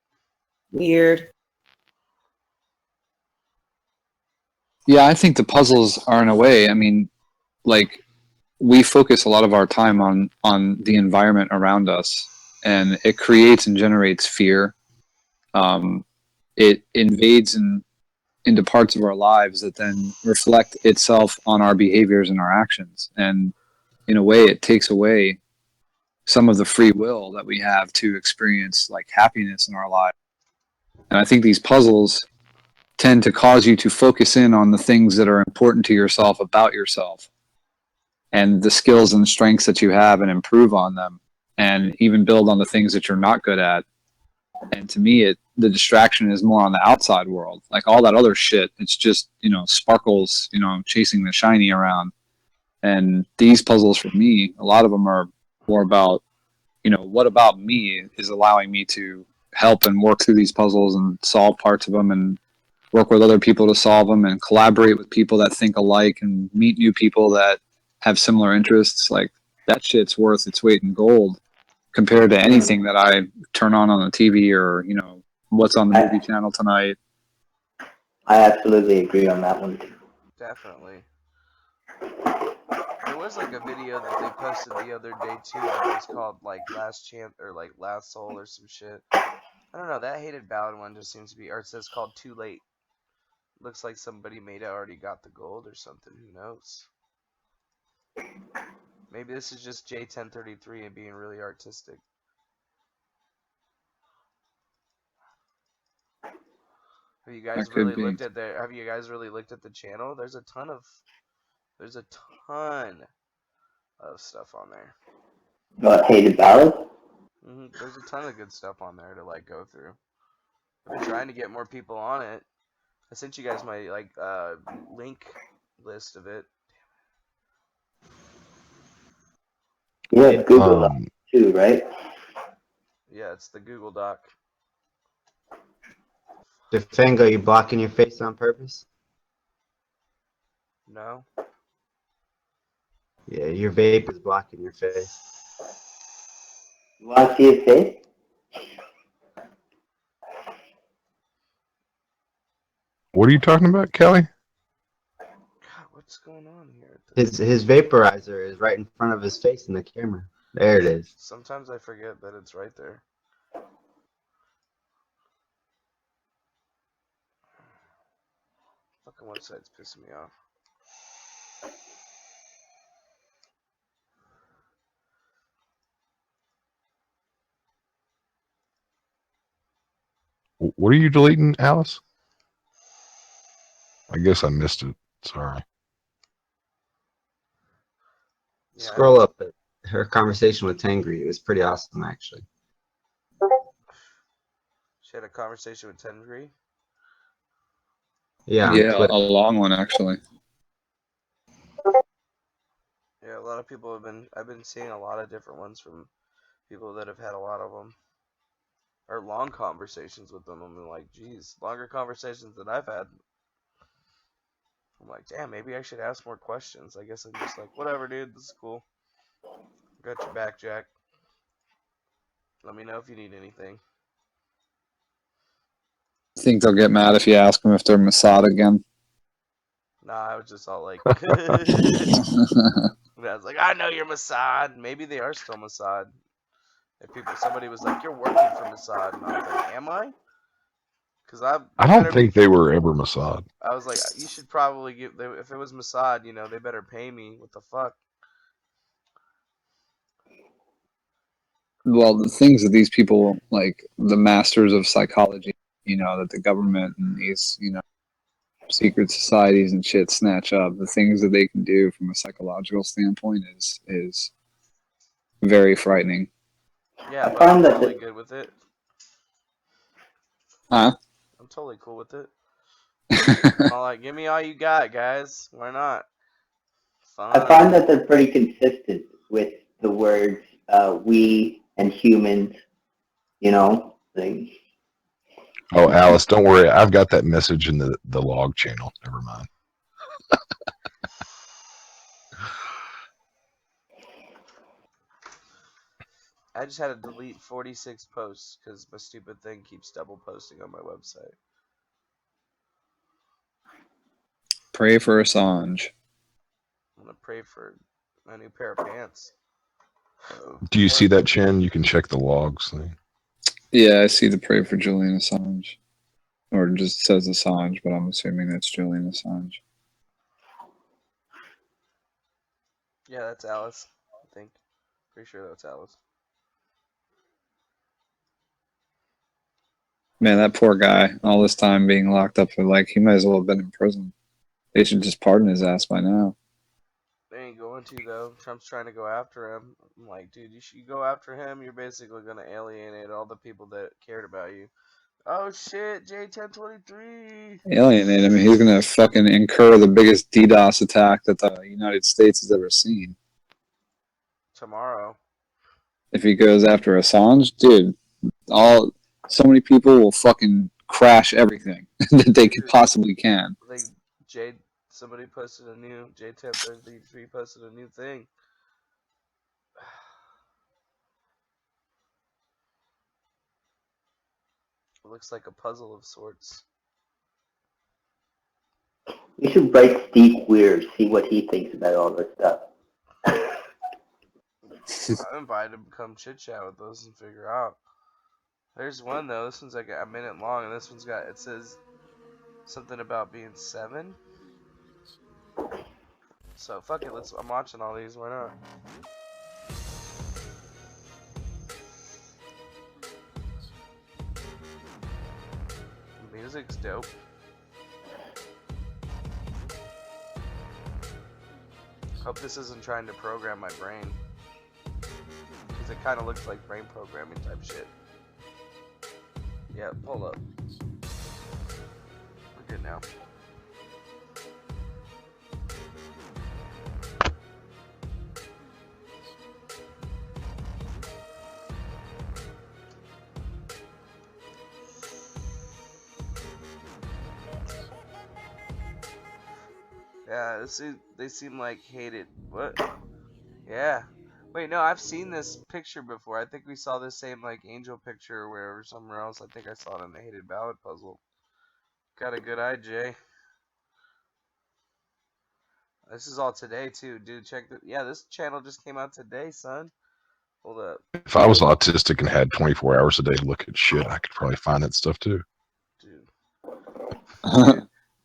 Weird. Yeah, I think the puzzles are in a way. I mean, like we focus a lot of our time on the environment around us, and it creates and generates fear. It invades into parts of our lives that then reflect itself on our behaviors and our actions. And in a way, it takes away some of the free will that we have to experience like happiness in our lives. And I think these puzzles tend to cause you to focus in on the things that are important to yourself about yourself and the skills and strengths that you have and improve on them and even build on the things that you're not good at. And to me, the distraction is more on the outside world. Like all that other shit, it's just, sparkles, chasing the shiny around. And these puzzles for me, a lot of them are more about, what about me is allowing me to help and work through these puzzles and solve parts of them and work with other people to solve them and collaborate with people that think alike and meet new people that have similar interests. Like that shit's worth its weight in gold compared to anything that I turn on the TV or, what's on the movie channel tonight. I absolutely agree on that one too. Definitely. There was like a video that they posted the other day too that was called like Last Chance or like Last Soul or some shit. I don't know, that hated ballad one just seems to be, or it says called Too Late. Looks like somebody made it already got the gold or something, who knows. Maybe this is just J1033 and being really artistic. Have you guys really looked at the channel? There's a ton of stuff on there. What, hated ballad? There's a ton of good stuff on there to like go through. I've been trying to get more people on it. I sent you guys my like link list of it. Yeah, Google Doc too, right? Yeah, it's the Google Doc. DeFango, you blocking your face on purpose? No. Yeah, your vape is blocking your face. You want to see his face? What are you talking about, Kelly? God, what's going on here? His vaporizer is right in front of his face in the camera. There it is. Sometimes I forget that it's right there. Fucking website's pissing me off. What are you deleting, Alice? I guess I missed it. Sorry. Yeah, Scroll up at her conversation with Tengri. It was pretty awesome, actually. She had a conversation with Tengri. Yeah, a long one actually. Yeah, a lot of people I've been seeing a lot of different ones from people that have had a lot of them. Or long conversations with them. I'm like, geez, longer conversations than I've had. I'm like, damn, maybe I should ask more questions. I guess I'm just like, whatever, dude, this is cool. Got your back, Jack. Let me know if you need anything. I think they'll get mad if you ask them if they're Mossad again. Nah, I was just all like, I was like, I know you're Mossad. Maybe they are still Mossad. If somebody was like, you're working for Mossad, and I was like, am I? Because I don't think they were ever Mossad. I was like, you should probably if it was Mossad, they better pay me. What the fuck? Well, the things that these people, like the masters of psychology, that the government and these, secret societies and shit snatch up, the things that they can do from a psychological standpoint is very frightening. Yeah, but I'm totally good with it. Huh? I'm totally cool with it. I'm like, give me all you got, guys. Why not? Fun. I find that they're pretty consistent with the words we and humans, things. Oh, Alice, don't worry. I've got that message in the log channel. Never mind. I just had to delete 46 posts because my stupid thing keeps double posting on my website. Pray for Assange. I'm gonna pray for a new pair of pants. Do you see that, Chen? You can check the logs thing. Yeah, I see the pray for Julian Assange. Or it just says Assange, but I'm assuming that's Julian Assange. Yeah, that's Alice, I think. Pretty sure that's Alice. Man, that poor guy, all this time being locked up for he might as well have been in prison. They should just pardon his ass by now. They ain't going to, though. Trump's trying to go after him. I'm like, dude, you should go after him. You're basically going to alienate all the people that cared about you. Oh, shit, J1023. Alienate him. He's gonna fucking incur the biggest DDoS attack that the United States has ever seen. Tomorrow. If he goes after Assange, dude, so many people will fucking crash everything that they could possibly can. Like, somebody posted a new, J1033 posted a new thing. It looks like a puzzle of sorts. We should write Steve Weir, see what he thinks about all this stuff. I invited him to come chit chat with us and figure out. There's one though. This one's like a minute long, and this one's got, it says something about being 7. So fuck it. I'm watching all these. Why not? The music's dope. Hope this isn't trying to program my brain. Because it kind of looks like brain programming type shit. Yeah, hold up. We're good now. Yeah, they seem like hated. What? Yeah. Wait, no, I've seen this picture before. I think we saw this same like angel picture or wherever somewhere else. I think I saw it in the hated ballad puzzle. Got a good eye, Jay. This is all today too, dude. Check the this channel just came out today, son. Hold up. If I was autistic and had 24 hours a day to look at shit, I could probably find that stuff too. Dude.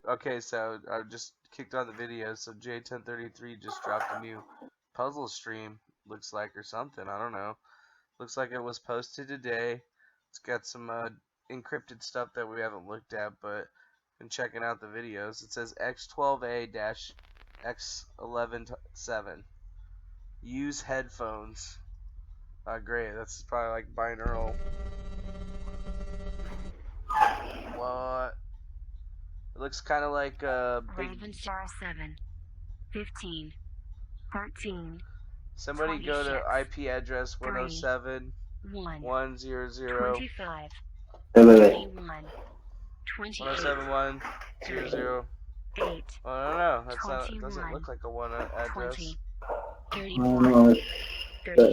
Okay, so I just kicked on the video. So J1033 just dropped a new puzzle stream, looks like, or something. I don't know. Looks like it was posted today. It's got some encrypted stuff that we haven't looked at, but been checking out the videos. It says X12A-X117. Use headphones. Great. That's probably like binaural. What? It looks kind of like big... Raven Star 7, 15, 13. Somebody go to IP address 107 100 25. 107 100. 8. I don't know. That's not. It doesn't look like a one address. 34.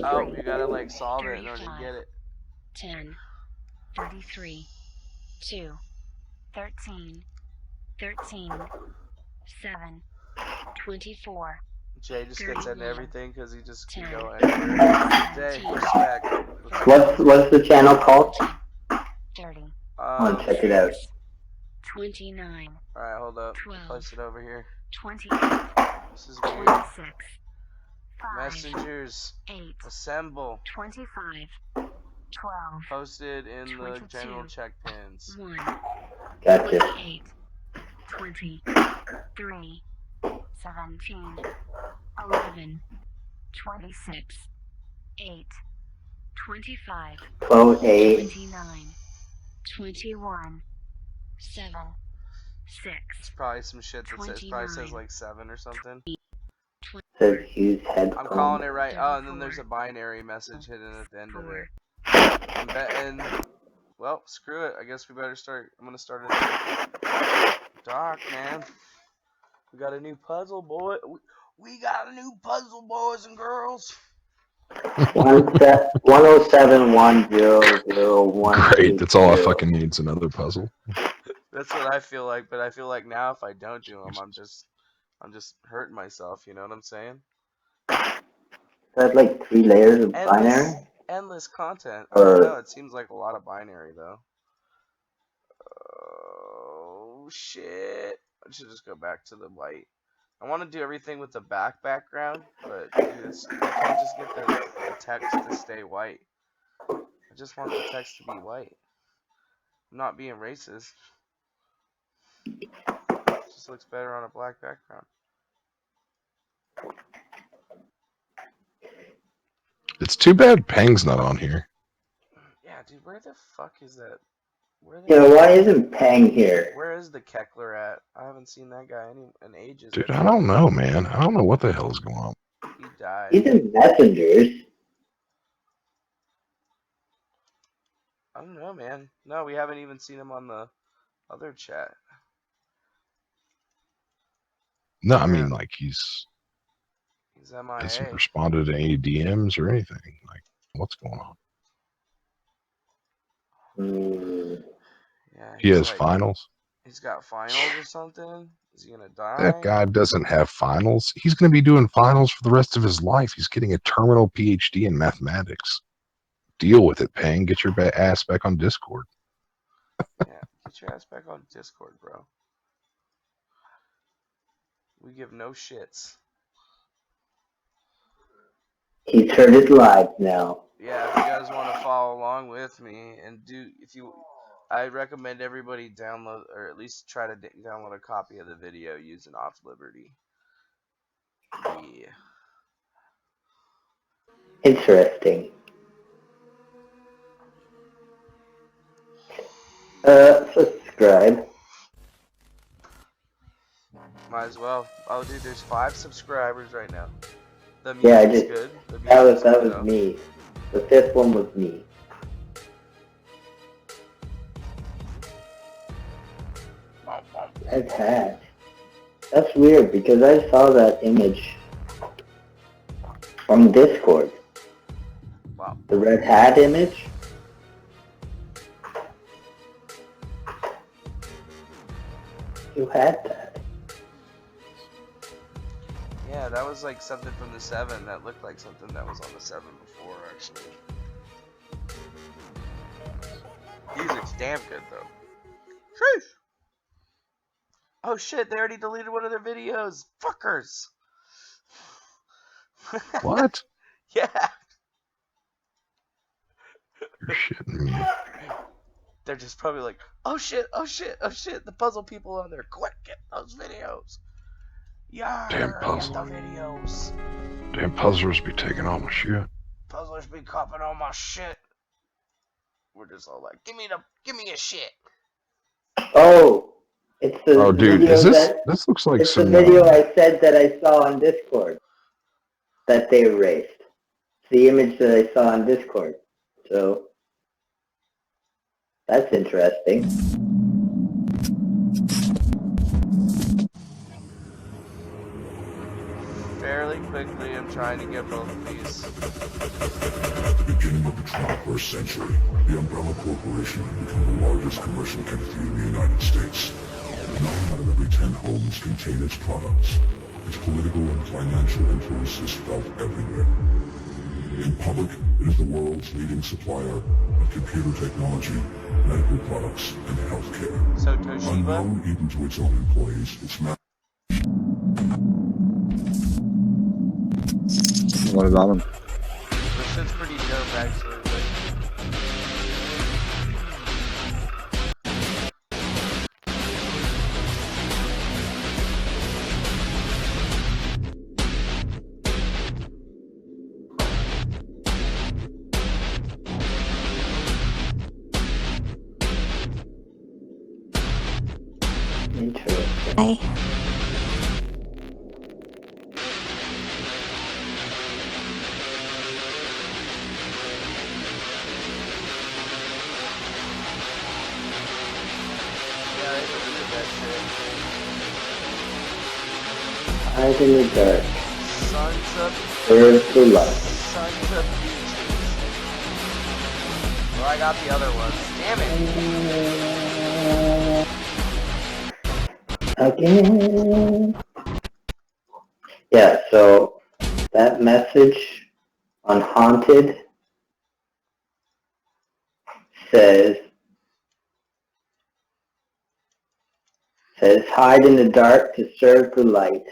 Oh, you gotta like solve it in order to get it. 10. 33. 2. 13. 13. 7. 24. Jay just gets into everything because he just can go anywhere. Jay, respect. What's the channel called? 30. I want to check it out. 29. Alright, hold up. 12. Place it over here. 28. This is weird. 26. 5. Messengers. 8. Assemble. 25. 12. Posted in 22. the general check pins. 1. Gotcha. 28. 20. 3. 17. 11. 26. 8. 25. 12A. 29. 21. 7. 6. It's probably some shit that says, probably says like 7 or something. Says use headphones. I'm calling it right. Oh, and then there's a binary message hidden at the end of it. I'm betting. Well, screw it. I guess we better start. I'm gonna start it. Doc, man. We got a new puzzle, boy. We got a new puzzle, boys and girls. 1071001. Great, that's all I fucking need is another puzzle. That's what I feel like, but I feel like now if I don't do them, I'm just hurting myself. You know what I'm saying? That's like 3 layers of binary? Endless content. I Or- don't know. It seems like a lot of binary though. Oh shit! I should just go back to the white. I want to do everything with the background, but dude, I can't just get the text to stay white. I just want the text to be white. I'm not being racist. It just looks better on a black background. It's too bad Peng's not on here. Yeah, dude, where the fuck is that? Why isn't Peng here? Where is the Keckler at? I haven't seen that guy in ages. Dude, I don't know, man. I don't know what the hell is going on. He died. He's in Messengers. I don't know, man. No, we haven't even seen him on the other chat. No, I mean, like, he's MIA. hasn't responded to any DMs or anything. Like, what's going on? Yeah, He has finals. He's got finals or something? Is he gonna die? That guy doesn't have finals. He's going to be doing finals for the rest of his life. He's getting a terminal PhD in mathematics. Deal with it, Peng. Get your ass back on Discord. Yeah, get your ass back on Discord, bro. We give no shits. He turned it live now. Yeah, if you guys want to follow along with me and I recommend everybody download or at least try to download a copy of the video using Off Liberty. Yeah. Interesting. Subscribe. Might as well. Oh, dude, there's 5 subscribers right now. The Yeah, music's good. that was me. The 5th one was me. Red Hat. That's weird because I saw that image from Discord. Wow. The Red Hat image. You had that. Yeah, that was like something from the 7 that looked like something that was on the 7 before, actually. Music's damn good, though. Sheesh! Oh shit, they already deleted one of their videos. Fuckers! What? Yeah! You're shitting me. They're just probably like, oh shit, oh shit, oh shit, the puzzle people on there, quick, get those videos. Yeah, Damn get puzzle. the videos. Damn puzzlers be taking all my shit. Puzzlers be copping all my shit. We're just all like, give me a shit. Oh, it's the Oh, dude, video is this? that, This looks like it's some. the video I said that I saw on Discord that they erased. It's the image that I saw on Discord. So that's interesting. Fairly quickly, I'm trying to get both of these. At the beginning of the 21st century, the Umbrella Corporation had become the largest commercial entity in the United States. 9 out of every 10 homes contain its products. Its political and financial influence is felt everywhere. In public, it is the world's leading supplier of computer technology, medical products, and healthcare. So Toshiba? Unknown even to its own employees, its What about him? This shit's pretty dope, actually. Interesting. Bye. Hide in the dark. Sons of Where's the light? Sons of bitches. Well, I got the other ones. Damn it. Again. Yeah, so that message on Haunted says hide in the dark to serve the light.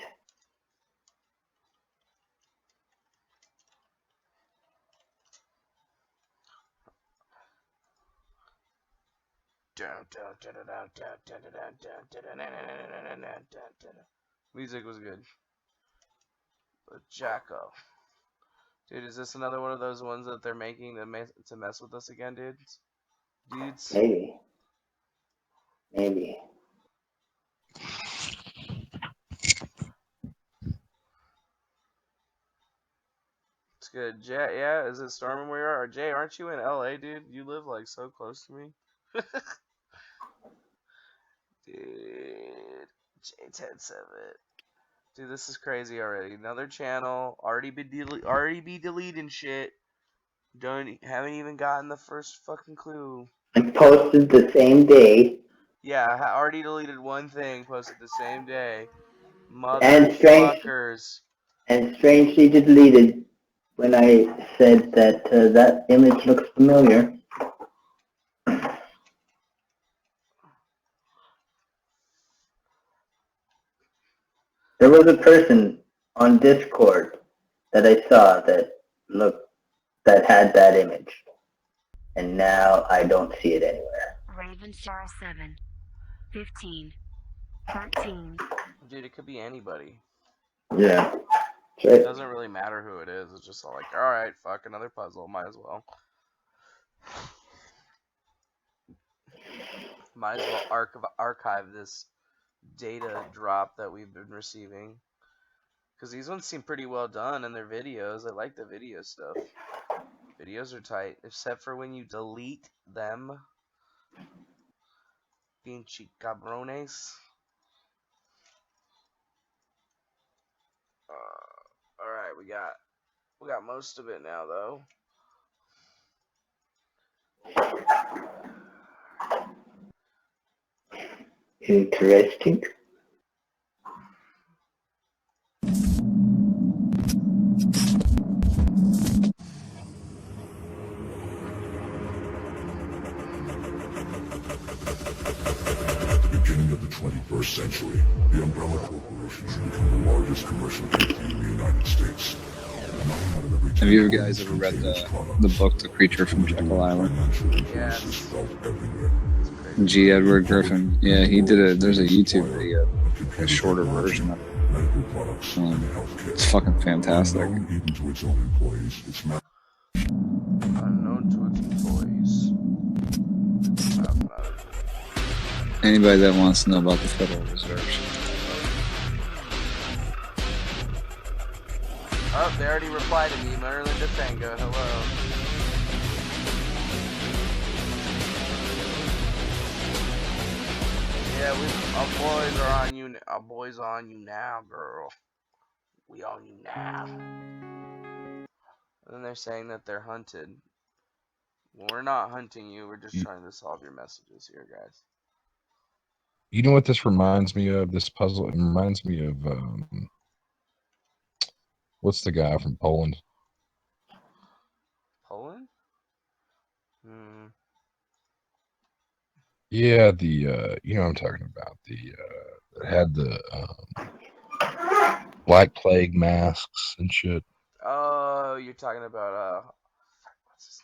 Music was good. But Jacko. Dude, is this another one of those ones that they're making to mess with us again, dudes? Maybe. Maybe. It's good. Jay, yeah, is it storming where you are? Or Jay, aren't you in LA, dude? You live like so close to me. Dude. J107. Dude, this is crazy already. Another channel, already be deleting shit. Haven't even gotten the first fucking clue. And posted the same day. Yeah, I already deleted one thing, posted the same day. And Motherfuckers. strangely deleted when I said that that image looks familiar. There was a person on Discord that I saw that had that image. And now I don't see it anywhere. Raven Sarah 7, 15, 13. Dude, it could be anybody. Yeah. It doesn't really matter who it is. It's just all like, alright, fuck, another puzzle. Might as well. Might as well archive this data drop that we've been receiving. Because these ones seem pretty well done in their videos. I like the video stuff. Videos are tight, except for when you delete them. Pinche cabrones. Alright, we got most of it now, though. Interesting. Beginning of the 21st century, the Umbrella Corporation should become the largest commercial entity in the United States. Have you guys ever read the book The Creature from Jekyll Island? Yes. G. Edward Griffin. Yeah, he did there's a YouTube video, a shorter version of it. It's fucking fantastic. Unknown to its employees. Anybody that wants to know about the Federal Reserve. Oh, they already replied to me. Merlin DeFango, hello. Yeah, our boys are on you. Our boys are on you now, girl. We on you now. And then they're saying that they're hunted. Well, we're not hunting you. We're just trying to solve your messages here, guys. You know what this reminds me of? This puzzle. It reminds me of what's the guy from Poland? Poland? Yeah, the you know what I'm talking about. The that had the Black Plague masks and shit. Oh, you're talking about what's his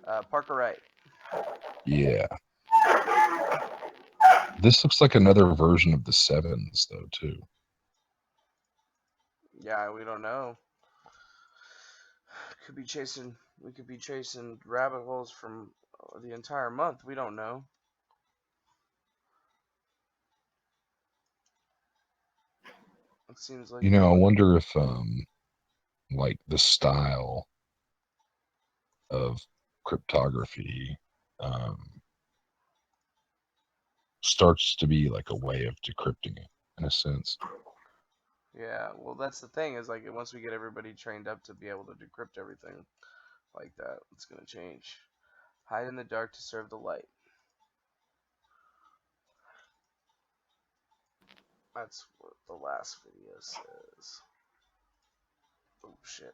name? Parker Wright. Yeah. This looks like another version of the Sevens, though, too. Yeah, we don't know. We could be chasing rabbit holes from the entire month. We don't know. It seems like, You know, I wonder if like the style of cryptography starts to be like a way of decrypting it in a sense. Yeah, well, that's the thing is like once we get everybody trained up to be able to decrypt everything like that, it's gonna change. Hide in the dark to serve the light. That's what the last video says. Oh shit.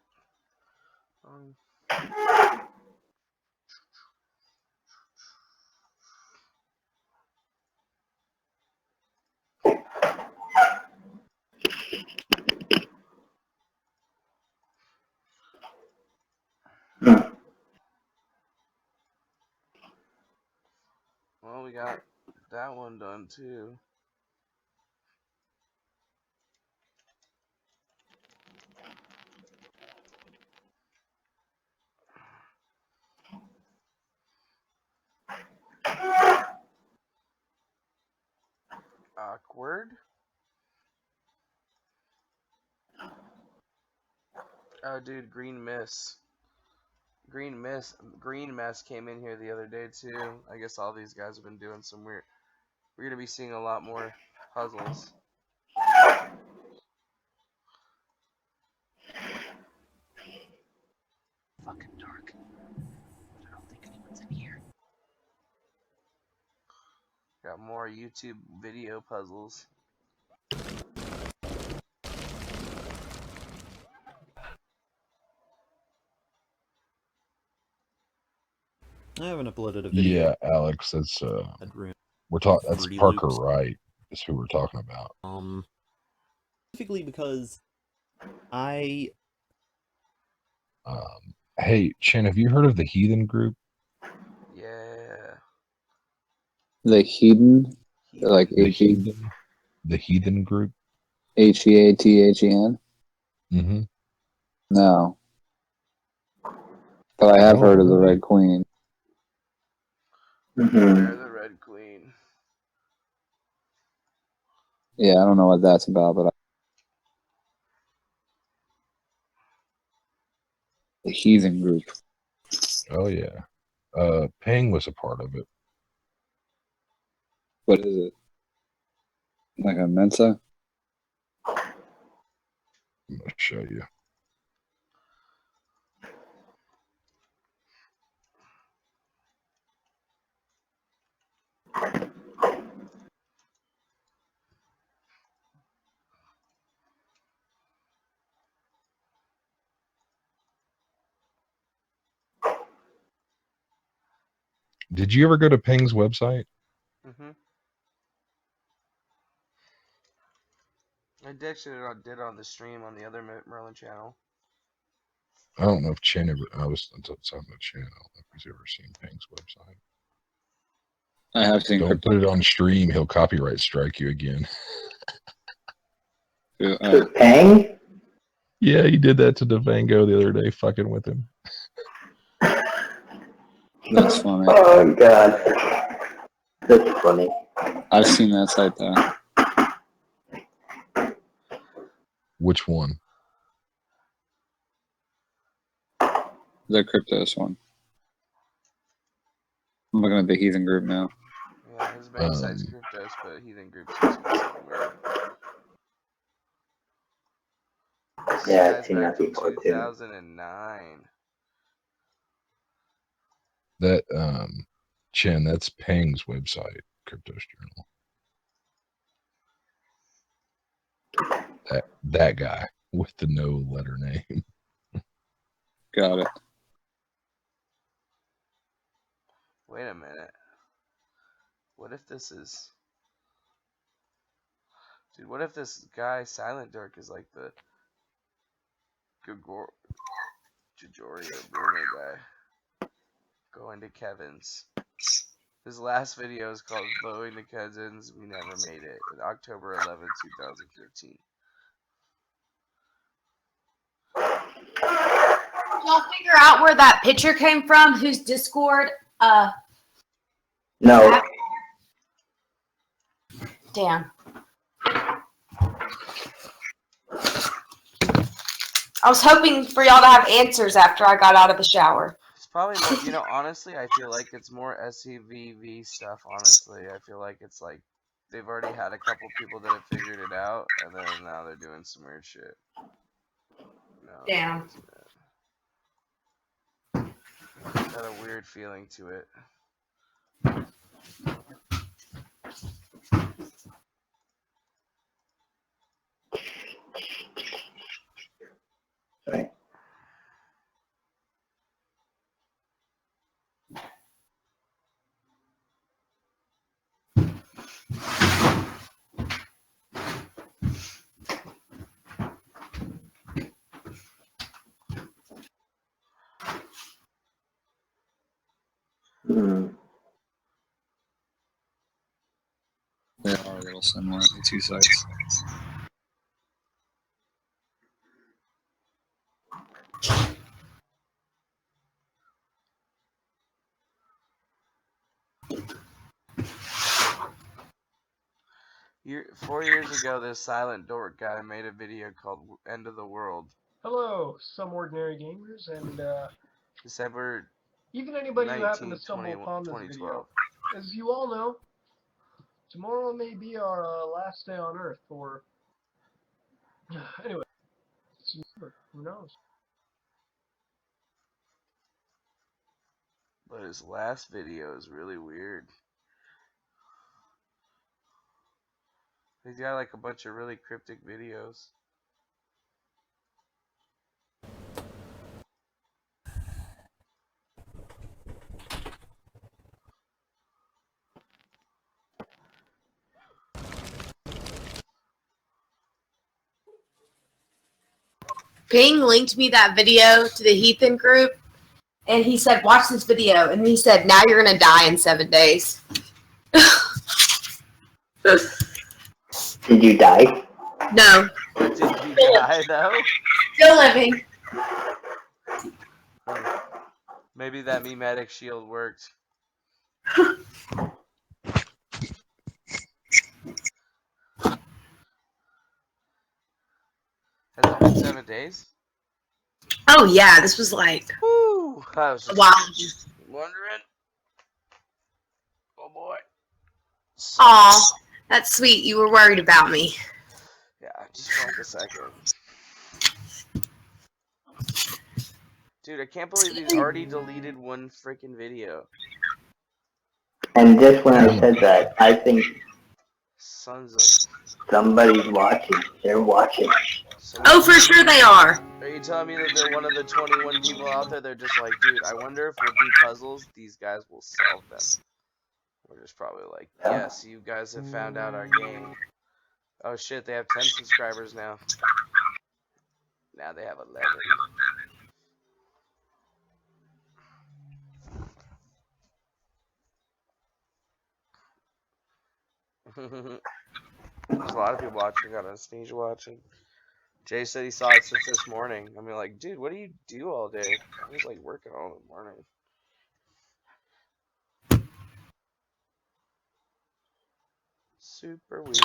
Well, we got that one done too. Awkward. Oh, dude, Green Mist came in here the other day too. I guess all these guys have been doing some weird. We're gonna be seeing a lot more puzzles. Fucking dark. I don't think anyone's in here. Got more YouTube video puzzles. I haven't uploaded a video. Yeah, Alex, that's we're talking. That's 3D Parker loops. Wright is who we're talking about. Specifically because I. Hey, Chen, have you heard of the Heathen Group? Yeah. The Heathen, like The Heathen Group. HEATHEN. Mm-hmm. No, but I have heard of the really? Red Queen. They're the Red Queen. Yeah, I don't know what that's about, but the Heathen Group. Oh yeah. Ping was a part of it. What is it? Like a Mensa? I'm gonna show you. Did you ever go to Ping's website? Mm-hmm. I did on the stream on the other Merlin channel. I don't know if Chen ever. I was talking to Chen. I don't know if he's ever seen Ping's website. I have seen. Don't put it on stream. He'll copyright strike you again. Pang? Yeah, he did that to DeFango the other day, fucking with him. That's funny. Oh god, that's funny. I've seen that site though. Which one? The Cryptos one. I'm looking at the Heathen Group now. Yeah, his main site's Cryptos, but Heathen Group seems to be somewhere. Yeah, I've seen back that from before too. 2009. That Chen, that's Ping's website, Cryptos Journal. That guy with the no letter name. Got it. Wait a minute. What if this is... Dude, what if this guy, Silent Dirk, is like the Jajorio Bruno guy? Going to Kevin's. His last video is called Going to Cousins, We Never Made It, in October 11, 2015. Y'all figure out where that picture came from? Whose Discord? No. Damn. I was hoping for y'all to have answers after I got out of the shower. It's probably more, you know, honestly, I feel like it's more SCVV stuff, honestly. I feel like it's like they've already had a couple people that have figured it out, and then now they're doing some weird shit. No, Damn. Got a weird feeling to it. Right. They are a little similar, the two sites. Year, 4 years ago, this silent dork guy made a video called "End of the World." Hello, some ordinary gamers, and December even anybody who 19, happened to stumble upon this 2012. video. As you all know, tomorrow may be our last day on Earth, or anyway, who knows? But his last video is really weird. He's got like a bunch of really cryptic videos. Ping linked me that video to the Heathen group, and he said, watch this video. And he said, now you're going to die in 7 days. Did you die? No. But did you die though? Still living. Maybe that memetic shield worked. Has it been 7 days? Oh, yeah. This was like Woo! I was just wondering. Oh boy. Aw, that's sweet. You were worried about me. Yeah, just for like a second. Dude, I can't believe he's already deleted one freaking video. And just when I said that, I think Sons of... somebody's watching. They're watching. Oh, for sure they are. Are you telling me that they're one of the 21 people out there? They're just like, dude, I wonder if we'll do puzzles, these guys will solve them. We're just probably like, yes, you guys have found out our game. Oh shit, they have 10 subscribers now. Now they have 11. There's a lot of people watching. Got a sneeze watching. Jay said he saw it since this morning. I mean, like, dude, what do you do all day? I was like working all the morning. Super weird.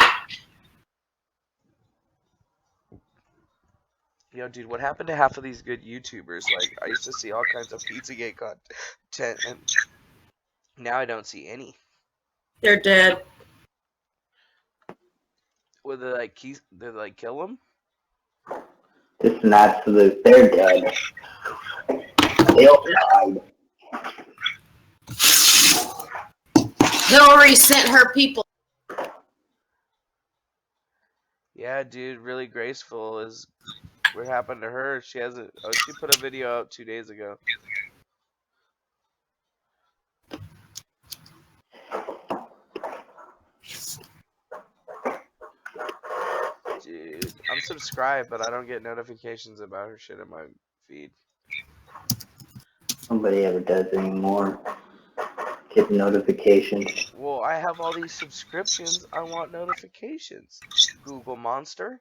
Yo, dude, what happened to half of these good YouTubers? Like, I used to see all kinds of Pizzagate content, and now I don't see any. They're dead. Would they like kill them? Just an absolute, they're dead. They all died. Hillary sent her people. Yeah, dude, really graceful is what happened to her. She hasn't. Oh, she put a video out 2 days ago. Dude, I'm subscribed, but I don't get notifications about her shit in my feed. Nobody ever does anymore. Get notifications. Well, I have all these subscriptions. I want notifications. Google Monster.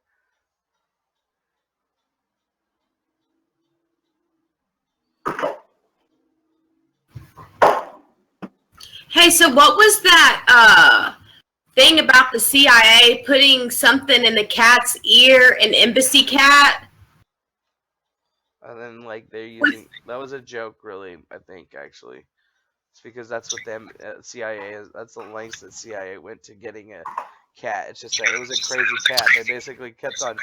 Hey, so what was that thing about the CIA putting something in the cat's ear, an embassy cat? And then, like, they're using... That was a joke, really, I think, actually. It's because that's what them CIA is. That's the lengths that CIA went to getting a cat. It's just that it was a crazy cat. They basically kept on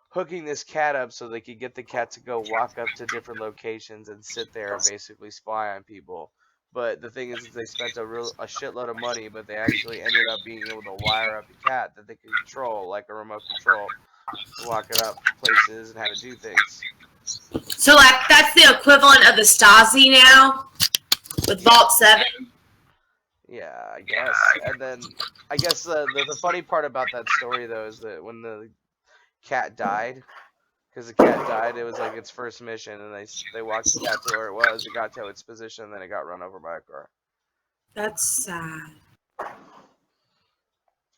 hooking this cat up so they could get the cat to go walk up to different locations and sit there and basically spy on people. But the thing is they spent a shitload of money, but they actually ended up being able to wire up a cat that they could control, like a remote control, to walk it up places and how to do things. So, like, that's the equivalent of the Stasi now with Vault 7? Yeah, I guess. And then, I guess the funny part about that story, though, is that when the cat died, because the cat died, it was like its first mission, and they walked the cat to where it was, it got to its position, and then it got run over by a car. That's sad.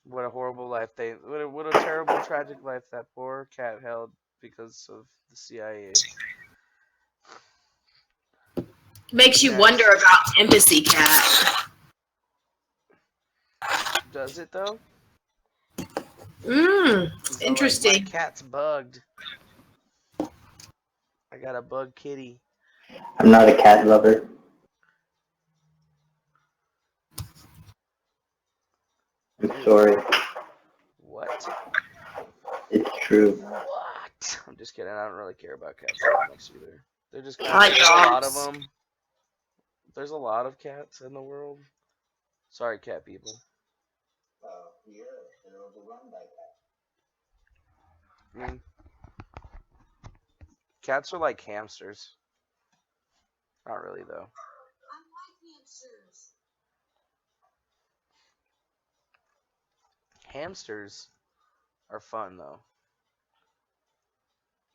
What a horrible life what a terrible, tragic life that poor cat held because of the CIA. Makes you wonder about Embassy Cat. Does it though? Interesting. Like, my cat's bugged. I got a bug kitty. I'm not a cat lover. I'm sorry. What? It's true. What? I'm just kidding. I don't really care about cats that much either. They're just kind of, like there's a lot of dogs. them. There's a lot of cats in the world. Sorry, cat people. I mean, cats are like hamsters. Not really, though. Hamsters are fun, though.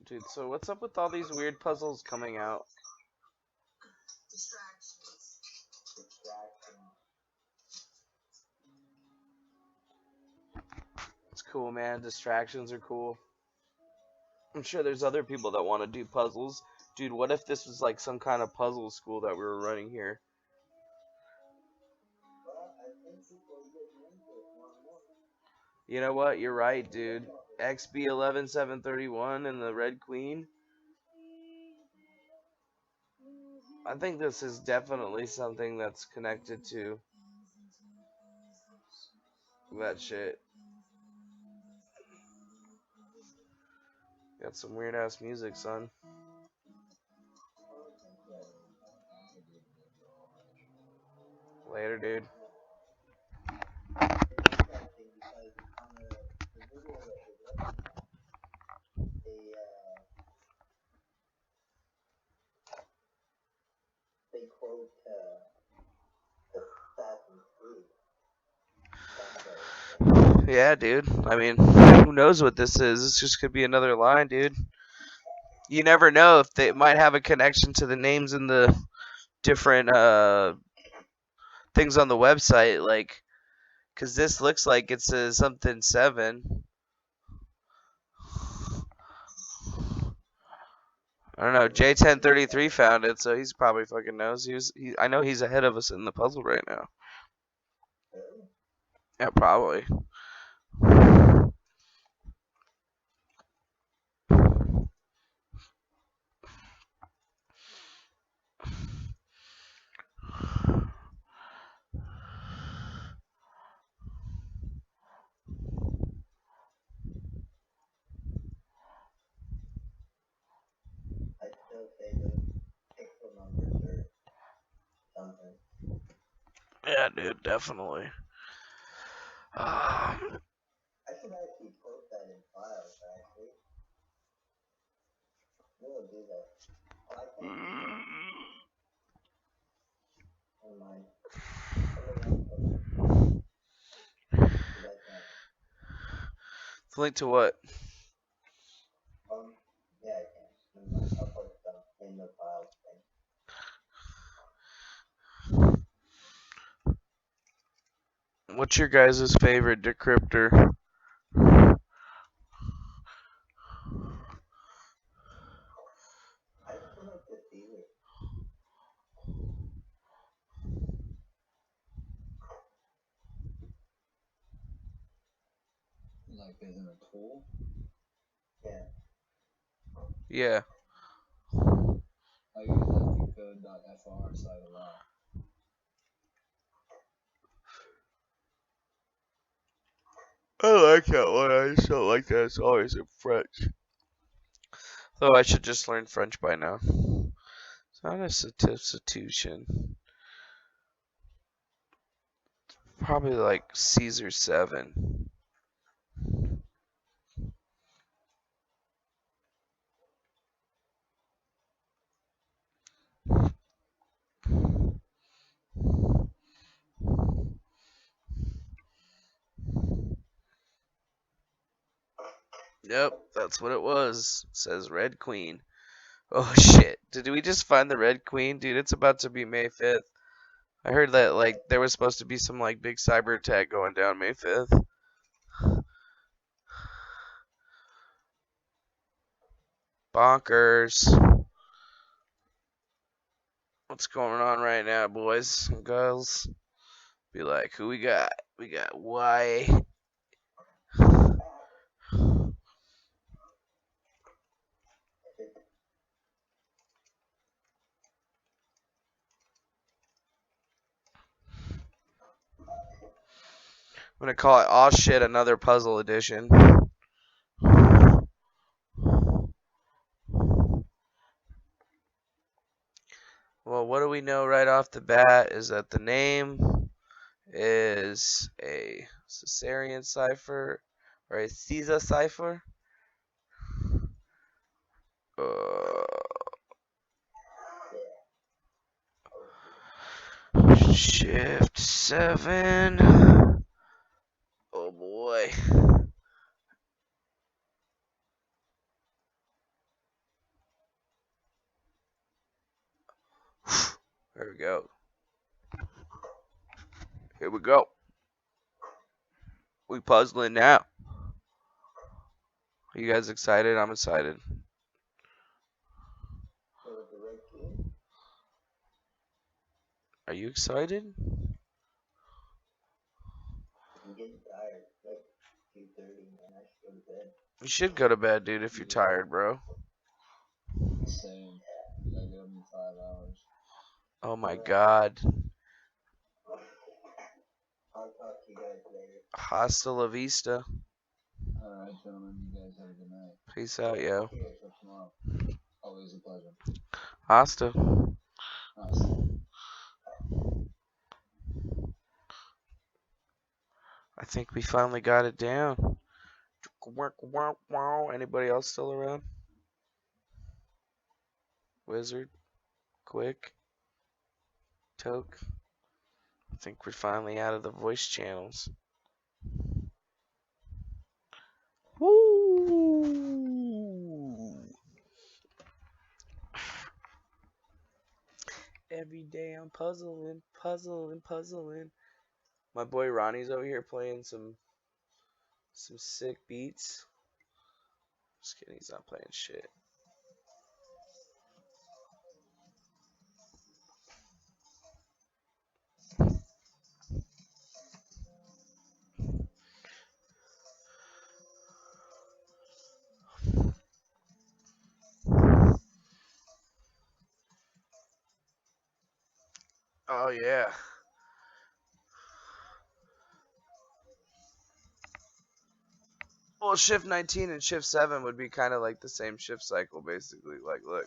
Dude, so what's up with all these weird puzzles coming out? It's cool, man. Distractions are cool. I'm sure there's other people that want to do puzzles. Dude, what if this was like some kind of puzzle school that we were running here? You know what? You're right, dude. XB11731 and the Red Queen. I think this is definitely something that's connected to that shit. Got some weird ass music, son. Later, dude. They quote Yeah, dude. I mean, who knows what this is? This just could be another line, dude. You never know if they might have a connection to the names in the different things on the website, like, because this looks like it says something 7. I don't know. J1033 found it, so he's probably fucking knows. I know he's ahead of us in the puzzle right now. Yeah, probably. I still say those pixel numbers are something. Yeah, dude, definitely. I should actually post that in files, actually. We'll do that. I can't. Never mind. Link to what? Yeah, I can. Never mind. I'll post them in the files thing. What's your guys' favorite decryptor? I feel like the dealer. Like, isn't a tool? Yeah. Yeah. I use ftcode.fr site a lot. I like that one. I just don't like that it's always in French. Though I should just learn French by now. It's not a substitution. Probably like Caesar 7. Yep, that's what it was. It says Red Queen. Oh shit. Did we just find the Red Queen? Dude, it's about to be May 5th. I heard that like there was supposed to be some like big cyber attack going down May 5th. Bonkers. What's going on right now, boys and girls? Be like, who we got? We got Y. I'm gonna call it Aw Shit Another Puzzle Edition. Well, what do we know right off the bat is that the name is a Caesarean cipher or a Caesar cipher. Shift 7. Oh boy. There we go. Here we go. We puzzling now. Are you guys excited? I'm excited. Are you excited? I'm getting tired. It's like 2:30, man. I should go to bed. You should go to bed, dude, if you're tired, bro. Same. I gotta get up in 5 hours. Oh my god. I'll talk to you guys later. Hasta la vista. Alright, gentlemen. You guys have a good night. Peace out, yo. Till tomorrow. Always a pleasure. Hasta. I think we finally got it down. Anybody else still around? Wizard? Quick? Toke? I think we're finally out of the voice channels. Woo! Every day I'm puzzling. My boy Ronnie's over here playing some sick beats. Just kidding, he's not playing shit. Oh yeah. Well, shift 19 and shift 7 would be kind of like the same shift cycle, basically. Like, look.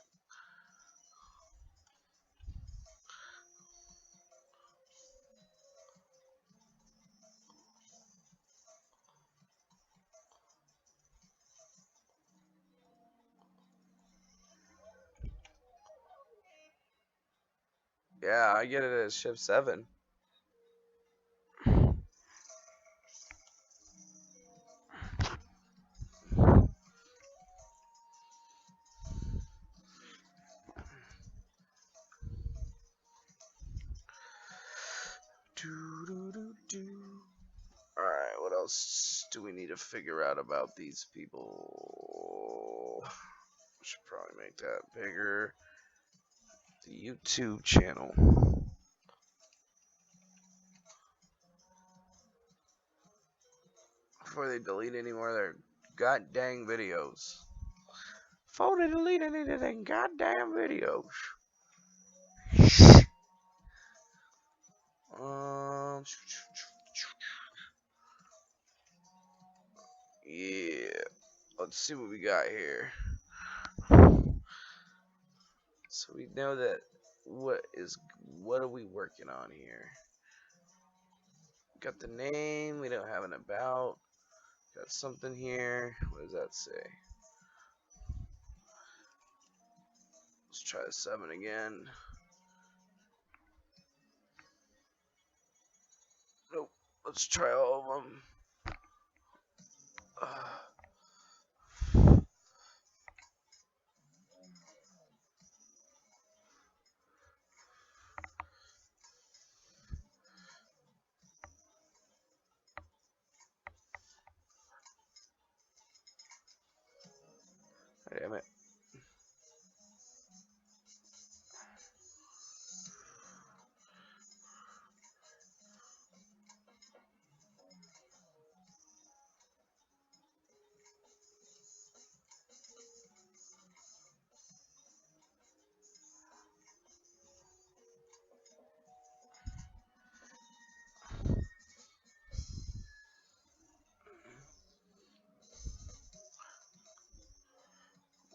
Yeah, I get it as shift 7. Alright, what else do we need to figure out about these people? Should probably make that bigger. The YouTube channel. Before they delete any more of their god dang videos. Before they delete any of their goddamn videos. Yeah. Let's see what we got here. So we know that what are we working on here? Got the name, we don't have an about. Got something here. What does that say? Let's try 7 again. Nope. Let's try all of them. Damn it.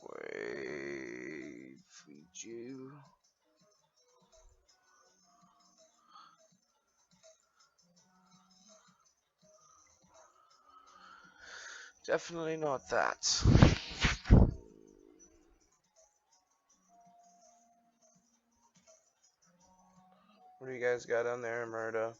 Wait for you. Definitely not that. What do you guys got on there, Murda?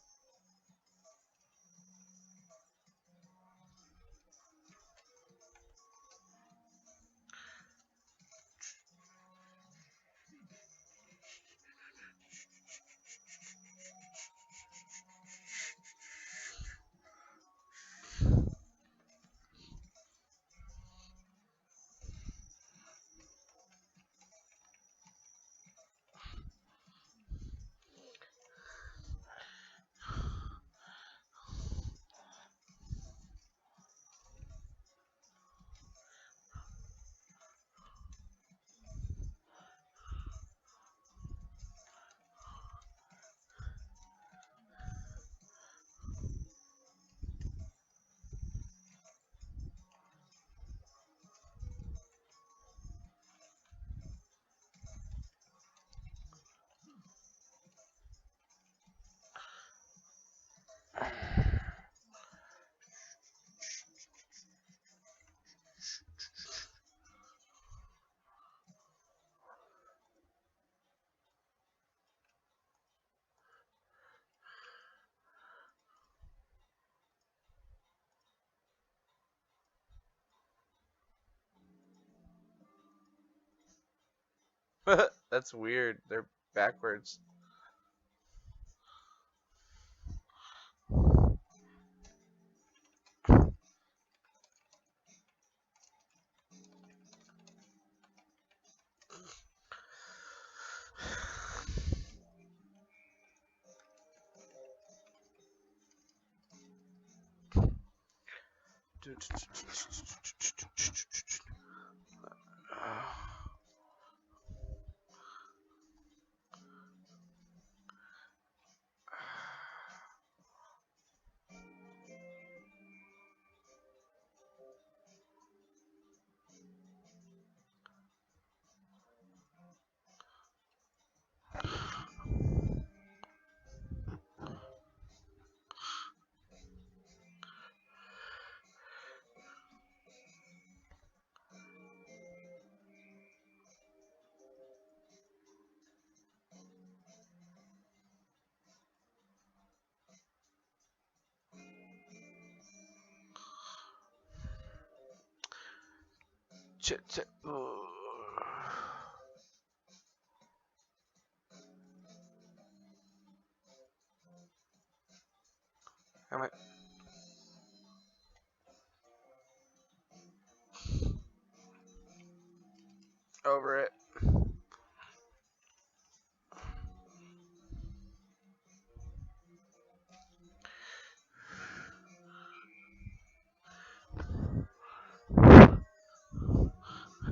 That's weird. They're backwards. Damn it. Over it.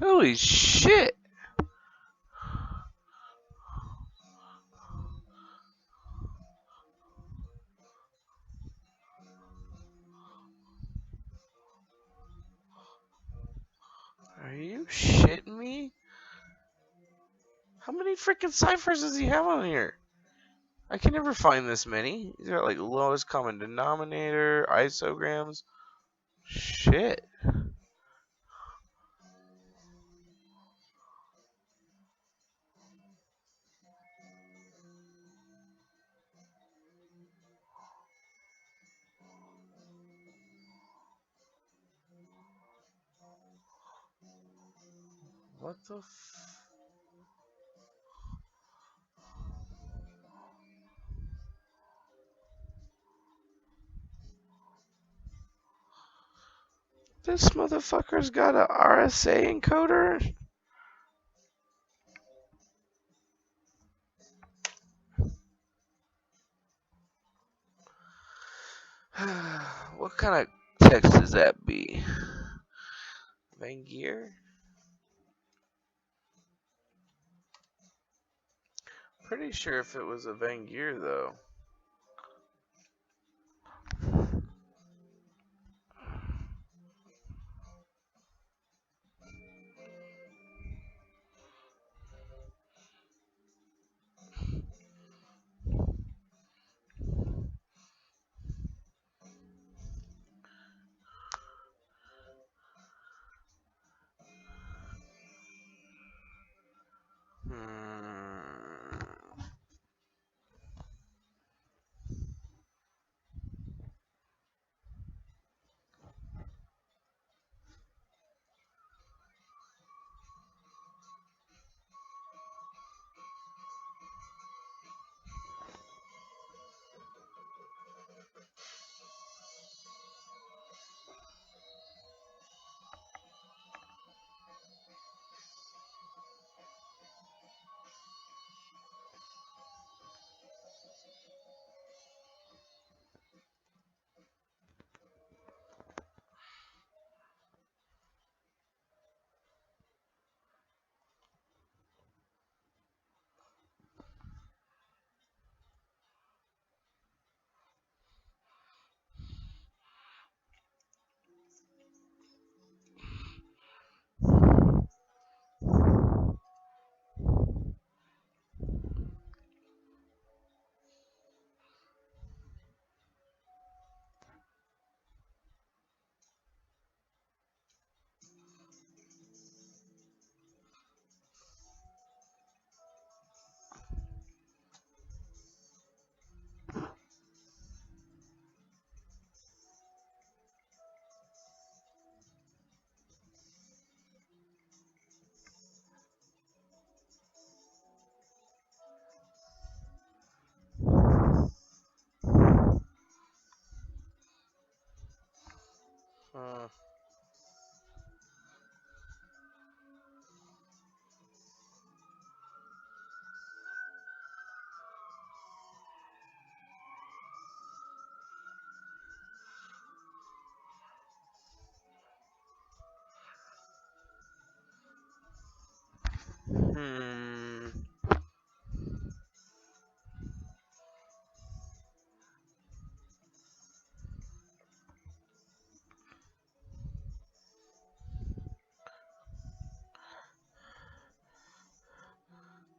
Holy shit. Are you shitting me? How many freaking ciphers does he have on here? I can never find this many. These are like lowest common denominator, isograms. Shit. What the This motherfucker's got a RSA encoder? What kind of text does that be? Van Gear? Pretty sure if it was a Van Gear though.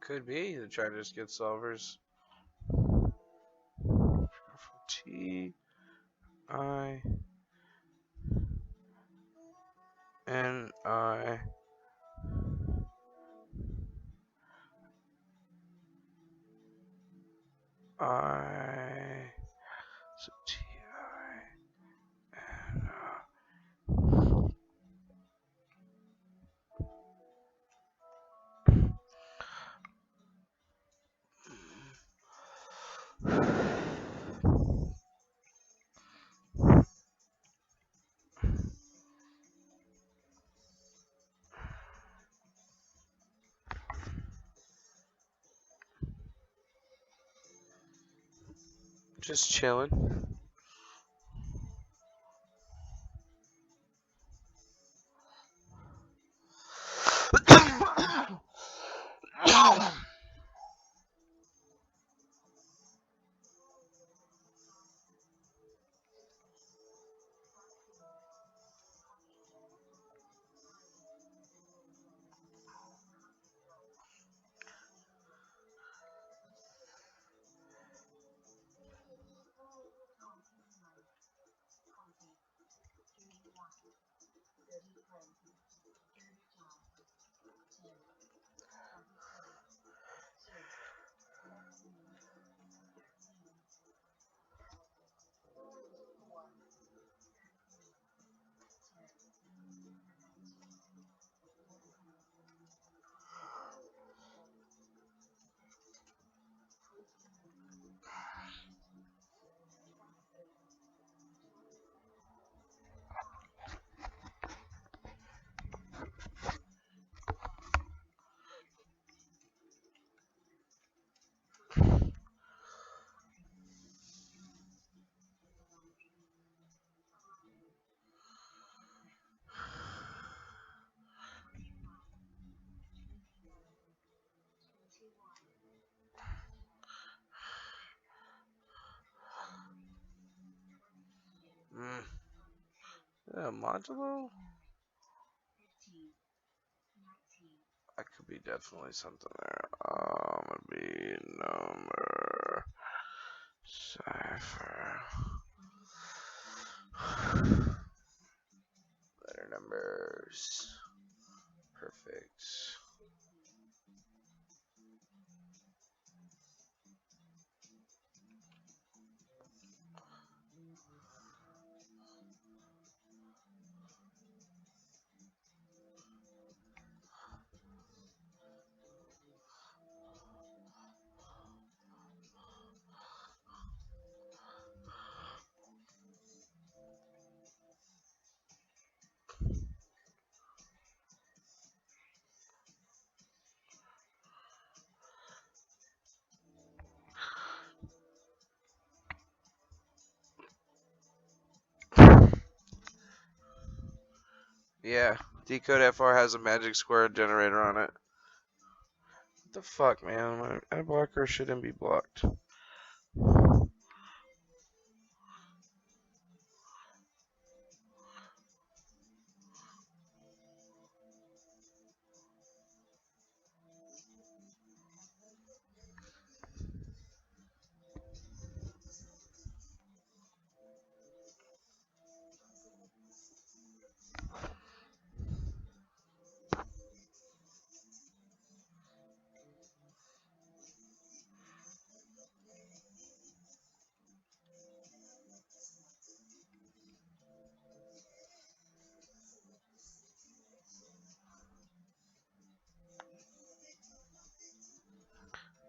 Could be the try to just get solvers. T I N I I so T I N just chilling. a modulo? I could be definitely something there. Would be number cipher. Letter numbers. Perfect. Yeah, Decode FR has a magic square generator on it. What the fuck, man? My ad blocker shouldn't be blocked.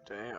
Damn.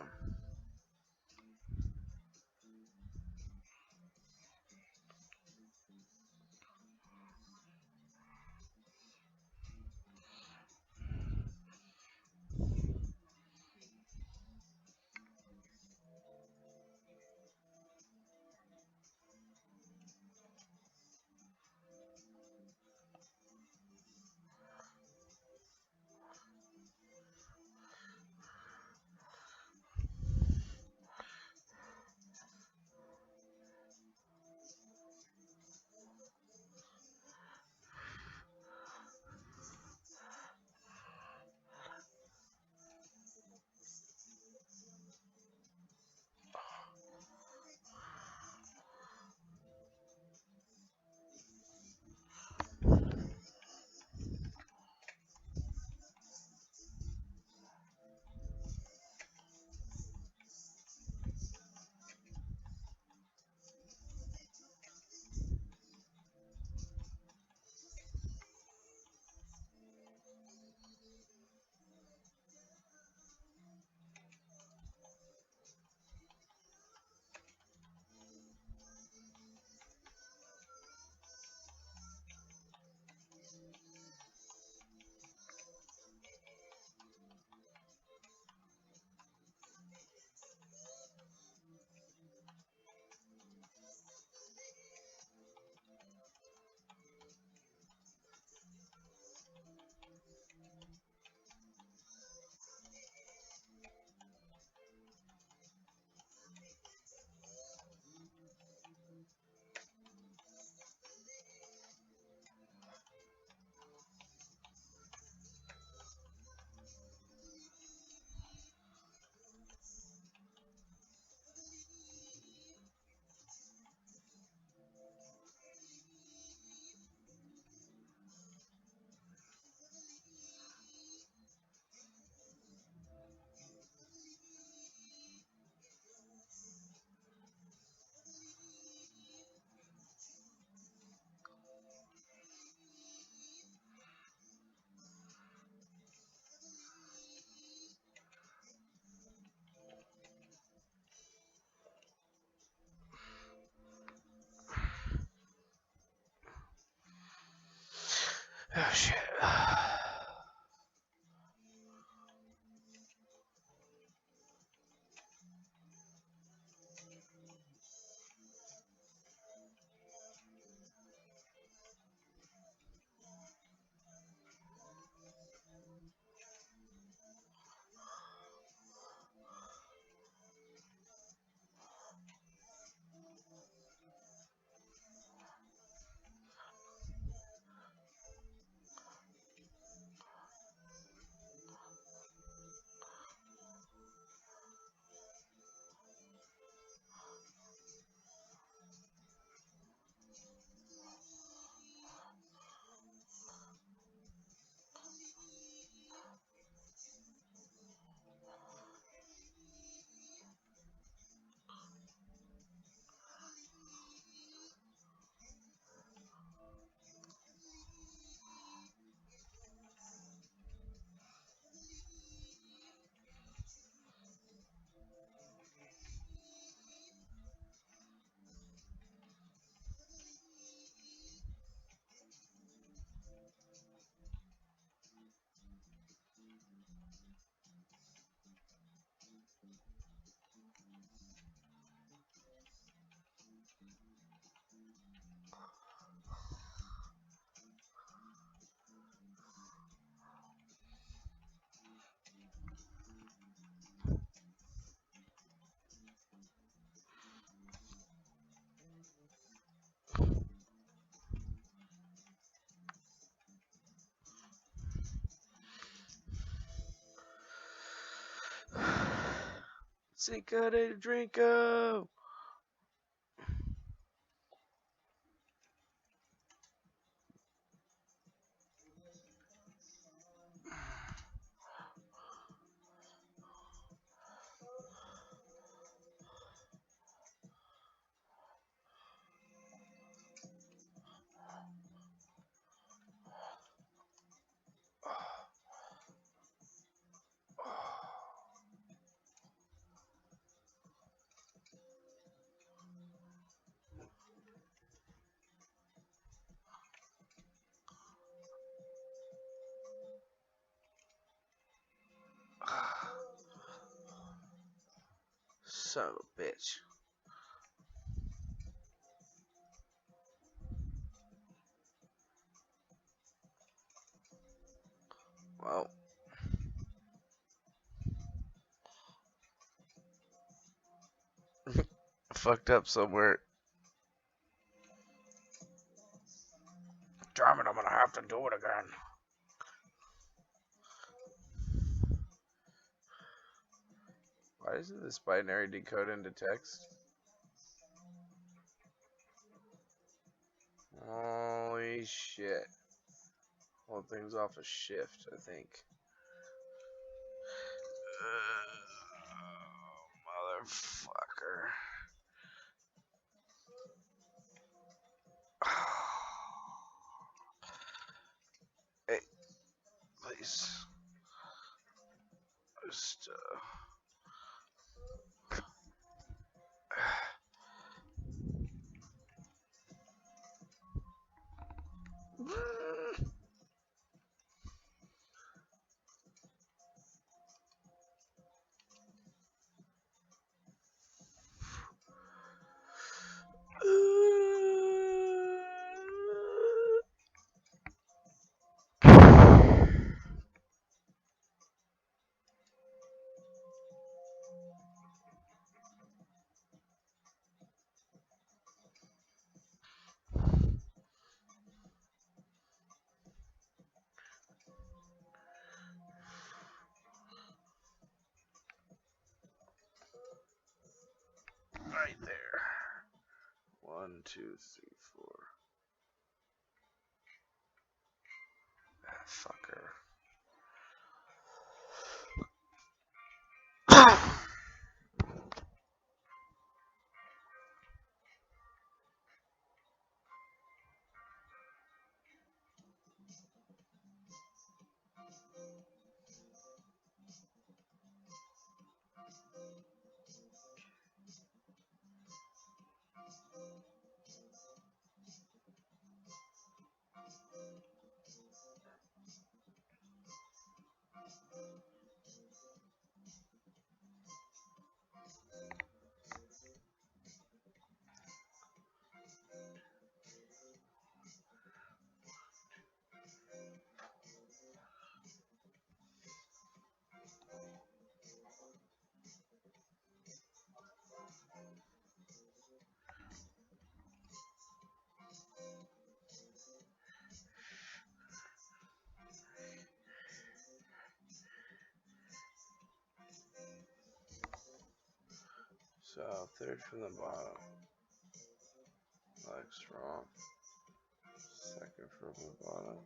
Oh shit. Cinco de Drinko. Son of a bitch. Well, fucked up somewhere. Damn it, I'm gonna have to do it again. Why isn't this binary decode into text? Holy shit. Whole thing's off a shift, I think. Motherfucker. Hey, please. Just, right there. 1, 2, 3, 4. Ah, fucker. So, third from the bottom. Alex wrong. Second from the bottom.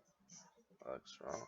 Alex wrong.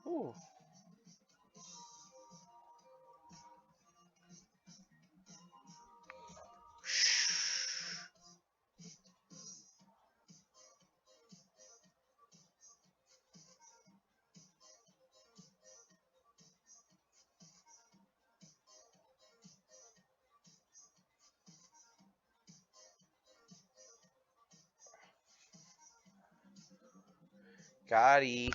Ooh. Gotti.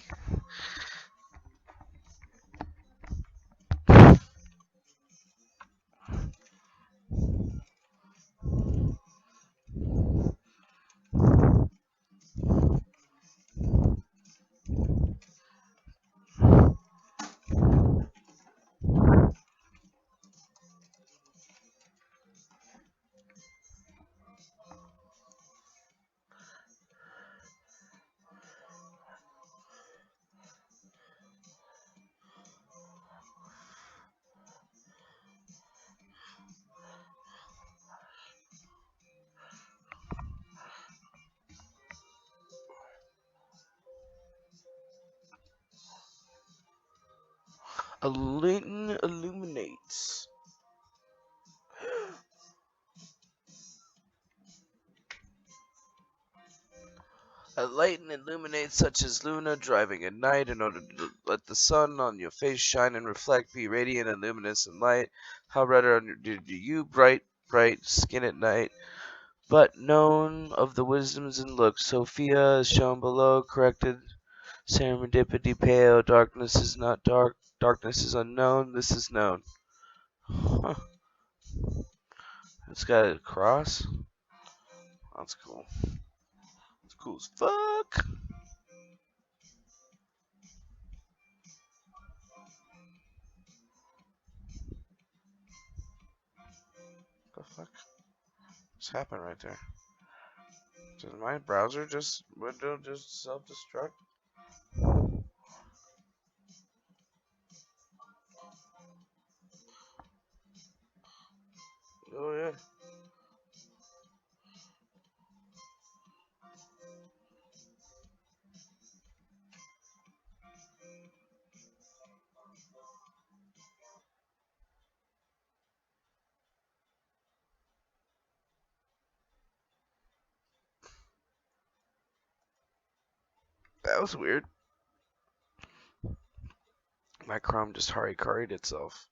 A lantern illuminates. A light illuminates such as Luna driving at night in order to let the sun on your face shine and reflect, be radiant and luminous and light. How brighter do you bright skin at night, but known of the wisdoms and looks. Sophia is shown below, corrected. Serendipity pale, darkness is not dark, darkness is unknown, this is known. Huh. It's got a cross. That's cool. It's cool as fuck. What the fuck? What's happened right there? Did my browser window just self-destruct? Oh yeah. That was weird. My Chrome just harikari'd itself.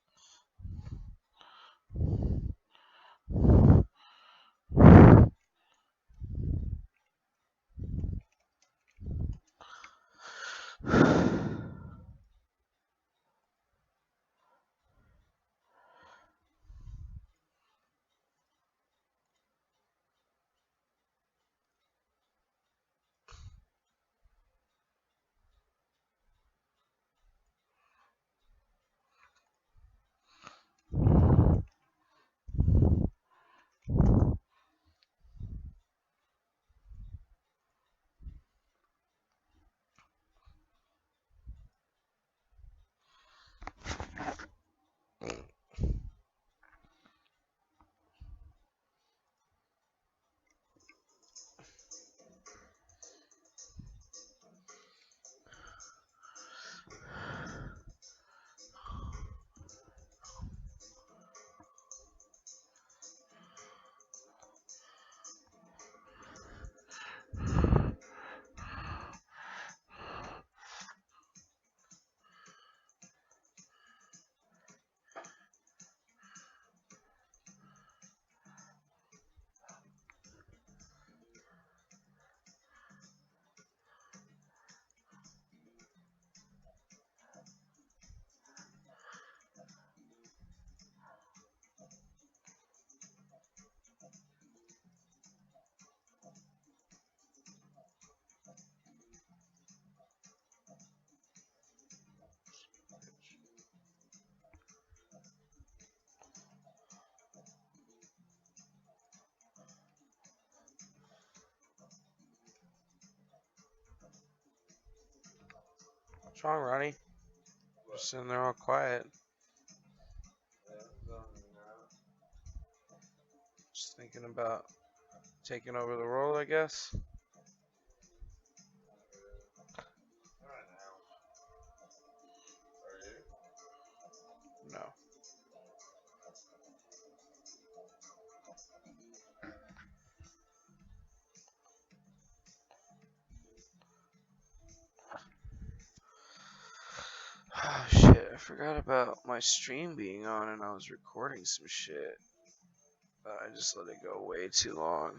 What's wrong, Ronnie? Just sitting there all quiet. Just thinking about taking over the world, I guess. No. Oh shit, I forgot about my stream being on and I was recording some shit. But I just let it go way too long.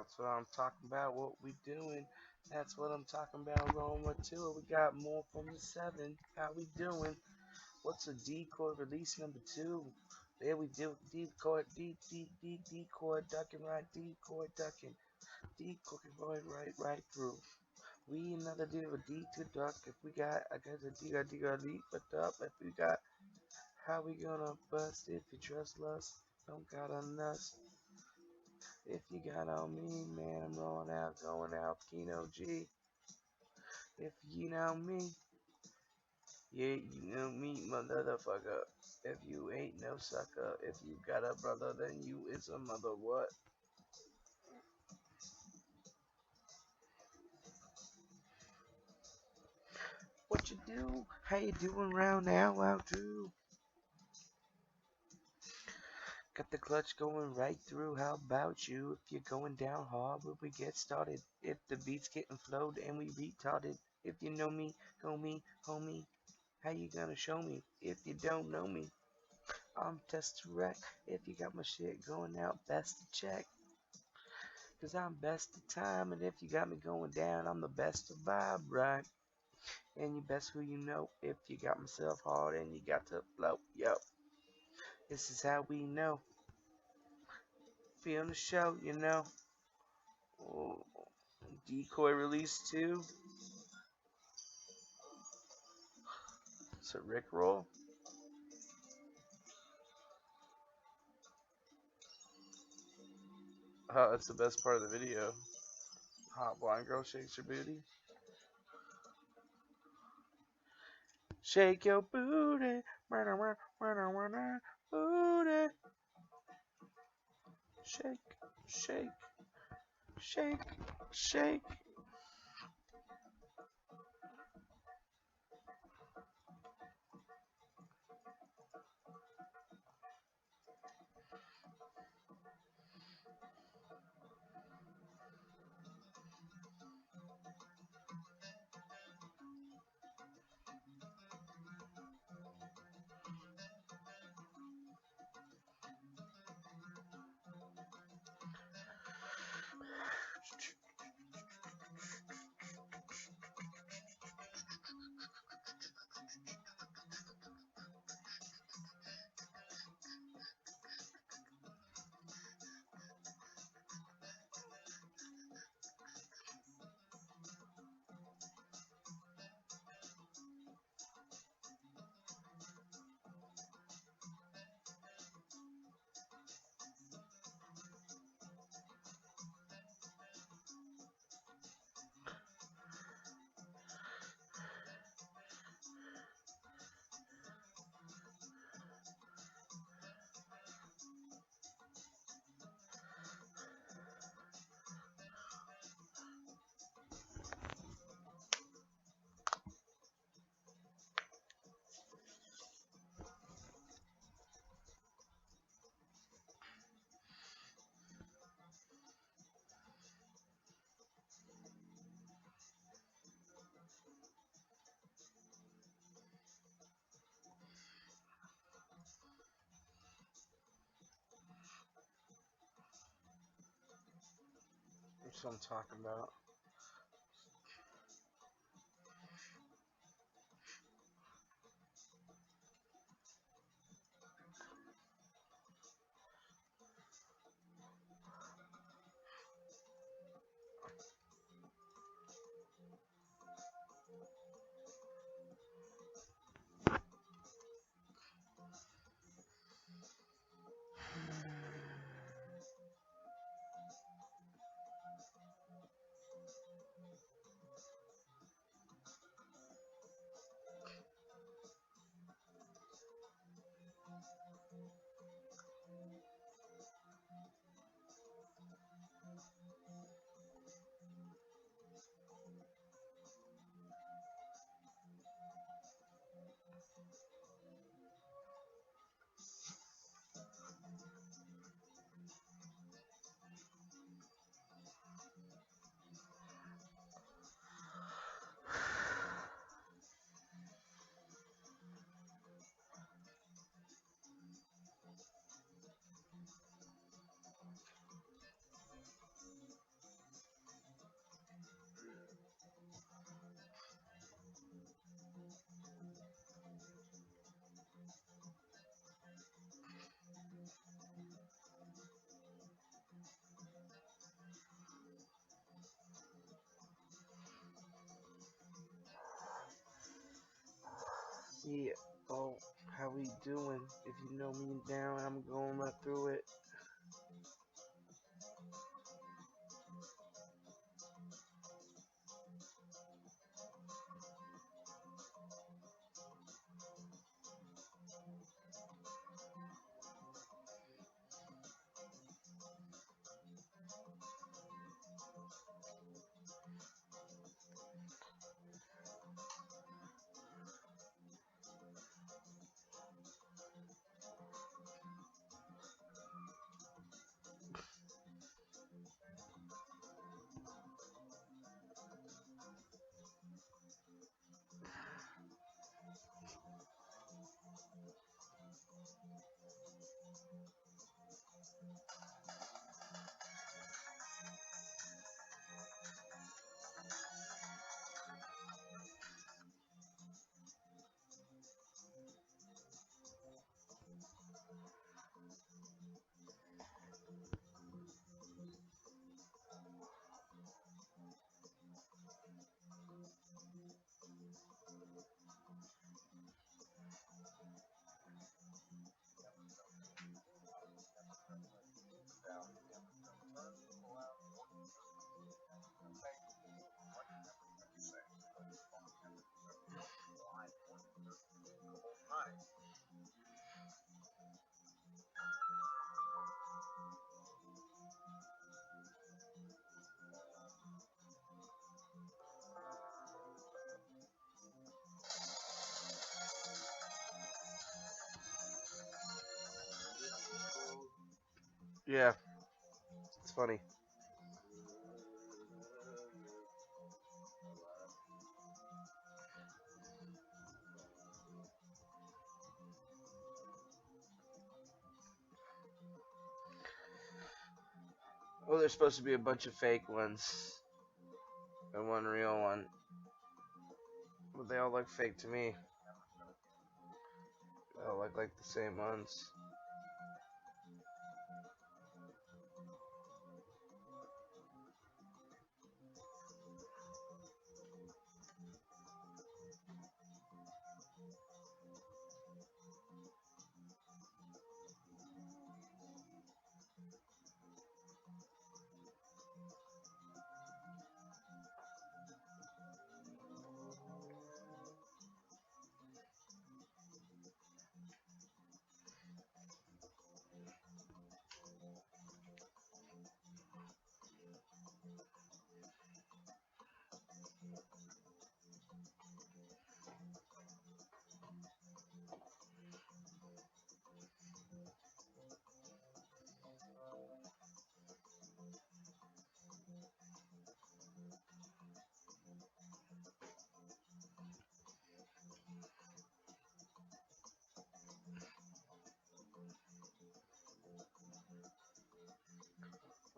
That's what I'm talking about. What we doing? That's what I'm talking about. Rolling with two. We got more from the 7. How we doing? What's a decoy release number 2? There we do. Decoy, decoy ducking, right? Decoy ducking. Decoy right through. We another deal with D to duck. If we got, I got the D, leap, but up. If we got, how we gonna bust? If you trust us, don't got on us. If you got on me, man, I'm rolling out, going out, Kino G. If you know me, yeah, you know me, motherfucker. If you ain't no sucker, if you got a brother, then you is a mother what? What you do? How you doing round now, out too? Got the clutch going right through. How about you? If you're going down hard when we get started. If the beat's getting flowed and we retarded. If you know me, go me, homie. How you gonna show me? If you don't know me, I'm test to wreck. If you got my shit going out, best to check. Cause I'm best of time. And if you got me going down, I'm the best to vibe, right? And you best who you know. If you got myself hard and you got to flow, yo. This is how we know. Be on the show, you know. Oh, decoy release 2. It's a Rickroll. Oh, that's the best part of the video. Hot blind girl shakes her booty. Shake your booty. Booty. Shake, shake, shake, shake. That's what I'm talking about. Yeah. Oh, how we doing? If you know me now, I'm going right through it. Yeah, it's funny. Well, there's supposed to be a bunch of fake ones and one real one, but they all look fake to me. They all look like the same ones.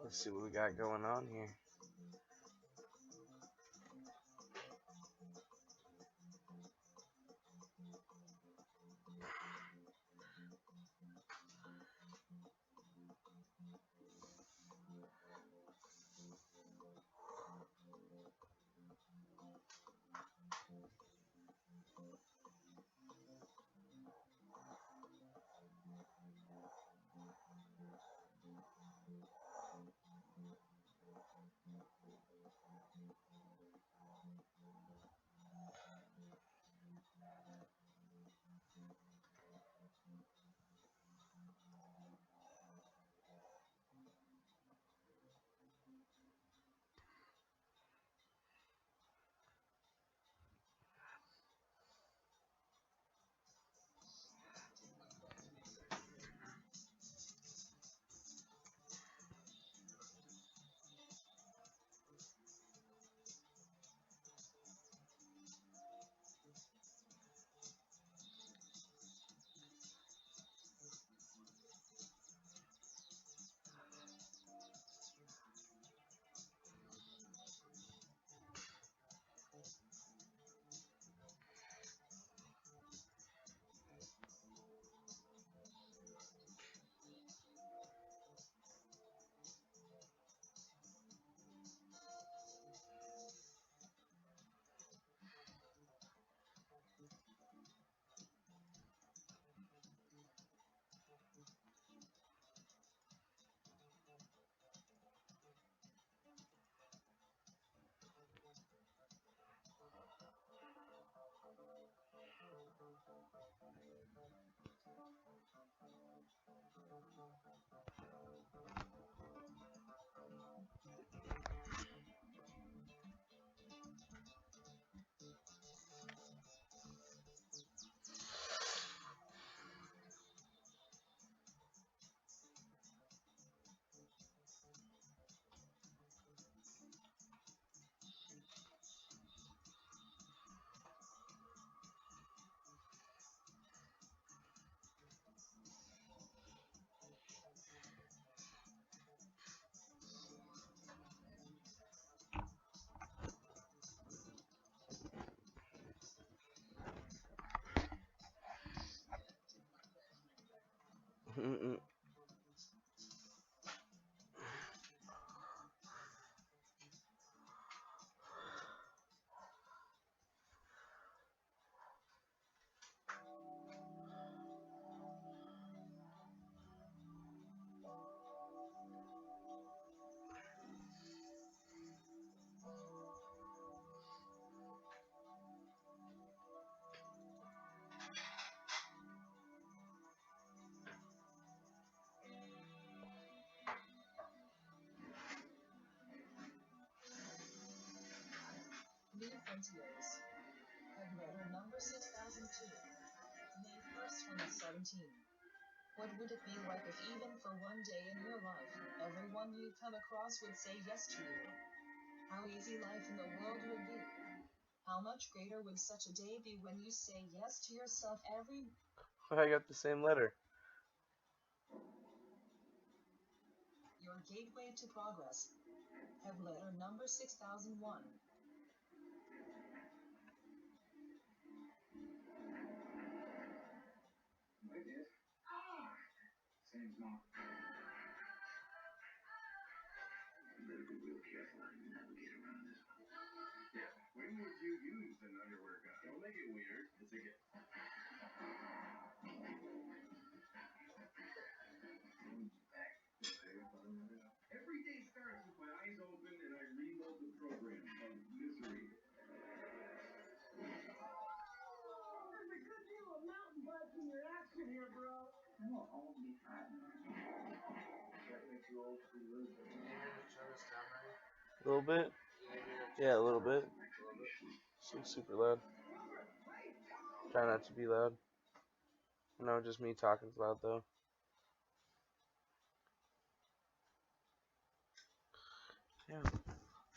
Let's see what we got going on here. Mm-mm-mm. New Frontiers. Letter number 6002. May 1st, 2017. What would it be like if even for one day in your life, everyone you come across would say yes to you? How easy life in the world would be. How much greater would such a day be when you say yes to yourself every... I got the same letter. Your gateway to progress. Have letter number 6001. Seems not. Better be real careful how you navigate around this one. Yeah. When would you use an underwear guy? Don't make it weird. It's a gift. Every day starts with my eyes open and I reload the program of misery. There's a good deal of mountain butts in your action here, bro. I won't all be fine. That makes you old to be losing. A little bit? Yeah, a little bit. It's super loud. Try not to be loud. No, just me talking's loud though. Yeah, I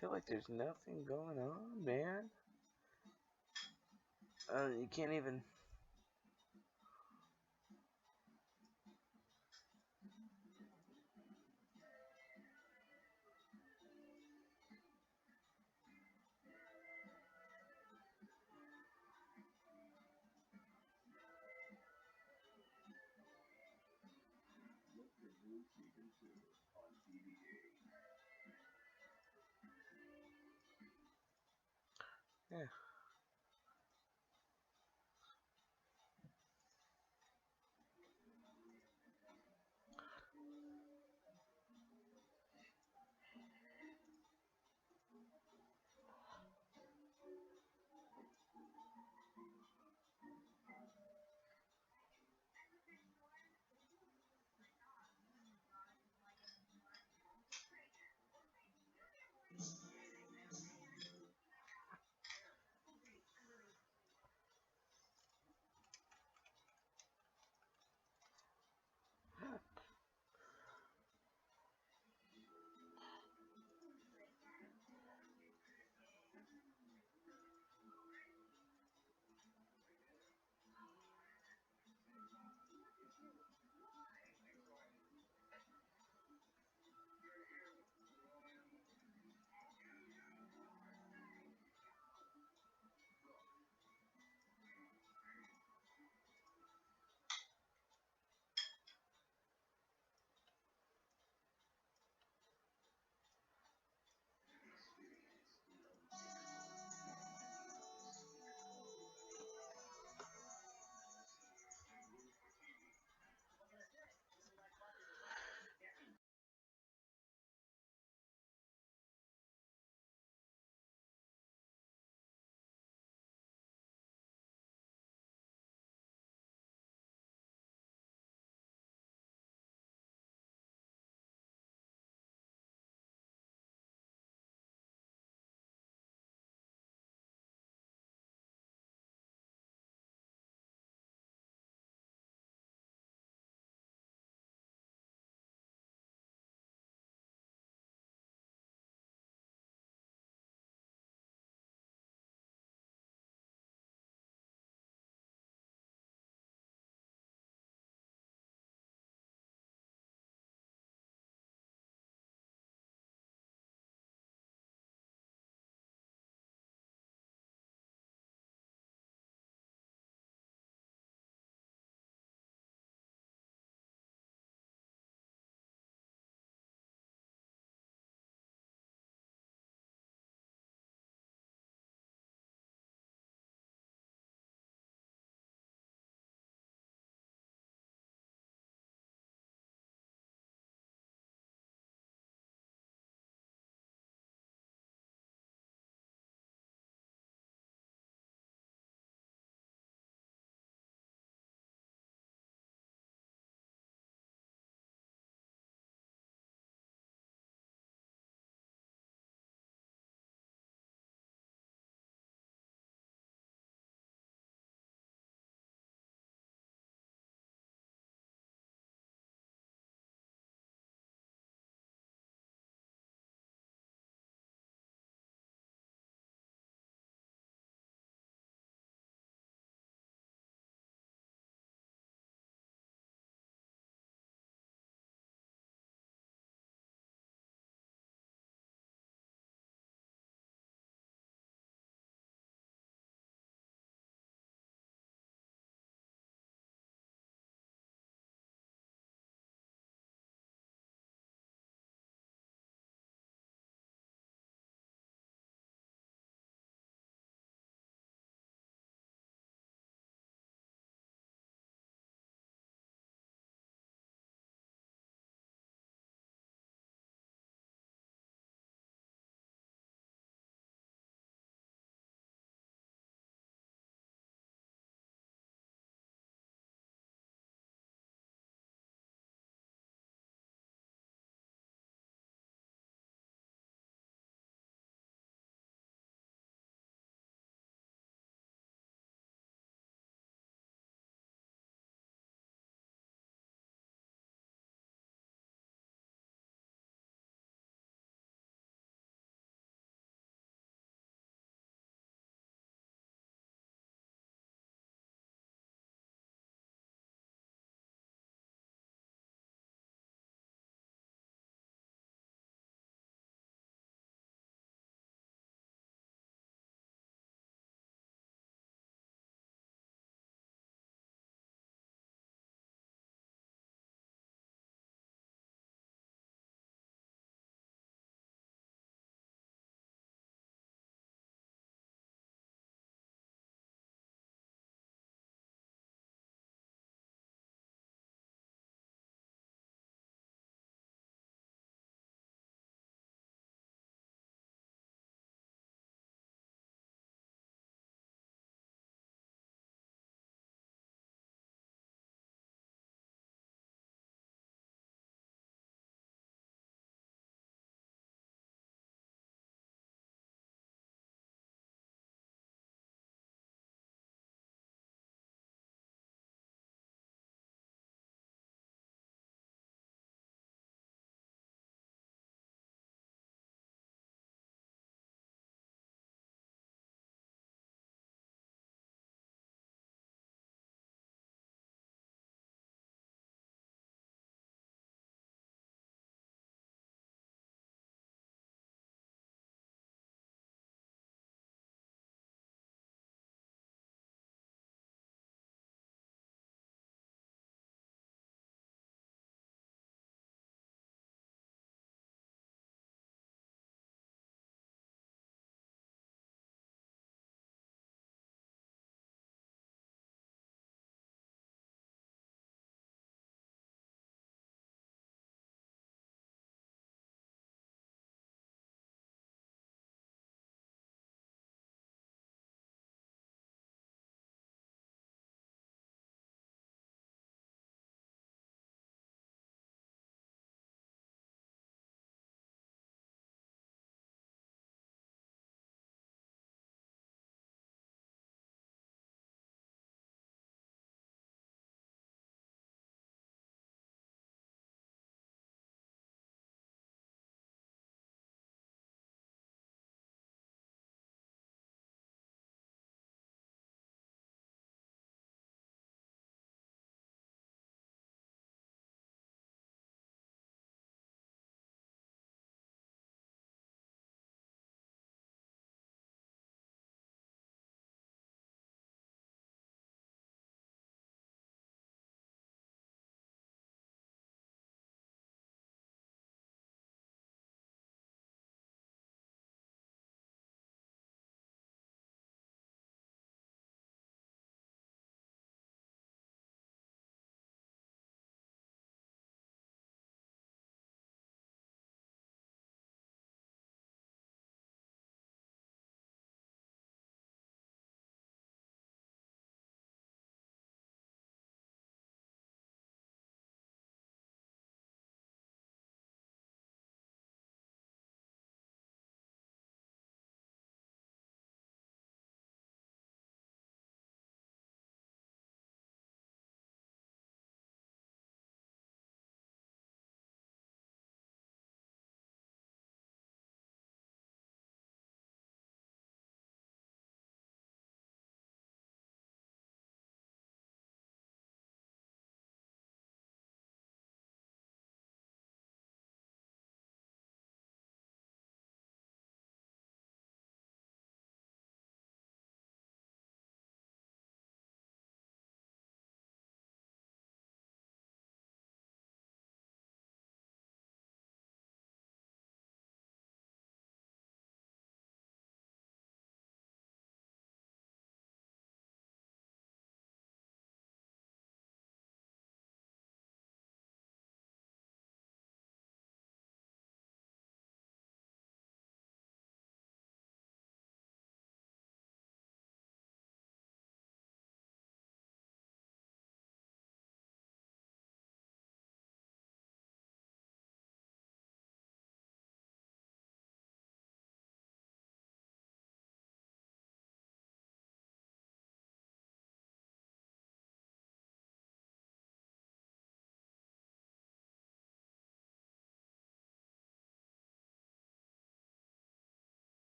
feel like there's nothing going on, man. You can't even. Look for new season 2 on DVD. Yeah.